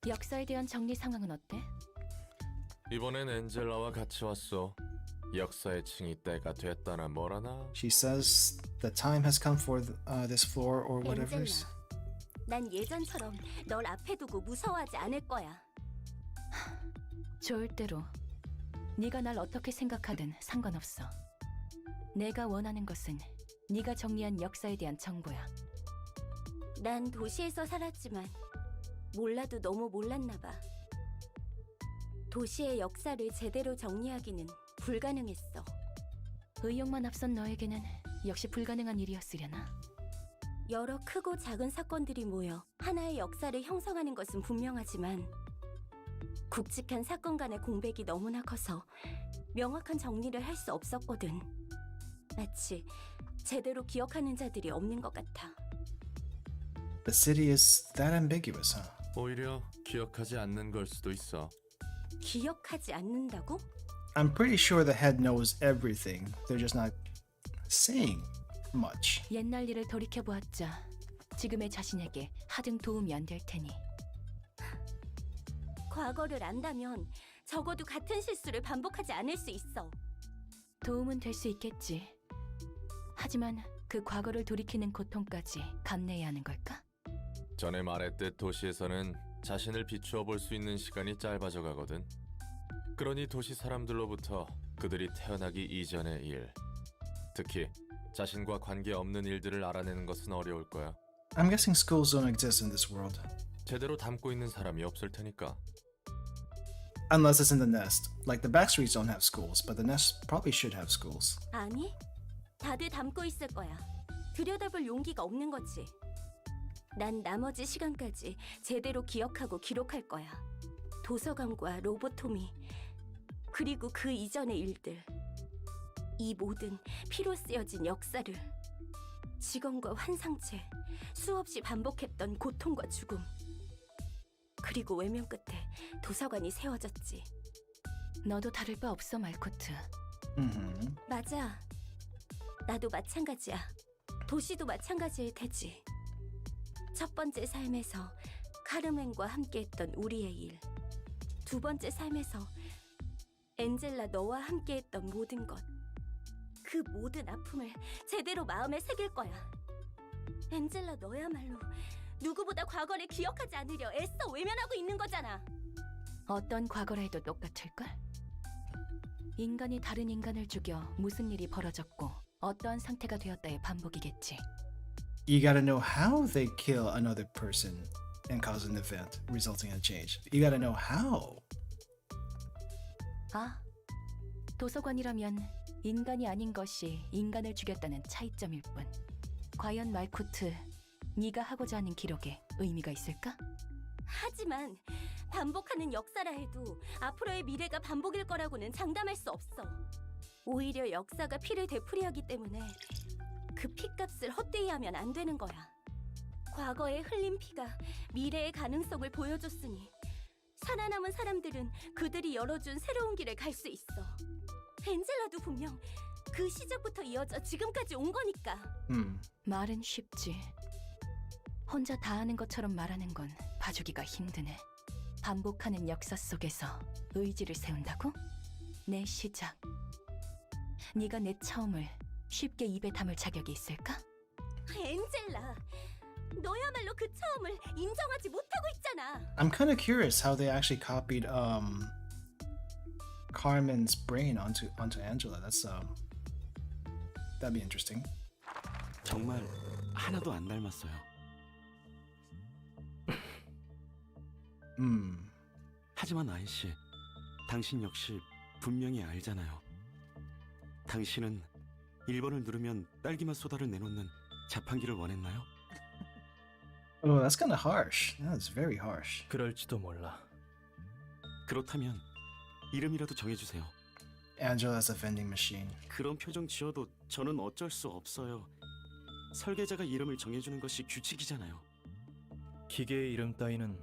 역사에 대한 정리 상황은 어때? 이번엔 엔젤라와 같이 왔어. 역사의 층이 때가 됐다나 뭐라나. She says the time has come for this floor or whatever. 엔젤라, 난 예전처럼 널 앞에 두고 무서워하지 않을 거야. 좋을 대로. 네가 날 어떻게 생각하든 상관없어. 내가 원하는 것은 네가 정리한 역사에 대한 정보야. 난 도시에서 살았지만 몰라도 너무 몰랐나 봐. 도시의 역사를 제대로 정리하기는 불가능했어. 의욕만 앞선 너에게는 역시 불가능한 일이었으려나. 여러 크고 작은 사건들이 모여 하나의 역사를 형성하는 것은 분명하지만 굵직한 사건 간의 공백이 너무나 커서 명확한 정리를 할 수 없었거든. 마치 제대로 기억하는 자들이 없는 것 같아. The city is that ambiguous, huh? 오히려 기억하지 않는 걸 수도 있어. 기억하지 않는다고? I'm pretty sure the head knows everything. They're just not saying much. 옛날 일을 돌이켜보았자 지금의 자신에게 하등 도움이 안 될 테니. 과거를 안다면 적어도 같은 실수를 반복하지 않을 수 있어. 도움은 될 수 있겠지. 하지만 그 과거를 돌이키는 고통까지 감내해야 하는 걸까? 전에 말했듯 도시에서는 자신을 비추어 볼 수 있는 시간이 짧아져 가거든. 그러니 도시 사람들로부터 그들이 태어나기 이전의 일, 특히 자신과 관계없는 일들을 알아내는 것은 어려울 거야. I'm guessing schools don't exist in this world. 제대로 담고 있는 사람이 없을 테니까. Unless it's in the nest. Like the backstreets don't have schools, but the nest probably should have schools. 아니, 다들 담고 있을 거야. 들여다볼 용기가 없는 거지. 난 나머지 시간까지 제대로 기억하고 기록할 거야. 도서관과 로보토미, 그리고 그 이전의 일들. 이 모든 피로 쓰여진 역사를, 직원과 환상체, 수없이 반복했던 고통과 죽음. 그리고 외면 끝에 도서관이 세워졌지. 너도 다를 바 없어, 말코트. 맞아. 나도 마찬가지야. 도시도 마찬가지일 테지. 첫 번째 삶에서 카르멘과 함께했던 우리의 일. 두 번째 삶에서 엔젤라 너와 함께했던 모든 것. 그 모든 아픔을 제대로 마음에 새길 거야. 엔젤라 너야말로 누구보다 과거를 기억하지 않으려 애써 외면하고 있는 거잖아. 어떤 과거라 해도 똑같을걸? 인간이 다른 인간을 죽여 무슨 일이 벌어졌고 어떠한 상태가 되었다의 반복이겠지. You gotta know how they kill another person and cause an event resulting in a change. You gotta know how. 아, 도서관이라면 인간이 아닌 것이 인간을 죽였다는 차이점일 뿐. 과연 말코트, 네가 하고자 하는 기록에 의미가 있을까? 하지만 반복하는 역사라 해도 앞으로의 미래가 반복일 거라고는 장담할 수 없어. 오히려 역사가 피를 되풀이하기 때문에 그 피값을 헛되이 하면 안 되는 거야. 과거에 흘린 피가 미래의 가능성을 보여줬으니 살아남은 사람들은 그들이 열어준 새로운 길을 갈 수 있어. 엔젤라도 분명 그 시작부터 이어져 지금까지 온 거니까. 말은 쉽지. 혼자 다 아는 것처럼 말하는 건 봐주기가 힘드네. 반복하는 역사 속에서 의지를 세운다고? 내 시작. 네가 내 처음을 쉽게 입에 담을 자격이 있을까? 엔젤라, 너야말로 그 처음을 인정하지 못하고 있잖아. I'm kind of curious how they actually copied Carmen's brain onto Angela. That'd be interesting. 정말 하나도 안 닮았어요. 하지만 아이 씨, 당신 역시 분명히 알잖아요. 당신은 1번을 누르면 딸기맛 소다를 내놓는 자판기를 원했나요? Oh, that's kind of harsh. That's very harsh. 그럴지도 몰라. 그렇다면 이름이라도 정해주세요. Angela's a vending machine. 그런 표정 지어도 저는 어쩔 수 없어요. 설계자가 이름을 정해주는 것이 규칙이잖아요. 기계의 이름 따위는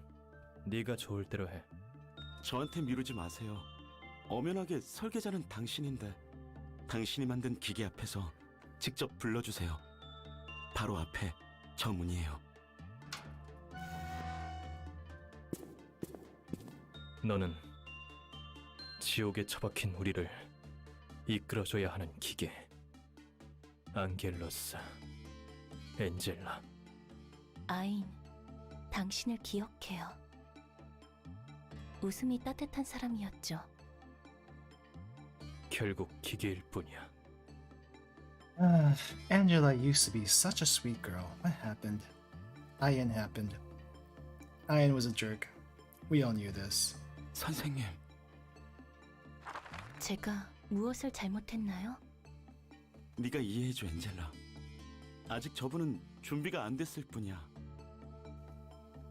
네가 좋을 대로 해. 저한테 미루지 마세요. 엄연하게 설계자는 당신인데 당신이 만든 기계 앞에서 직접 불러주세요. 바로 앞에 저 문이에요. 너는 지옥에 처박힌 우리를 이끌어줘야 하는 기계. 안겔로스, 엔젤라. 아인, 당신을 기억해요. 웃음이 따뜻한 사람이었죠. 결국 기계일 뿐이야. Angela used to be such a sweet girl. What happened? Ian happened. Ian was a jerk. We all knew this. 선생님. 제가 무엇을 잘못했나요? 네가 이해해줘, 엔젤라. 아직 저분은 준비가 안 됐을 뿐이야.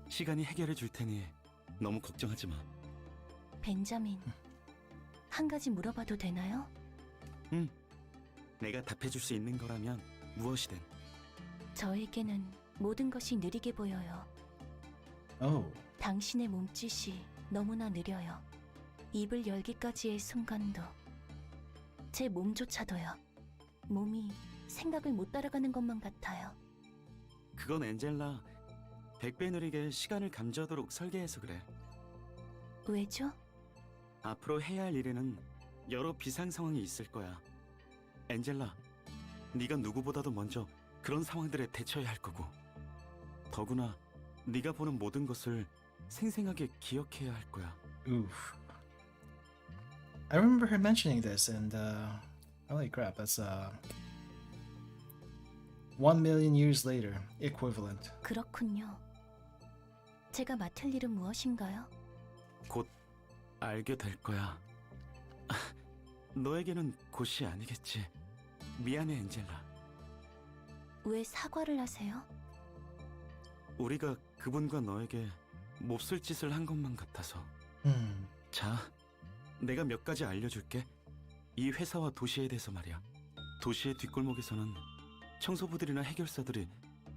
시간이 해결해 줄 테니 너무 걱정하지 마. 벤자민, 한 가지 물어봐도 되나요? 응. 내가 답해줄 수 있는 거라면 무엇이든. 저에게는 모든 것이 느리게 보여요. Oh. 당신의 몸짓이 너무나 느려요. 입을 열기까지의 순간도, 제 몸조차도요. 몸이 생각을 못 따라가는 것만 같아요. 그건 엔젤라, 100배 느리게 시간을 감지하도록 설계해서 그래. 왜죠? 앞으로 해야 할 일에는 여러 비상 상황이 있을 거야. 엔젤라, 네가 누구보다도 먼저 그런 상황들에 대처해야 할 거고, 더구나 네가 보는 모든 것을 생생하게 기억해야 할 거야. Oof. I remember her mentioning this, and holy crap, that's 1,000,000 years later, equivalent. 그렇군요. 제가 맡을 일은 무엇인가요? 곧 알게 될 거야. 너에게는 곧이 아니겠지. 미안해, 엔젤라. 왜 사과를 하세요? 우리가 그분과 너에게 몹쓸 짓을 한 것만 같아서. 자, 내가 몇 가지 알려줄게. 이 회사와 도시에 대해서 말이야. 도시의 뒷골목에서는 청소부들이나 해결사들이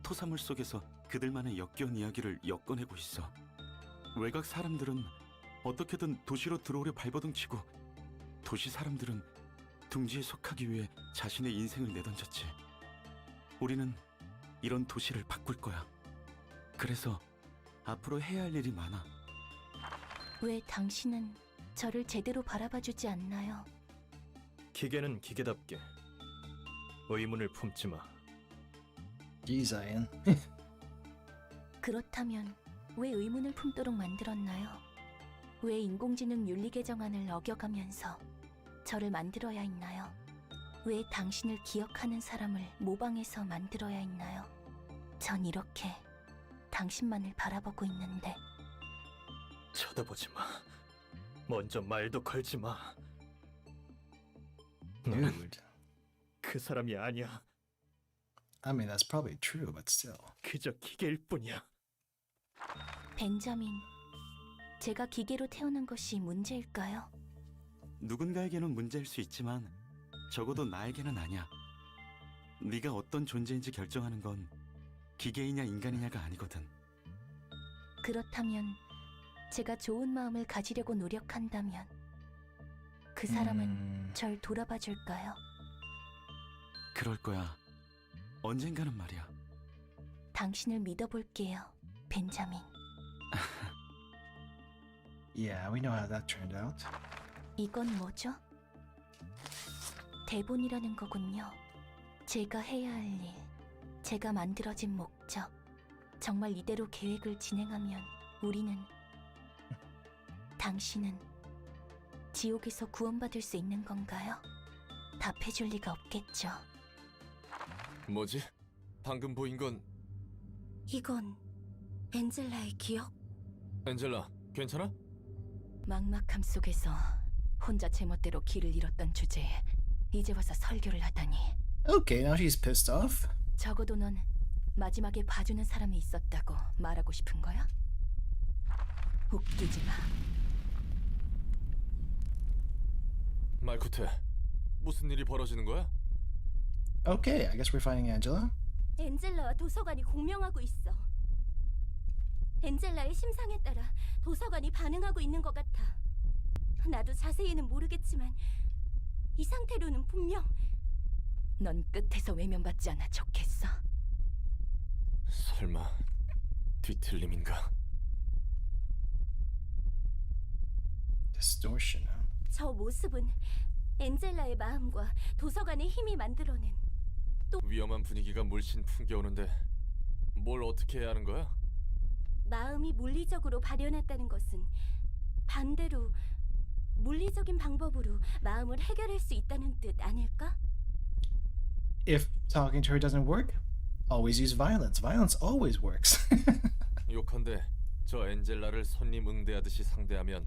토사물 속에서 그들만의 역겨운 이야기를 엮어내고 있어. 외곽 사람들은 어떻게든 도시로 들어오려 발버둥치고, 도시 사람들은 둥지에 속하기 위해 자신의 인생을 내던졌지. 우리는 이런 도시를 바꿀 거야. 그래서 앞으로 해야 할 일이 많아. 왜 당신은 저를 제대로 바라봐주지 않나요? 기계는 기계답게 의문을 품지 마. Ian. 그렇다면 왜 의문을 품도록 만들었나요? 왜 인공지능 윤리 개정안을 어겨가면서 저를 만들어야 했나요? 왜 당신을 기억하는 사람을 모방해서 만들어야 했나요? 전 이렇게 당신만을 바라보고 있는데. 쳐다보지 마. 먼저 말도 걸지 마. Dude. 그 사람이 아니야. I mean, that's probably true, but still. 그저 기계일 뿐이야. 벤자민, 제가 기계로 태어난 것이 문제일까요? 누군가에게는 문제일 수 있지만 적어도 나에게는 아니야. 네가 어떤 존재인지 결정하는 건 기계이냐 인간이냐가 아니거든. 그렇다면 제가 좋은 마음을 가지려고 노력한다면 그 사람은 절 돌아봐 줄까요? 그럴 거야. 언젠가는 말이야. 당신을 믿어볼게요, 벤자민. Yeah, we know how that turned out. 이건 뭐죠? 대본이라는 거군요. 제가 해야 할 일, 제가 만들어진 목적. 정말 이대로 계획을 진행하면 우리는, 당신은 지옥에서 구원받을 수 있는 건가요? 답해줄 리가 없겠죠. 뭐지? 방금 보인 건 이건 엔젤라의 기억? 엔젤라, 괜찮아? 막막함 속에서 혼자 제멋대로 길을 잃었던 주제에 이제 와서 설교를 하다니. Okay, now she's pissed off. 적어도 넌 마지막에 봐주는 사람이 있었다고 말하고 싶은 거야? 웃기지 마. 말쿠트, 무슨 일이 벌어지는 거야? Okay, I guess we're finding Angela. 엔젤라와 도서관이 공명하고 있어. 엔젤라의 심상에 따라 도서관이 반응하고 있는 것 같아. 나도 자세히는 모르겠지만 이 상태로는 분명. 넌 끝에서 외면받지 않아 좋겠어? 설마 뒤틀림인가? Distortion. 저 모습은 엔젤라의 마음과 도서관의 힘이 만들어낸. 위험한 분위기가 물씬 풍겨오는데 뭘 어떻게 해야 하는 거야? 마음이 물리적으로 발현했다는 것은 반대로 물리적인 방법으로 마음을 해결할 수 있다는 뜻 아닐까? If talking to her doesn't work, always use violence. Violence always works. 요컨대 저 엔젤라를 손님 응대하듯이 상대하면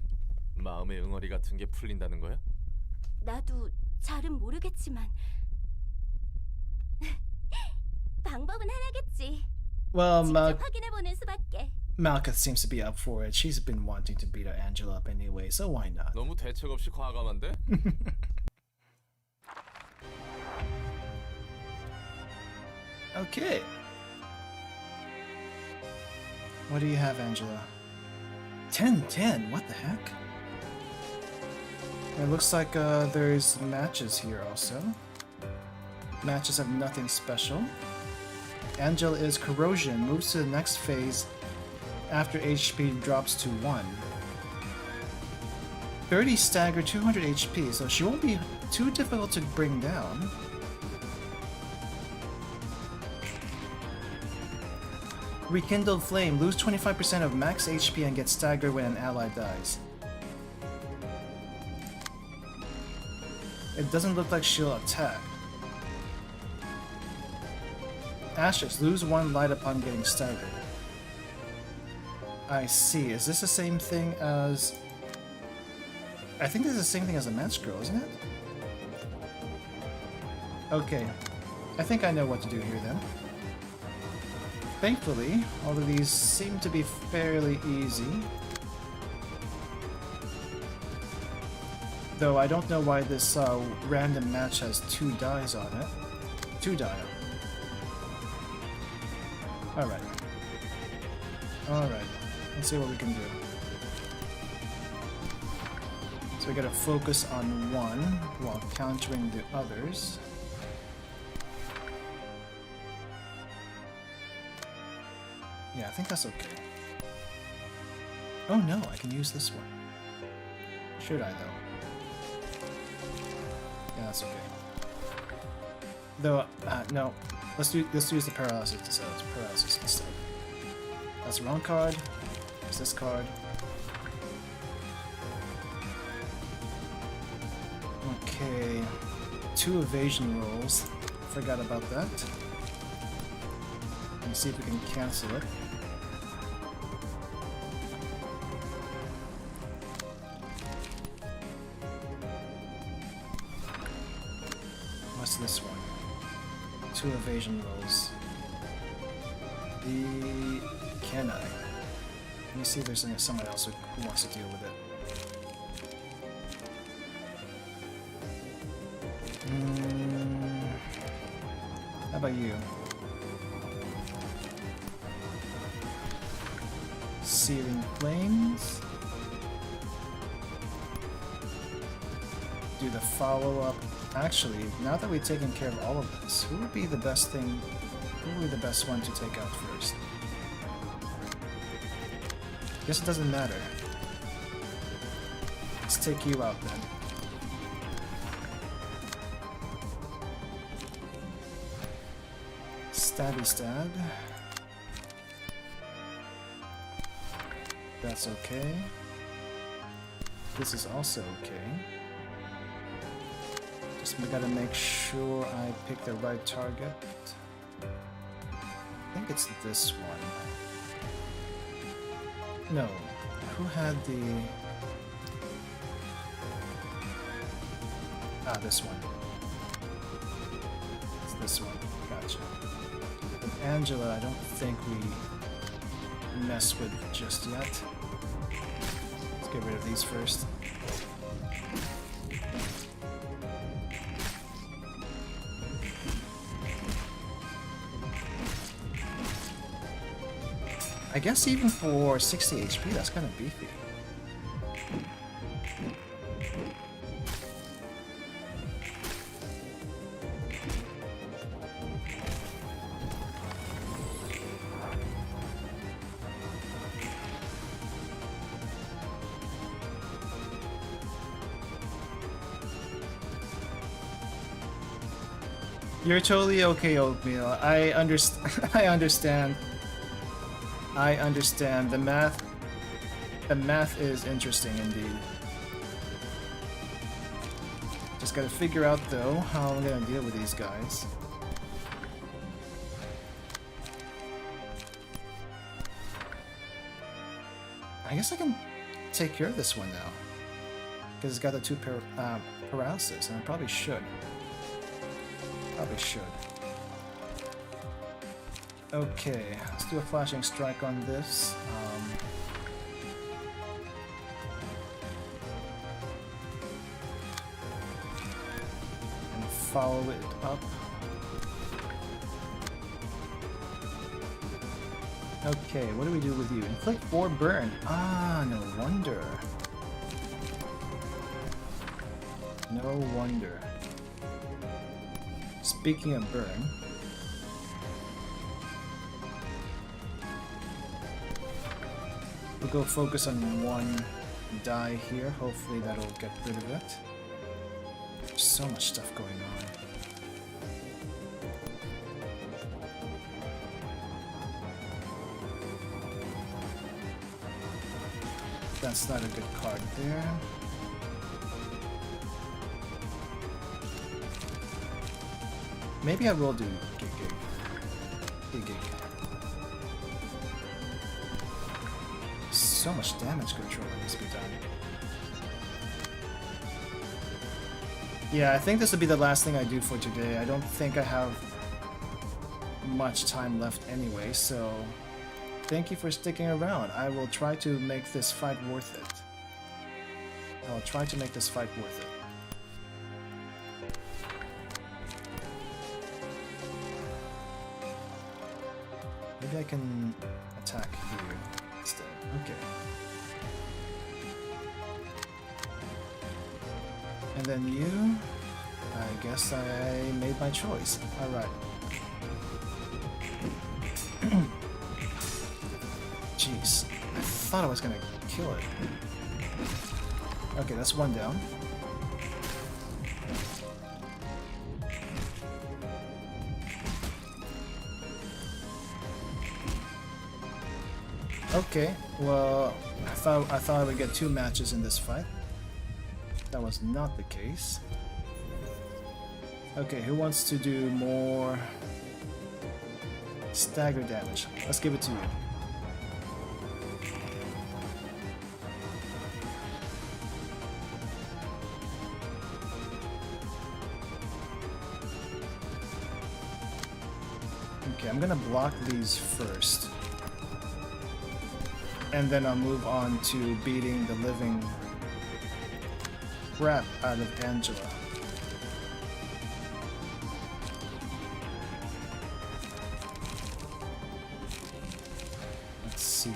마음의 응어리 같은 게 풀린다는 거야? 나도 잘은 모르겠지만 방법은 하나겠지. Well, 직접 확인해보는 수밖에. Malkuth seems to be up for it. She's been wanting to beat Angela up anyway, so why not? 너무 대책 없이 과감한데? Okay. What do you have, Angela? 10-10, what the heck? It looks like there's matches here also. Matches have nothing special. Angela is Corrosion, moves to the next phase after HP drops to 1. 30 stagger, 200 HP, so she won't be too difficult to bring down. Rekindled Flame, lose 25% of max HP and get staggered when an ally dies. It doesn't look like she'll attack. Ashes, lose 1 light upon getting staggered. I see. Is this the same thing as... I think this is the same thing as a match girl, isn't it? Okay. I think I know what to do here then. thankfully, all of these seem to be fairly easy. Though I don't know why this random match has 2 dies on it. 2 die. Alright. Alright. Let's see what we can do. So we gotta focus on one while countering the others. Yeah, I think that's okay. Oh no, I can use this one. Should I though? Yeah, that's okay. Though, no. Let's use the paralysis instead. That's the wrong card. There's this card. Okay. 2 evasion rolls. Forgot about that. Let's see if we can cancel it. What's this one? 2 evasion rolls. Can I? Let me see if there's someone else who wants to deal with it. How about you? Searing Flames. Do the follow-up. Actually, now that we've taken care of all of this, who would be the best thing? Who would be the best one to take out first? Guess it doesn't matter. Let's take you out then. Stabby stab. That's okay. This is also okay. Just we gotta make sure I pick the right target. I think it's this one. No. Who had the... Ah, this one. It's this one. Gotcha. With Angela, I don't think we mess with just yet. Let's get rid of these first. I guess even for 60 HP, that's kind of beefy. You're totally okay, Oatmeal. I understand. I understand. The math is interesting indeed. Just gotta figure out though how I'm gonna deal with these guys. I guess I can take care of this one now. Because it's got the 2 paralysis, and I probably should. Probably should. Okay, let's do a flashing strike on this. And follow it up. Okay, what do we do with you? Inflict 4 burn. Ah, no wonder. No wonder. Speaking of burn, we'll go focus on 1 die here. Hopefully that'll get rid of it. There's so much stuff going on. That's not a good card there. Maybe I will do Gig. So much damage control needs to be done. Yeah, I think this will be the last thing I do for today. I don't think I have much time left anyway, so thank you for sticking around. I will try to make this fight worth it. I will try to make this fight worth it. Maybe I can attack here instead. Okay. And then you, I guess I made my choice. Alright. Jeez, I thought I was gonna kill it. Okay, that's one down. Okay, well, I thought I would get 2 matches in this fight. That was not the case. Okay, who wants to do more stagger damage? Let's give it to you. Okay, I'm gonna block these first. And then I'll move on to beating the living crap out of Angela. Let's see.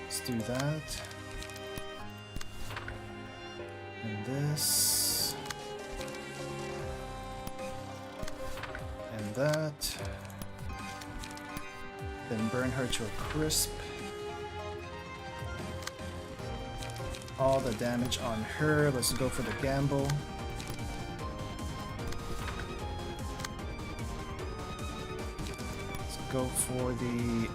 Let's do that. And this. And that. Then burn her to a crisp. All the damage on her. Let's go for the gamble. Let's go for the...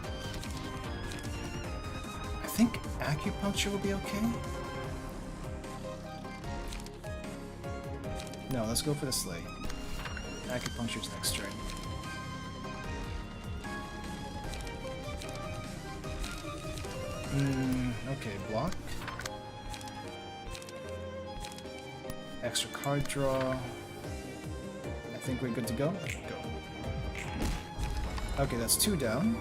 I think acupuncture will be okay. No, let's go for the sleigh. Acupuncture's next turn. Okay, block. Extra card draw. I think we're good to go. Go. Okay, that's 2 down.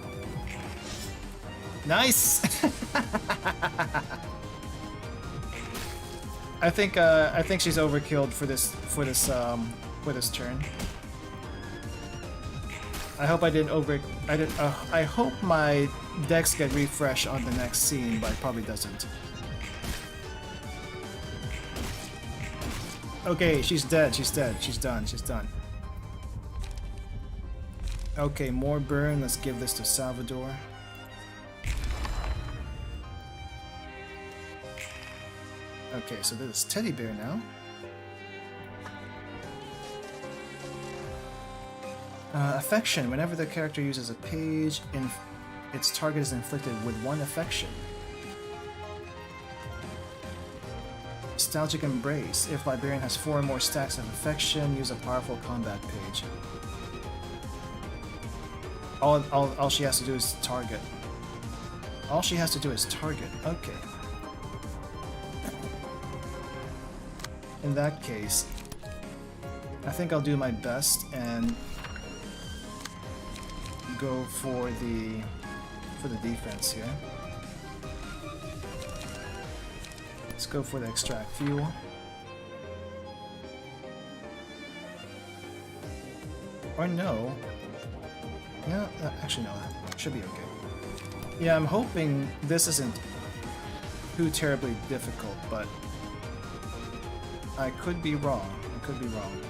Nice! I think she's overkilled for this turn. I hope I didn't I hope my decks get refreshed on the next scene, but it probably doesn't. Okay, she's dead, she's dead, she's done, she's done. Okay, more burn, let's give this to Salvador. Okay, so this is Teddy Bear now. Affection. Whenever the character uses a page, its target is inflicted with 1 affection. Nostalgic Embrace. If Librarian has 4 or more stacks of affection, use a powerful combat page. All she has to do is target. All she has to do is target. Okay. In that case, I think I'll do my best and go for the defense here. Let's go for the extract fuel. Or no. Yeah, actually no, that should be okay. Yeah, I'm hoping this isn't too terribly difficult, but I could be wrong. I could be wrong.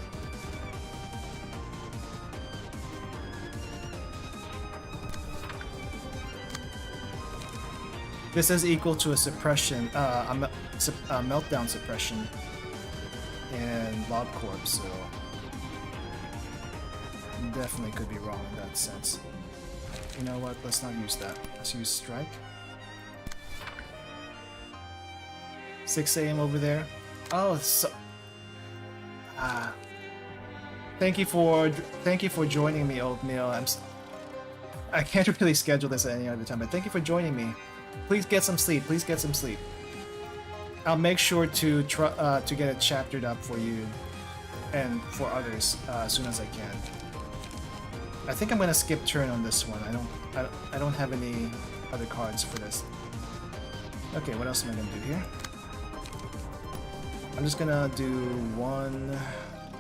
This is equal to a suppression, a meltdown suppression in LobCorp, so definitely could be wrong in that sense. You know what? Let's not use that. Let's use strike. 6 AM over there. Oh, so thank you for joining me, Oatmeal. I can't really schedule this at any other time, but thank you for joining me. Please get some sleep. Please get some sleep. I'll make sure to get it chaptered up for you and for others as soon as I can. I think I'm gonna skip turn on this one. I don't have any other cards for this. Okay, what else am I gonna do here? I'm just gonna do one.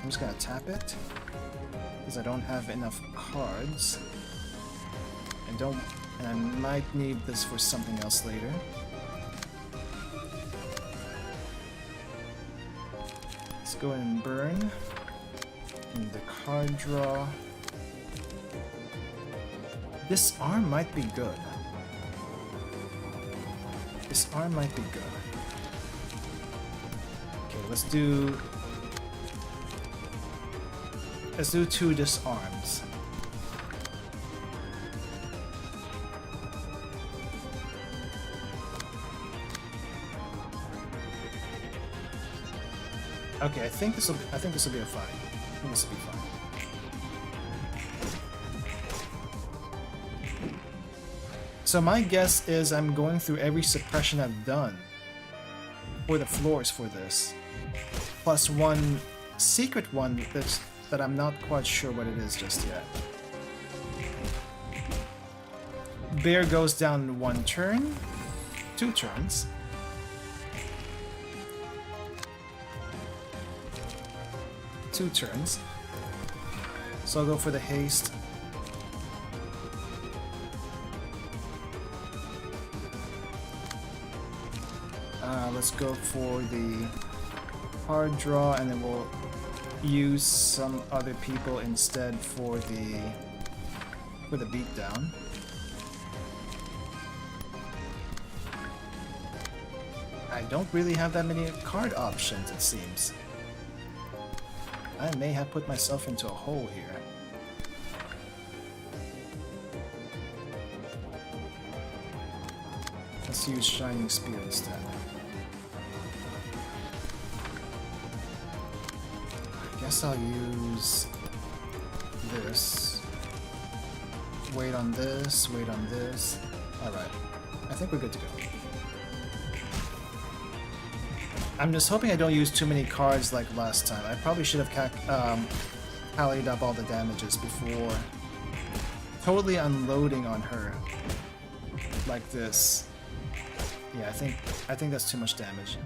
I'm just gonna tap it because I don't have enough cards. And I might need this for something else later. Let's go ahead and burn. And the card draw. This arm might be good. This arm might be good. Okay, let's do 2 disarms. Okay, I think this will be a fine. I think this will be fine. So my guess is I'm going through every suppression I've done for the floors for this, plus one secret one that I'm not quite sure what it is just yet. Bear goes down 1 turn, 2 turns. Two turns. So I'll go for the haste. Let's go for the hard draw, and then we'll use some other people instead for the beatdown. I don't really have that many card options, it seems. I may have put myself into a hole here. Let's use Shining Spear instead. I guess I'll use this. Wait on this, wait on this. Alright, I think we're good to go. I'm just hoping I don't use too many cards like last time. I probably should have tallied up all the damages before totally unloading on her like this. Yeah, I think that's too much damage.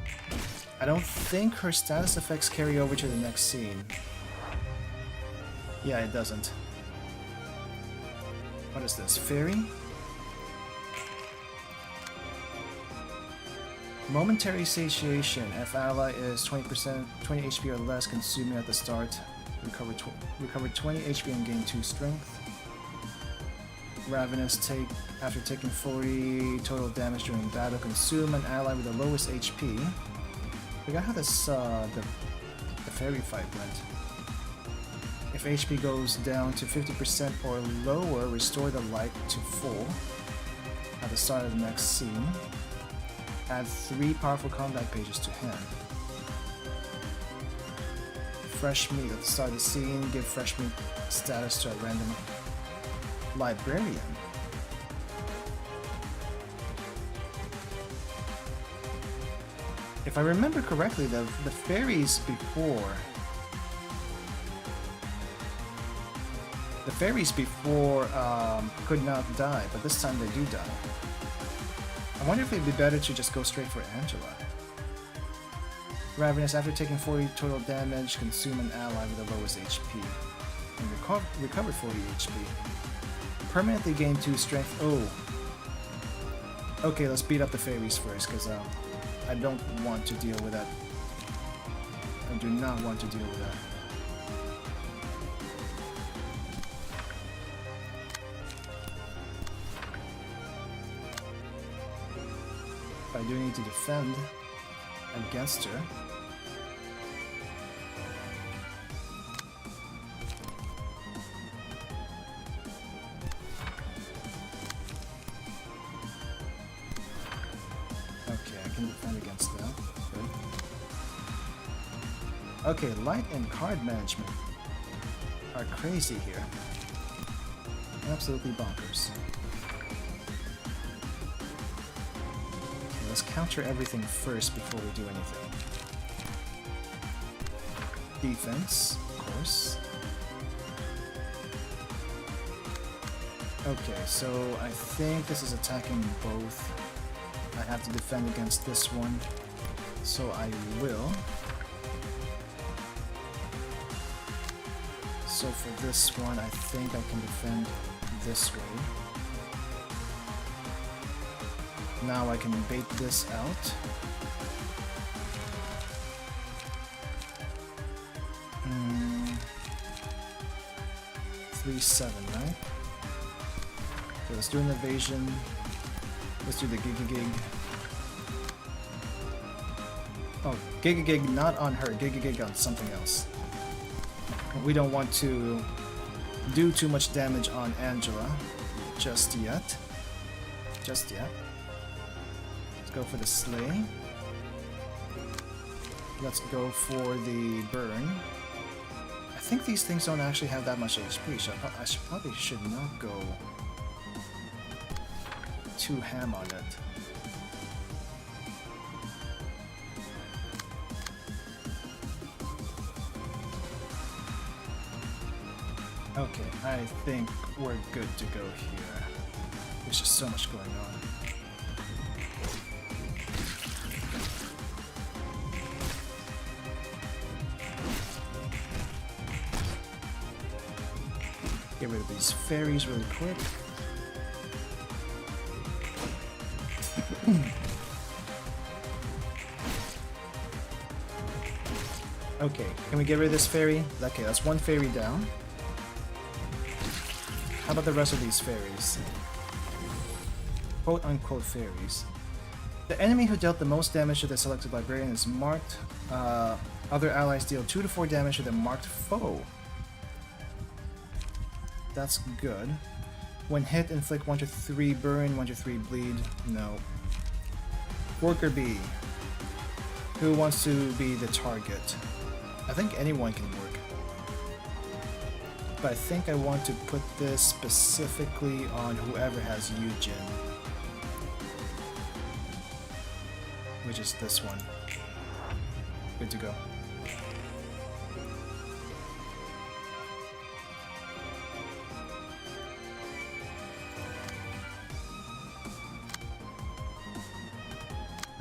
I don't think her status effects carry over to the next scene. Yeah, it doesn't. What is this? Fairy? Momentary satiation. If ally is 20 HP or less, consume it at the start. Recover 20 HP and gain 2 strength. Ravenous, after taking 40 total damage during battle, consume an ally with the lowest HP. Forgot how this the fairy fight went. If HP goes down to 50% or lower, restore the light to full at the start of the next scene. Add 3 powerful combat pages to hand. Fresh meat at the start of the scene. Give fresh meat status to a random librarian. If I remember correctly, the fairies before... The fairies before could not die, but this time they do die. I wonder if it'd be better to just go straight for Angela. Ravenous, after taking 40 total damage, consume an ally with the lowest HP. And recover 40 HP. Permanently gain 2 strength. Oh. Okay, let's beat up the fairies first, because I don't want to deal with that. I do not want to deal with that. I do need to defend against her. Okay, I can defend against that. Good. Okay, light and card management are crazy here. Absolutely bonkers. Let's counter everything first before we do anything. defense, of course. Okay, so I think this is attacking both. I have to defend against this one, so I will. So for this one, I think I can defend this way. Now I can bait this out. 3-7, right? Okay, let's do an evasion. Let's do the Gig. Oh, Gig not on her, Gig on something else. We don't want to do too much damage on Angela just yet. Let's go for the slay. Let's go for the burn. I think these things don't actually have that much HP, so I probably should not go too ham on it. Okay, I think we're good to go here. There's just so much going on. Get rid of these fairies really quick. Okay, can we get rid of this fairy? Okay, that's one fairy down. How about the rest of these fairies? Quote-unquote fairies. The enemy who dealt the most damage to the selected librarian is marked. Other allies deal 2 to 4 damage to the marked foe. That's good. When hit, inflict 1 to 3 burn, 1 to 3 bleed. No. Worker bee. Who wants to be the target? I think anyone can work. But I think I want to put this specifically on whoever has Eugen. Which is this one. Good to go.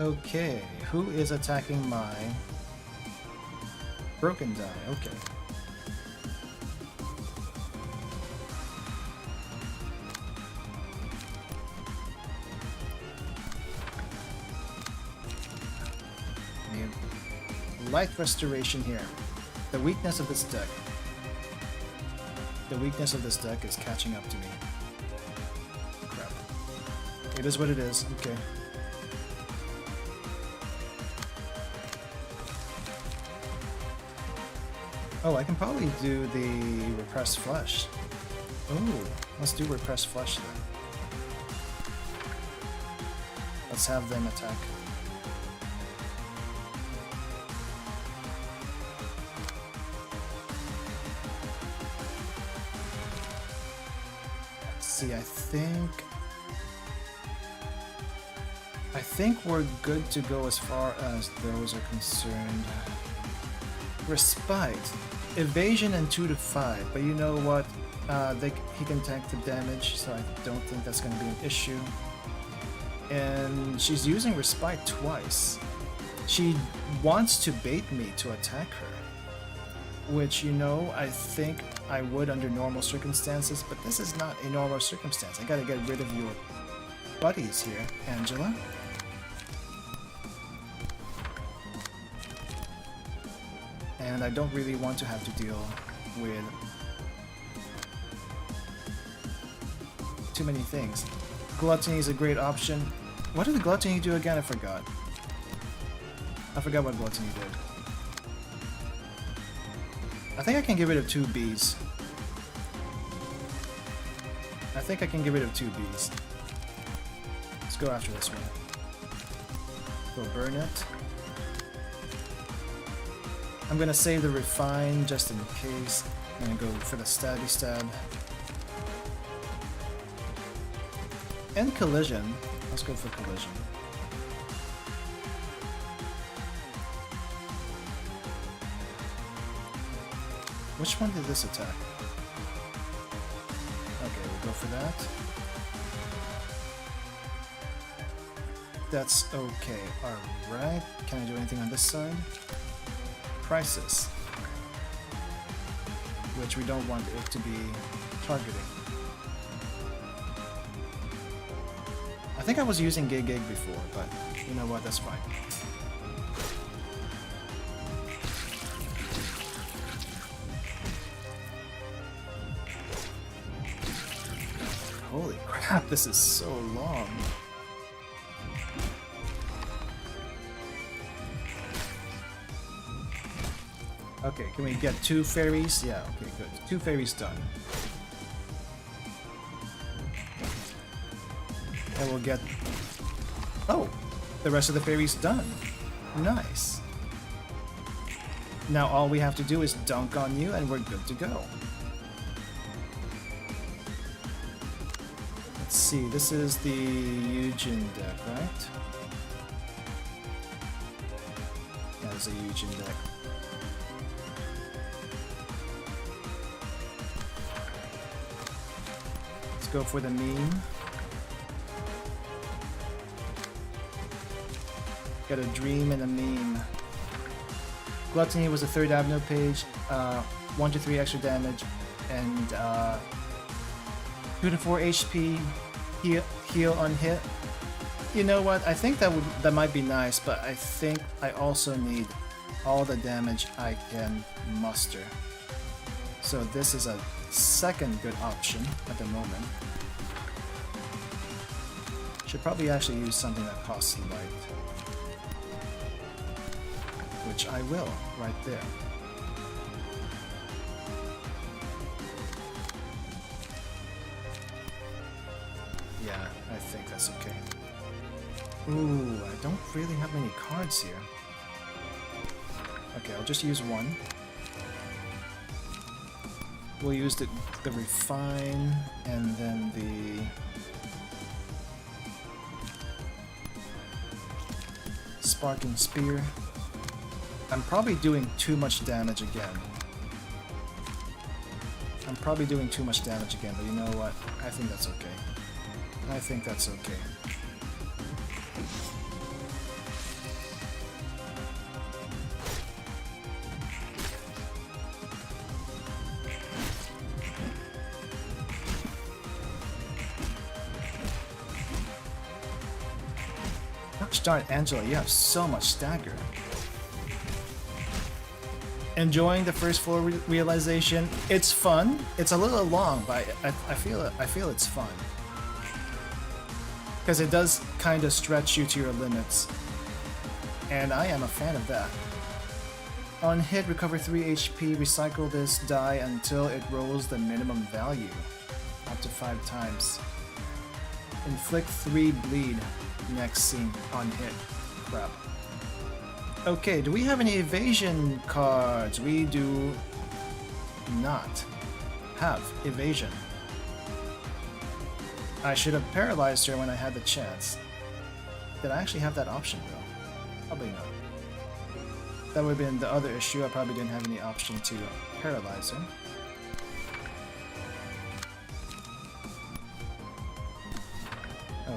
Okay, who is attacking my broken die? Okay. Light restoration here. The weakness of this deck. The weakness of this deck is catching up to me. Crap. It is what it is. Okay. Oh, I can probably do the Repressed Flesh. Oh, let's do Repressed Flesh then. Let's have them attack. Let's see, I think we're good to go as far as those are concerned. Respite. Evasion and 2 to 5, but you know what? He can tank the damage, so I don't think that's going to be an issue. And she's using Respite twice. She wants to bait me to attack her, which, you know, I think I would under normal circumstances, but this is not a normal circumstance. I gotta get rid of your buddies here, Angela. And I don't really want to have to deal with too many things. Gluttony is a great option. What did the Gluttony do again? I forgot. I forgot what Gluttony did. I think I can get rid of 2 bees. I think I can get rid of 2 bees. Let's go after this one. Go burn it. I'm gonna save the refine just in case. I'm gonna go for the stabby stab. And collision. Let's go for collision. Which one did this attack? Okay, we'll go for that. That's okay. Alright. Can I do anything on this side? Crisis. Which we don't want it to be targeting. I think I was using Gig before, but you know what, that's fine. Holy crap, this is so long. Okay, can we get 2 fairies? Yeah, okay, good. 2 fairies done. And we'll get... Oh! The rest of the fairies done. Nice. Now all we have to do is dunk on you and we're good to go. Let's see, this is the Eugen deck, right? That is a Eugen deck. Let's go for the meme. Got a dream and a meme. Gluttony was the 3rd Avenue page, 1 to 3 extra damage, and 2 to 4 HP, heal on hit. You know what? I think that might be nice, but I think I also need all the damage I can muster. So this is a second good option at the moment. Should probably actually use something that costs light. Which I will, right there. Yeah, I think that's okay. Ooh, I don't really have many cards here. Okay, I'll just use one. We'll use the Refine and then the... Sparking Spear. I'm probably doing too much damage again. But you know what? I think that's okay. I think that's okay. Gosh darn, Angela, you have so much stagger. Enjoying the first floor realization. It's fun. It's a little long, but I feel it's fun. Because it does kind of stretch you to your limits. And I am a fan of that. On hit, recover 3 HP, recycle this die until it rolls the minimum value. Up to 5 times. Inflict 3 bleed next scene on hit. Crap. Okay, do we have any evasion cards? We do not have evasion. I should have paralyzed her when I had the chance. Did I actually have that option though? Probably not. That would have been the other issue. I probably didn't have any option to paralyze her.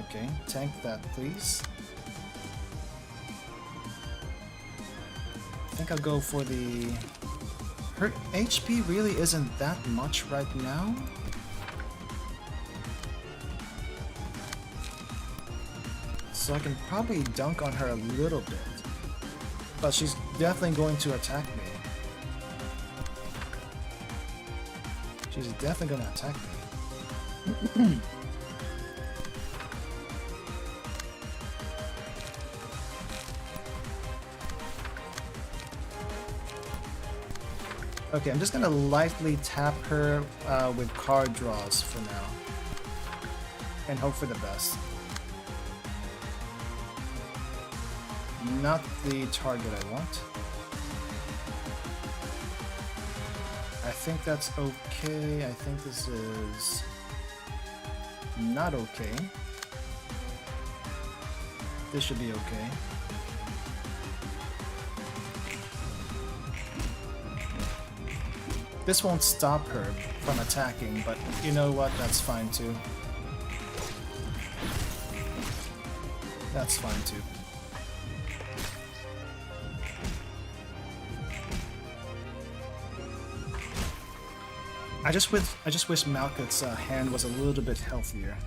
Okay, tank that please. I think I'll go for the... Her HP really isn't that much right now. So I can probably dunk on her a little bit. But she's definitely going to attack me. She's definitely going to attack me. Okay, I'm just gonna lightly tap her with card draws for now. And hope for the best. Not the target I want. I think that's okay. I think this is not okay. This should be okay. This won't stop her from attacking, but you know what? That's fine too. That's fine too. I just wish Malkuth's hand was a little bit healthier.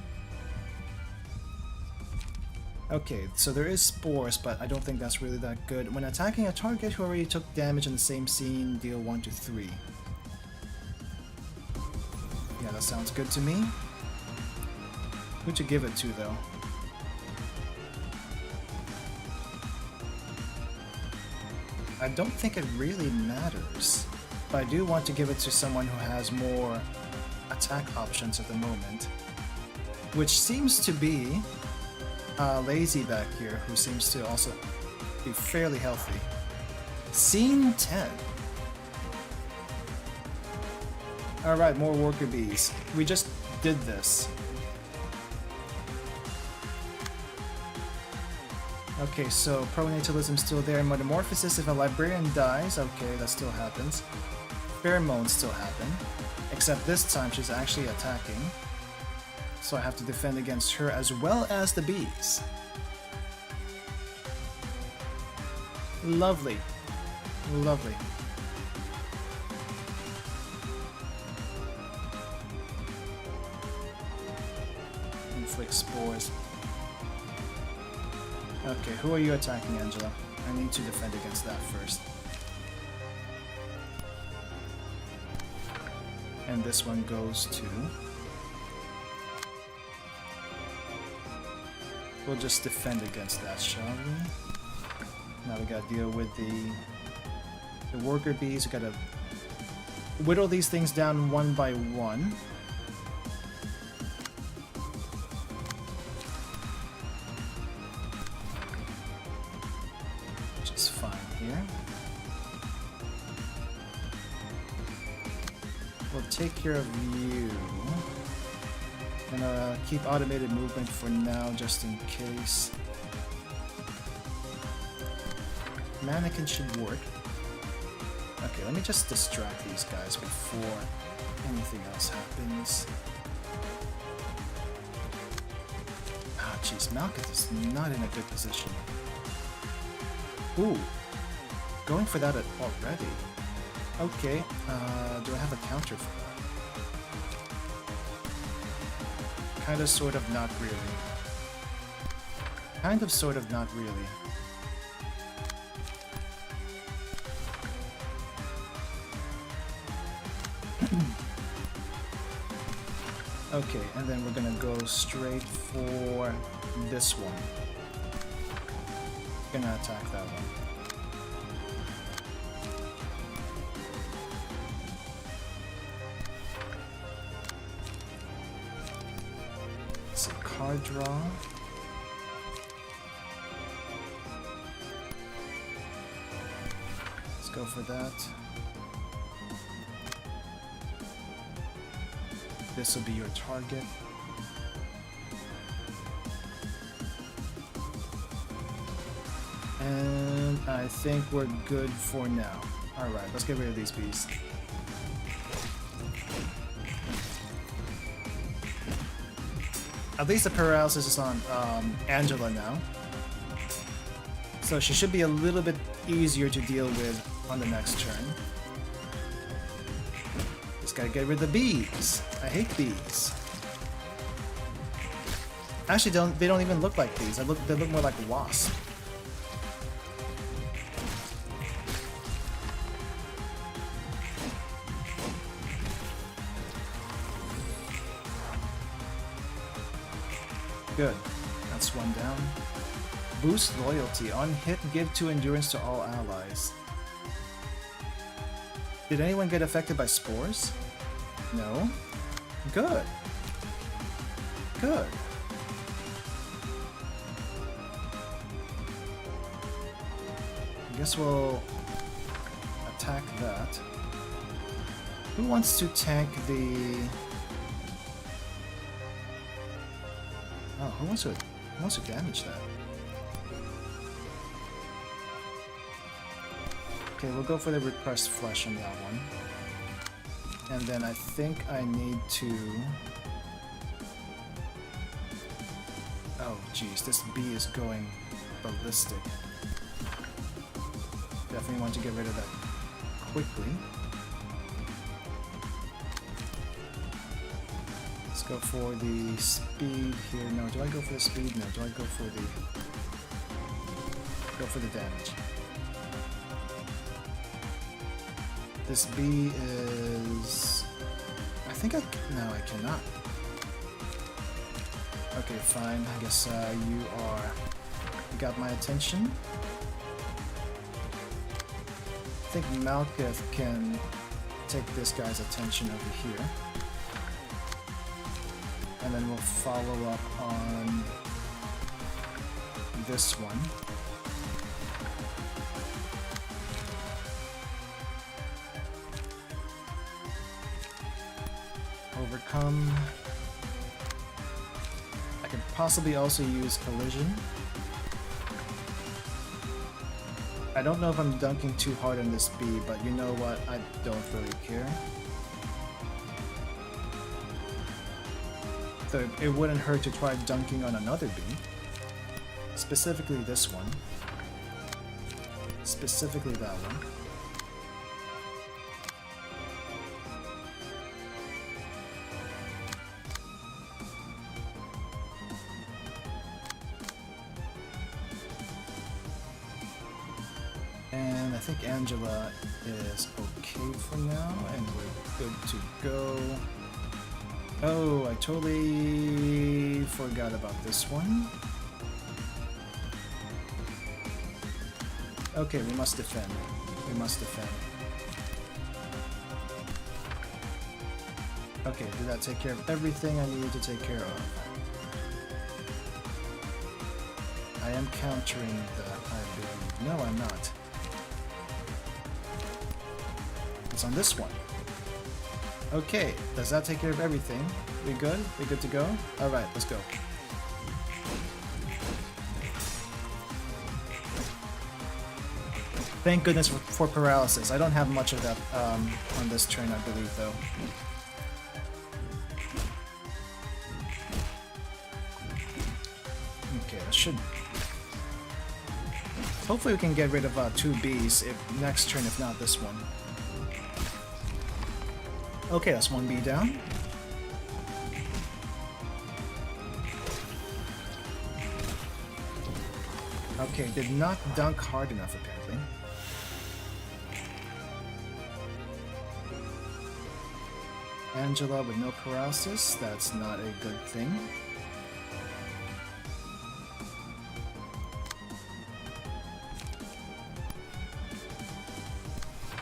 Okay, so there is spores, but I don't think that's really that good. When attacking a target who already took damage in the same scene, deal 1 to 3. Yeah, that sounds good to me. Who to give it to, though? I don't think it really matters. But I do want to give it to someone who has more attack options at the moment. Which seems to be Lazy back here, who seems to also be fairly healthy. Scene 10. Alright, more worker bees. We just did this. Okay, so pronatalism's still there. Metamorphosis, if a librarian dies, okay, that still happens. Pheromones still happen. Except this time she's actually attacking. So I have to defend against her as well as the bees. Lovely. Lovely. Inflict spores. Okay, who are you attacking, Angela? I need to defend against that first. And this one goes to... We'll just defend against that, shall we? Now we gotta deal with the worker bees. We gotta whittle these things down one by one. Which is fine here. We'll take care of you. Gonna keep automated movement for now, just in case. Mannequin should work. Okay, let me just distract these guys before anything else happens. Ah, jeez, Malkuth is not in a good position. Ooh, going for that already. Okay, do I have a counter for that? Kind of, sort of, not really. Kind of, sort of, not really. Okay, and then we're gonna go straight for this one. Gonna attack that one. Let's see, card draw. Let's go for that. This will be your target. And I think we're good for now. Alright, let's get rid of these bees. At least the paralysis is on Angela now. So she should be a little bit easier to deal with on the next turn. Just gotta get rid of the bees. I hate bees. Actually, they don't even look like bees. They look more like wasps. Good. That's one down. Boost loyalty. On hit, give 2 endurance to all allies. Did anyone get affected by spores? No? Good. Good. I guess we'll attack that. Who wants to tank the... Oh, who wants to damage that? Okay, we'll go for the repressed flesh on that one. And then I think I need to... Oh geez, this bee is going ballistic. Definitely want to get rid of that quickly. Let's go for the speed here. No, do I go for the speed? No, do I go for the... Go for the damage. This bee is... I think I... No, I cannot. Okay, fine. I guess you got my attention. I think Malkuth can take this guy's attention over here. And then we'll follow up on this one. Overcome. I could possibly also use collision. I don't know if I'm dunking too hard on this bee, but you know what? I don't really care. So it wouldn't hurt to try dunking on another bee. Specifically this one. Specifically that one. And I think Angela is okay for now, and we're good to go. Oh, I totally forgot about this one. Okay, we must defend. We must defend. Okay, did that take care of everything I needed to take care of? I am countering that, I believe. No, I'm not. It's on this one. Okay, does that take care of everything? We good? We good to go? Alright, let's go. Thank goodness for paralysis. I don't have much of that on this turn, I believe, though. Okay, that should... Hopefully we can get rid of 2 bees if next turn, if not this one. Okay, that's 1 bee down. Okay, did not dunk hard enough apparently. Angela with no paralysis, that's not a good thing.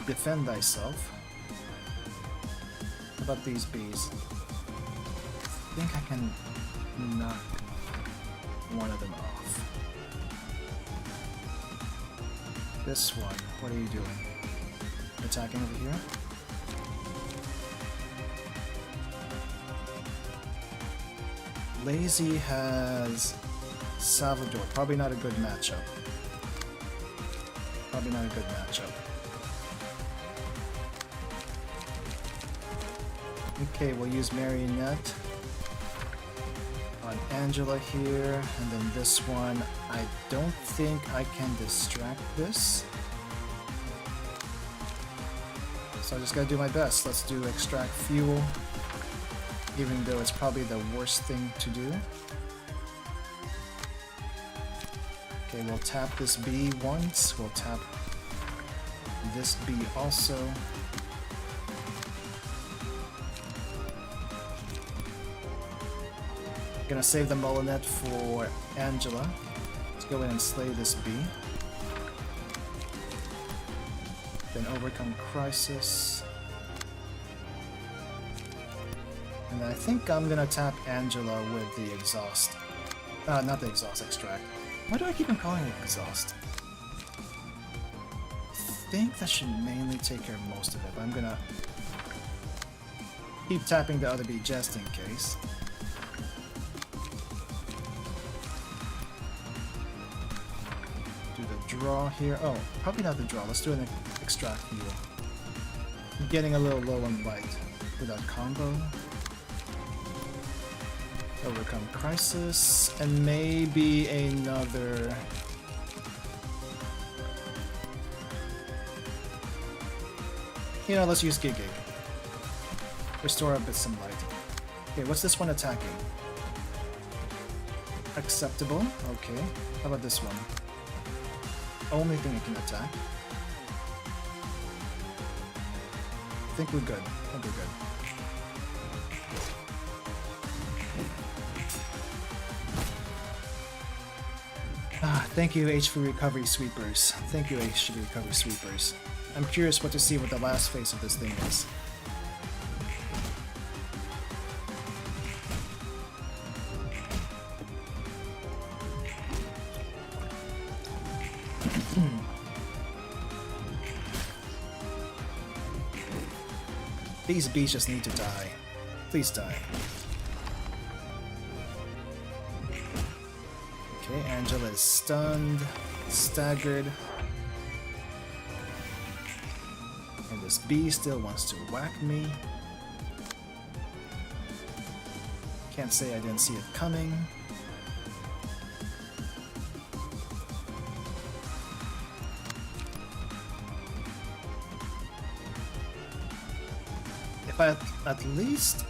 Defend thyself. How about these bees? I think I can knock one of them off. This one, what are you doing? Attacking over here? Lazy has Salvador. Probably not a good matchup. Probably not a good matchup. Okay, we'll use Marionette on Angela here, and then this one. I don't think I can distract this. So I just gotta do my best. Let's do extract fuel, even though it's probably the worst thing to do. Okay, we'll tap this bee once. We'll tap this bee also. Gonna save the Molinet for Angela. Let's go in and slay this bee. Then overcome Crisis. And then I think I'm gonna tap Angela with the exhaust. Not the exhaust, extract. Why do I keep on calling it exhaust? I think that should mainly take care of most of it, but I'm gonna keep tapping the other bee just in case. Draw here. Oh, probably not the draw. Let's do an extract fuel. I'm getting a little low on bite. for that combo. Overcome Crisis, and maybe another... You know, let's use Gig. Restore a bit some light. Okay, what's this one attacking? Acceptable. Okay. How about this one? Only thing it can attack. I think we're good. I think we're good. Thank you, HP Recovery Sweepers. Thank you, HP Recovery Sweepers. I'm curious what to see what the last phase of this thing is. These bees just need to die. Please die. Okay, Angela is stunned, staggered. And this bee still wants to whack me. Can't say I didn't see it coming. If I at least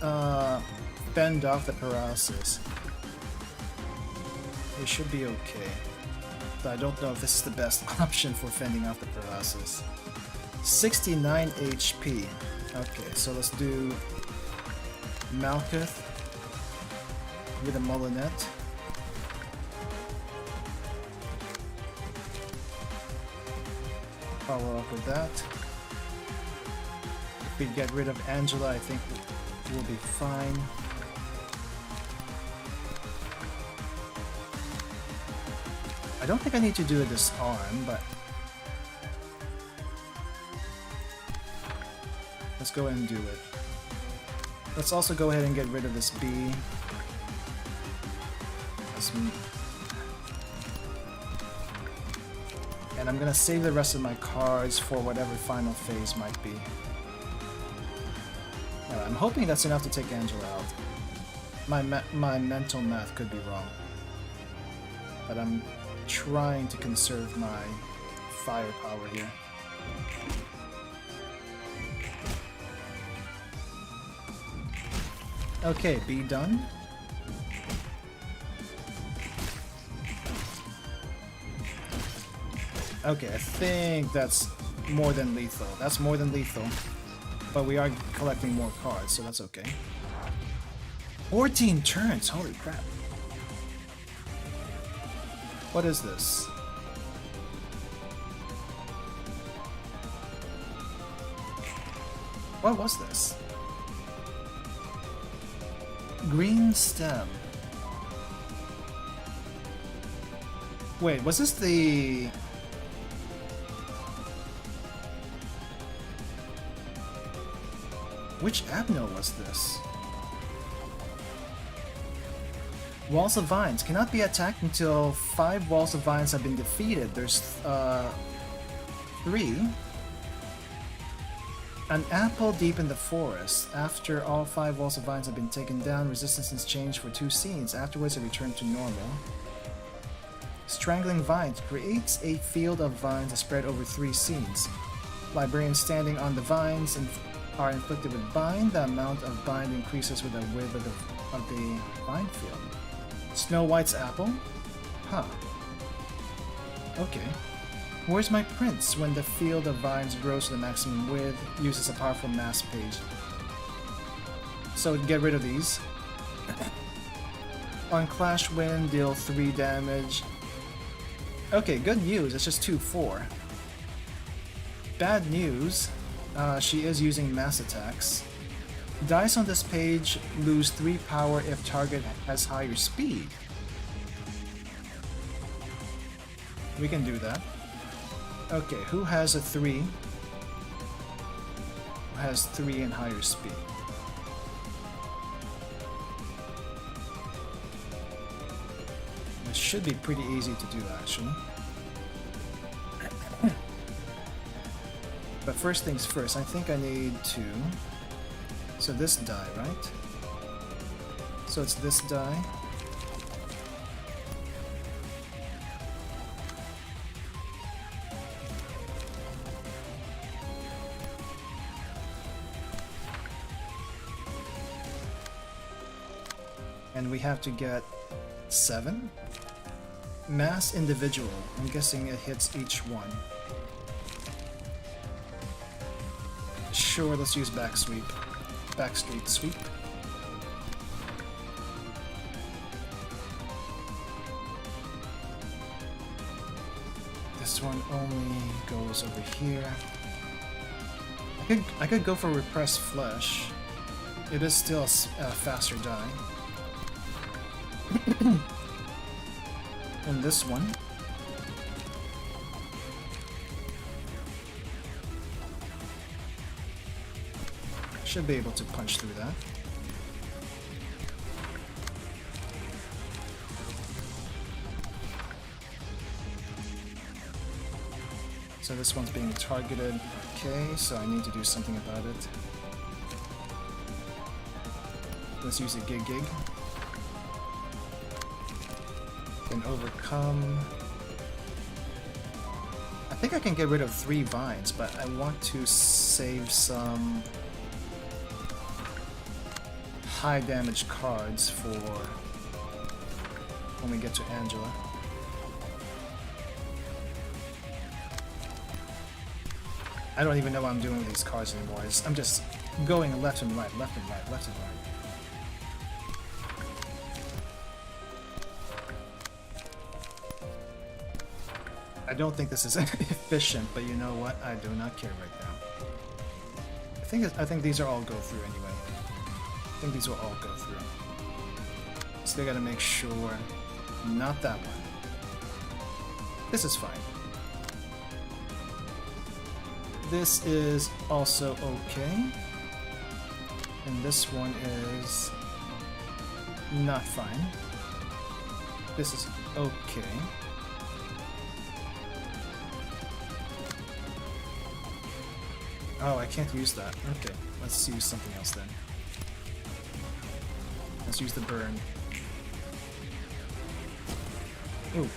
fend off the paralysis, it should be okay. But I don't know if this is the best option for fending off the paralysis. 69 HP. Okay, so let's do Malkuth with a Molinet. Follow up with that. If we get rid of Angela, I think we'll be fine. I don't think I need to do a disarm, but let's go ahead and do it. Let's also go ahead and get rid of this bee. And I'm gonna save the rest of my cards for whatever final phase might be. I'm hoping that's enough to take Angela out. My mental math could be wrong. But I'm trying to conserve my firepower here. Okay, B done. Okay, I think that's more than lethal. That's more than lethal. But we are collecting more cards, so that's okay. 14 turns, holy crap. What is this? What was this? Green stem. Wait, was this the... Which Abno was this? Walls of Vines cannot be attacked until 5 Walls of Vines have been defeated. There's 3. An apple deep in the forest. After all 5 Walls of Vines have been taken down, resistance is changed for 2 scenes. Afterwards, it returns to normal. Strangling Vines creates a field of vines spread over 3 scenes. Librarians standing on the vines are inflicted with bind. The amount of bind increases with the width of the vine field. Snow White's apple? Huh. Okay. Where's my prince? When the field of vines grows to the maximum width, uses a powerful mass page. So get rid of these. On Clash Wind, deal 3 damage. Okay, good news. It's just 2-4. Bad news. She is using mass attacks. Dice on this page lose 3 power if target has higher speed. We can do that. Okay, who has a 3? Who has 3 and higher speed? It should be pretty easy to do, actually. But first things first, I think I need to So this die, right? So it's this die. And we have to get 7? Mass individual. I'm guessing it hits each one. Sure, let's use back sweep. Backstreet sweep. This one only goes over here. I could go for repressed flesh. It is still a faster die. And this one. Should be able to punch through that. So this one's being targeted. Okay, so I need to do something about it. Let's use a gig. Can overcome. I think I can get rid of 3 vines, but I want to save some high damage cards for when we get to Angela. I don't even know what I'm doing with these cards anymore. I'm just going left and right, left and right, left and right. I don't think this is efficient, but you know what? I do not care right now. I think these are all go through anyway. I think these will all go through. Still gotta make sure. Not that one. This is fine. This is also okay. And this one is not fine. This is okay. Oh, I can't use that. Okay, let's use something else then. Let's use the burn. Ooh.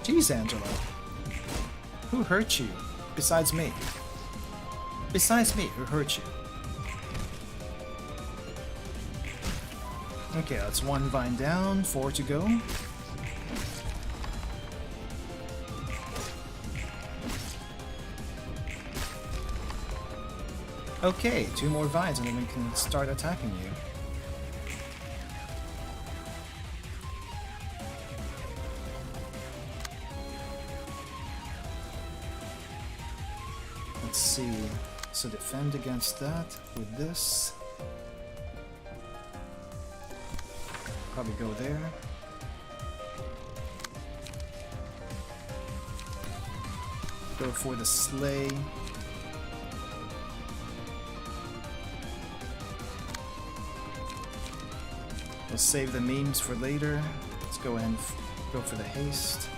Jeez, Angela. Who hurt you? Besides me. Besides me, who hurt you? Okay, that's 1 vine down, 4 to go. Okay, 2 more vines and then we can start attacking you. Let's see. So defend against that with this. Probably go there. Go for the sleigh. We'll save the memes for later. Let's go ahead and go for the haste.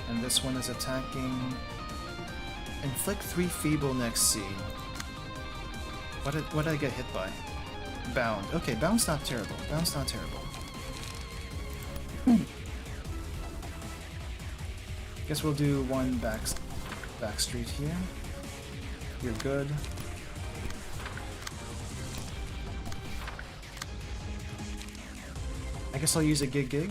And this one is attacking. Inflict 3 feeble next scene. What did I get hit by? Bound. Okay, bound's not terrible. Bound's not terrible. Guess we'll do 1 back street here. You're good. I guess I'll use a gig.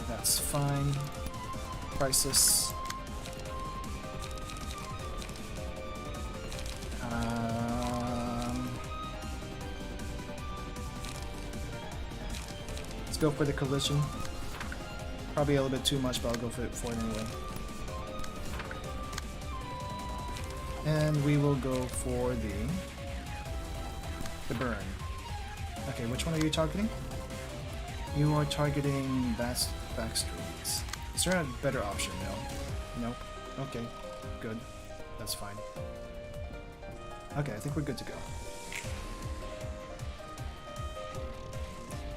That's fine. Crisis. Let's go for the collision. Probably a little bit too much, but I'll go for it anyway. And we will go for the burn. Okay, which one are you targeting? You are targeting back streets. Is there a better option? No. Nope. Okay, good. That's fine. Okay, I think we're good to go.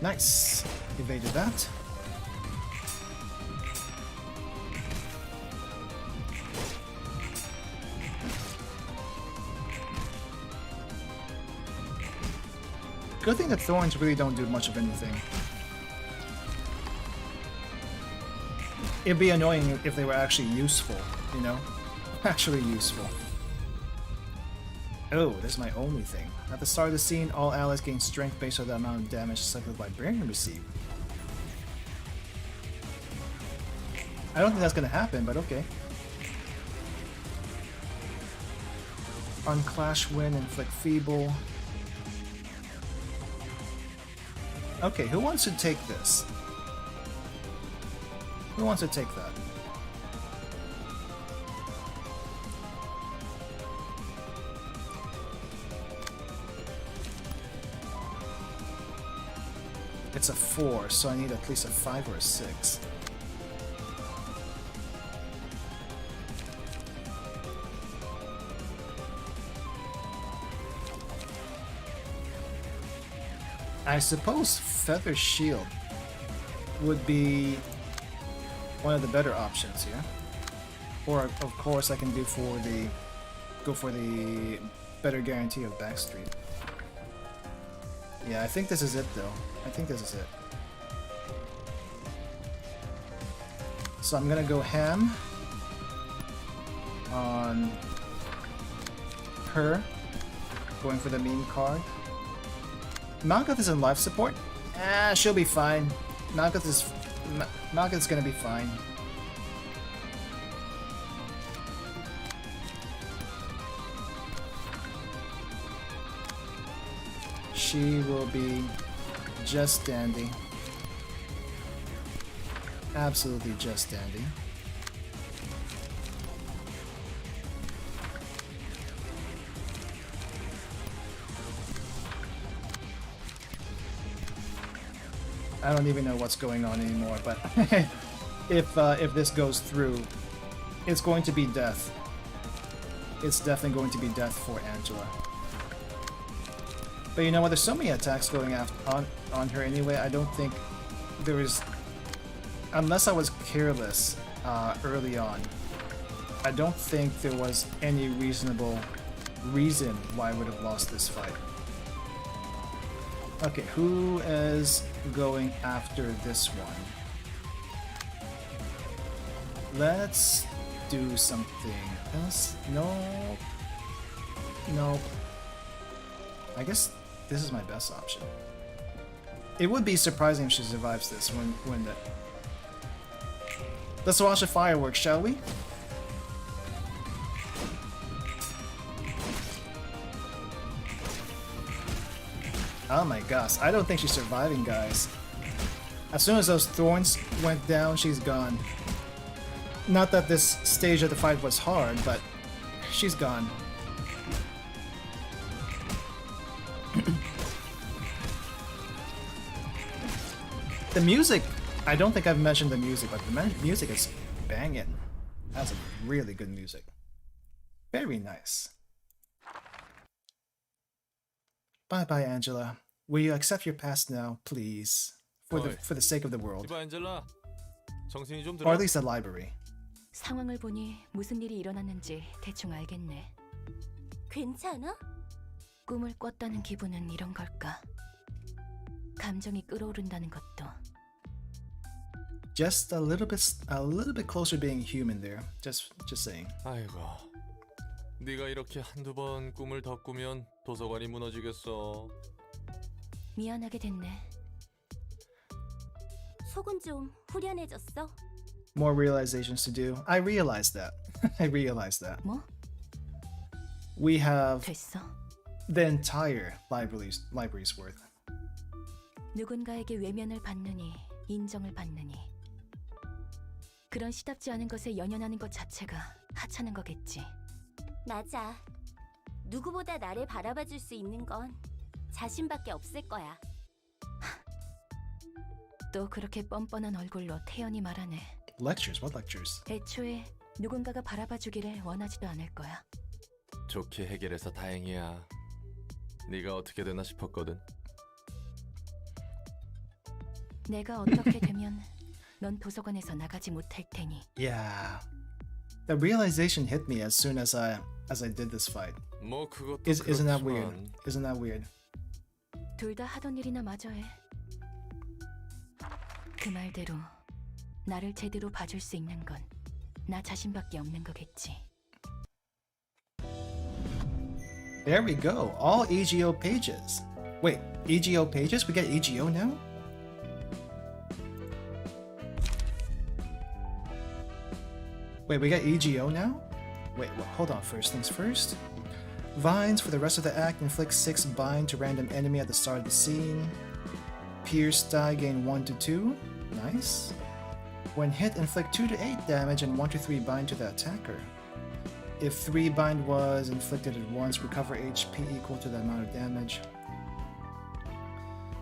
Nice. Evaded that. Good thing that thorns really don't do much of anything. It'd be annoying if they were actually useful, you know? Actually useful. Oh, this is my only thing. At the start of the scene, all allies gain strength based on the amount of damage the Cyclic Librarian received. I don't think that's gonna happen, but okay. Unclash Wind, Inflict Feeble. Okay, who wants to take this? Who wants to take that? It's a 4, so I need at least a 5 or a 6. I suppose Feather Shield would be one of the better options here. Or of course I can go for the better guarantee of Backstreet. Yeah, I think this is it though. I think this is it. So I'm gonna go ham on her, going for the meme card. Malkuth is in life support. She'll be fine. Malkuth's gonna be fine. She will be just dandy. Absolutely just dandy. I don't even know what's going on anymore, but if this goes through, it's going to be death. It's definitely going to be death for Angela. But you know what? There's so many attacks going on her anyway. I don't think there is, unless I was careless early on. I don't think there was any reasonable reason why I would have lost this fight. Okay, who is going after this one? Let's do something else. No. Nope. I guess this is my best option. It would be surprising if she survives this when the... Let's watch the fireworks, shall we? Oh my gosh, I don't think she's surviving, guys. As soon as those thorns went down, she's gone. Not that this stage of the fight was hard, but she's gone. The music, I don't think I've mentioned the music, but the music is banging. That's a really good music. Very nice. Bye-bye, Angela. Will you accept your past now, please? For the sake of the world. Or at least the library. 상황을 보니 무슨 일이 일어났는지 대충 알겠네. 괜찮아? 꿈을 꿨다는 기분은 이런 걸까? 감정이 끓어오른다는 것도. Just a little bit closer being human there. Just saying. 아이고, 네가 이렇게 한두 번 꿈을 더 꾸면 도서관이 무너지겠어. 미안하게 됐네. 속은 좀 후련해졌어? More realizations to do. I realized that. I realized that. 뭐? We have 됐어. the entire library's worth. 누군가에게 외면을 받느니 인정을 받느니 그런 시답지 않은 것에 연연하는 것 자체가 하찮은 거겠지. 맞아. 누구보다 나를 바라봐줄 수 있는 건 자신밖에 없을 거야. 또 그렇게 뻔뻔한 얼굴로 태연히 말하네. Lectures? What lectures? 애초에 누군가가 바라봐주기를 원하지도 않을 거야. 좋게 해결해서 다행이야. 네가 어떻게 되나 싶었거든. 내가 어떻게 되면 넌 도서관에서 나가지 못할 테니. Yeah. The realization hit me as soon as I did this fight. 뭐 그것도 Isn't that weird? 그렇지만 Isn't that weird? 둘 다 하던 일이나 마저 해. 그 말대로 나를 제대로 봐줄 수 있는 건 나 자신밖에 없는 거겠지. There we go. All E.G.O pages. Wait, E.G.O pages? We get E.G.O now? Wait, we got E.G.O now? Wait, well, hold on. First things first. Vines for the rest of the act inflict 6 bind to random enemy at the start of the scene. Pierce die gain 1 to 2. Nice. When hit, inflict 2 to 8 damage and 1 to 3 bind to the attacker. If 3 bind was inflicted at once, recover HP equal to the amount of damage.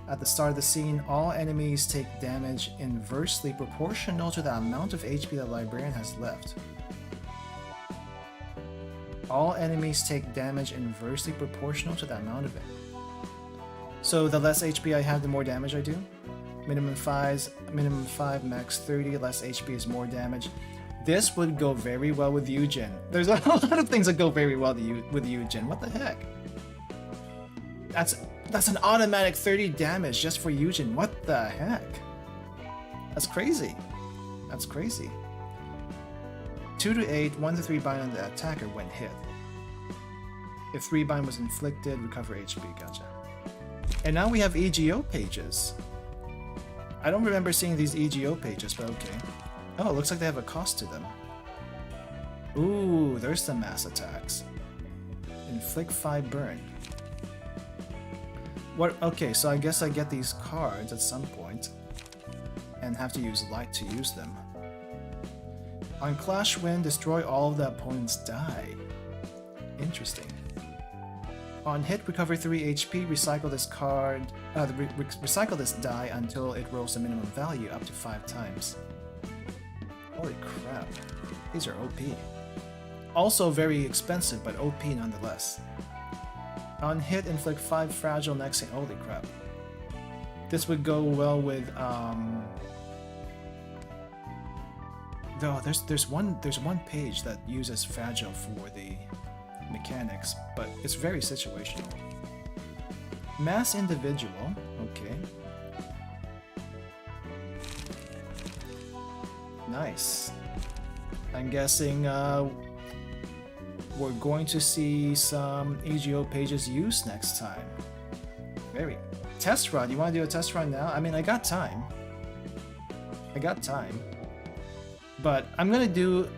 At the start of the scene, all enemies take damage inversely proportional to the amount of HP the librarian has left. All enemies take damage inversely proportional to the amount of it. So the less HP I have, the more damage I do? Minimum 5, max 30, less HP is more damage. This would go very well with Eugen. There's a lot of things that go very well with Eugen. What the heck? That's an automatic 30 damage just for Eugen. What the heck? That's crazy. That's crazy. 2 to 8, 1 to 3 bind on the attacker when hit. If 3 bind was inflicted, recover HP. Gotcha. And now we have E.G.O pages. I don't remember seeing these E.G.O pages, but okay. Oh, it looks like they have a cost to them. Ooh, there's the mass attacks. Inflict 5 burn. What? Okay, so I guess I get these cards at some point and have to use light to use them. On Clash Win, destroy all of the opponent's die. Interesting. On hit, recover 3 HP, recycle this card, recycle this die until it rolls the minimum value up to 5 times. Holy crap. These are OP. Also very expensive, but OP nonetheless. On hit, inflict 5 fragile next hit. Holy crap. This would go well with though there's one page that uses fragile for the mechanics, but it's very situational. Mass individual, okay. Nice. I'm guessing we're going to see some E.G.O pages used next time. Very. Test run, you want to do a test run now? I mean, I got time. But I'm gonna do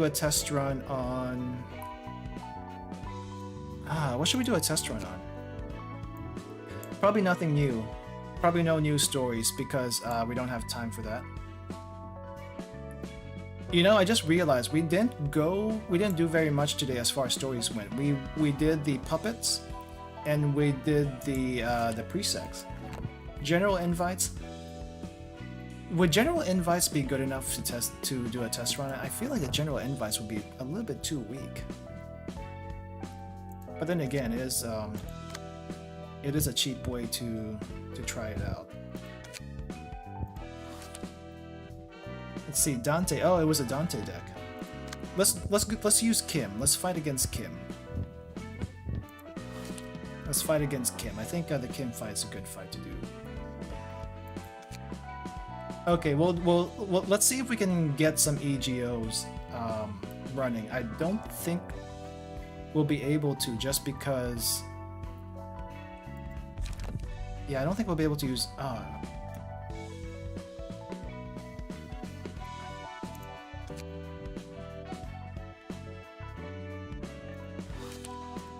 a test run on what should we do a test run on? Probably nothing new. Probably no new stories because we don't have time for that. You know, I just realized we didn't do very much today as far as stories went. We did the puppets and we did the presets. General invites. Would general invites be good enough to do a test run? I feel like the general invites would be a little bit too weak. But then again, it is a cheap way to try it out. Let's see, Dante. Oh, it was a Dante deck. Let's use Kim. Let's fight against Kim. Let's fight against Kim. I think the Kim fight's a good fight to do. Okay, well, let's see if we can get some E.G.Os running. I don't think we'll be able to, just because. Yeah, I don't think we'll be able to use.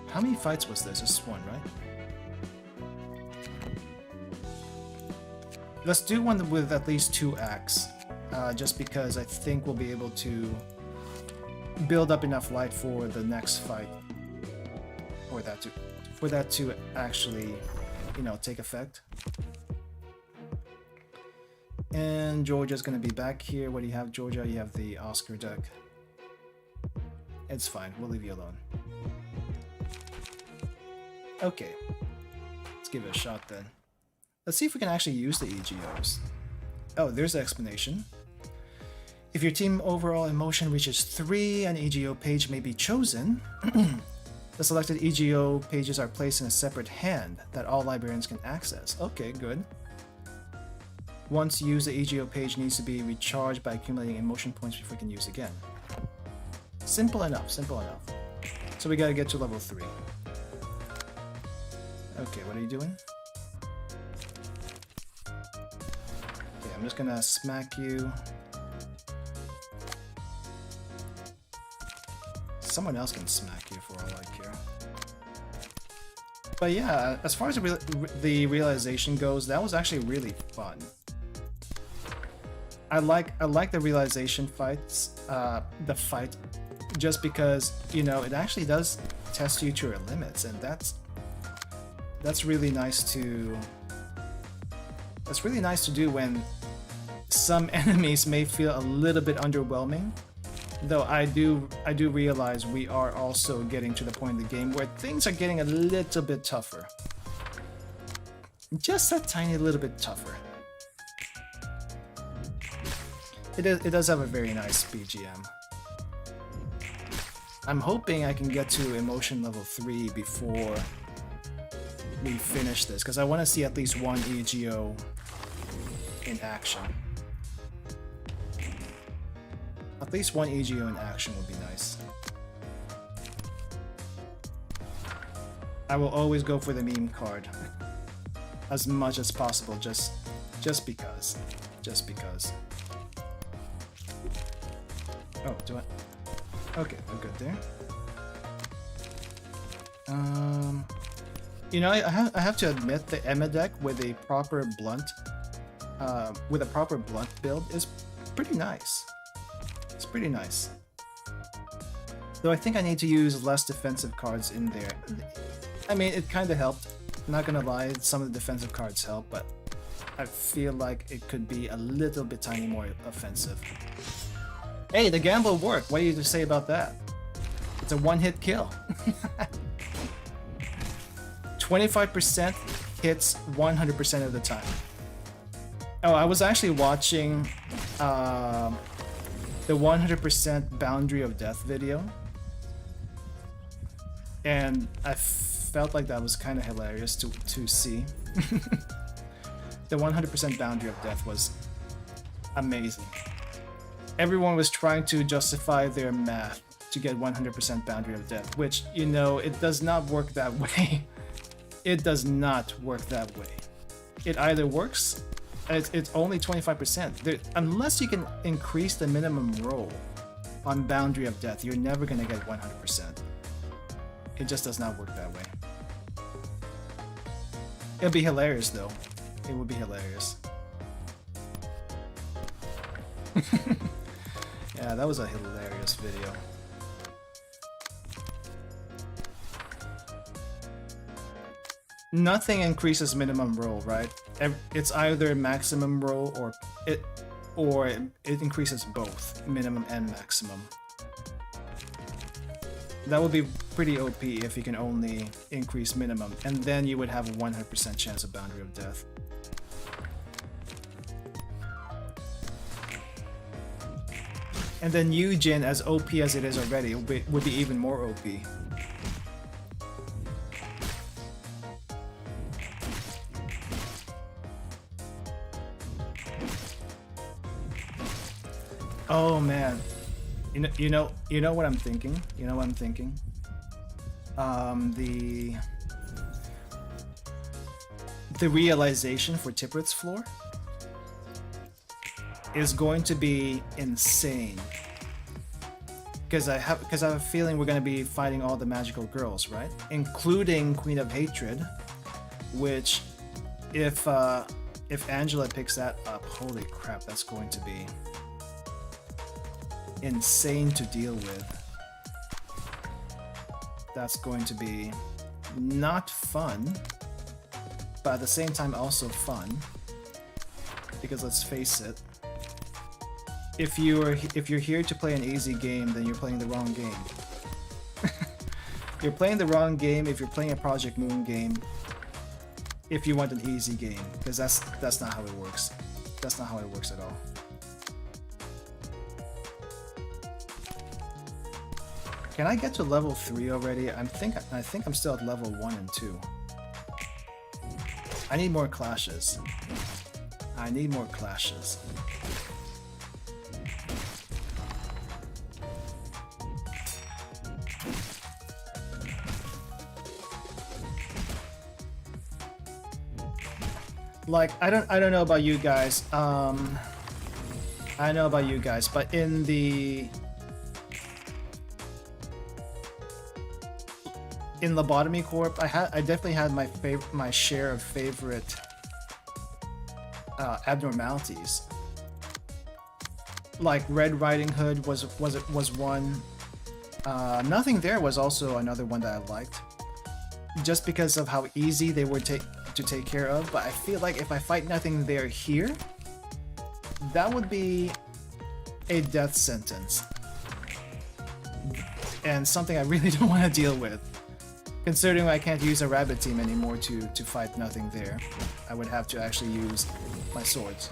How many fights was this? Just one, right? Let's do one with at least 2 acts, just because I think we'll be able to build up enough light for the next fight, for that to actually, you know, take effect. And Georgia's gonna be back here. What do you have, Georgia? You have the Oscar deck. It's fine. We'll leave you alone. Okay, let's give it a shot then. Let's see if we can actually use the E.G.Os. Oh, there's the explanation. If your team overall emotion reaches 3, an E.G.O page may be chosen. The selected E.G.O pages are placed in a separate hand that all librarians can access. Okay, good. Once used, the E.G.O page needs to be recharged by accumulating emotion points before you can use again. Simple enough, simple enough. So we gotta get to level 3. Okay, what are you doing? Okay, I'm just gonna smack you. Someone else can smack you for all I care. But yeah, as far as the realization goes, that was actually really fun. I like the realization fights, the fight, just because, you know, it actually does test you to your limits, and that's really nice to do when some enemies may feel a little bit underwhelming. Though I do realize we are also getting to the point in the game where things are getting a little bit tougher. Just a tiny little bit tougher. It does have a very nice BGM. I'm hoping I can get to emotion level 3 before we finish this, because I want to see at least one E.G.O in action. At least one E.G.O in action would be nice. I will always go for the meme card as much as possible, just because. Just because. Oh, do I? Okay, we're good there. You know, I have to admit the Emma deck with a proper blunt build is pretty nice. It's pretty nice. Though I think I need to use less defensive cards in there. I mean, it kind of helped. I'm not gonna lie, some of the defensive cards help, but I feel like it could be a little bit tiny more offensive. Hey, the gamble worked. What do you have to say about that? It's a one-hit kill. 25% hits 100% of the time. Oh, I was actually watching the 100% Boundary of Death video, and I felt like that was kind of hilarious to see. The 100% Boundary of Death was amazing. Everyone was trying to justify their math to get 100% Boundary of Death, which, you know, it does not work that way. It does not work that way. It either works, it's only 25%. Unless you can increase the minimum roll on Boundary of Death, you're never gonna get 100%. It just does not work that way. It'll be hilarious though. It would be hilarious. Yeah, that was a hilarious video. Nothing increases minimum roll, right? It's either maximum roll or it increases both minimum and maximum. That would be pretty OP if you can only increase minimum, and then you would have a 100% chance of Boundary of Death. And then Eugen, as OP as it is already, would be even more OP. Oh man, you know what I'm thinking. You know what I'm thinking. The realization for Tiprit's floor is going to be insane. Because I have a feeling we're going to be fighting all the magical girls, right? Including Queen of Hatred, which if Angela picks that up, holy crap, that's going to be insane to deal with. That's going to be not fun, but at the same time also fun. Because let's face it, if you're here to play an easy game, then you're playing the wrong game. You're playing the wrong game if you're playing a Project Moon game. If you want an easy game, because that's not how it works. That's not how it works at all. Can I get to level 3 already? I think I'm still at level 1 and 2. I need more clashes. I need more clashes. Like, I don't know about you guys. I know about you guys, but in Lobotomy Corp, I definitely had my share of favorite abnormalities. Like Red Riding Hood was one. Nothing There was also another one that I liked, just because of how easy they were to take care of. But I feel like if I fight Nothing There here, that would be a death sentence, and something I really don't want to deal with. Considering I can't use a rabbit team anymore to fight Nothing There, I would have to actually use my swords.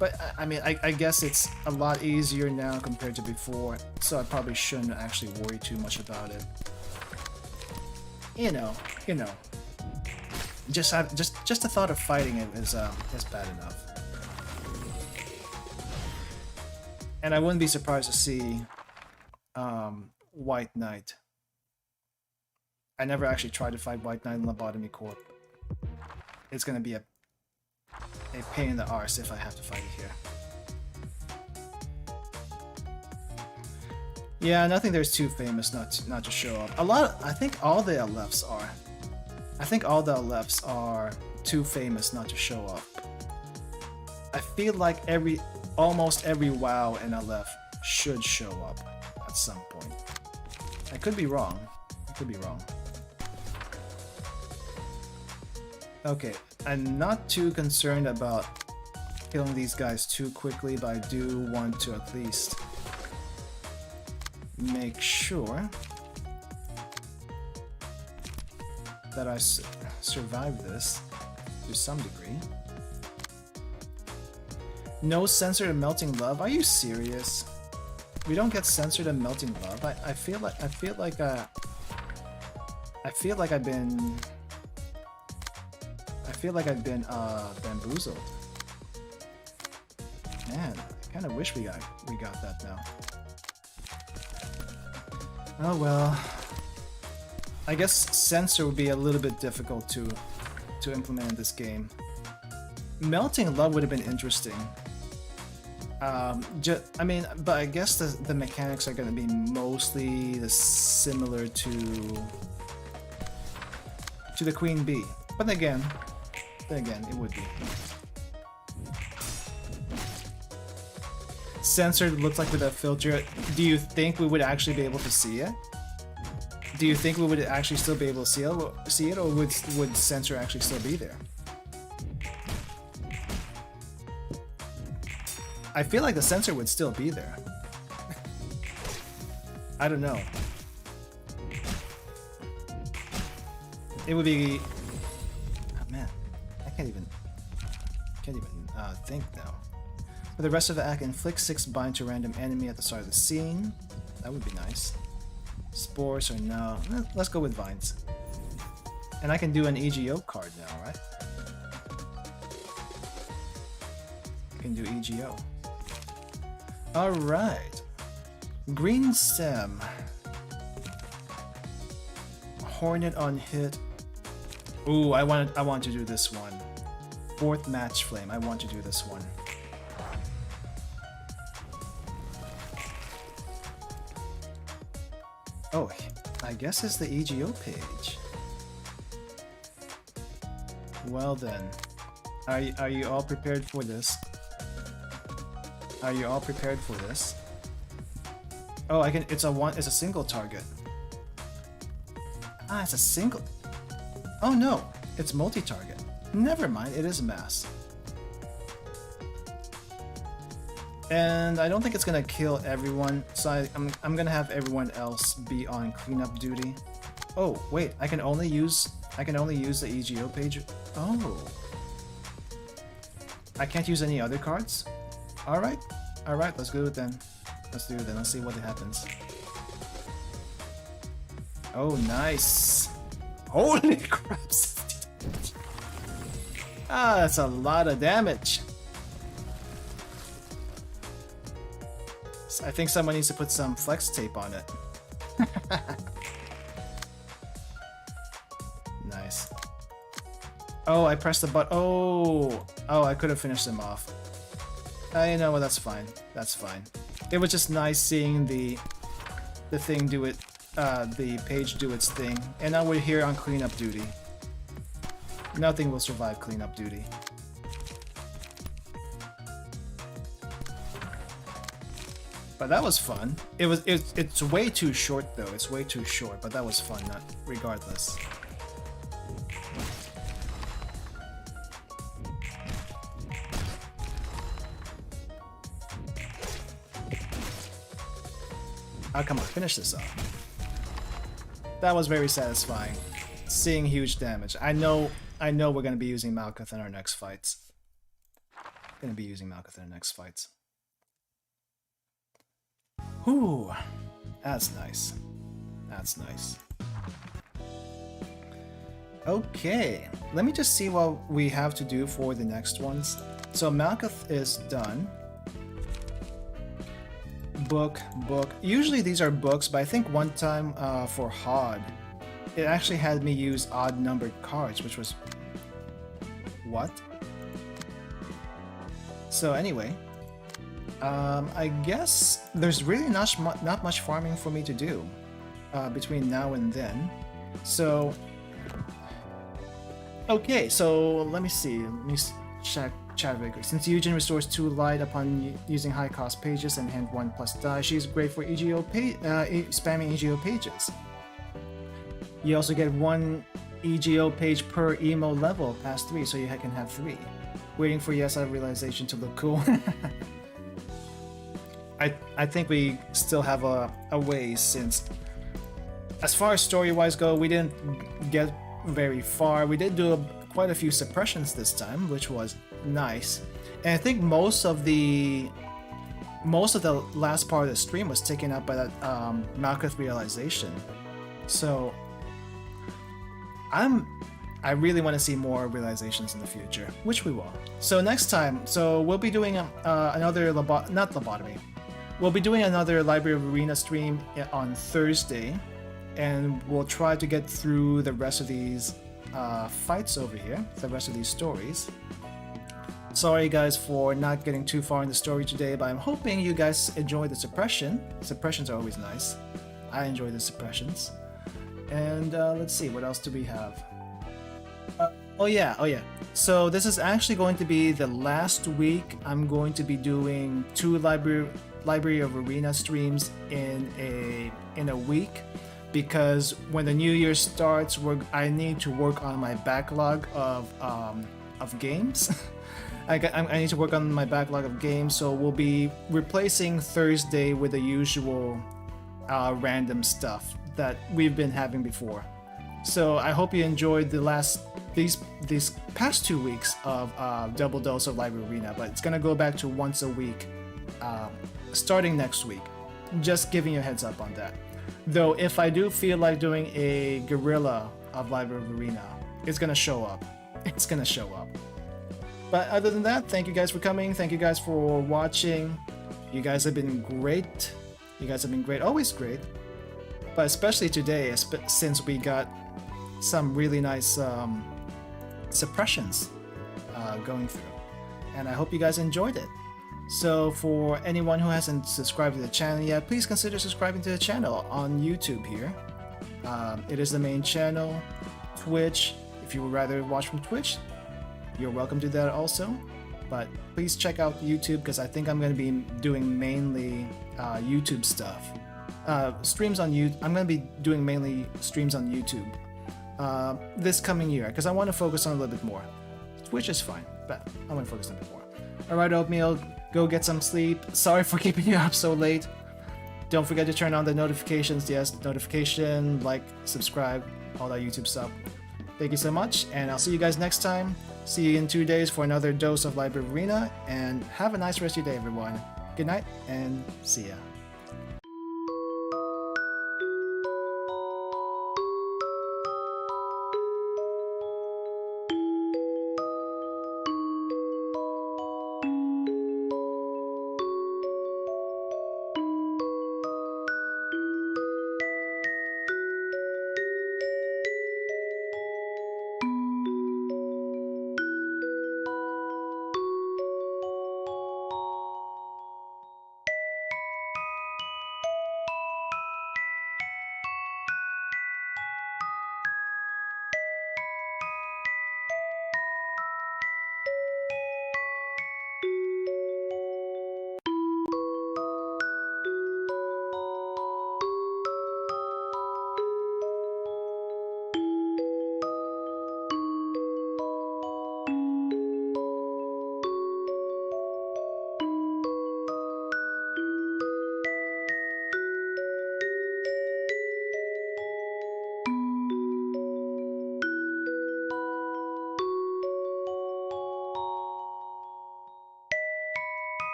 But I mean, I guess it's a lot easier now compared to before, so I probably shouldn't actually worry too much about it. You know. Just the thought of fighting it is bad enough. And I wouldn't be surprised to see White Knight. I never actually tried to fight White Knight in Lobotomy Corp. It's gonna be a pain in the arse if I have to fight it here. Yeah, Nothing There's too famous not to show up. I think all the LFs are. I think all the LFs are too famous not to show up. I feel like almost every WoW NLF should show up at some point. I could be wrong. Okay, I'm not too concerned about killing these guys too quickly, but I do want to at least make sure that I survive this to some degree. No censored and Melting Love? Are you serious? We don't get censored and Melting Love? I feel like I've been bamboozled. Man, I kind of wish we got that now. Oh well. I guess censor would be a little bit difficult to implement in this game. Melting Love would have been interesting. I mean, but I guess the mechanics are going to be mostly similar to the Queen Bee. But then again, it would be. Censored looks like with a filter. Do you think we would actually be able to see it? Do you think we would actually still be able to see it, or would censor actually still be there? I feel like the censor would still be there. I don't know. It would be. Oh man, I can't even think now. For the rest of the act, inflict 6 bind to random enemy at the start of the scene. That would be nice. Spores or no? Let's go with vines. And I can do an E.G.O card now, right? I can do E.G.O. Alright. Green Stem. Hornet on hit. Ooh, I want to do this one. 4th Match Flame. I want to do this one. Oh, I guess it's the E.G.O page. Well then, are you all prepared for this? Are you all prepared for this? Oh, it's a single target. Ah, it's a single. Oh no, it's multi-target. Never mind, it is mass. And I don't think it's gonna kill everyone, so I'm gonna have everyone else be on cleanup duty. Oh wait, I can only use the E.G.O page. Oh. I can't use any other cards? Alright. Alright, let's do it then. Let's do it then. Let's see what happens. Oh, nice. Holy crap. Ah, that's a lot of damage. I think someone needs to put some flex tape on it. Nice. Oh, I pressed the button. Oh, I could have finished him off. You know what? That's fine. That's fine. It was just nice seeing the thing do it, the page do its thing, and now we're here on cleanup duty. Nothing will survive cleanup duty. But that was fun. It's way too short though. It's way too short, but that was fun regardless. Oh, come on, finish this off. That was very satisfying. Seeing huge damage. I know we're gonna be using Malkuth in our next fights. Whew, that's nice. That's nice. Okay, let me just see what we have to do for the next ones. So Malkuth is done. Book. Usually these are books, but I think one time for HOD, it actually had me use odd numbered cards, which was... What? So anyway, I guess there's really not much farming for me to do between now and then. So, okay, so let me see. Let me check chat record. Since Eugen restores 2 light upon using high cost pages and hand 1+ die, she's great for E.G.O. spamming E.G.O. pages. You also get 1 E.G.O. page per emo level past 3, so you can have 3. Waiting for yes realization to look cool. I think we still have a ways, since as far as story-wise go, we didn't get very far. We did do quite a few suppressions this time, which was nice. And I think most of the last part of the stream was taken up by that Malkuth realization. So I really want to see more realizations in the future, which we will. So next time, we'll be doing another We'll be doing another Library of Ruina stream on Thursday, and we'll try to get through the rest of these fights over here, the rest of these stories. Sorry guys for not getting too far in the story today, but I'm hoping you guys enjoy the suppression. Suppressions are always nice. I enjoy the suppressions. And let's see, what else do we have? Oh yeah. So this is actually going to be the last week I'm going to be doing 2 Library of Ruina streams in a week, because when the new year starts, I need to work on my backlog of games. I need to work on my backlog of games, so we'll be replacing Thursday with the usual random stuff that we've been having before. So I hope you enjoyed these past 2 weeks of Double Dose of Library Arena, but it's gonna go back to once a week starting next week. Just giving you a heads up on that. Though if I do feel like doing a guerrilla of Library Arena, it's gonna show up. It's gonna show up. But other than that, thank you guys for coming. Thank you guys for watching. You guys have been great. You guys have been great. Always great. But especially today, since we got some really nice suppressions going through. And I hope you guys enjoyed it. So for anyone who hasn't subscribed to the channel yet, please consider subscribing to the channel on YouTube here. It is the main channel. Twitch, if you would rather watch from Twitch, you're welcome to that also. But please check out YouTube, because I think I'm going to be doing mainly YouTube stuff. Streams on YouTube. I'm going to be doing mainly streams on YouTube this coming year, because I want to focus on a little bit more. Twitch is fine, but I want to focus on a bit more. Alright, Oatmeal, go get some sleep. Sorry for keeping you up so late. Don't forget to turn on the notifications. Yes, notification, like, subscribe, all that YouTube stuff. Thank you so much, and I'll see you guys next time. See you in 2 days for another dose of Library Arena, and have a nice rest of your day, everyone. Good night, and see ya.